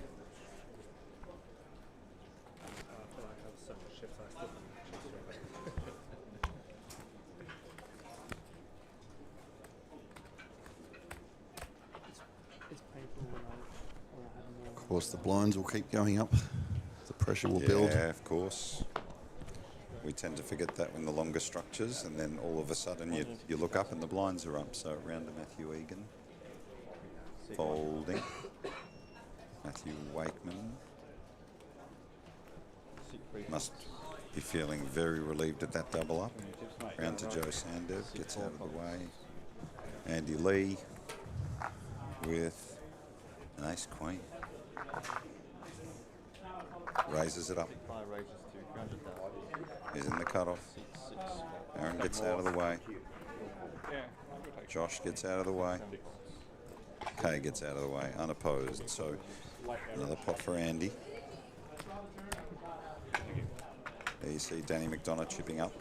Of course, the blinds will keep going up. The pressure will build. Yeah, of course. We tend to forget that when the longer structures, and then all of a sudden you look up and the blinds are up. So round to Matthew Egan. Folding. Matthew Wakeman. Must be feeling very relieved at that double up. Round to Joe Sandev. Gets out of the way. Andy Lee with an ace queen. Raises it up. He's in the cutoff. Aaron gets out of the way. Josh gets out of the way. Kay gets out of the way, unopposed. So another pot for Andy. There you see Danny McDonough chipping up.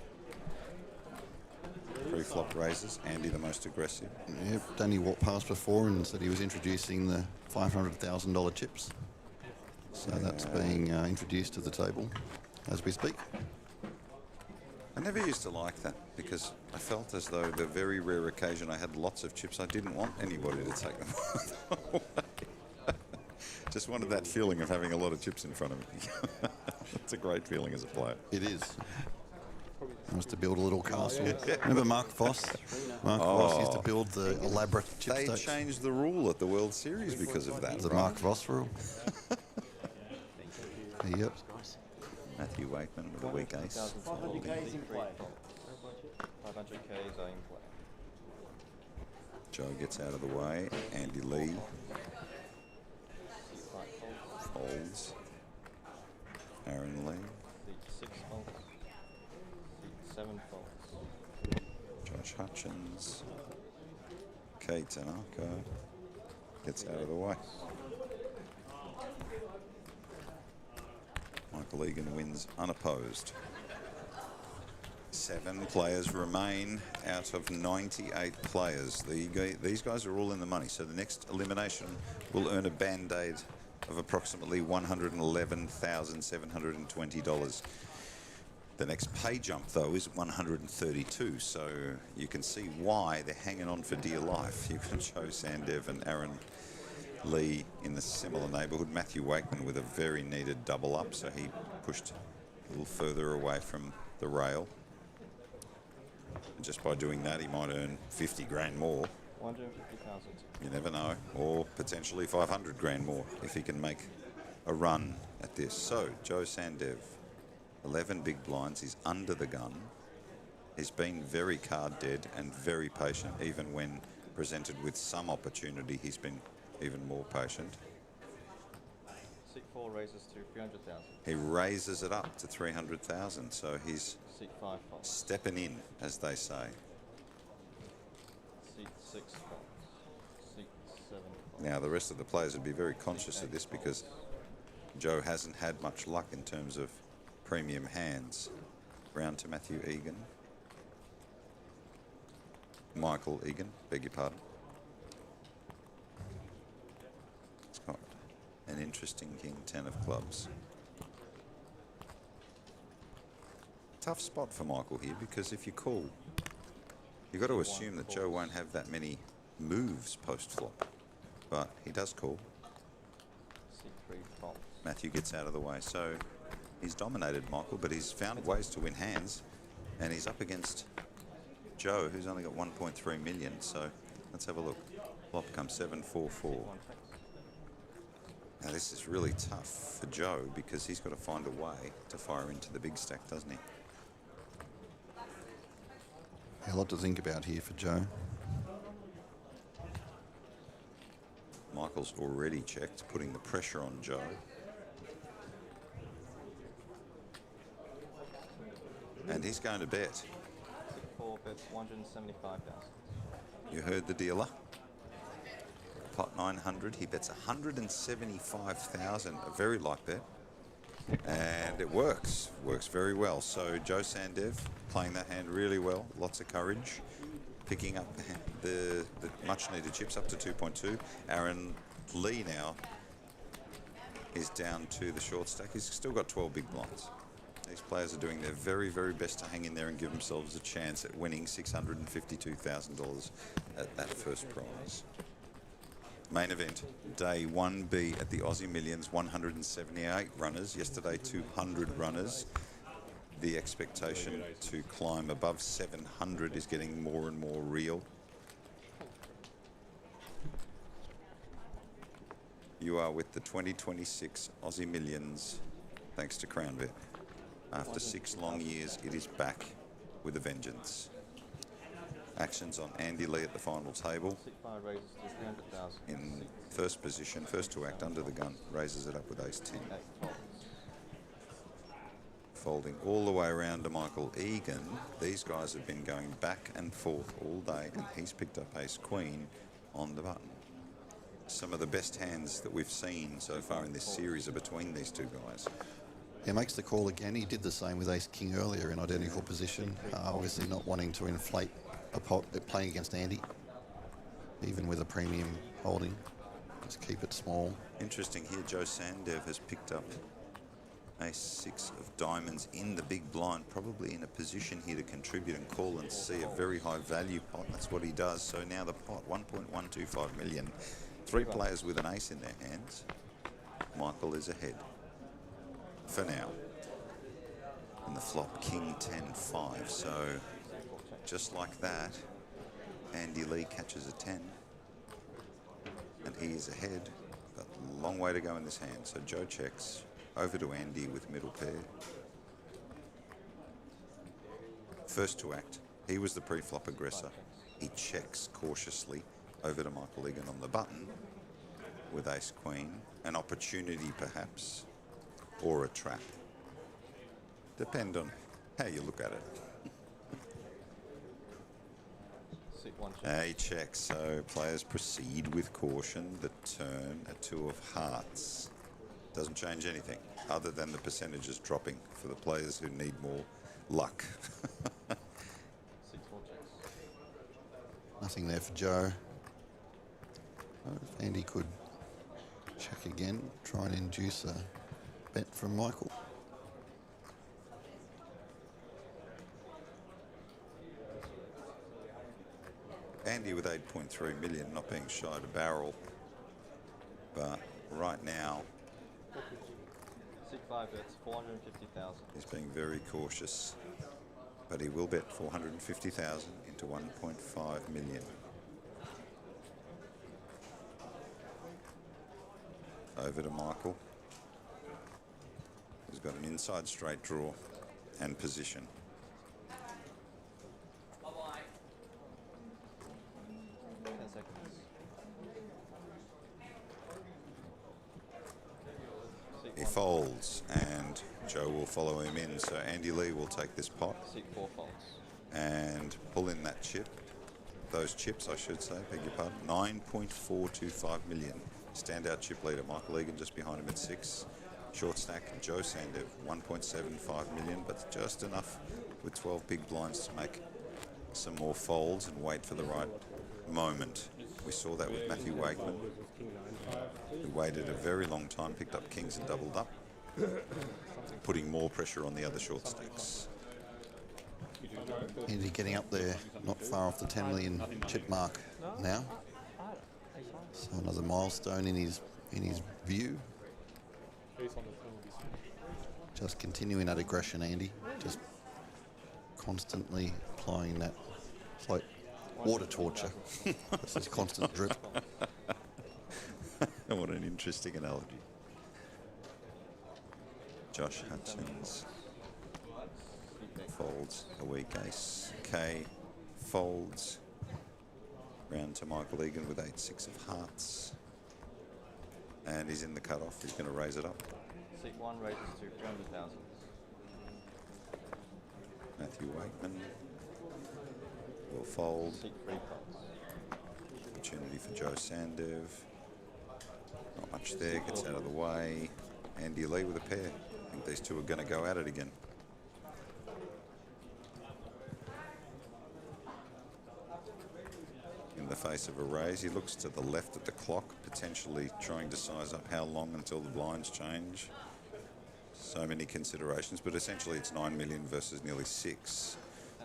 Pre-flop raises. Andy the most aggressive. Yeah, Danny walked past before and said he was introducing the $500,000 chips. So that's being introduced to the table as we speak. I never used to like that because I felt as though the very rare occasion I had lots of chips, I didn't want anybody to take them away. Just wanted that feeling of having a lot of chips in front of me. It's a great feeling as a player. It is. Nice to build a little castle. Remember Mark Voss? Mark Voss used to build the elaborate chip They stacks. changed the rule at the World Series because of that. The right? Mark Voss rule. Yep. Matthew Wakeman with a weak ace. 500K is in play. 500K is in play. Joe gets out of the way. Andy Lee folds. Aaron Lee. Seat 6 folds. Seat 7 folds. Josh Hutchins. Kate Tanaka gets out of the way. Michael Egan wins unopposed. 7 players remain out of 98 players. These guys are all in the money. So the next elimination will earn a band-aid of approximately $111,720. The next pay jump, though, is 132. So you can see why they're hanging on for dear life. You can show Sandev and Aaron Lee in the similar neighbourhood. Matthew Wakeman with a very needed double up, so he pushed a little further away from the rail. And just by doing that, he might earn 50 grand more. 150,000. You never know. Or potentially 500 grand more if he can make a run at this. So, Joe Sandev, 11 big blinds. He's under the gun. He's been very card dead and very patient. Even when presented with some opportunity, he's been even more patient. Seat 4 raises to 300,000. He raises it up to 300,000, so he's Seat 5 folds. stepping in, as they say. Seat 6 folds. Seat Now, the rest of the players would be very conscious of this because Joe hasn't had much luck in terms of premium hands. Round to Matthew Egan. Michael Egan, beg your pardon. It's got an interesting king, 10 of clubs. Tough spot for Michael here because if you call, you've got to assume that Joe won't have that many moves post-flop. But he does call. Matthew gets out of the way. So he's dominated Michael, but he's found ways to win hands. And he's up against Joe, who's only got 1.3 million. So let's have a look. Flop comes 7-4-4. Now this is really tough for Joe because he's got to find a way to fire into the big stack, doesn't he? A lot to think about here for Joe. Michael's already checked, putting the pressure on Joe. And he's going to bet. 4 bets, 175,000. You heard the dealer. Pot 900. He bets 175,000. A very light bet. And it works. Works very well. So Joe Sandev playing that hand really well. Lots of courage. Picking up the much needed chips up to 2.2. Aaron Lee now is down to the short stack. He's still got 12 big blinds. These players are doing their very, very best to hang in there and give themselves a chance at winning $652,000 at that first prize. Main event, day 1B at the Aussie Millions, 178 runners. Yesterday, 200 runners. The expectation to climb above 700 is getting more and more real. You are with the 2026 Aussie Millions, thanks to CrownBet. After 6 long years, it is back with a vengeance. Actions on Andy Lee at the final table. In first position, first to act under the gun, raises it up with ace-10. Folding all the way around to Michael Egan. These guys have been going back and forth all day, and he's picked up ace-queen on the button. Some of the best hands that we've seen so far in this series are between these two guys. He makes the call again. He did the same with ace-king earlier in identical position. Obviously not wanting to inflate a pot, playing against Andy, even with a premium holding. Just keep it small. Interesting here, Joe Sandev has picked up ace-6 of diamonds in the big blind, probably in a position here to contribute and call and see a very high value pot. That's what he does. So now the pot, 1.125 million. 3 players with an ace in their hands. Michael is ahead for now. And the flop, king 10-5. So just like that, Andy Lee catches a 10. And he is ahead, but a long way to go in this hand. So Joe checks over to Andy with middle pair. First to act, he was the pre-flop aggressor. He checks cautiously over to Michael Egan on the button with ace-queen. An opportunity perhaps, or a trap. Depend on how you look at it. He checks, so players proceed with caution. The turn, a 2 of hearts. Doesn't change anything other than the percentages dropping for the players who need more luck. Nothing there for Joe. If Andy could check again, try and induce a bet from Michael. Andy with 8.3 million, not being shy to barrel. But right now, 5 bets, 450,000. he's being very cautious. But he will bet 450,000 into 1.5 million. Over to Michael. He's got an inside straight draw and position. He folds, and Joe will follow him in. So Andy Lee will take this pot Seat 4 folds. and pull in that chip. those chips, I should say, beg your pardon. 9.425 million. Standout chip leader Michael Egan just behind him at 6. Short stack Joe Sandev 1.75 million, but just enough with 12 big blinds to make some more folds and wait for the right moment. We saw that with Matthew Wakeman, who waited a very long time, picked up kings and doubled up, putting more pressure on the other short stacks. Andy getting up there, not far off the 10 million chip mark now. So another milestone in his view. Just continuing that aggression, Andy. Just constantly applying that. It's like water torture. It's this constant drip. What an interesting analogy. Josh Hutchins folds a weak ace. K folds. Round to Michael Egan with 8-6 of hearts. And he's in the cutoff. He's going to raise it up. Seat 1 raises to 300,000. Matthew Wakeman will fold. Seat 3 folds. Opportunity for Joe Sandev. Not much there. Gets out of the way. Andy Lee with a pair. I think these two are going to go at it again. In the face of a raise, he looks to the left at the clock, potentially trying to size up how long until the blinds change. So many considerations, but essentially it's 9 million versus nearly 6.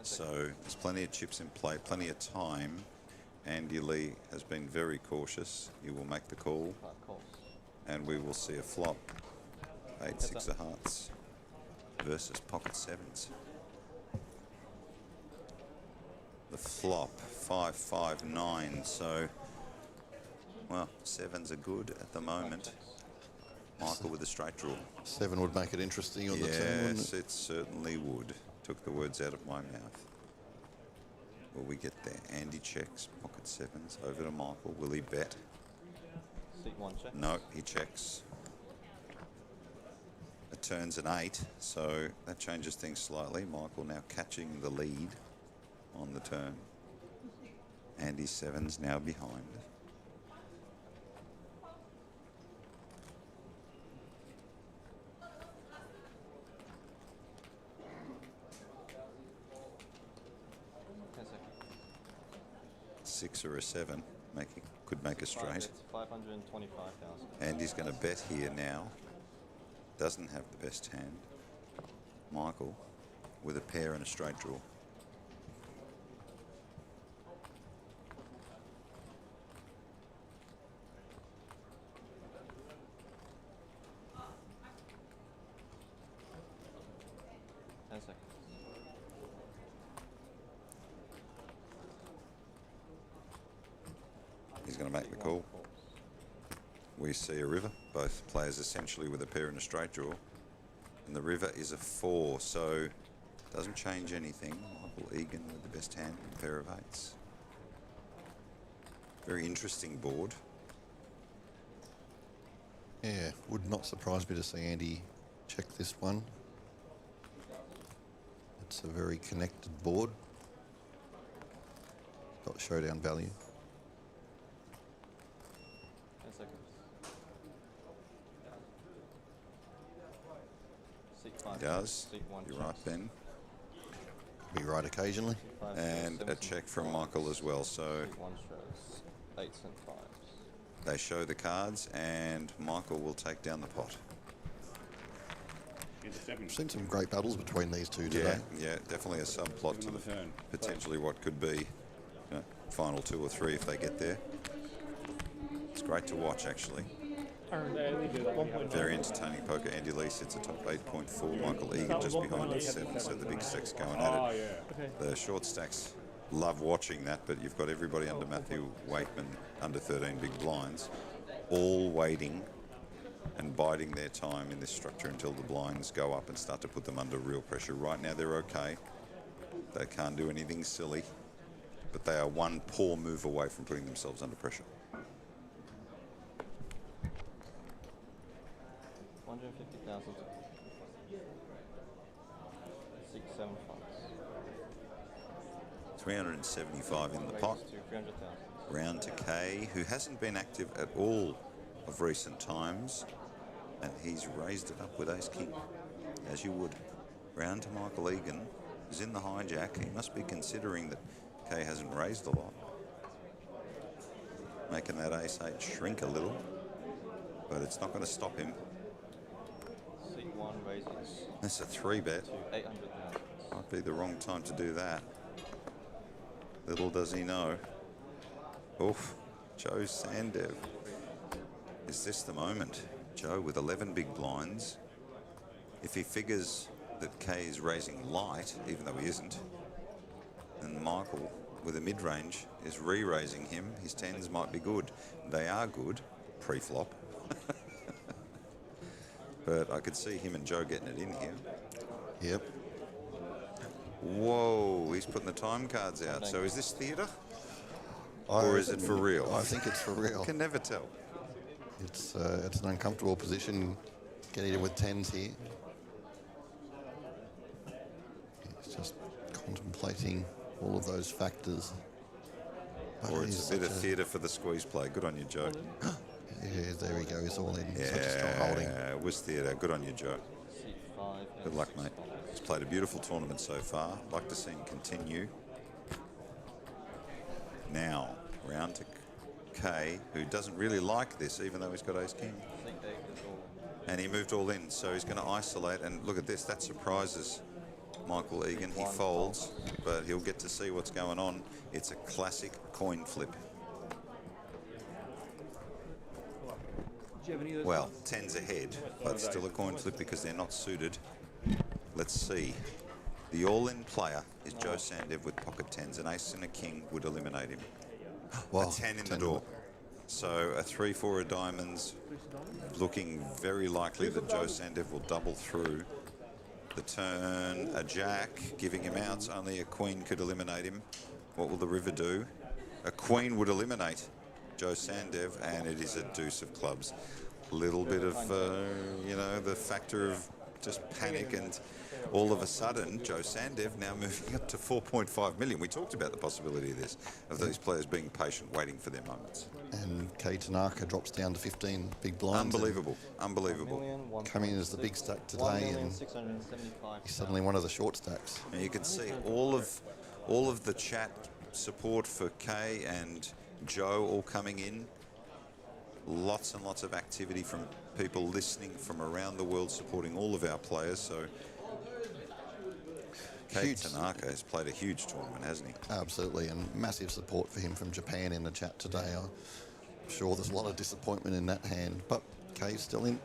So there's plenty of chips in play, plenty of time. Andy Lee has been very cautious. He will make the call, and we will see a flop. 8-6 of hearts versus pocket sevens. The flop, 5-5-9. So, well, sevens are good at the moment. Michael with a straight draw. 7 would make it interesting on the 10, wouldn't Yes, it certainly would. Took the words out of my mouth. Will we get there? Andy checks, pocket sevens, over to Michael. Will he bet? Seat 1 check. No, he checks. It turns an 8, so that changes things slightly. Michael now catching the lead on the turn. Andy's sevens now behind. Six or a 7 could make a straight. 525,000. Andy's going to bet here now. Doesn't have the best hand. Michael with a pair and a straight draw. He's going to make the call. We see a river, both players essentially with a pair and a straight draw. And the river is a 4, so doesn't change anything. Michael Egan with the best hand, a pair of 8s. Very interesting board. Yeah, would not surprise me to see Andy check this one. It's a very connected board. Got showdown value. 10 seconds. Seat 5. He does. Seat 1 You're checks. right, Ben. Be right occasionally. Seat 5 And a 17 check from folds. Michael as well. So Seat 1 shows 8s and 5s. they show the cards, and Michael will take down the pot. I've seen some great battles between these two today. Yeah, definitely a subplot to the potentially what could be final 2 or 3 if they get there. It's great to watch, actually. Very entertaining poker. Andy Lee sits atop 8.4. Michael Egan just behind at 7. So the big stacks going at it. The short stacks love watching that, but you've got everybody under Matthew Wakeman under 13 big blinds, all waiting and biding their time in this structure until the blinds go up and start to put them under real pressure. Right now they're okay. They can't do anything silly, but they are one poor move away from putting themselves under pressure. 150,000. 6, 7 funds. 375 in the pot. 300,000. Round to Kay, who hasn't been active at all of recent times, and he's raised it up with Ace King, as you would. Round to Michael Egan, who's in the hijack. He must be considering that Kay hasn't raised a lot, making that Ace 8 shrink a little, but it's not going to stop him. C1 raises. That's a 3-bet. To 800,000. Might be the wrong time to do that. Little does he know. Oof, Joe Sandev. Is this the moment? Joe with 11 big blinds. If he figures that Kay is raising light, even though he isn't, then Michael with a mid-range is re-raising him. His 10s might be good. They are good, pre-flop. But I could see him and Joe getting it in here. Yep. Whoa, he's putting the time cards out. So is this theatre? Or is it for real? I think it's for real. I can never tell. It's an uncomfortable position getting in with 10s here. He's just contemplating all of those factors. But Or it's a bit of theatre for the squeeze play. Good on you, Joe. Yeah, there he goes, all in. Yeah, Such a strong holding. it was theatre. Good on you, Joe. C5. Good luck, mate. He's played a beautiful tournament so far. Like to see him continue. Now, round to Kay, who doesn't really like this, even though he's got Ace King. And he moved all in, so he's going to isolate. And look at this, that surprises Michael Egan. He folds, but he'll get to see what's going on. It's a classic coin flip. Do you have any of those? Well, 10's ahead, but still a coin flip because they're not suited. Let's see. The all-in player is Joe Sandev with pocket 10s. An ace and a king would eliminate him. Wow, A 10 in the door. So a 3-4 of diamonds, looking very likely that Joe Sandev will double through. The turn, a jack, giving him outs. Only a queen could eliminate him. What will the river do? A queen would eliminate Joe Sandev, and it is a deuce of clubs. Little bit of, you know, the factor of just panic, and all of a sudden, Joe Sandev now moving up to 4.5 million. We talked about the possibility of this, of these players being patient, waiting for their moments. And Kay Tanaka drops down to 15 big blinds. Unbelievable, unbelievable. Coming in as the big stack today, and he's suddenly one of the short stacks. And you can see all of the chat support for Kay and Joe all coming in. Lots and lots of activity from people listening from around the world, supporting all of our players. So Kay Tanaka has played a huge tournament, hasn't he? Absolutely, and massive support for him from Japan in the chat today. I'm sure there's a lot of disappointment in that hand, but Kay's still in.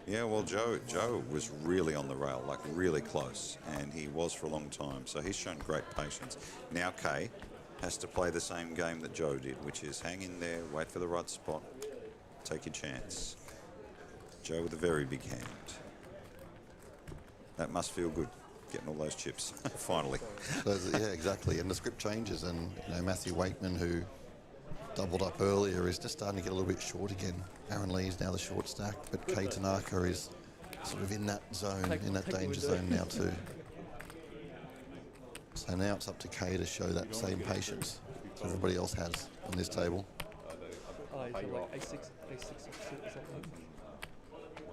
Yeah, well, Joe was really on the rail, like really close, and he was for a long time. So he's shown great patience. Now Kay has to play the same game that Joe did, which is hang in there, wait for the right spot, take your chance. Joe with a very big hand. That must feel good, getting all those chips, finally. Yeah, exactly, and the script changes, and you know, Matthew Wakeman, who doubled up earlier, is just starting to get a little bit short again. Aaron Lee is now the short stack, but Kay Tanaka is sort of in that zone, in that danger zone now too. So now it's up to Kay to show that same patience that everybody else has on this table. Like A6 or something.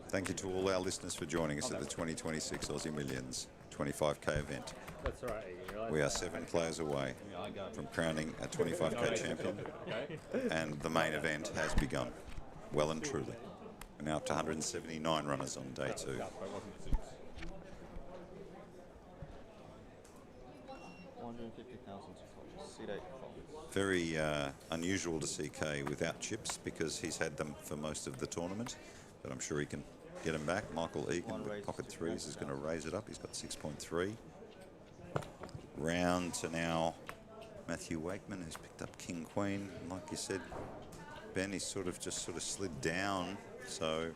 Thank you to all our listeners for joining us at the 2026 Aussie Millions 25k event. That's right. We are 7 players away from crowning a 25k champion, and the main event has begun, well and truly. We're now up to 179 runners on day 2. Very unusual to see Kay without chips because he's had them for most of the tournament, but I'm sure he can get them back. Michael Egan with pocket 3s is going to raise it up. He's got 6.3. Round to now Matthew Wakeman, who's picked up King Queen. And like you said, Ben, he's sort of slid down. So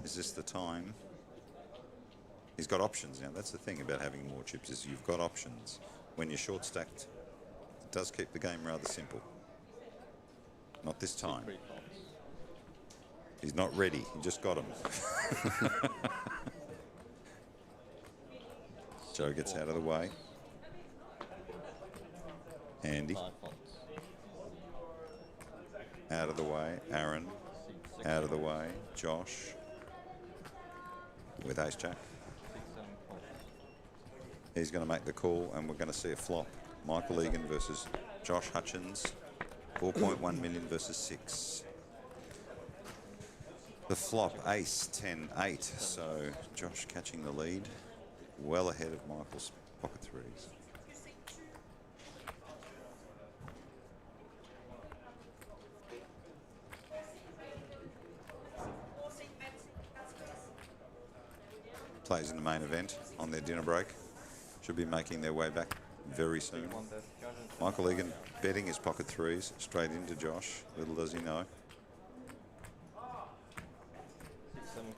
is this the time? He's got options now. That's the thing about having more chips, is you've got options. When you're short stacked, it does keep the game rather simple. Not this time. He's not ready. He just got him. Joe gets out of the way. Andy. Out of the way, Aaron. Out of the way, Josh. With ace jack. He's going to make the call, and we're going to see a flop. Michael Egan versus Josh Hutchins. 4.1 million versus 6. The flop, ace, 10-8. So Josh catching the lead. Well ahead of Michael's pocket threes. Players in the main event on their dinner break should be making their way back very soon. Michael Egan betting his pocket threes straight into Josh. Little does he know.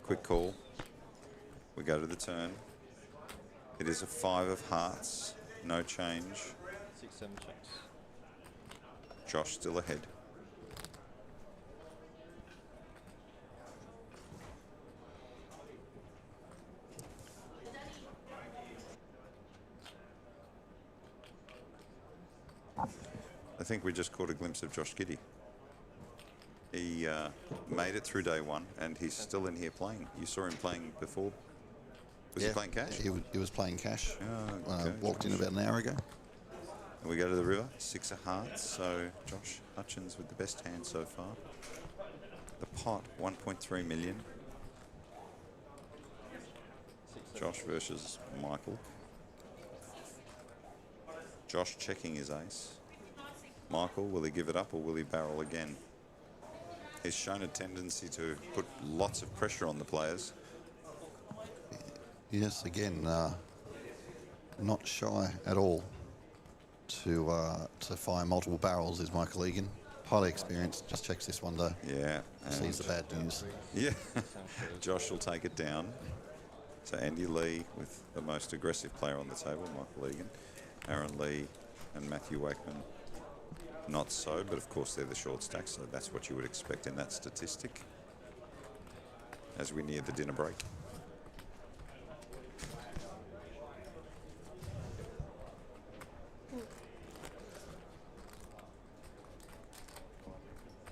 Quick call. We go to the turn. It is a 5 of hearts. No change. 6-7 checks. Josh still ahead. I think we just caught a glimpse of Josh Giddey. He made it through day one, and he's still in here playing. You saw him playing before. Was he playing cash? He was playing cash. Oh, okay. Walked in about an hour ago. And we go to the river. 6 of hearts. So Josh Hutchins with the best hand so far. The pot, 1.3 million. Josh versus Michael. Josh checking his ace. Michael, will he give it up or will he barrel again? He's shown a tendency to put lots of pressure on the players. Yes, again, not shy at all to fire multiple barrels is Michael Egan. Highly experienced, just checks this one though. Yeah. Sees the bad news. Yeah. Josh will take it down. So Andy Lee with the most aggressive player on the table, Michael Egan. Aaron Lee and Matthew Wakeman. Not so, but of course they're the short stacks, so that's what you would expect in that statistic as we near the dinner break.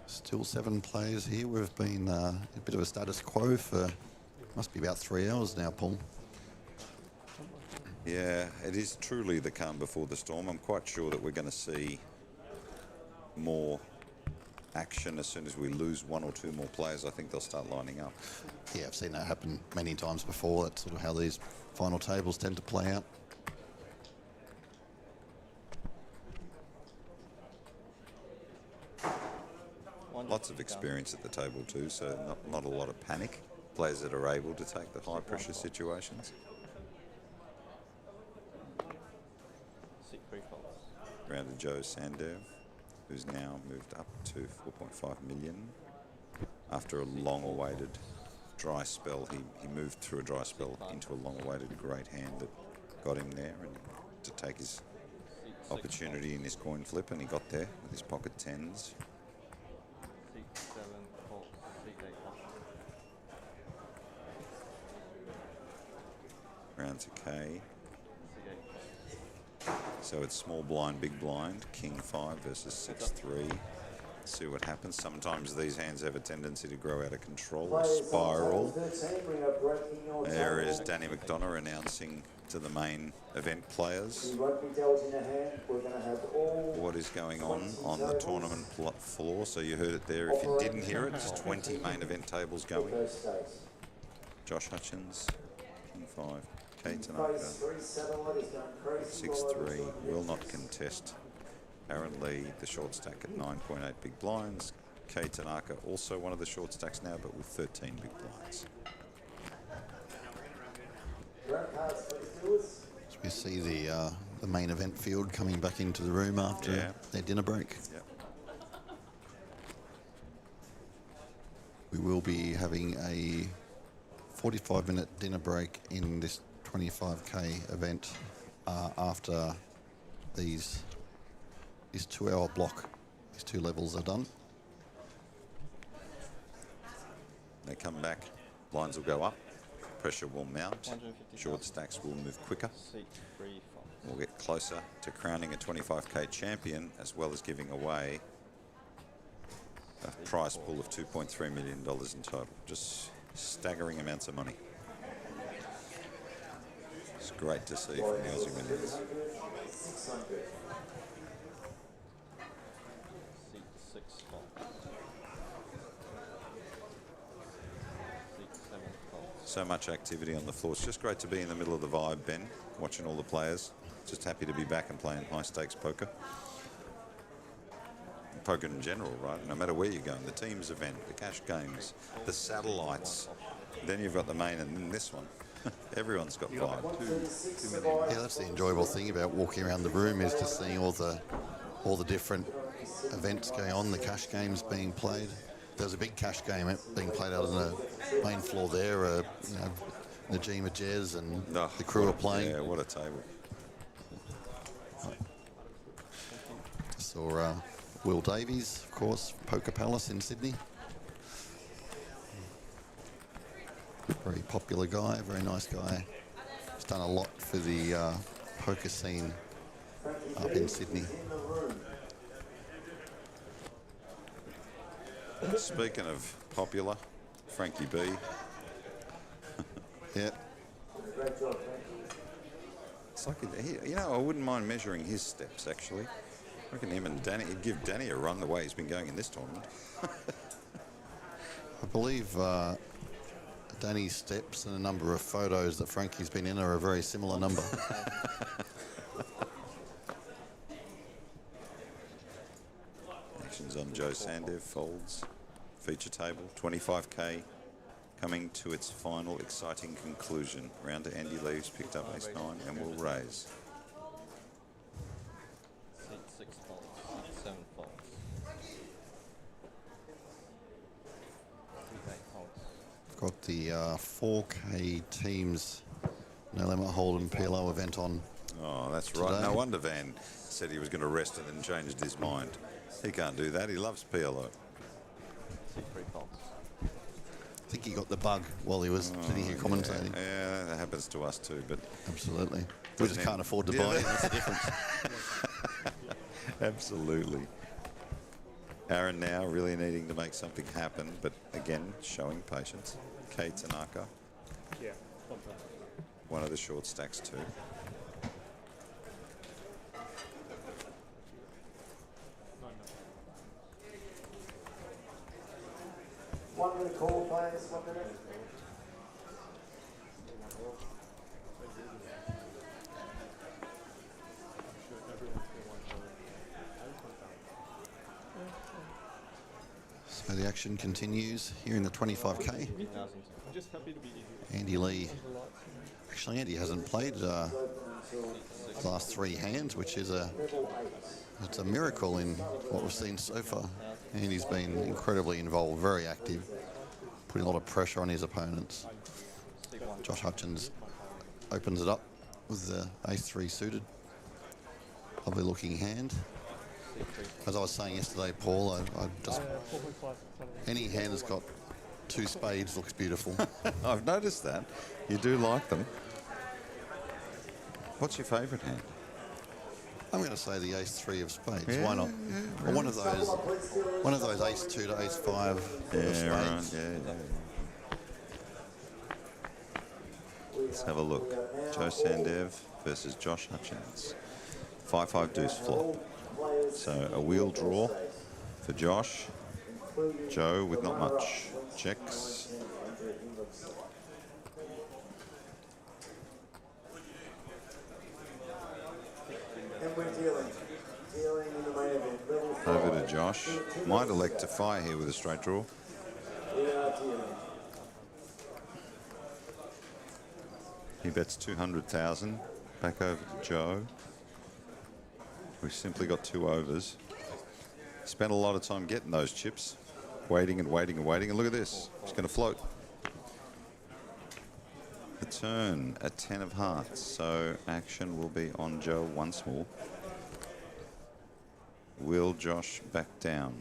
Still 7 players here. We've been a bit of a status quo for, must be about 3 hours now, Paul. Yeah, it is truly the calm before the storm. I'm quite sure that we're going to see more action as soon as we lose 1 or 2 more players. I think they'll start lining up. Yeah, I've seen that happen many times before. That's sort of how these final tables tend to play out. Lots of experience at the table too, so not a lot of panic. Players that are able to take the high pressure situations. Round to Joe Sandev, who's now moved up to 4.5 million. After a long-awaited dry spell, he moved through a dry spell into a long-awaited great hand that got him there, and to take his opportunity in his coin flip, and he got there with his pocket tens. 6, 7, 4, 6, 8, Round to K. So it's small blind, big blind, King 5 versus 6-3. See what happens. Sometimes these hands have a tendency to grow out of control, a spiral. There is Danny McDonough announcing to the main event players what is going on the tournament floor. So you heard it there. If you didn't hear it, there's 20 main event tables going. Josh Hutchins, King 5. Kate Tanaka, 6-3, will not contest. Aaron Lee, the short stack at 9.8 big blinds. Kate Tanaka, also one of the short stacks now, but with 13 big blinds. So we see the main event field coming back into the room after their dinner break. Yep. We will be having a 45-minute dinner break in this 25k event after this 2-hour block. These 2 levels are done. They come back, blinds will go up, pressure will mount, short stacks will move quicker. We'll get closer to crowning a 25k champion, as well as giving away a prize pool of $2.3 million in total. Just staggering amounts of money. It's great to see from the Aussie Millions. So much activity on the floor. It's just great to be in the middle of the vibe, Ben, watching all the players. Just happy to be back and playing high-stakes poker. Poker in general, right? No matter where you're going, the teams event, the cash games, the satellites. Then you've got the main, and then this one. Everyone's got vibe. Yeah, that's the enjoyable thing about walking around the room, is just seeing all the different events going on, the cash games being played. There's a big cash game being played out on the main floor there. You know, Najima Jez and the crew are playing. Yeah, what a table. Saw Will Davies, of course, Poker Palace in Sydney. Very popular guy, very nice guy. He's done a lot for the poker scene up in Sydney. Speaking of popular, Frankie B. Yeah. It's like, you know, I wouldn't mind measuring his steps, actually. I reckon him and Danny, he'd give Danny a run the way he's been going in this tournament. I believe Danny's steps and a number of photos that Frankie's been in are a very similar number. Actions on Joe Sandev, folds, feature table, 25k, coming to its final exciting conclusion. Round to Andy Lee, who's picked up ace-9 and will raise. Seat 6 folds, seat 7 folds. 3 folds. Got the 4K teams No Limit Hold'em PLO event on. Oh, that's today. right. No wonder Van said he was going to rest and then changed his mind. He can't do that. He loves PLO. Seat 3 folds. I think he got the bug while he was sitting here commentating. Yeah, that happens to us too, but... Absolutely. We just can't afford to buy it. That's the difference. Absolutely. Aaron now really needing to make something happen, but again, showing patience. Kay Tanaka. Yeah. One of the short stacks too. One minute call, players. 1 minute. So the action continues here in the 25k. I'm just happy to be here. Andy Lee. Actually, Andy hasn't played the last 3 hands, which is it's a miracle in what we've seen so far. Andy's been incredibly involved, very active, putting a lot of pressure on his opponents. Josh Hutchins opens it up with the ace-3 suited. Lovely looking hand. As I was saying yesterday, Paul, I just... any hand that's got 2 spades looks beautiful. I've noticed that. You do like them. What's your favourite hand? I'm going to say the ace-3 of spades. Yeah, why not? Yeah, or one of those ace-2 to ace-5 of spades. Right. Yeah. Let's have a look. Joe Sandev versus Josh Hutchins. 5-5 deuce flop. So a wheel draw for Josh. Joe with not much checks. And we're dealing in the main event. Level 4. Over to Josh. Might elect to fire here with a straight draw. We are dealing. He bets 200,000. Back over to Joe. We've simply got 2 overs. Spent a lot of time getting those chips. Waiting and waiting and waiting. And look at this. It's going to float. The turn at 10 of hearts. So action will be on Joe once more. Will Josh back down?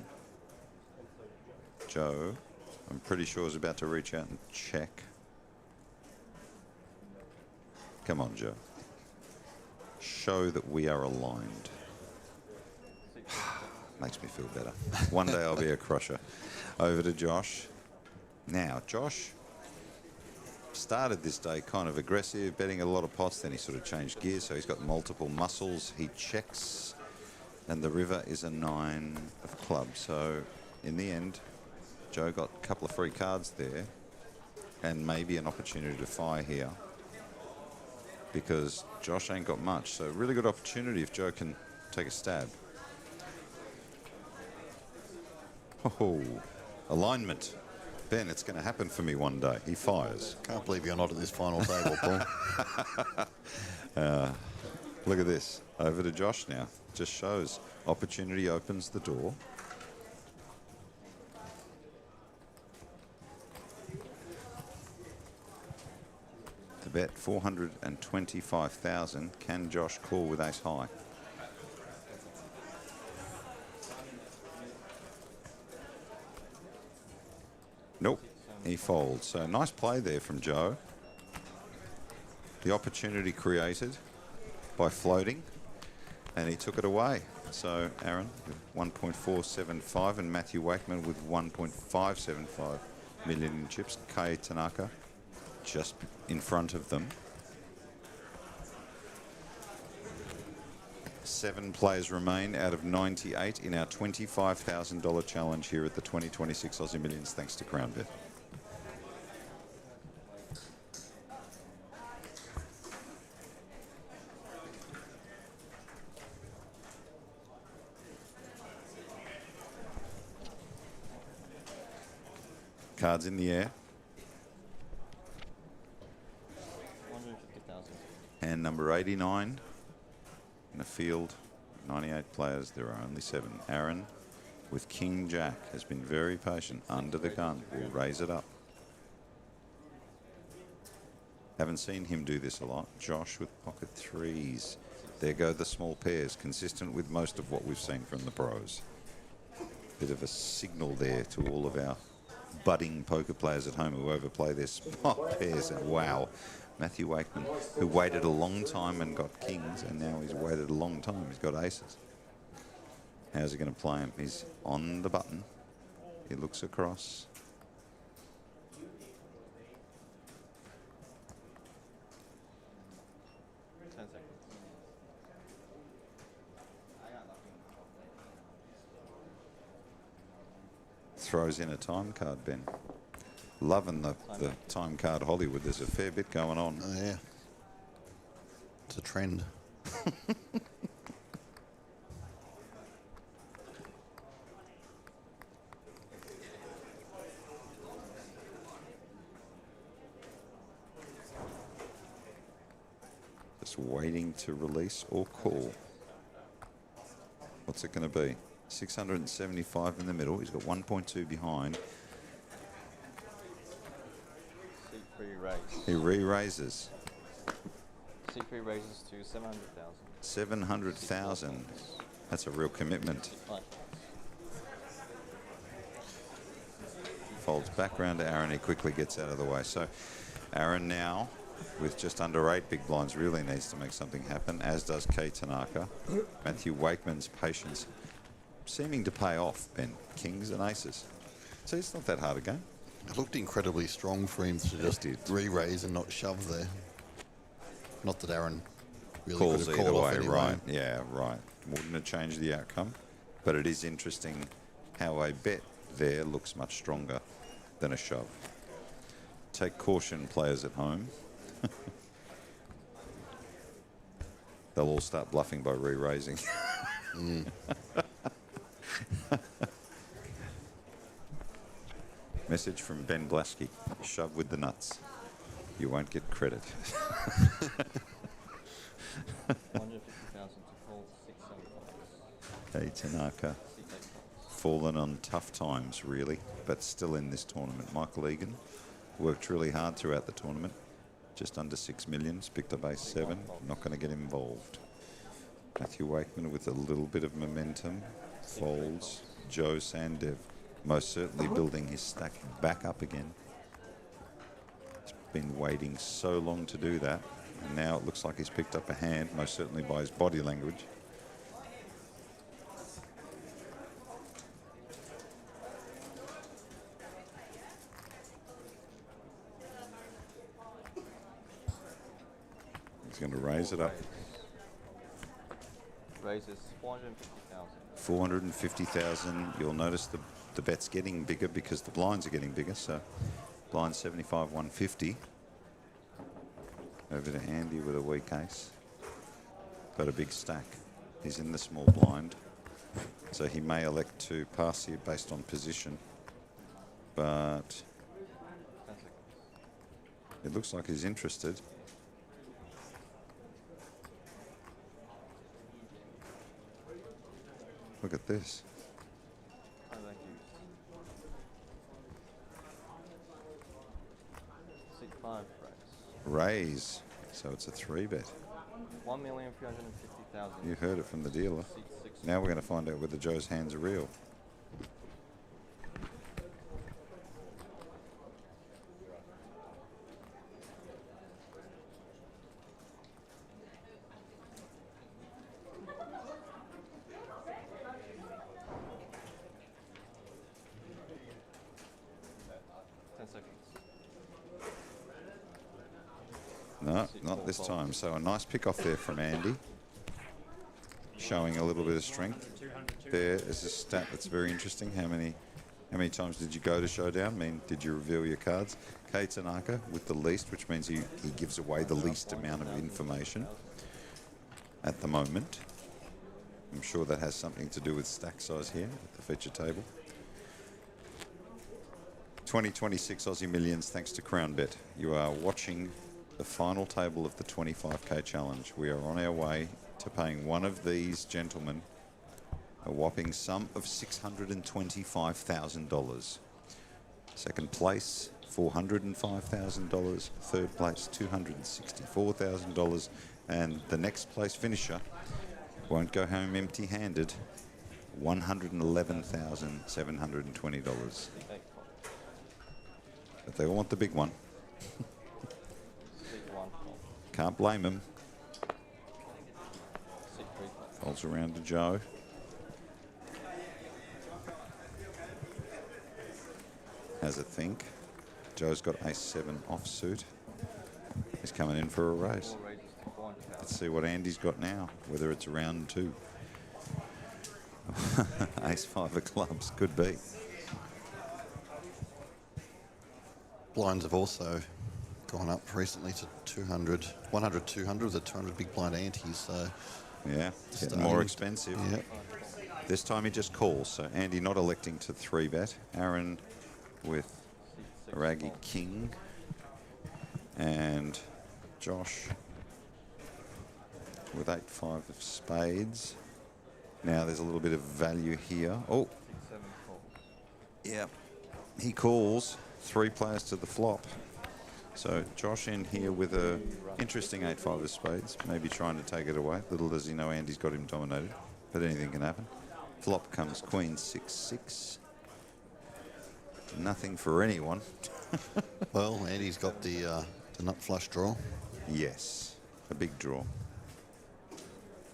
Joe, I'm pretty sure, is about to reach out and check. Come on, Joe. Show that we are aligned. Makes me feel better. One day I'll be a crusher. Over to Josh. Now, Josh started this day kind of aggressive, betting a lot of pots, then he sort of changed gears, so he's got multiple muscles. He checks, and the river is a 9 of clubs. So in the end, Joe got a couple of free cards there, and maybe an opportunity to fire here, because Josh ain't got much. So really good opportunity if Joe can take a stab. Oh, alignment. Ben, it's going to happen for me one day. He fires. Can't believe you're not at this final table, Paul. Look at this. Over to Josh now. Just shows opportunity opens the door. To bet 425,000. Can Josh call with ace high? Nope, he folds. So nice play there from Joe. The opportunity created by floating, and he took it away. So Aaron with 1.475 and Matthew Wakeman with 1.575 million in chips. Kei Tanaka just in front of them. 7 players remain out of 98 in our $25,000 challenge here at the 2026 Aussie Millions, thanks to CrownBet. Cards in the air. 150,000. And number 89. In a field, 98 players, there are only 7. Aaron, with King Jack, has been very patient. Under the gun, will raise it up. Haven't seen him do this a lot. Josh with pocket 3s. There go the small pairs, consistent with most of what we've seen from the pros. Bit of a signal there to all of our budding poker players at home who overplay their spot pairs. And wow. Matthew Wakeman, who waited a long time and got kings, and now he's waited a long time. He's got aces. How's he going to play him? He's on the button. He looks across. Throws in a time card, Ben. Loving the time card Hollywood. There's a fair bit going on. Oh, yeah. It's a trend. Just waiting to release or call. What's it going to be? 675 in the middle. He's got 1.2 behind. He re-raises. C3 raises to 700,000. 700,000. That's a real commitment. Right. Folds back round to Aaron. He quickly gets out of the way. So Aaron now, with just under 8 big blinds, really needs to make something happen, as does Kei Tanaka. Matthew Wakeman's patience seeming to pay off, Ben. Kings and aces. So it's not that hard a game. It looked incredibly strong for him to just re-raise and not shove there. Not that Aaron really calls could have either called way, off anyway. right? Yeah, right. Wouldn't have changed the outcome, but it is interesting how a bet there looks much stronger than a shove. Take caution, players at home. They'll all start bluffing by re-raising. Message from Ben Blasky. Shove with the nuts. You won't get credit. 150,000 to call 675. Hey, Tanaka. Fallen on tough times, really, but still in this tournament. Michael Egan worked really hard throughout the tournament. Just under 6 million. Picked up ace 7. Not going to get involved. Matthew Wakeman with a little bit of momentum. Folds. Joe Sandev. Most certainly building his stack back up again. He's been waiting so long to do that. And now it looks like he's picked up a hand, most certainly by his body language. going to raise it up. Raises 450,000. 450,000. You'll notice the bet's getting bigger because the blinds are getting bigger. So blind 75, 150. Over to Andy with a weak ace. But a big stack. He's in the small blind. So he may elect to pass here based on position. But it looks like he's interested. Look at this. Oh, thank you. 6-5 Raise. So it's a 3-bet. 1,350,000. You heard it from the dealer. Now we're going to find out whether Joe's hands are real. No, not this time. So a nice pick off there from Andy. Showing a little bit of strength. There is a stat that's very interesting. How many times did you go to showdown? I mean, did you reveal your cards? Kei Tanaka with the least, which means he gives away the least amount of information at the moment. I'm sure that has something to do with stack size here at the feature table. 2026 Aussie Millions, thanks to CrownBet. You are watching the final table of the 25k challenge. We are on our way to paying one of these gentlemen a whopping sum of $625,000. Second place, $405,000. Third place, $264,000. And the next place finisher won't go home empty-handed, $111,720. But they all want the big one. Can't blame him. Folds around to Joe. Has a think. Joe's got ace-7 offsuit. He's coming in for a raise. Let's see what Andy's got now, whether it's round 2. Ace-5 of clubs, could be. Blinds have also gone up recently to 200, 100, 200 with a 200 big blind ante, so... Yeah, getting more expensive. Yep. This time he just calls, so Andy not electing to 3-bet. Aaron with Raggy King. And Josh with 8-5 of spades. Now there's a little bit of value here. Oh, yeah, he calls. 3 players to the flop. So Josh in here with a interesting 8-5 of spades, maybe trying to take it away. Little does he know Andy's got him dominated, but anything can happen. Flop comes Queen 6-6. Nothing for anyone. Well, Andy's got the nut flush draw. Yes, a big draw.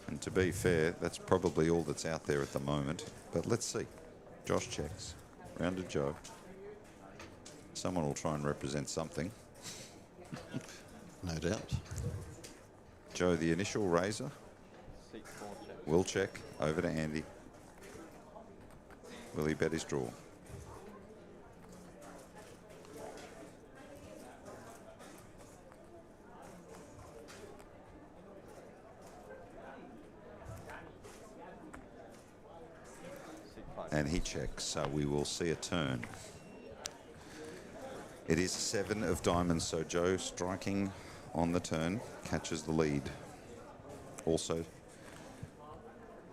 And to be fair, that's probably all that's out there at the moment. But let's see. Josh checks. Round to Joe. Someone will try and represent something. No doubt. Joe, the initial raiser. Will check. Over to Andy. Will he bet his draw? And he checks, so we will see a turn. It is 7 of diamonds, so Joe striking on the turn catches the lead. Also,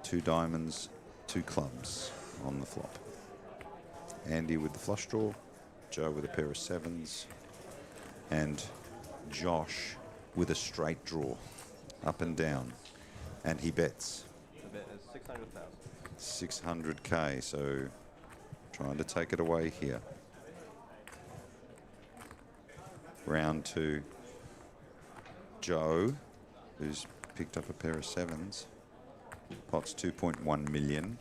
2 diamonds, 2 clubs on the flop. Andy with the flush draw, Joe with a pair of 7s, and Josh with a straight draw, up and down. And he bets. The bet is 600,000. 600k, so trying to take it away here. Round 2, Joe, who's picked up a pair of 7s. Pot's 2.1 million.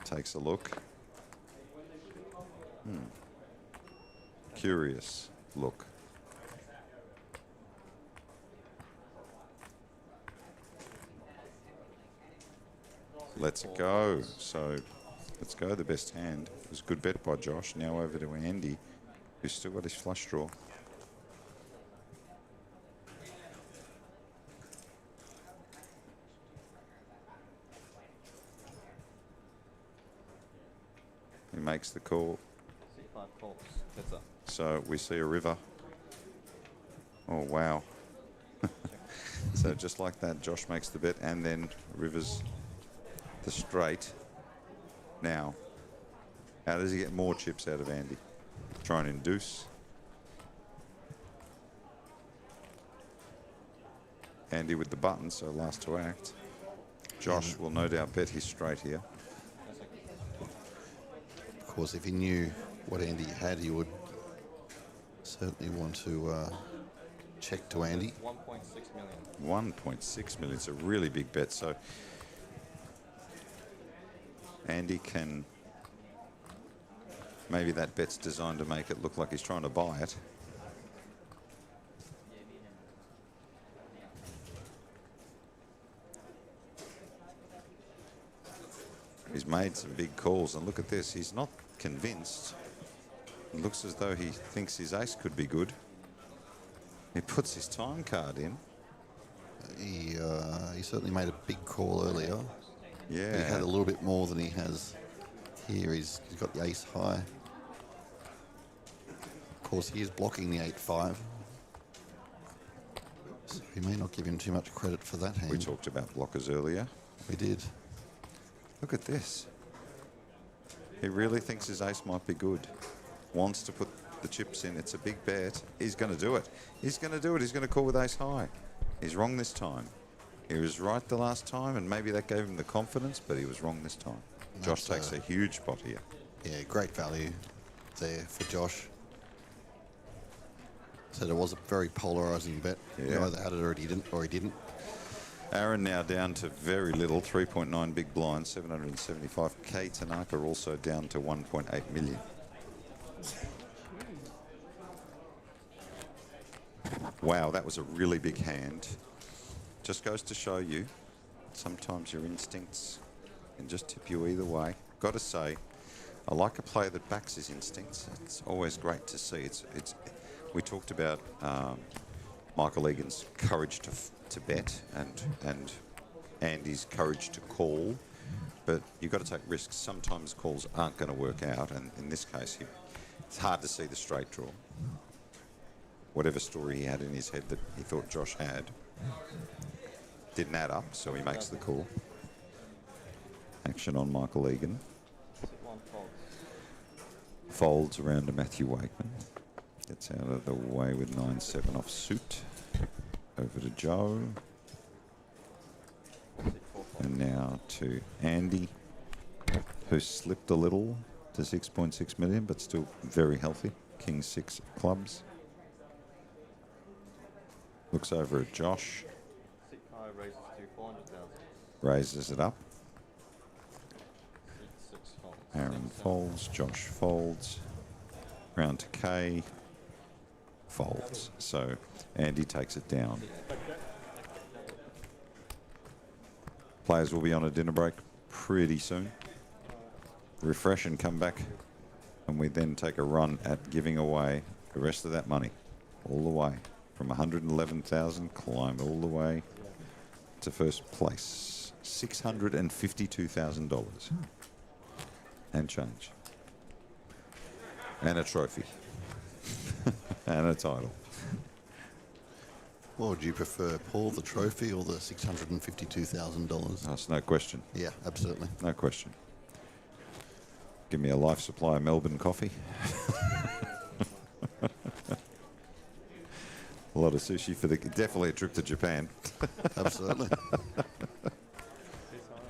Takes a look. Curious look. lets it go. So let's go, the best hand. It was a good bet by Josh. Now over to Andy, who's still got his flush draw. He makes the call. C5 calls. Heads up. So we see a river. Oh, wow. So just like that, Josh makes the bet, and then rivers the straight. Now, how does he get more chips out of Andy? Try and induce. Andy with the button, so last to act. Josh will no doubt bet his straight here. Of course, if he knew what Andy had, he would certainly want to check to Andy. 1.6 million. 1.6 million. It's a really big bet. So Andy can... Maybe that bet's designed to make it look like he's trying to buy it. He's made some big calls, and look at this. He's not convinced. It looks as though he thinks his ace could be good. He puts his time card in. He certainly made a big call earlier. Yeah. He had a little bit more than he has here. He's got the ace high. Of course, he is blocking the 8-5. So we may not give him too much credit for that hand. We talked about blockers earlier. We did. Look at this. He really thinks his ace might be good. Wants to put the chips in. It's a big bet. He's going to do it. He's going to do it. He's going to call with ace high. He's wrong this time. He was right the last time, and maybe that gave him the confidence, but he was wrong this time. Josh takes a huge spot here. Yeah, great value there for Josh. Said it was a very polarising bet. Yeah. You either had it or he didn't. Aaron now down to very little, 3.9 big blind, 775k. Tanaka also down to 1.8 million. Wow, that was a really big hand. Just goes to show you, sometimes your instincts can just tip you either way. Got to say, I like a player that backs his instincts. It's always great to see. We talked about Michael Egan's courage to bet and Andy's courage to call, but you've got to take risks. Sometimes calls aren't going to work out, and in this case, it's hard to see the straight draw. Whatever story he had in his head that he thought Josh had didn't add up, so he makes the call. Action on Michael Egan. Folds around to Matthew Wakeman. Gets out of the way with 9-7 off suit. Over to Joe. And now to Andy, who slipped a little to 6.6 million, but still very healthy. King 6 clubs. Looks over at Josh. Raises to 400,000. Raises it up. 6 folds. Aaron folds. Josh folds. Round to K. Folds. So Andy takes it down. Players will be on a dinner break pretty soon. Refresh and come back, and we then take a run at giving away the rest of that money all the way from 111,000, climb all the way to first place, $652,000 and change, and a trophy and a title. What would you prefer, Paul, the trophy or the $652,000? That's no question. Yeah, absolutely. No question. Give me a life supply of Melbourne coffee. A lot of sushi for definitely a trip to Japan. Absolutely.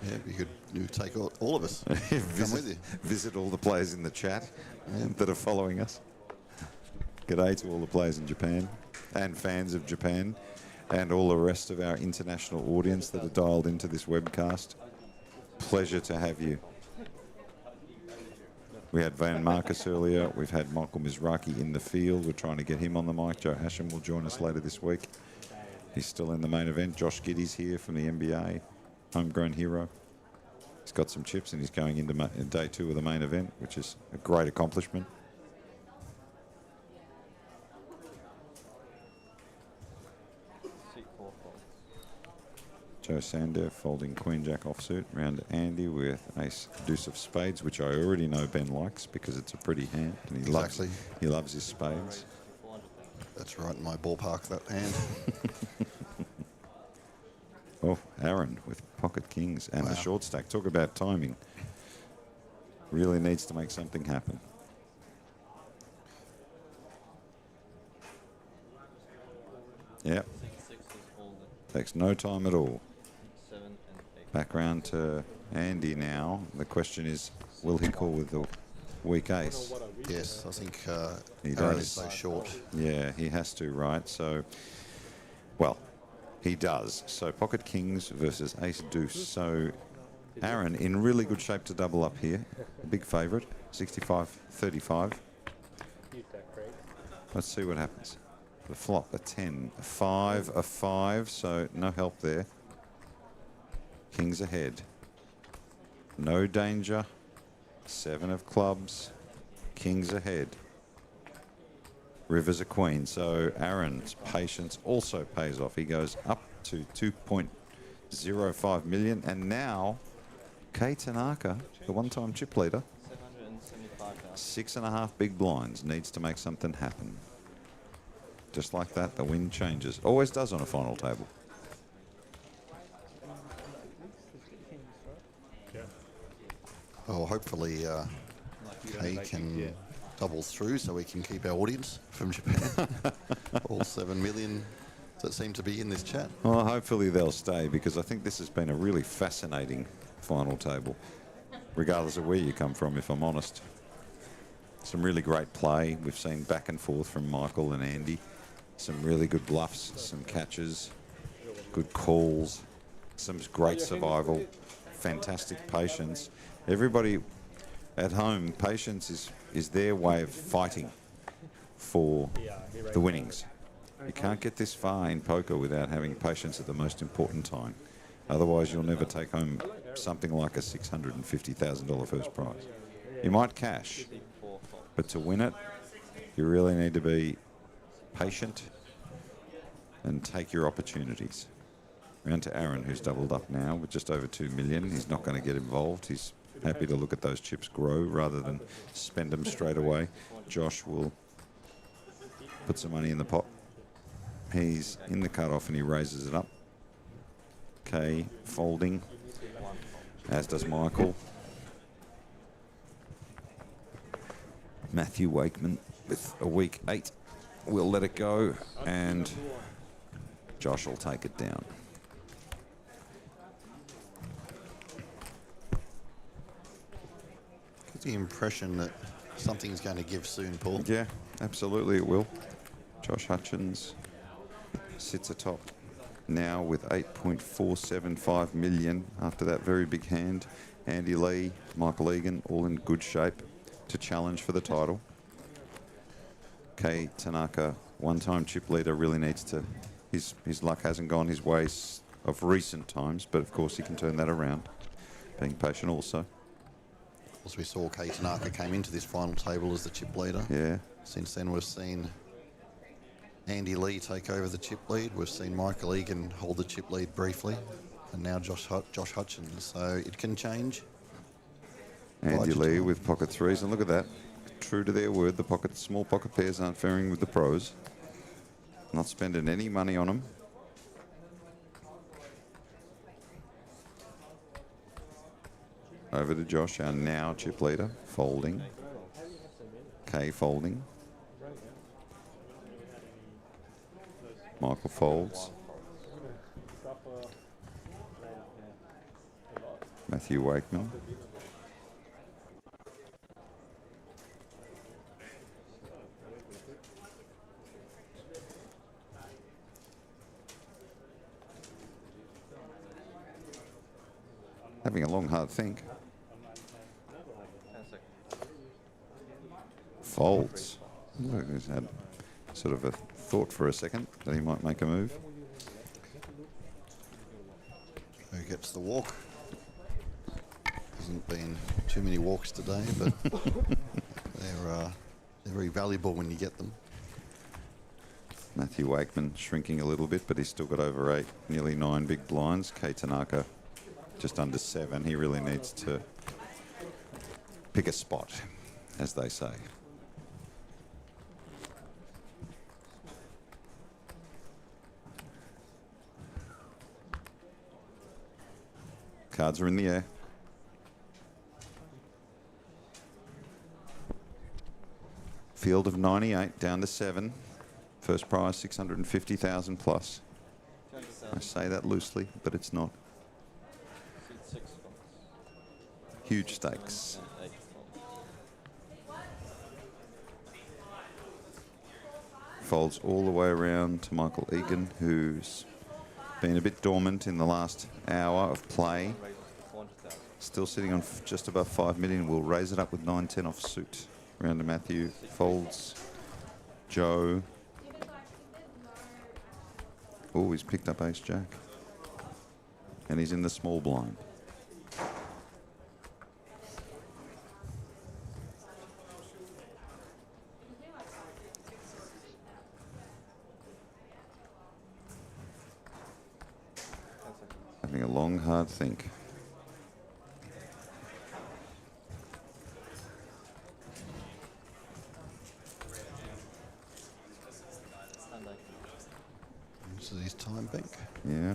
Yeah, you take all of us. Come with you. Visit all the players in the chat that are following us. G'day to all the players in Japan and fans of Japan and all the rest of our international audience that are dialed into this webcast. Pleasure to have you. We had Van Marcus earlier. We've had Michael Mizraki in the field. We're trying to get him on the mic. Joe Hasham will join us later this week. He's still in the main event. Josh Giddy's here from the NBA, homegrown hero. He's got some chips and he's going into day 2 of the main event, which is a great accomplishment. Suit 4 folds. Joe Sander folding Queen Jack offsuit. Round to Andy with Ace Deuce of Spades, which I already know Ben likes because it's a pretty hand and he loves his spades. That's right in my ballpark, that hand. Oh, Aaron with pocket kings and the short stack. Talk about timing. Really needs to make something happen. Yep. Takes no time at all. 7 and 8. Back round to Andy now. The question is, will he call with the weak ace? Yes, I think he Aaron does. is so short. Yeah, he has to, right? So, well, he does. So pocket kings versus ace deuce. So Aaron in really good shape to double up here. A big favourite, 65-35. Let's see what happens. The flop, a 10, a 5, a 5, so no help there. Kings ahead. No danger. 7 of clubs. Kings ahead. River's a queen, so Aaron's patience also pays off. He goes up to 2.05 million, and now Kei Tanaka, the one-time chip leader, 6.5 big blinds, needs to make something happen. Just like that, the wind changes. Always does on a final table. Well, hopefully Kei can double through so we can keep our audience from Japan. All 7 million that seem to be in this chat. Well, hopefully they'll stay, because I think this has been a really fascinating final table, regardless of where you come from, if I'm honest. Some really great play. We've seen back and forth from Michael and Andy. Some really good bluffs, some catches, good calls, some great survival, fantastic patience. Everybody at home, patience is their way of fighting for the winnings. You can't get this far in poker without having patience at the most important time. Otherwise, you'll never take home something like a $650,000 first prize. You might cash, but to win it, you really need to be patient and take your opportunities. Round to Aaron, who's doubled up now with just over 2 million. He's not going to get involved. He's happy to look at those chips grow rather than spend them straight away. Josh will put some money in the pot. He's in the cutoff and he raises it up. Kei folding, as does Michael. Matthew Wakeman with a weak 8 will let it go, and Josh will take it down. Get the impression that something's going to give soon, Paul. Yeah, absolutely it will. Josh Hutchins sits atop now with 8.475 million after that very big hand. Andy Lee, Michael Egan, all in good shape to challenge for the title. Kei Tanaka, one-time chip leader, really needs to... His luck hasn't gone his ways of recent times, but of course he can turn that around. Being patient also. As we saw, Kei Tanaka came into this final table as the chip leader. Yeah. Since then, we've seen Andy Lee take over the chip lead. We've seen Michael Egan hold the chip lead briefly, and now Josh Hutchins. So it can change. Andy Lee with pocket threes, and look at that. True to their word, the small pocket pairs aren't faring with the pros. Not spending any money on them. Over to Josh, our now chip leader, folding. Kei folding. Michael folds. Matthew Wakeman. Having a long, hard think. Folds. He's had sort of a thought for a second that he might make a move. Who gets the walk? Hasn't been too many walks today, but they're very valuable when you get them. Matthew Wakeman shrinking a little bit, but he's still got over 8, nearly 9 big blinds. Kei Tanaka just under 7. He really needs to pick a spot, as they say. Cards are in the air. Field of 98 down to 7. First prize 650,000 plus. I say that loosely, but it's not. Huge stakes. Folds all the way around to Michael Egan, who's been a bit dormant in the last hour of play. Still sitting on just above 5 million. We'll raise it up with 9-10 off suit. Round to Matthew. Folds. Joe. Oh, he's picked up ace jack. And he's in the small blind. Having a long, hard think. So his time bank. Yeah.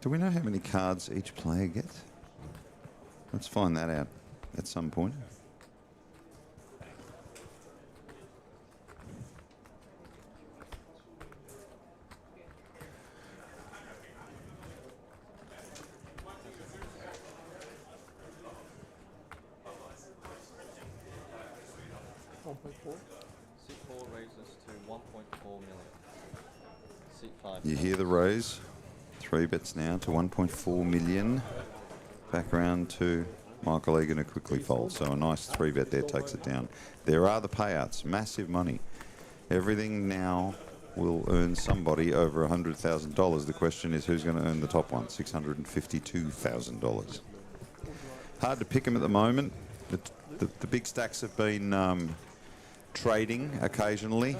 Do we know how many cards each player gets? Let's find that out at some point. Seat 4 raises to 1.4 million. Seat 5. You hear the raise. 3 bets now to 1.4 million. Back around to Michael Egan, who quickly folds. So a nice 3 bet there takes it down. There are the payouts. Massive money. Everything now will earn somebody over $100,000. The question is who's going to earn the top one? $652,000. Hard to pick them at the moment. The big stacks have been trading occasionally.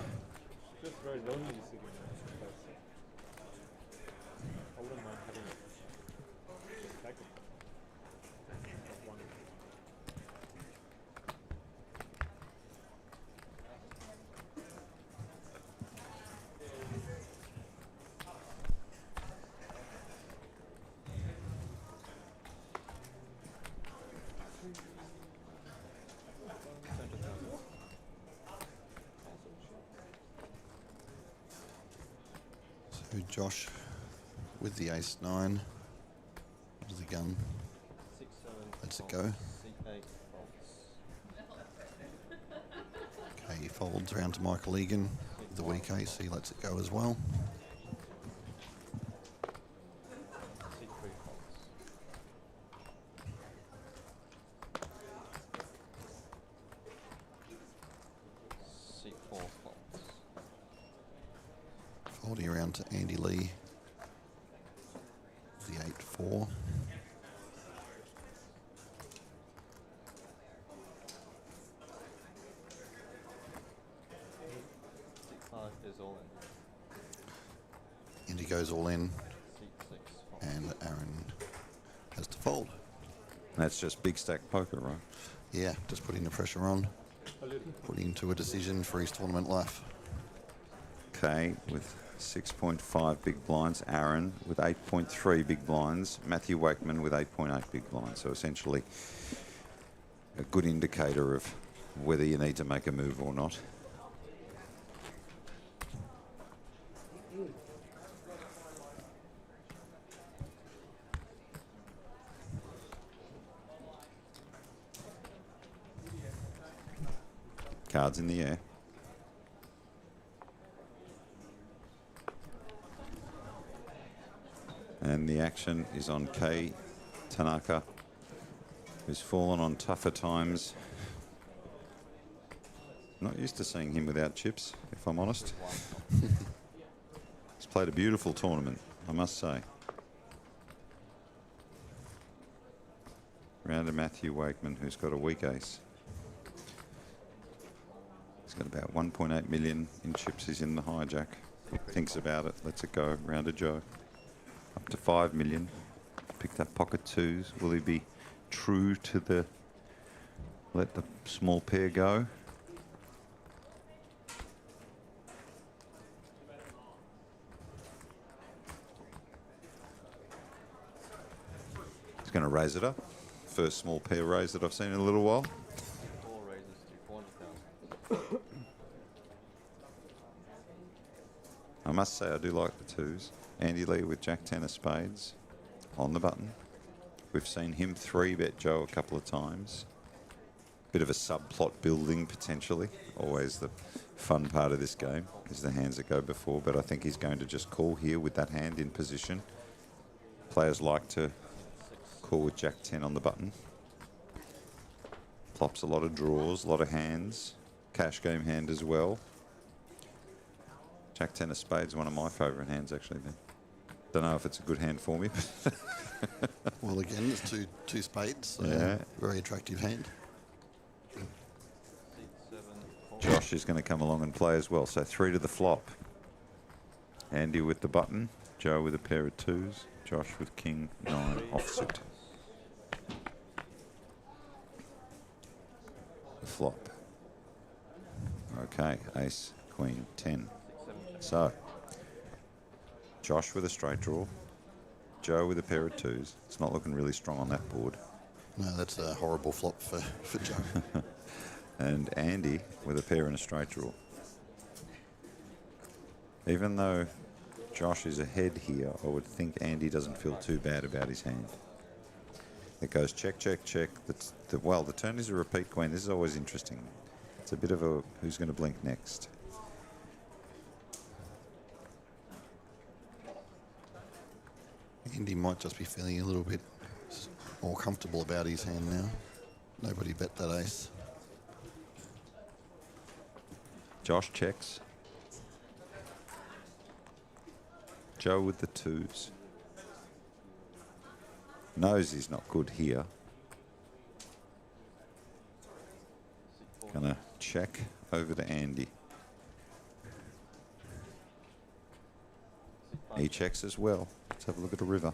So Josh with the ace-9. With the gun. 6, 7. Lets it go. Seat 8 folds. Okay, he folds around to Michael Egan with the weak ace. He lets it go as well. Seat 3 folds. Seat 4 folds. Folding around to Andy Lee. The 8-4. Seat 5 is all in. Andy goes all in. Seat 6 folds. And Aaron has to fold. That's just big stack poker, right? Yeah, just putting the pressure on. Putting into a decision for his tournament life. Okay, with 6.5 big blinds. Aaron with 8.3 big blinds. Matthew Wakeman with 8.8 big blinds. So essentially a good indicator of whether you need to make a move or not. Cards in the air. And the action is on Kei Tanaka, who's fallen on tougher times. Not used to seeing him without chips, if I'm honest. He's played a beautiful tournament, I must say. Round to Matthew Wakeman, who's got a weak ace. He's got about 1.8 million in chips. He's in the hijack. Thinks about it. Lets it go. Round to Joe. Up to 5 million. Picked up pocket twos. Will he be true to the let the small pair go? He's going to raise it up. First small pair raise that I've seen in a little while. 4 raises to 400,000. I must say I do like the twos. Andy Lee with Jack 10 of spades on the button. We've seen him 3-bet Joe a couple of times. Bit of a subplot building potentially. Always the fun part of this game is the hands that go before, but I think he's going to just call here with that hand in position. Players like to call with Jack 10 on the button. Plops a lot of draws, a lot of hands. Cash game hand as well. Jack 10 of spades, one of my favourite hands actually. Don't know if it's a good hand for me. Well, again, it's two spades. So yeah. Very attractive hand. Josh is going to come along and play as well. So 3 to the flop. Andy with the button. Joe with a pair of twos. Josh with king 9 offsuit. The flop. Okay, ace, queen, 10. So, Josh with a straight draw. Joe with a pair of twos. It's not looking really strong on that board. No, that's a horrible flop for Joe. And Andy with a pair and a straight draw. Even though Josh is ahead here, I would think Andy doesn't feel too bad about his hand. It goes check, check, check. Well, the turn is a repeat queen. This is always interesting. It's a bit of a who's going to blink next. Andy might just be feeling a little bit more comfortable about his hand now. Nobody bet that ace. Josh checks. Joe with the twos. Knows he's not good here. Gonna check over to Andy. He checks as well. Let's have a look at the river.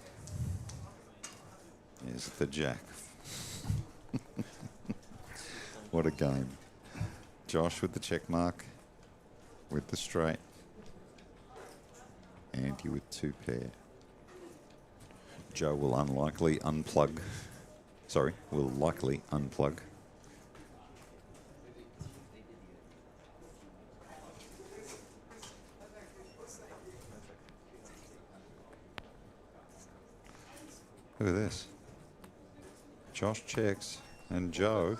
Here's the jack. What a game. Josh with the check mark. With the straight. Andy with 2 pair. Joe will likely unplug. Look at this. Josh checks and Joe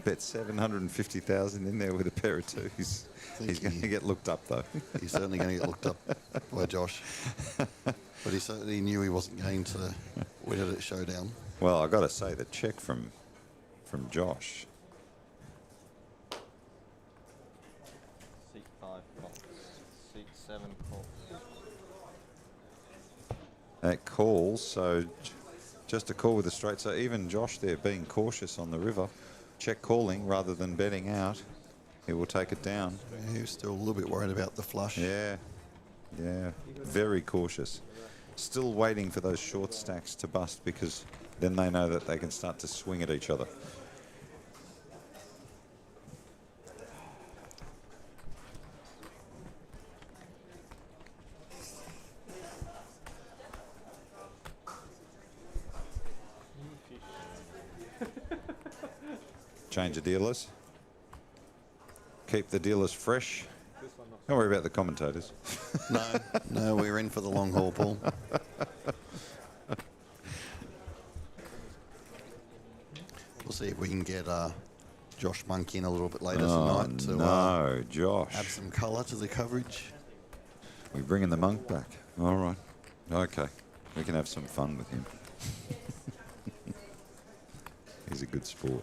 bet 750,000 in there with a pair of twos. He's going to get looked up though. He's certainly going to get looked up by Josh. But he certainly knew he wasn't going to win it at showdown. Well, I've got to say the check from Josh. Seat 5 calls. Seat 7 calls. That calls, so just a call with a straight. So even Josh there being cautious on the river, check calling rather than betting out. He will take it down. He was still a little bit worried about the flush. Yeah, very cautious. Still waiting for those short stacks to bust because then they know that they can start to swing at each other. Change the dealers. Keep the dealers fresh. Don't worry about the commentators. No, we're in for the long haul, Paul. We'll see if we can get Josh Monk in a little bit later tonight to Josh. add some colour to the coverage. We're bringing the Monk back. All right. Okay. We can have some fun with him. He's a good sport.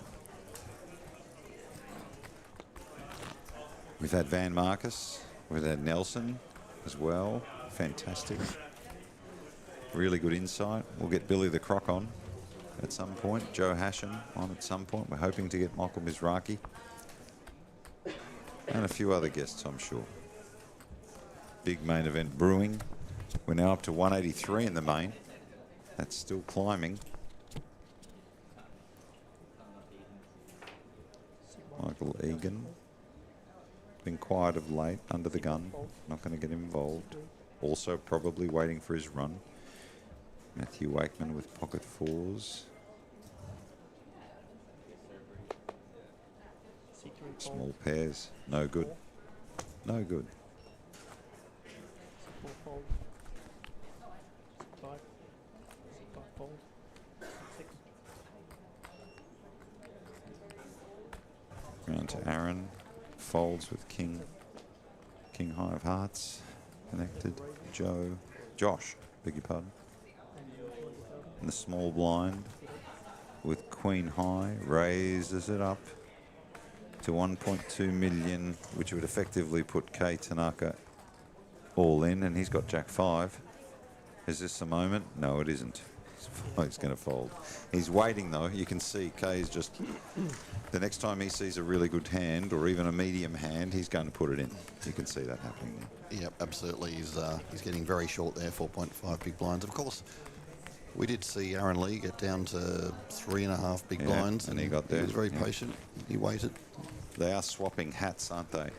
We've had Van Marcus. We've had Nelson as well. Fantastic. Really good insight. We'll get Billy the Croc on at some point. Joe Hashem on at some point. We're hoping to get Michael Mizraki. And a few other guests, I'm sure. Big main event brewing. We're now up to 183 in the main. That's still climbing. Michael Egan. Been quiet of late, under the gun. Not going to get involved. Also probably waiting for his run. Matthew Wakeman with pocket fours. Small pairs. No good. No good. Round to Aaron. Folds with King. King high of hearts. Connected. Josh, beg your pardon. In the small blind with Queen high. Raises it up to 1.2 million, which would effectively put Kei Tanaka all in, and he's got Jack 5. Is this the moment? No, it isn't. He's going to fold. He's waiting though. You can see Kei is just, the next time he sees a really good hand or even a medium hand, he's going to put it in. You can see that happening now. Yep, absolutely. He's getting very short there, 4.5 big blinds. Of course, we did see Aaron Lee get down to 3.5 big blinds. And he got there. He was very patient. He waited. They are swapping hats, aren't they,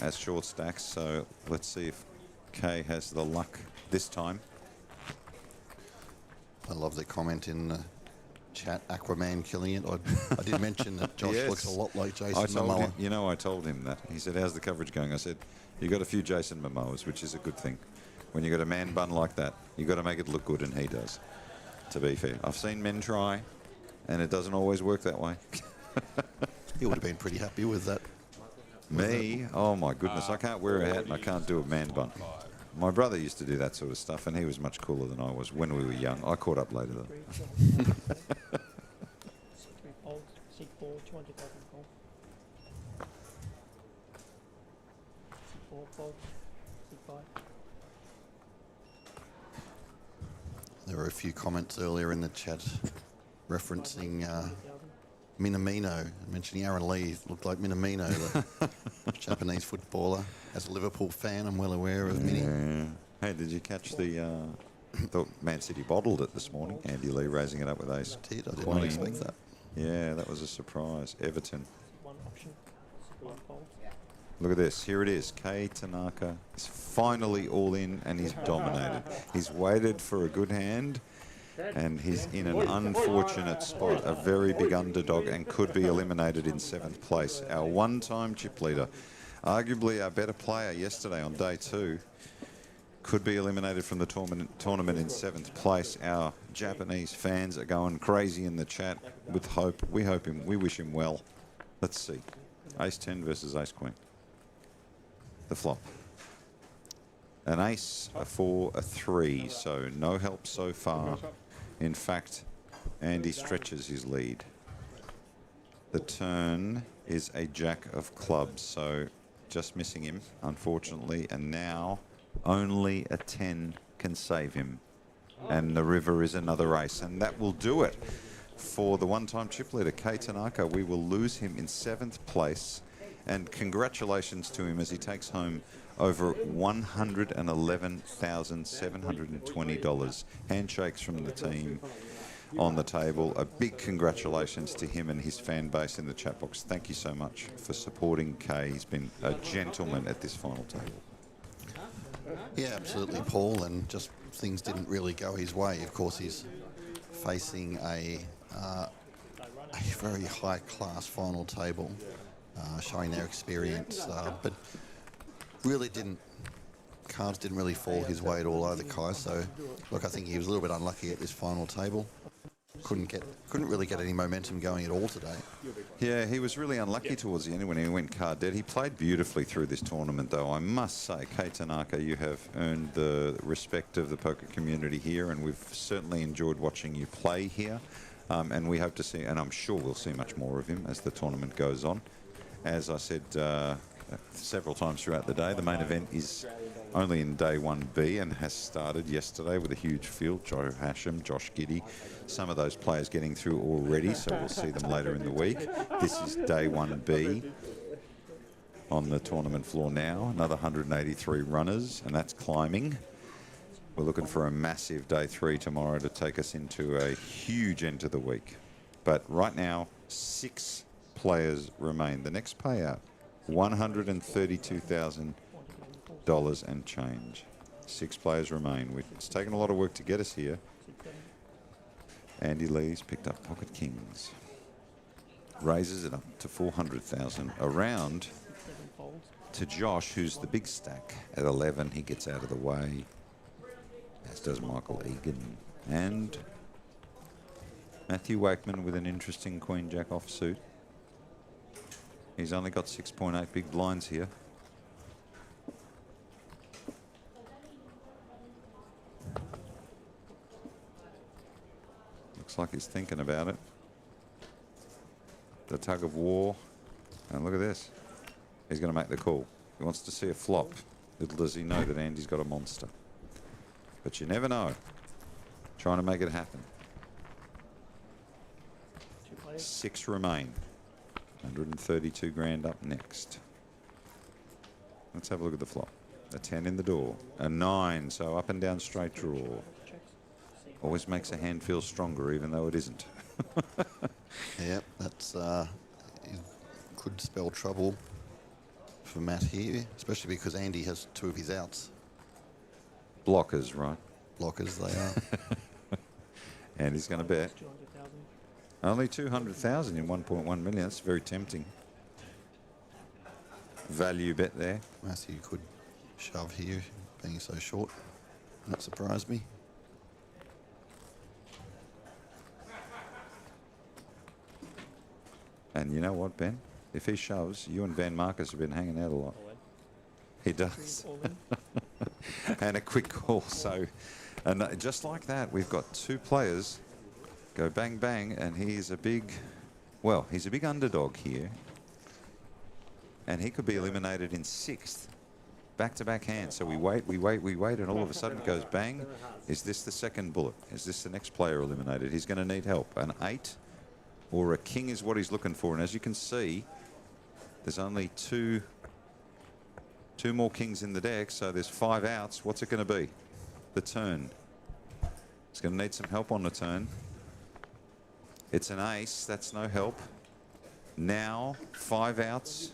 as short stacks. So let's see if Kei has the luck this time. I love the comment in the chat, Aquaman killing it. I did mention that Josh looks a lot like Jason Momoa. I told him that. He said, how's the coverage going? I said, you got a few Jason Momoas, which is a good thing. When you got a man bun like that, you got to make it look good, and he does, to be fair. I've seen men try, and it doesn't always work that way. He would have been pretty happy with that. Me? Oh, my goodness. I can't wear a hat, and I can't do a man bun. My brother used to do that sort of stuff, and he was much cooler than I was when we were young. I caught up later, though. There were a few comments earlier in the chat referencing Minamino, mentioning Aaron Lee looked like Minamino, the Japanese footballer. As a Liverpool fan, I'm well aware of Mini. Hey, did you catch the... thought Man City bottled it this morning. Andy Lee raising it up with ace. I did not expect that. Yeah, that was a surprise. Everton. Look at this. Here it is. Kei Tanaka is finally all in, and he's dominated. He's waited for a good hand, and he's in an unfortunate spot. A very big underdog, and could be eliminated in 7th place. Our one-time chip leader, arguably our better player yesterday on day 2, could be eliminated from the tournament in 7th place. Our Japanese fans are going crazy in the chat with hope. We wish him well. Let's see. Ace 10 versus Ace Queen. The flop. An ace, a 4, a 3, so no help so far. In fact, Andy stretches his lead. The turn is a Jack of clubs, so just missing him, unfortunately, and now only a 10 can save him. And the river is another ace, and that will do it for the one-time chip leader, Kei Tanaka. We will lose him in 7th place, and congratulations to him as he takes home over $111,720. Handshakes from the team on the table. A big congratulations to him and his fan base in the chat box. Thank you so much for supporting Kei. He's been a gentleman at this final table. Yeah, absolutely, Paul, and just things didn't really go his way. Of course, he's facing a very high-class final table, showing their experience, but really cards didn't really fall his way at all either, Kai. So, look, I think he was a little bit unlucky at this final table. Couldn't really get any momentum going at all today. Yeah, he was really unlucky towards the end when he went card dead. He played beautifully through this tournament, though. I must say, Kei Tanaka, you have earned the respect of the poker community here, and we've certainly enjoyed watching you play here. And we hope to see, and I'm sure we'll see much more of him as the tournament goes on. As I said several times throughout the day, the main event is only in day 1B and has started yesterday with a huge field. Joe Hasham, Josh Giddy, some of those players getting through already, so we'll see them later in the week. This is day 1B on the tournament floor now. Another 183 runners, and that's climbing. We're looking for a massive day 3 tomorrow to take us into a huge end to the week. But right now, 6 players remain. The next payout, $132,000 and change. 6 players remain. It's taken a lot of work to get us here. Andy Lee's picked up pocket kings. Raises it up to 400,000. Around to Josh, who's the big stack at 11. He gets out of the way, as does Michael Egan. And Matthew Wakeman with an interesting Queen Jack offsuit. He's only got 6.8 big blinds here. Looks like he's thinking about it. The tug of war. And look at this. He's going to make the call. He wants to see a flop. Little does he know that Andy's got a monster. But you never know. Trying to make it happen. 6 remain. 132 grand up next. Let's have a look at the flop. A 10 in the door. A 9, so up and down straight draw. Always makes a hand feel stronger even though it isn't. Yep, that's could spell trouble for Matt here, especially because Andy has 2 of his outs. Blockers, right? Blockers, they are. Andy's going to bet. Only 200,000 in 1.1 million. That's very tempting. Value bet there. Matthew could shove here, being so short. That surprised me. And you know what, Ben? If he shoves, you and Van Marcus have been hanging out a lot. He does. And a quick call. So, and just like that, we've got 2 players go bang, bang, and he's a big, well, he's a big underdog here. And he could be eliminated in 6th. Back-to-back hands. So we wait, and all of a sudden it goes bang. Is this the second bullet? Is this the next player eliminated? He's going to need help. An 8 or a king is what he's looking for. And as you can see, there's only two more kings in the deck, so there's 5 outs. What's it going to be? The turn. It's going to need some help on the turn. It's an ace. That's no help. Now, 5 outs.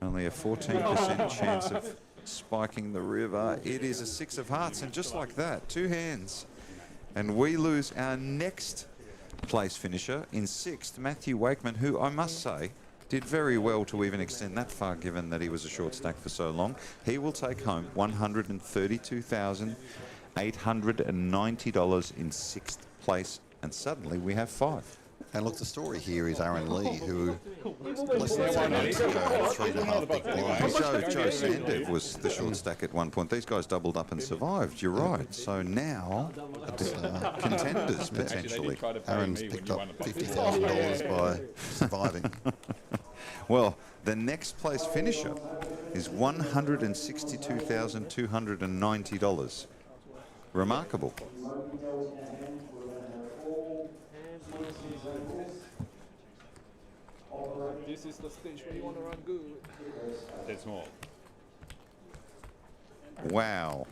Only a 14% chance of spiking the river. It is a 6 of hearts, and just like that, 2 hands. And we lose our next place finisher in 6th, Matthew Wakeman, who I must say did very well to even extend that far, given that he was a short stack for so long. He will take home $132,890 in 6th place, and suddenly we have 5. And look, the story here is Aaron Lee, who less than 3 months ago had 3.5 big blinds. Joe Sandev was the short stack at one point. These guys doubled up and survived. You're right. So now, contenders potentially. Aaron's picked up $50,000 by surviving. Well, the next place finisher is $162,290. Remarkable. This is the stage where you want to run good. Dead small. Wow.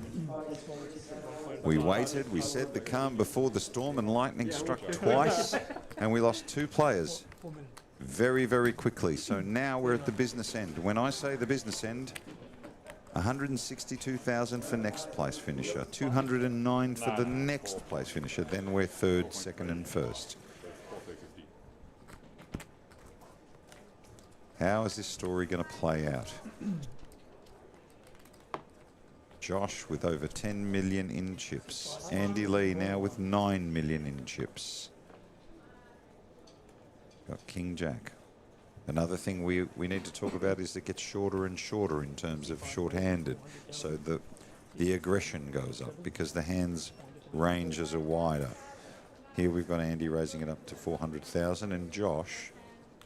We waited, we said the calm before the storm, and lightning struck twice, and we lost 2 players very, very quickly. So now we're at the business end. When I say the business end, 162,000 for next place finisher, 209 for the next place finisher, then we're 3rd, 2nd and 1st. How is this story going to play out? Josh with over 10 million in chips. Andy Lee now with 9 million in chips. Got King Jack. Another thing we need to talk about is it gets shorter and shorter in terms of short-handed. So the aggression goes up because the hands ranges are wider. Here we've got Andy raising it up to 400,000, and Josh,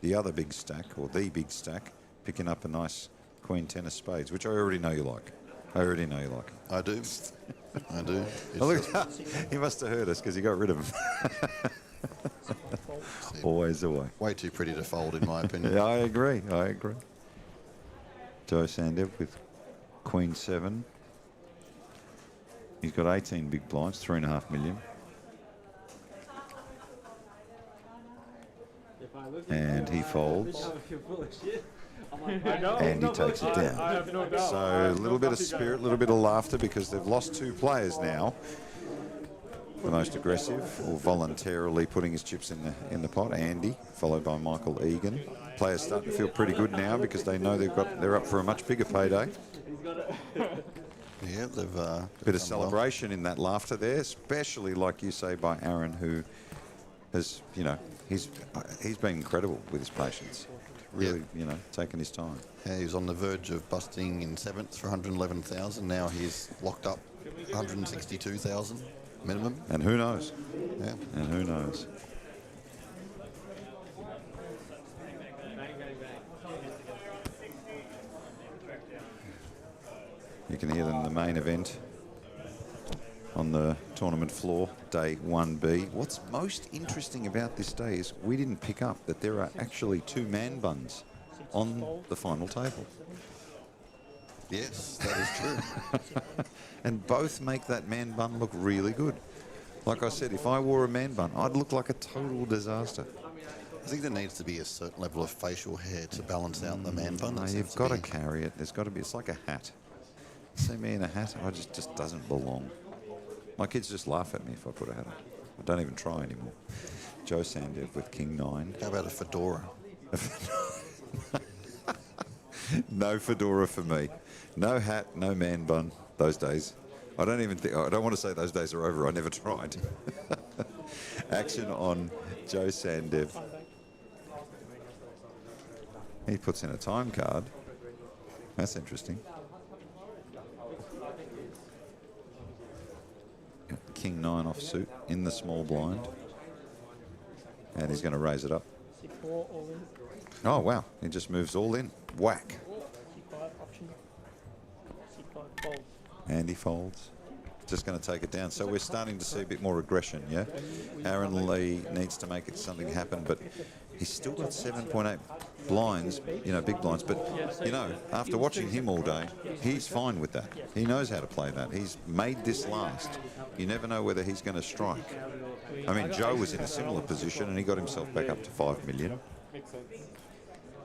the other big stack, or the big stack, picking up a nice Queen 10 of spades, which I already know you like. I already know you like him. I do. I do. Oh, look, he must have heard us because he got rid of him. Always the way. Way too pretty to fold, in my opinion. Yeah, I agree. I agree. Joe Sandev with Queen 7. He's got 18 big blinds, 3.5 million. And he folds. And he takes it down. So a little bit of spirit, a little bit of laughter because they've lost 2 players now. The most aggressive, or voluntarily putting his chips in the pot, Andy, followed by Michael Egan. Players starting to feel pretty good now because they know they're up for a much bigger payday. Yeah, they've a bit of celebration in that laughter there, especially like you say by Aaron, who has, you know, he's been incredible with his patience. Really, you know, taking his time. Yeah, he was on the verge of busting in 7th for 111,000. Now he's locked up 162,000 minimum. And who knows? Yeah. And who knows? You can hear them in the main event on the tournament floor, day 1B. What's most interesting about this day is we didn't pick up that there are actually 2 man buns on the final table. Yes, that is true. And both make that man bun look really good. Like I said, if I wore a man bun, I'd look like a total disaster. I think there needs to be a certain level of facial hair to balance out the man bun. No, you've got to carry it. There's got to be. It's like a hat. See me in a hat, I just doesn't belong. My kids just laugh at me if I put a hat on. I don't even try anymore. Joe Sandev with King 9. How about a fedora? No fedora for me. No hat, no man bun. Those days. I don't want to say those days are over. I never tried. Action on Joe Sandev. He puts in a time card. That's interesting. King 9 offsuit in the small blind. And he's going to raise it up. Oh, wow. He just moves all in. Whack. And he folds. Just going to take it down. So we're starting to see a bit more aggression, yeah? Aaron Lee needs to make something happen, but he's still got 7.8 blinds, you know, big blinds. But, you know, after watching him all day, he's fine with that. He knows how to play that. He's made this last. You never know whether he's going to strike. I mean, Joe was in a similar position and he got himself back up to 5 million.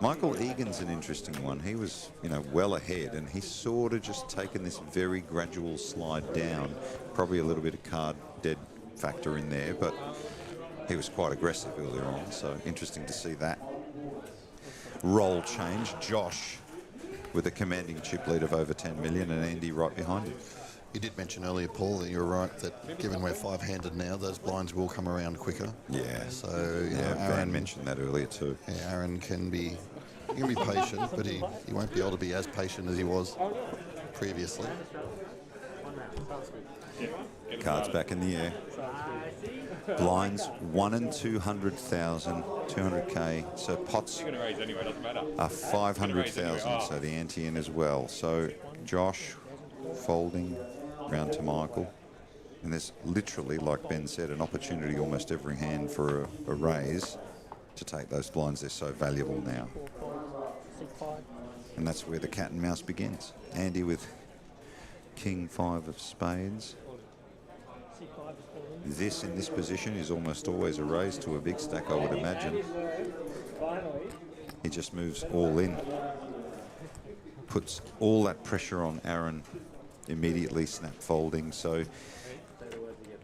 Michael Egan's an interesting one. He was, you know, well ahead and he's sort of just taken this very gradual slide down. Probably a little bit of card dead factor in there, but he was quite aggressive earlier on, so interesting to see that role change. Josh with a commanding chip lead of over 10 million and Andy right behind him. You did mention earlier, Paul, that you're right, that given we're 5-handed now, those blinds will come around quicker. Yeah. So, you know, Aaron mentioned that earlier too. Yeah, Aaron can be patient, but he won't be able to be as patient as he was previously. Cards back in the air. Blinds 1 and 200,000, 200k. So pots are 500,000. So the ante in as well. So Josh folding round to Michael. And there's literally, like Ben said, an opportunity almost every hand for a raise to take those blinds. They're so valuable now. And that's where the cat and mouse begins. Andy with King 5 of spades. This in this position is almost always a raise to a big stack, I would imagine. He just moves all in. Puts all that pressure on Aaron, immediately snap folding. So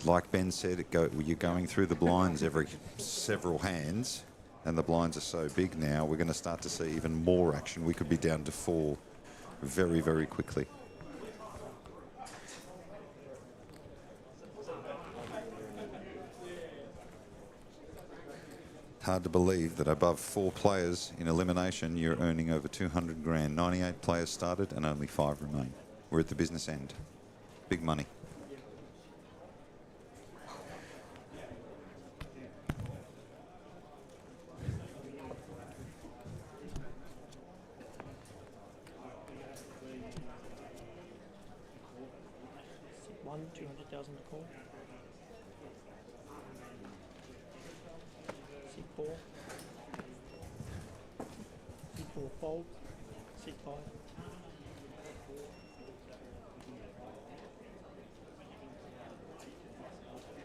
like Ben said, you're going through the blinds every several hands and the blinds are so big now, we're going to start to see even more action. We could be down to 4 very, very quickly. Hard to believe that above 4 players in elimination, you're earning over 200 grand. 98 players started and only 5 remain. We're at the business end. Big money. 50,000 to call. C4. C4 fold. C5.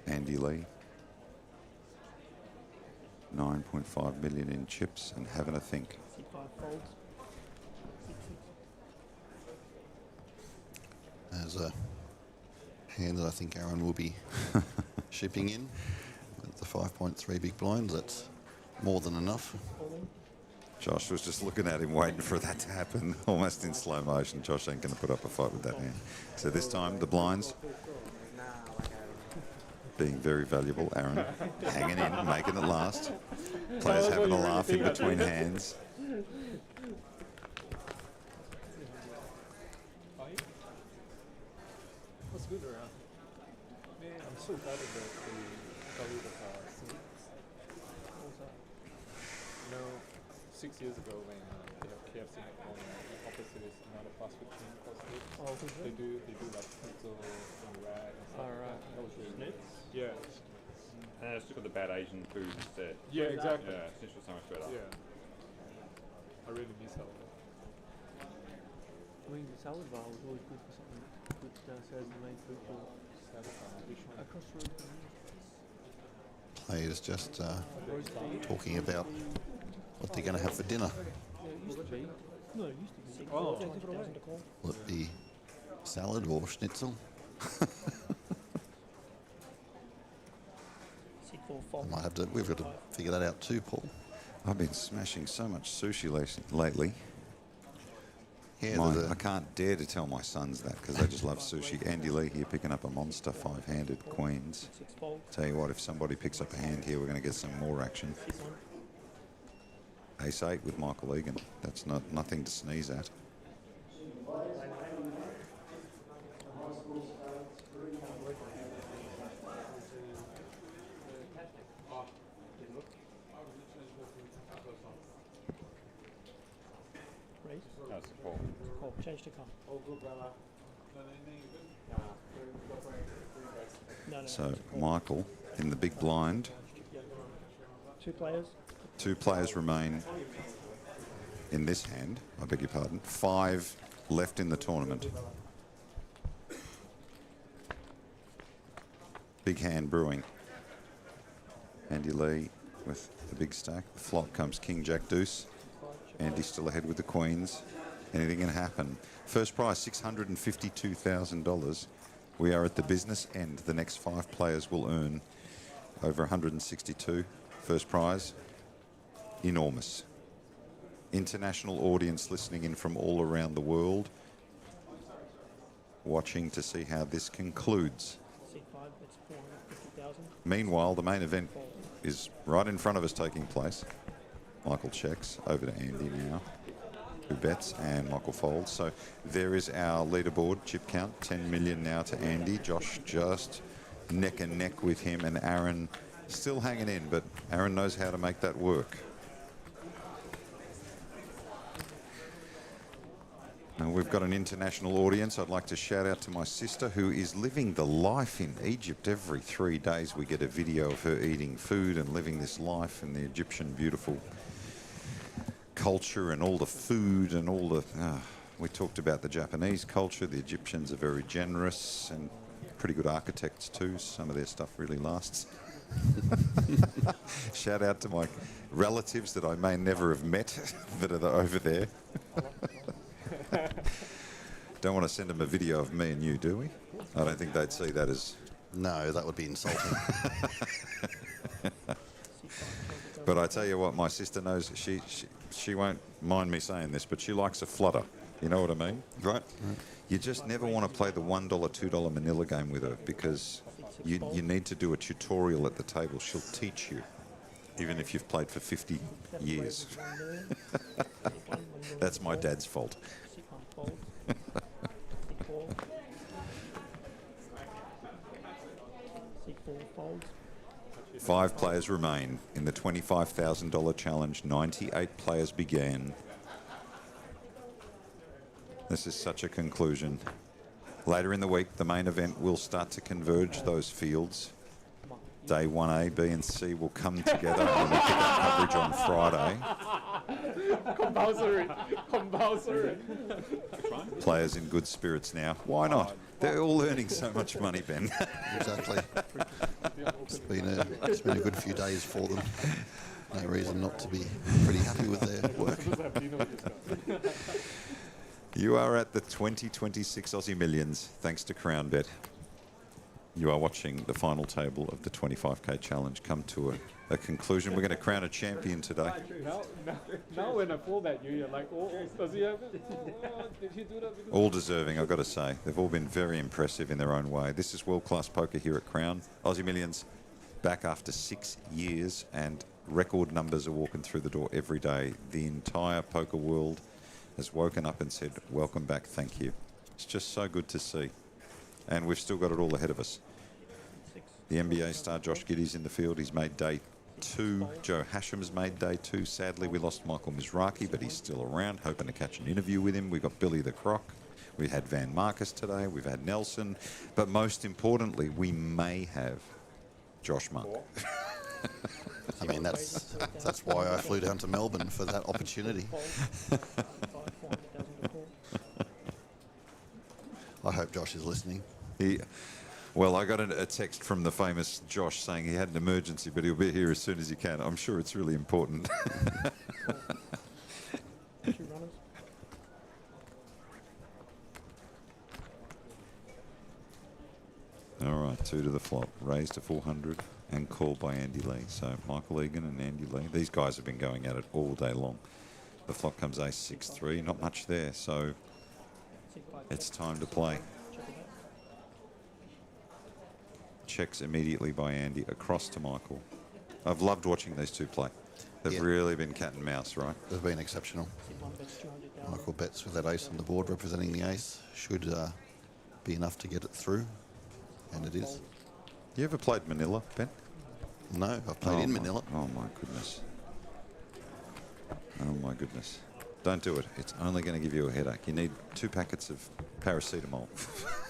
Andy Lee. 9.5 million in chips and having a think. C5 folds. C6. There's a hand that I think Aaron will be shipping in. With the 5.3 big blinds, that's more than enough. Josh was just looking at him waiting for that to happen, almost in slow motion. Josh ain't going to put up a fight with that hand. So this time the blinds being very valuable. Aaron hanging in, making it last. Players having a laugh in between hands. What's good around? Man, I'm so glad of the you know, 6 years ago when they have KFC McDonald's, the opposite is another fast food chain called Snitch. Oh, who's they do like pizza and rat and stuff. Right. That was really good. Snitch? Yeah. And it's for the bad Asian food instead. Yeah, exactly. Yeah, Snitch was so much better. Yeah. I really miss that one. I mean, the salad bar was always good for something good downstairs in the main food court. Across the road. Players just talking about what they're going to have for dinner. Yeah, it used to be. No, it used to be. Oh. 200,000 to call. Will it be salad or schnitzel? C4 fold. Might have to. We've got to figure that out too, Paul. I've been smashing so much sushi lately. Yeah, I can't dare to tell my sons that because they just love sushi. Andy Lee here picking up a monster 5-handed queens. Tell you what, if somebody picks up a hand here, we're going to get some more action. Ace 8 with Michael Egan. That's nothing to sneeze at. Raise. That's the call. Call. Change to come. No, So Michael in the big blind. 2 players. 2 players remain in this hand, I beg your pardon. 5 left in the tournament. Big hand brewing. Andy Lee with the big stack. The flop comes King, Jack, Deuce. Andy's still ahead with the queens. Anything can happen. First prize, $652,000. We are at the business end. The next 5 players will earn over 162. First prize, enormous. International audience listening in from all around the world, watching to see how this concludes. C5, that's 450,000. Meanwhile, the main event is right in front of us taking place. Michael checks over to Andy now, who bets, and Michael folds. So there is our leaderboard chip count, 10 million now to Andy. Josh just neck and neck with him, and Aaron still hanging in, but Aaron knows how to make that work. Now we've got an international audience. I'd like to shout out to my sister who is living the life in Egypt. Every 3 days we get a video of her eating food and living this life in the Egyptian beautiful culture and all the food and all the... we talked about the Japanese culture. The Egyptians are very generous and pretty good architects too. Some of their stuff really lasts. Shout out to my relatives that I may never have met that are over there. Don't want to send them a video of me and you, do we? I don't think they'd see that as... No, that would be insulting. But I tell you what, my sister knows, she won't mind me saying this, but she likes a flutter. You know what I mean? Right. You just never want to play the $1, $2 Manila game with her because you need to do a tutorial at the table. She'll teach you, even if you've played for 50 years. That's my dad's fault. C4 folds. 5 players remain in the $25,000 challenge. 98 players began. This is such a conclusion. Later in the week, the main event will start to converge those fields. Day 1A, B and C will come together and we'll pick up coverage on Friday. Compulsory. Compulsory. Players in good spirits now. Why not? They're all earning so much money, Ben. Exactly. It's been a good few days for them. No reason not to be pretty happy with their work. You are at the 2026 Aussie Millions, thanks to CrownBet. You are watching the final table of the 25k challenge come to a conclusion. We're going to crown a champion today. Now when I pull that, you're like, oh, does he have it? Oh, did he do that? All deserving, I've got to say. They've all been very impressive in their own way. This is world-class poker here at Crown. Aussie Millions back after 6 years, and record numbers are walking through the door every day. The entire poker world has woken up and said, welcome back, thank you. It's just so good to see. And we've still got it all ahead of us. The NBA star Josh Giddey's in the field. He's made day 2. Joe Hasham's made day 2. Sadly, we lost Michael Mizraki, but he's still around, hoping to catch an interview with him. We've got Billy the Croc. We had Van Marcus today. We've had Nelson. But most importantly, we may have Josh Monk. I mean, that's why I flew down to Melbourne for that opportunity. I hope Josh is listening. Well, I got a text from the famous Josh saying he had an emergency, but he'll be here as soon as he can. I'm sure it's really important. All right, 2 to the flop, raised to 400 and called by Andy Lee. So Michael Egan and Andy Lee, these guys have been going at it all day long. The flop comes ace 6-3, not much there, so it's time to play. Checks immediately by Andy across to Michael. I've loved watching these two play. They've really been cat and mouse, right? They've been exceptional. Michael bets with that ace on the board representing the ace. Should be enough to get it through, and it is. You ever played Manila, Ben? No, I've played in Manila. Oh my goodness. Oh my goodness. Don't do it. It's only going to give you a headache. You need 2 packets of paracetamol.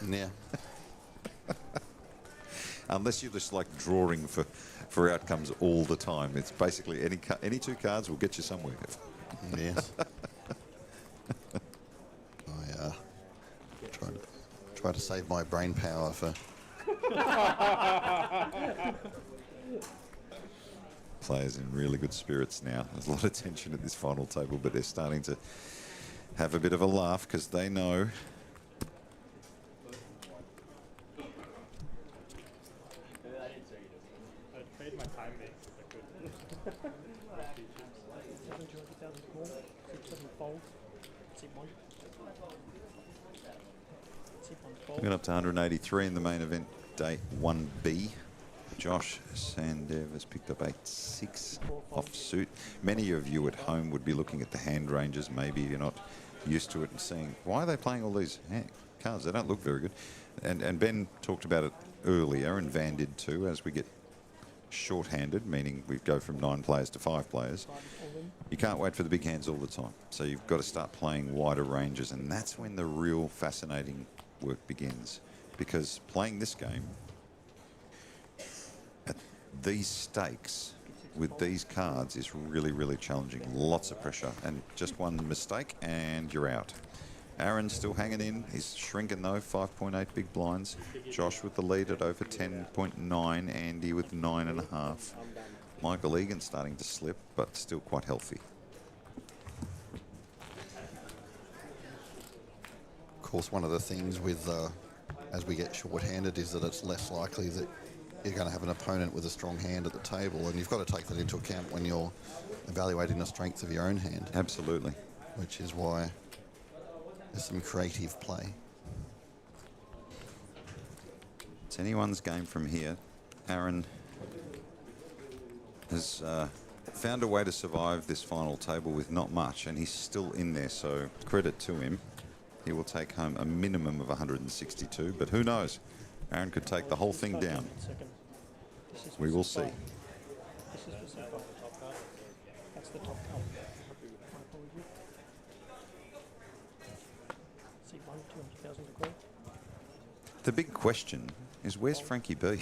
Yeah. Unless you just like drawing for outcomes all the time. It's basically any 2 cards will get you somewhere. Yes. I try to save my brain power for. Players in really good spirits now. There's a lot of tension at this final table, but they're starting to have a bit of a laugh because they know. Went up to 183 in the main event, day 1B. Josh Sandev has picked up 8-6 offsuit. Many of you at home would be looking at the hand ranges. Maybe you're not used to it and seeing, why are they playing all these cards? They don't look very good. And Ben talked about it earlier, and Van did too, as we get short-handed, meaning we go from 9 players to 5 players. You can't wait for the big hands all the time. So you've got to start playing wider ranges, and that's when the real fascinating work begins. Because playing this game at these stakes with these cards is really, really challenging. Lots of pressure, and just one mistake and you're out. Aaron's still hanging in. He's shrinking though, 5.8 big blinds. Josh with the lead at over 10.9. Andy with 9.5. Michael Egan starting to slip, but still quite healthy. Of course, one of the things with as we get short-handed is that it's less likely that you're going to have an opponent with a strong hand at the table, and you've got to take that into account when you're evaluating the strength of your own hand. Absolutely. Which is why there's some creative play. It's anyone's game from here. Aaron has found a way to survive this final table with not much, and he's still in there, so credit to him. He will take home a minimum of 162, but who knows? Aaron could take the whole thing down. We will see. This is the top card. That's the top card. C1, 200,000 to call. The big question is, where's Frankie B?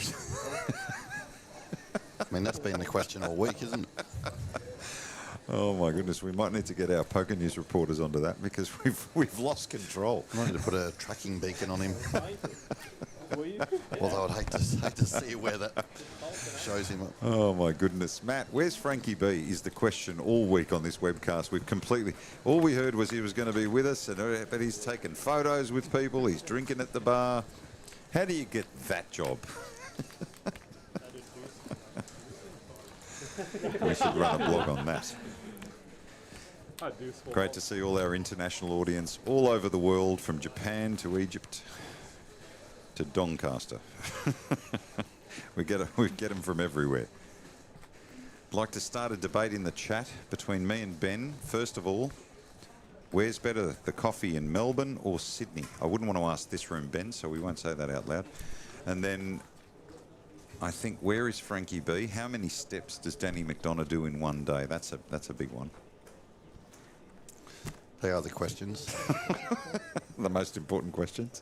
I mean, that's been the question all week, isn't it? Oh my goodness, we might need to get our poker news reporters onto that because we've lost control. I wanted to put a tracking beacon on him. Although I'd hate to see where that shows him up. Oh my goodness. Matt, where's Frankie B is the question all week on this webcast. We've completely, all we heard was he was going to be with us, but he's taking photos with people, he's drinking at the bar. How do you get that job? We should run a blog on that. Great to see all our international audience all over the world, from Japan to Egypt to Doncaster. we get them from everywhere. I'd like to start a debate in the chat between me and Ben. First of all, where's better, the coffee in Melbourne or Sydney? I wouldn't want to ask this room, Ben, so we won't say that out loud. And then I think, where is Frankie B? How many steps does Danny McDonough do in one day? That's a big one. They are the questions. The most important questions.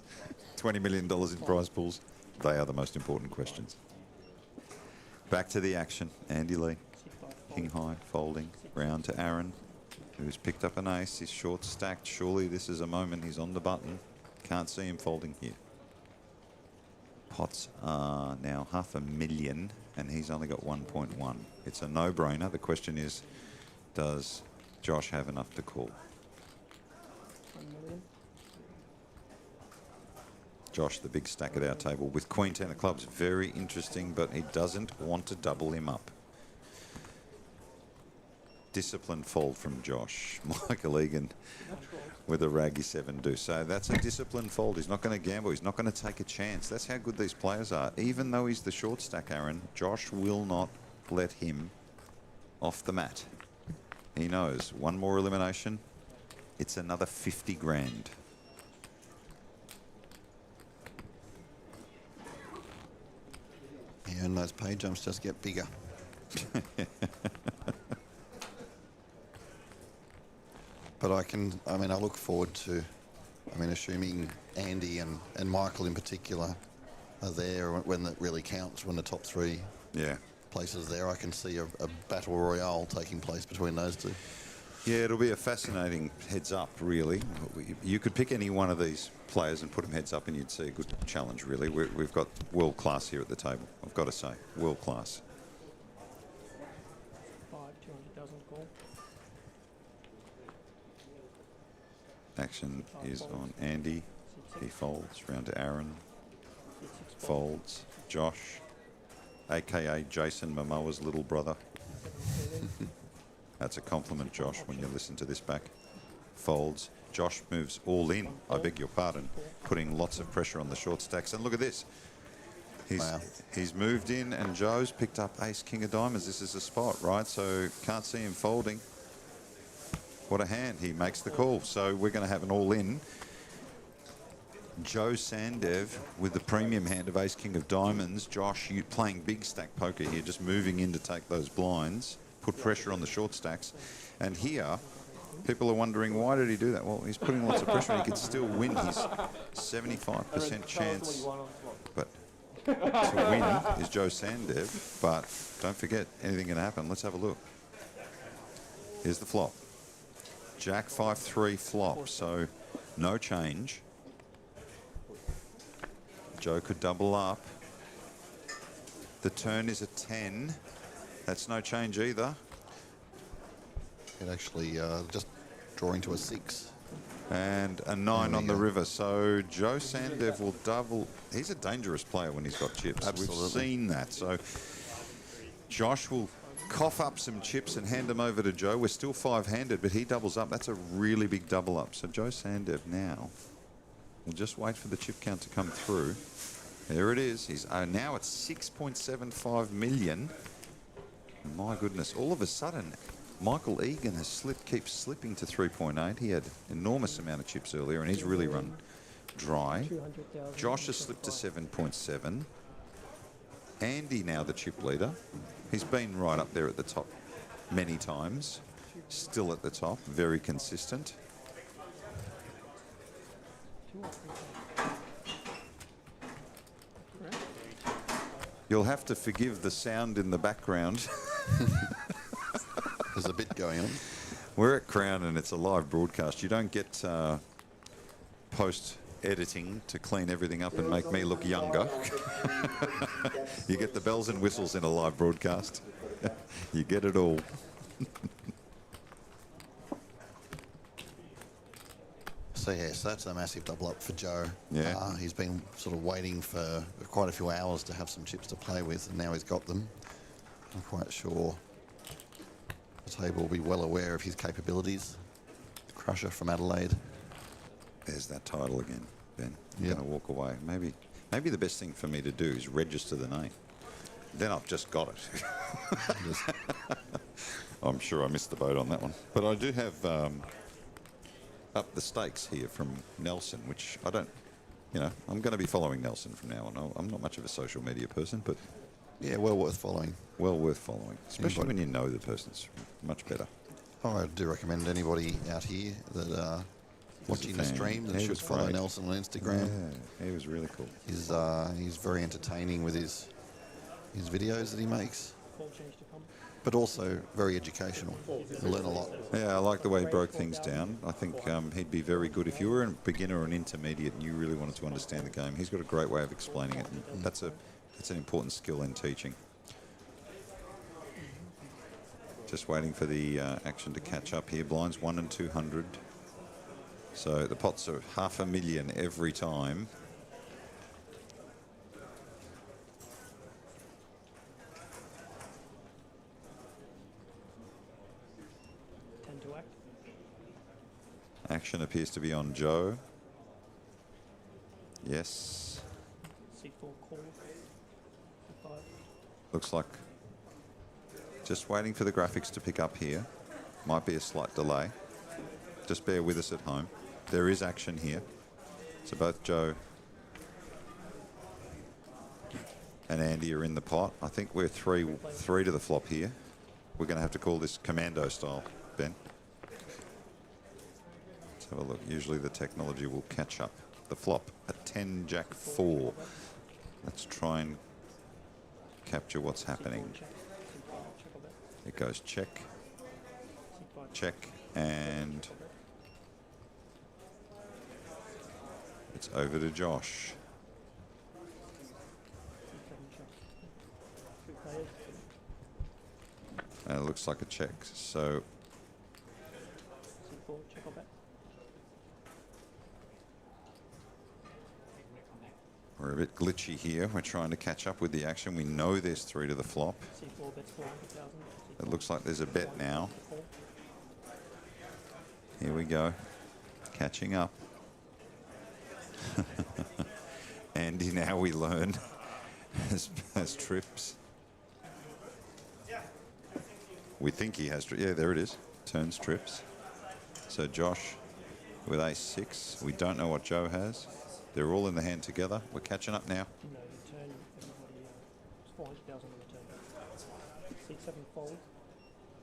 $20 million in prize pools. They are the most important questions. Back to the action. Andy Lee. King high, folding. Round to Aaron, who's picked up an ace. He's short stacked. Surely this is a moment. He's on the button. Can't see him folding here. Pots are now $500,000 and he's only got 1.1. It's a no-brainer. The question is, does Josh have enough to call? Josh, the big stack at our table with Queen 10 of clubs. Very interesting, but he doesn't want to double him up. Disciplined fold from Josh. Michael Egan with a raggy 7-2. So that's a disciplined fold. He's not going to gamble. He's not going to take a chance. That's how good these players are. Even though he's the short stack, Aaron, Josh will not let him off the mat. He knows one more elimination, it's another 50 grand. Yeah, and those pay jumps just get bigger. But I look forward to, assuming Andy and Michael in particular are there when that really counts, when the top three places there, I can see a battle royale taking place between those two. Yeah, it'll be a fascinating heads up, really. You could pick any one of these players and put them heads up and you'd see a good challenge, really. We've got world class here at the table, I've got to say. World class. 200,000 call. Action is on Andy. He folds. Round to Aaron. Folds. Josh, a.k.a. Jason Momoa's little brother. That's a compliment, Josh, when you listen to this back. Folds. Josh moves all in, I beg your pardon, putting lots of pressure on the short stacks. And look at this. He's moved in and Joe's picked up ace, king of diamonds. This is a spot, right? So can't see him folding. What a hand. He makes the call. So we're going to have an all-in. Joe Sandev with the premium hand of ace, king of diamonds. Josh, you playing big stack poker here, just moving in to take those blinds, put pressure on the short stacks. And here, people are wondering, why did he do that? Well, he's putting lots of pressure. He could still win his 75% chance. But to win is Joe Sandev. But don't forget, anything can happen. Let's have a look. Here's the flop. Jack 5-3 flop, so no change. Joe could double up. The turn is a 10. That's no change either. It actually just drawing to a 6. And a 9 on the river. So Joe Sandev will double. He's a dangerous player when he's got chips. Absolutely. We've seen that. So Josh will cough up some chips and hand them over to Joe. We're still 5-handed, but he doubles up. That's a really big double up. So Joe Sandev now will just wait for the chip count to come through. There it is. He's now at 6.75 million. My goodness. All of a sudden, Michael Egan has keeps slipping to 3.8. He had enormous amount of chips earlier, and he's really run dry. Josh has slipped to 7.7. Andy now the chip leader. He's been right up there at the top many times. Still at the top, very consistent. You'll have to forgive the sound in the background. There's a bit going on. We're at Crown and it's a live broadcast. You don't get post-editing to clean everything up and make me look younger. You get the bells and whistles in a live broadcast. You get it all. So yes, that's a massive double up for Joe. Yeah. He's been sort of waiting for quite a few hours to have some chips to play with, and now he's got them. I'm quite sure the table will be well aware of his capabilities. Crusher from Adelaide. There's that title again, Ben. I'm Yep. going to walk away. Maybe the best thing for me to do is register the name. Then I've just got it. I'm sure I missed the boat on that one. But I do have up the stakes here from Nelson, which I don't, I'm going to be following Nelson from now on. I'm not much of a social media person, but... Yeah, well worth following. Well worth following, especially when you know the person. It's much better. Oh, I do recommend anybody out here that watching the stream that should follow Nelson on Instagram. Yeah, he was really cool. He's very entertaining with his videos that he makes, but also very educational. You learn a lot. Yeah, I like the way he broke things down. I think he'd be very good if you were a beginner or an intermediate and you really wanted to understand the game. He's got a great way of explaining it. And that's an important skill in teaching. Just waiting for the action to catch up here. Blinds 1 and 200. So the pots are $500,000 every time. Action appears to be on Joe. Yes. C4 call. C5. Looks like just waiting for the graphics to pick up here. Might be a slight delay. Just bear with us at home. There is action here. So both Joe and Andy are in the pot. I think we're three to the flop here. We're going to have to call this commando style, Ben. Let's have a look. Usually the technology will catch up. The flop, a 10 Jack 4. Let's try and capture what's happening. It goes check, check, and it's over to Josh. And it looks like a check. So we're a bit glitchy here. We're trying to catch up with the action. We know there's 3 to the flop. It looks like there's a bet now. Here we go. Catching up. Andy, now we learn has trips. We think he has trips. Yeah, there it is. Turns trips. So Josh with ace-6. We don't know what Joe has. They're all in the hand together. We're catching up now. No, return everybody. It's 400,000 on the turn. 6-7 fold.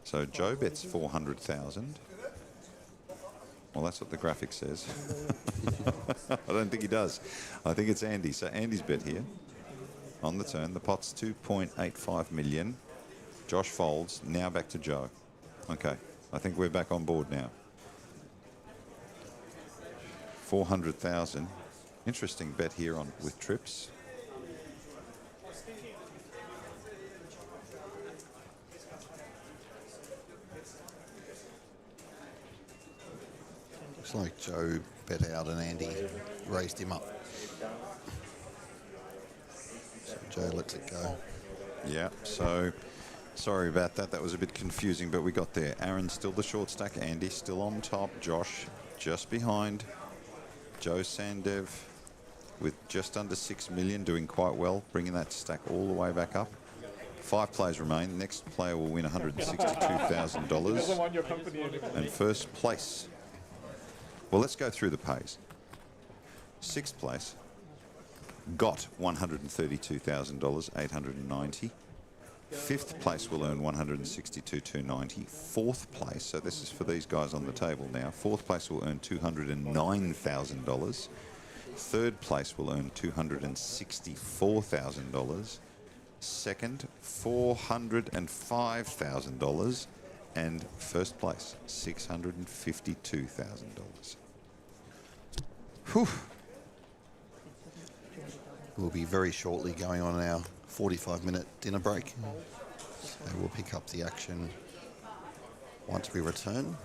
So Joe bets 400,000. Well, that's what the graphic says. I don't think he does. I think it's Andy. So Andy's bet here on the turn. The pot's 2.85 million. Josh folds. Now back to Joe. Okay, I think we're back on board now. 400,000. Interesting bet here on with trips. Looks like Joe bet out and Andy raised him up. So Joe lets it go. Yeah, so sorry about that. That was a bit confusing, but we got there. Aaron's still the short stack. Andy still on top. Josh just behind. Joe Sandev with just under 6 million, doing quite well, bringing that stack all the way back up. 5 players remain. Next player will win $162,000. And first place. Well, let's go through the pays. 6th place got $132,000, 890. 5th place will earn $162,290. 4th place, so this is for these guys on the table now. 4th place will earn $209,000. 3rd place will earn $264,000. second, $405,000, and first place, $652,000. Whew. We'll be very shortly going on our 45-minute dinner break. So we'll pick up the action once we return.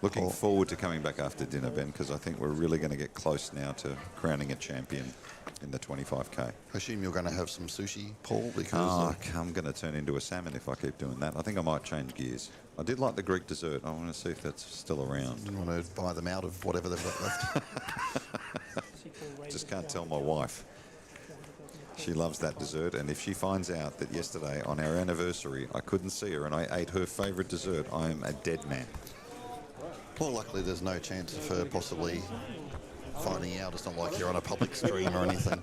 Looking forward to coming back after dinner, Ben, because I think we're really going to get close now to crowning a champion in the 25K. I assume you're going to have some sushi, Paul, because... I'm going to turn into a salmon if I keep doing that. I think I might change gears. I did like the Greek dessert. I want to see if that's still around. You want to buy them out of whatever they've got left? Just can't tell my wife. She loves that dessert, and if she finds out that yesterday on our anniversary I couldn't see her and I ate her favourite dessert, I am a dead man. Well, luckily there's no chance of her possibly finding out. It's not like you're on a public stream or anything.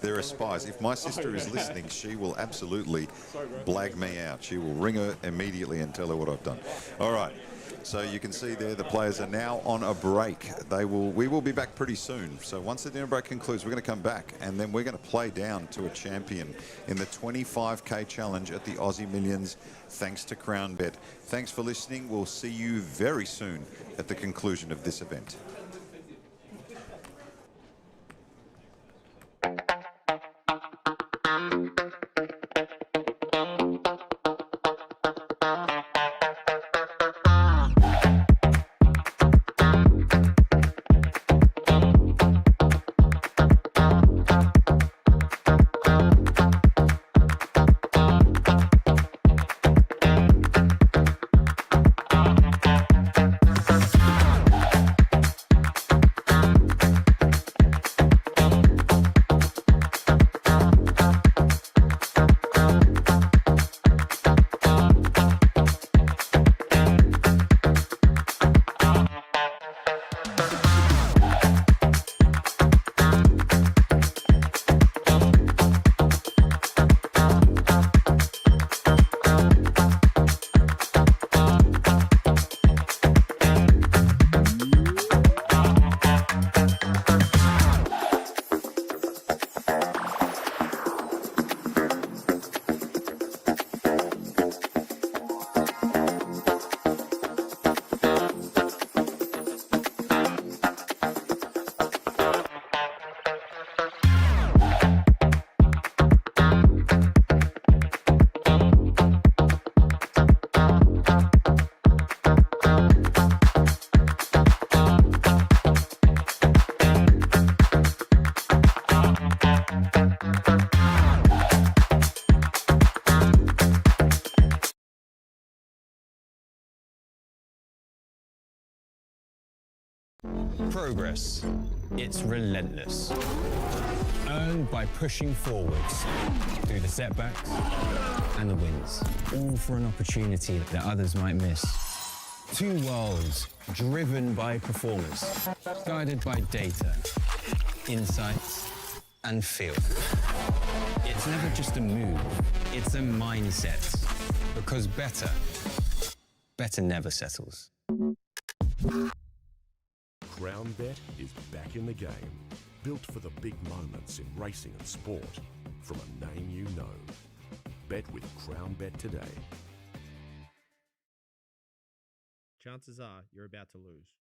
There are spies. If my sister is listening, she will absolutely blag me out. She will ring her immediately and tell her what I've done. All right. So you can see there the players are now on a break. We will be back pretty soon. So once the dinner break concludes, we're going to come back and then we're going to play down to a champion in the 25K challenge at the Aussie Millions, thanks to Crown Bet. Thanks for listening. We'll see you very soon at the conclusion of this event. Progress. It's relentless. Earned by pushing forwards through the setbacks and the wins, all for an opportunity that others might miss. Two worlds driven by performance, guided by data, insights, and feel. It's never just a move, it's a mindset. Because better never settles. Crown Bet is back in the game. Built for the big moments in racing and sport. From a name you know. Bet with Crown Bet today. Chances are you're about to lose.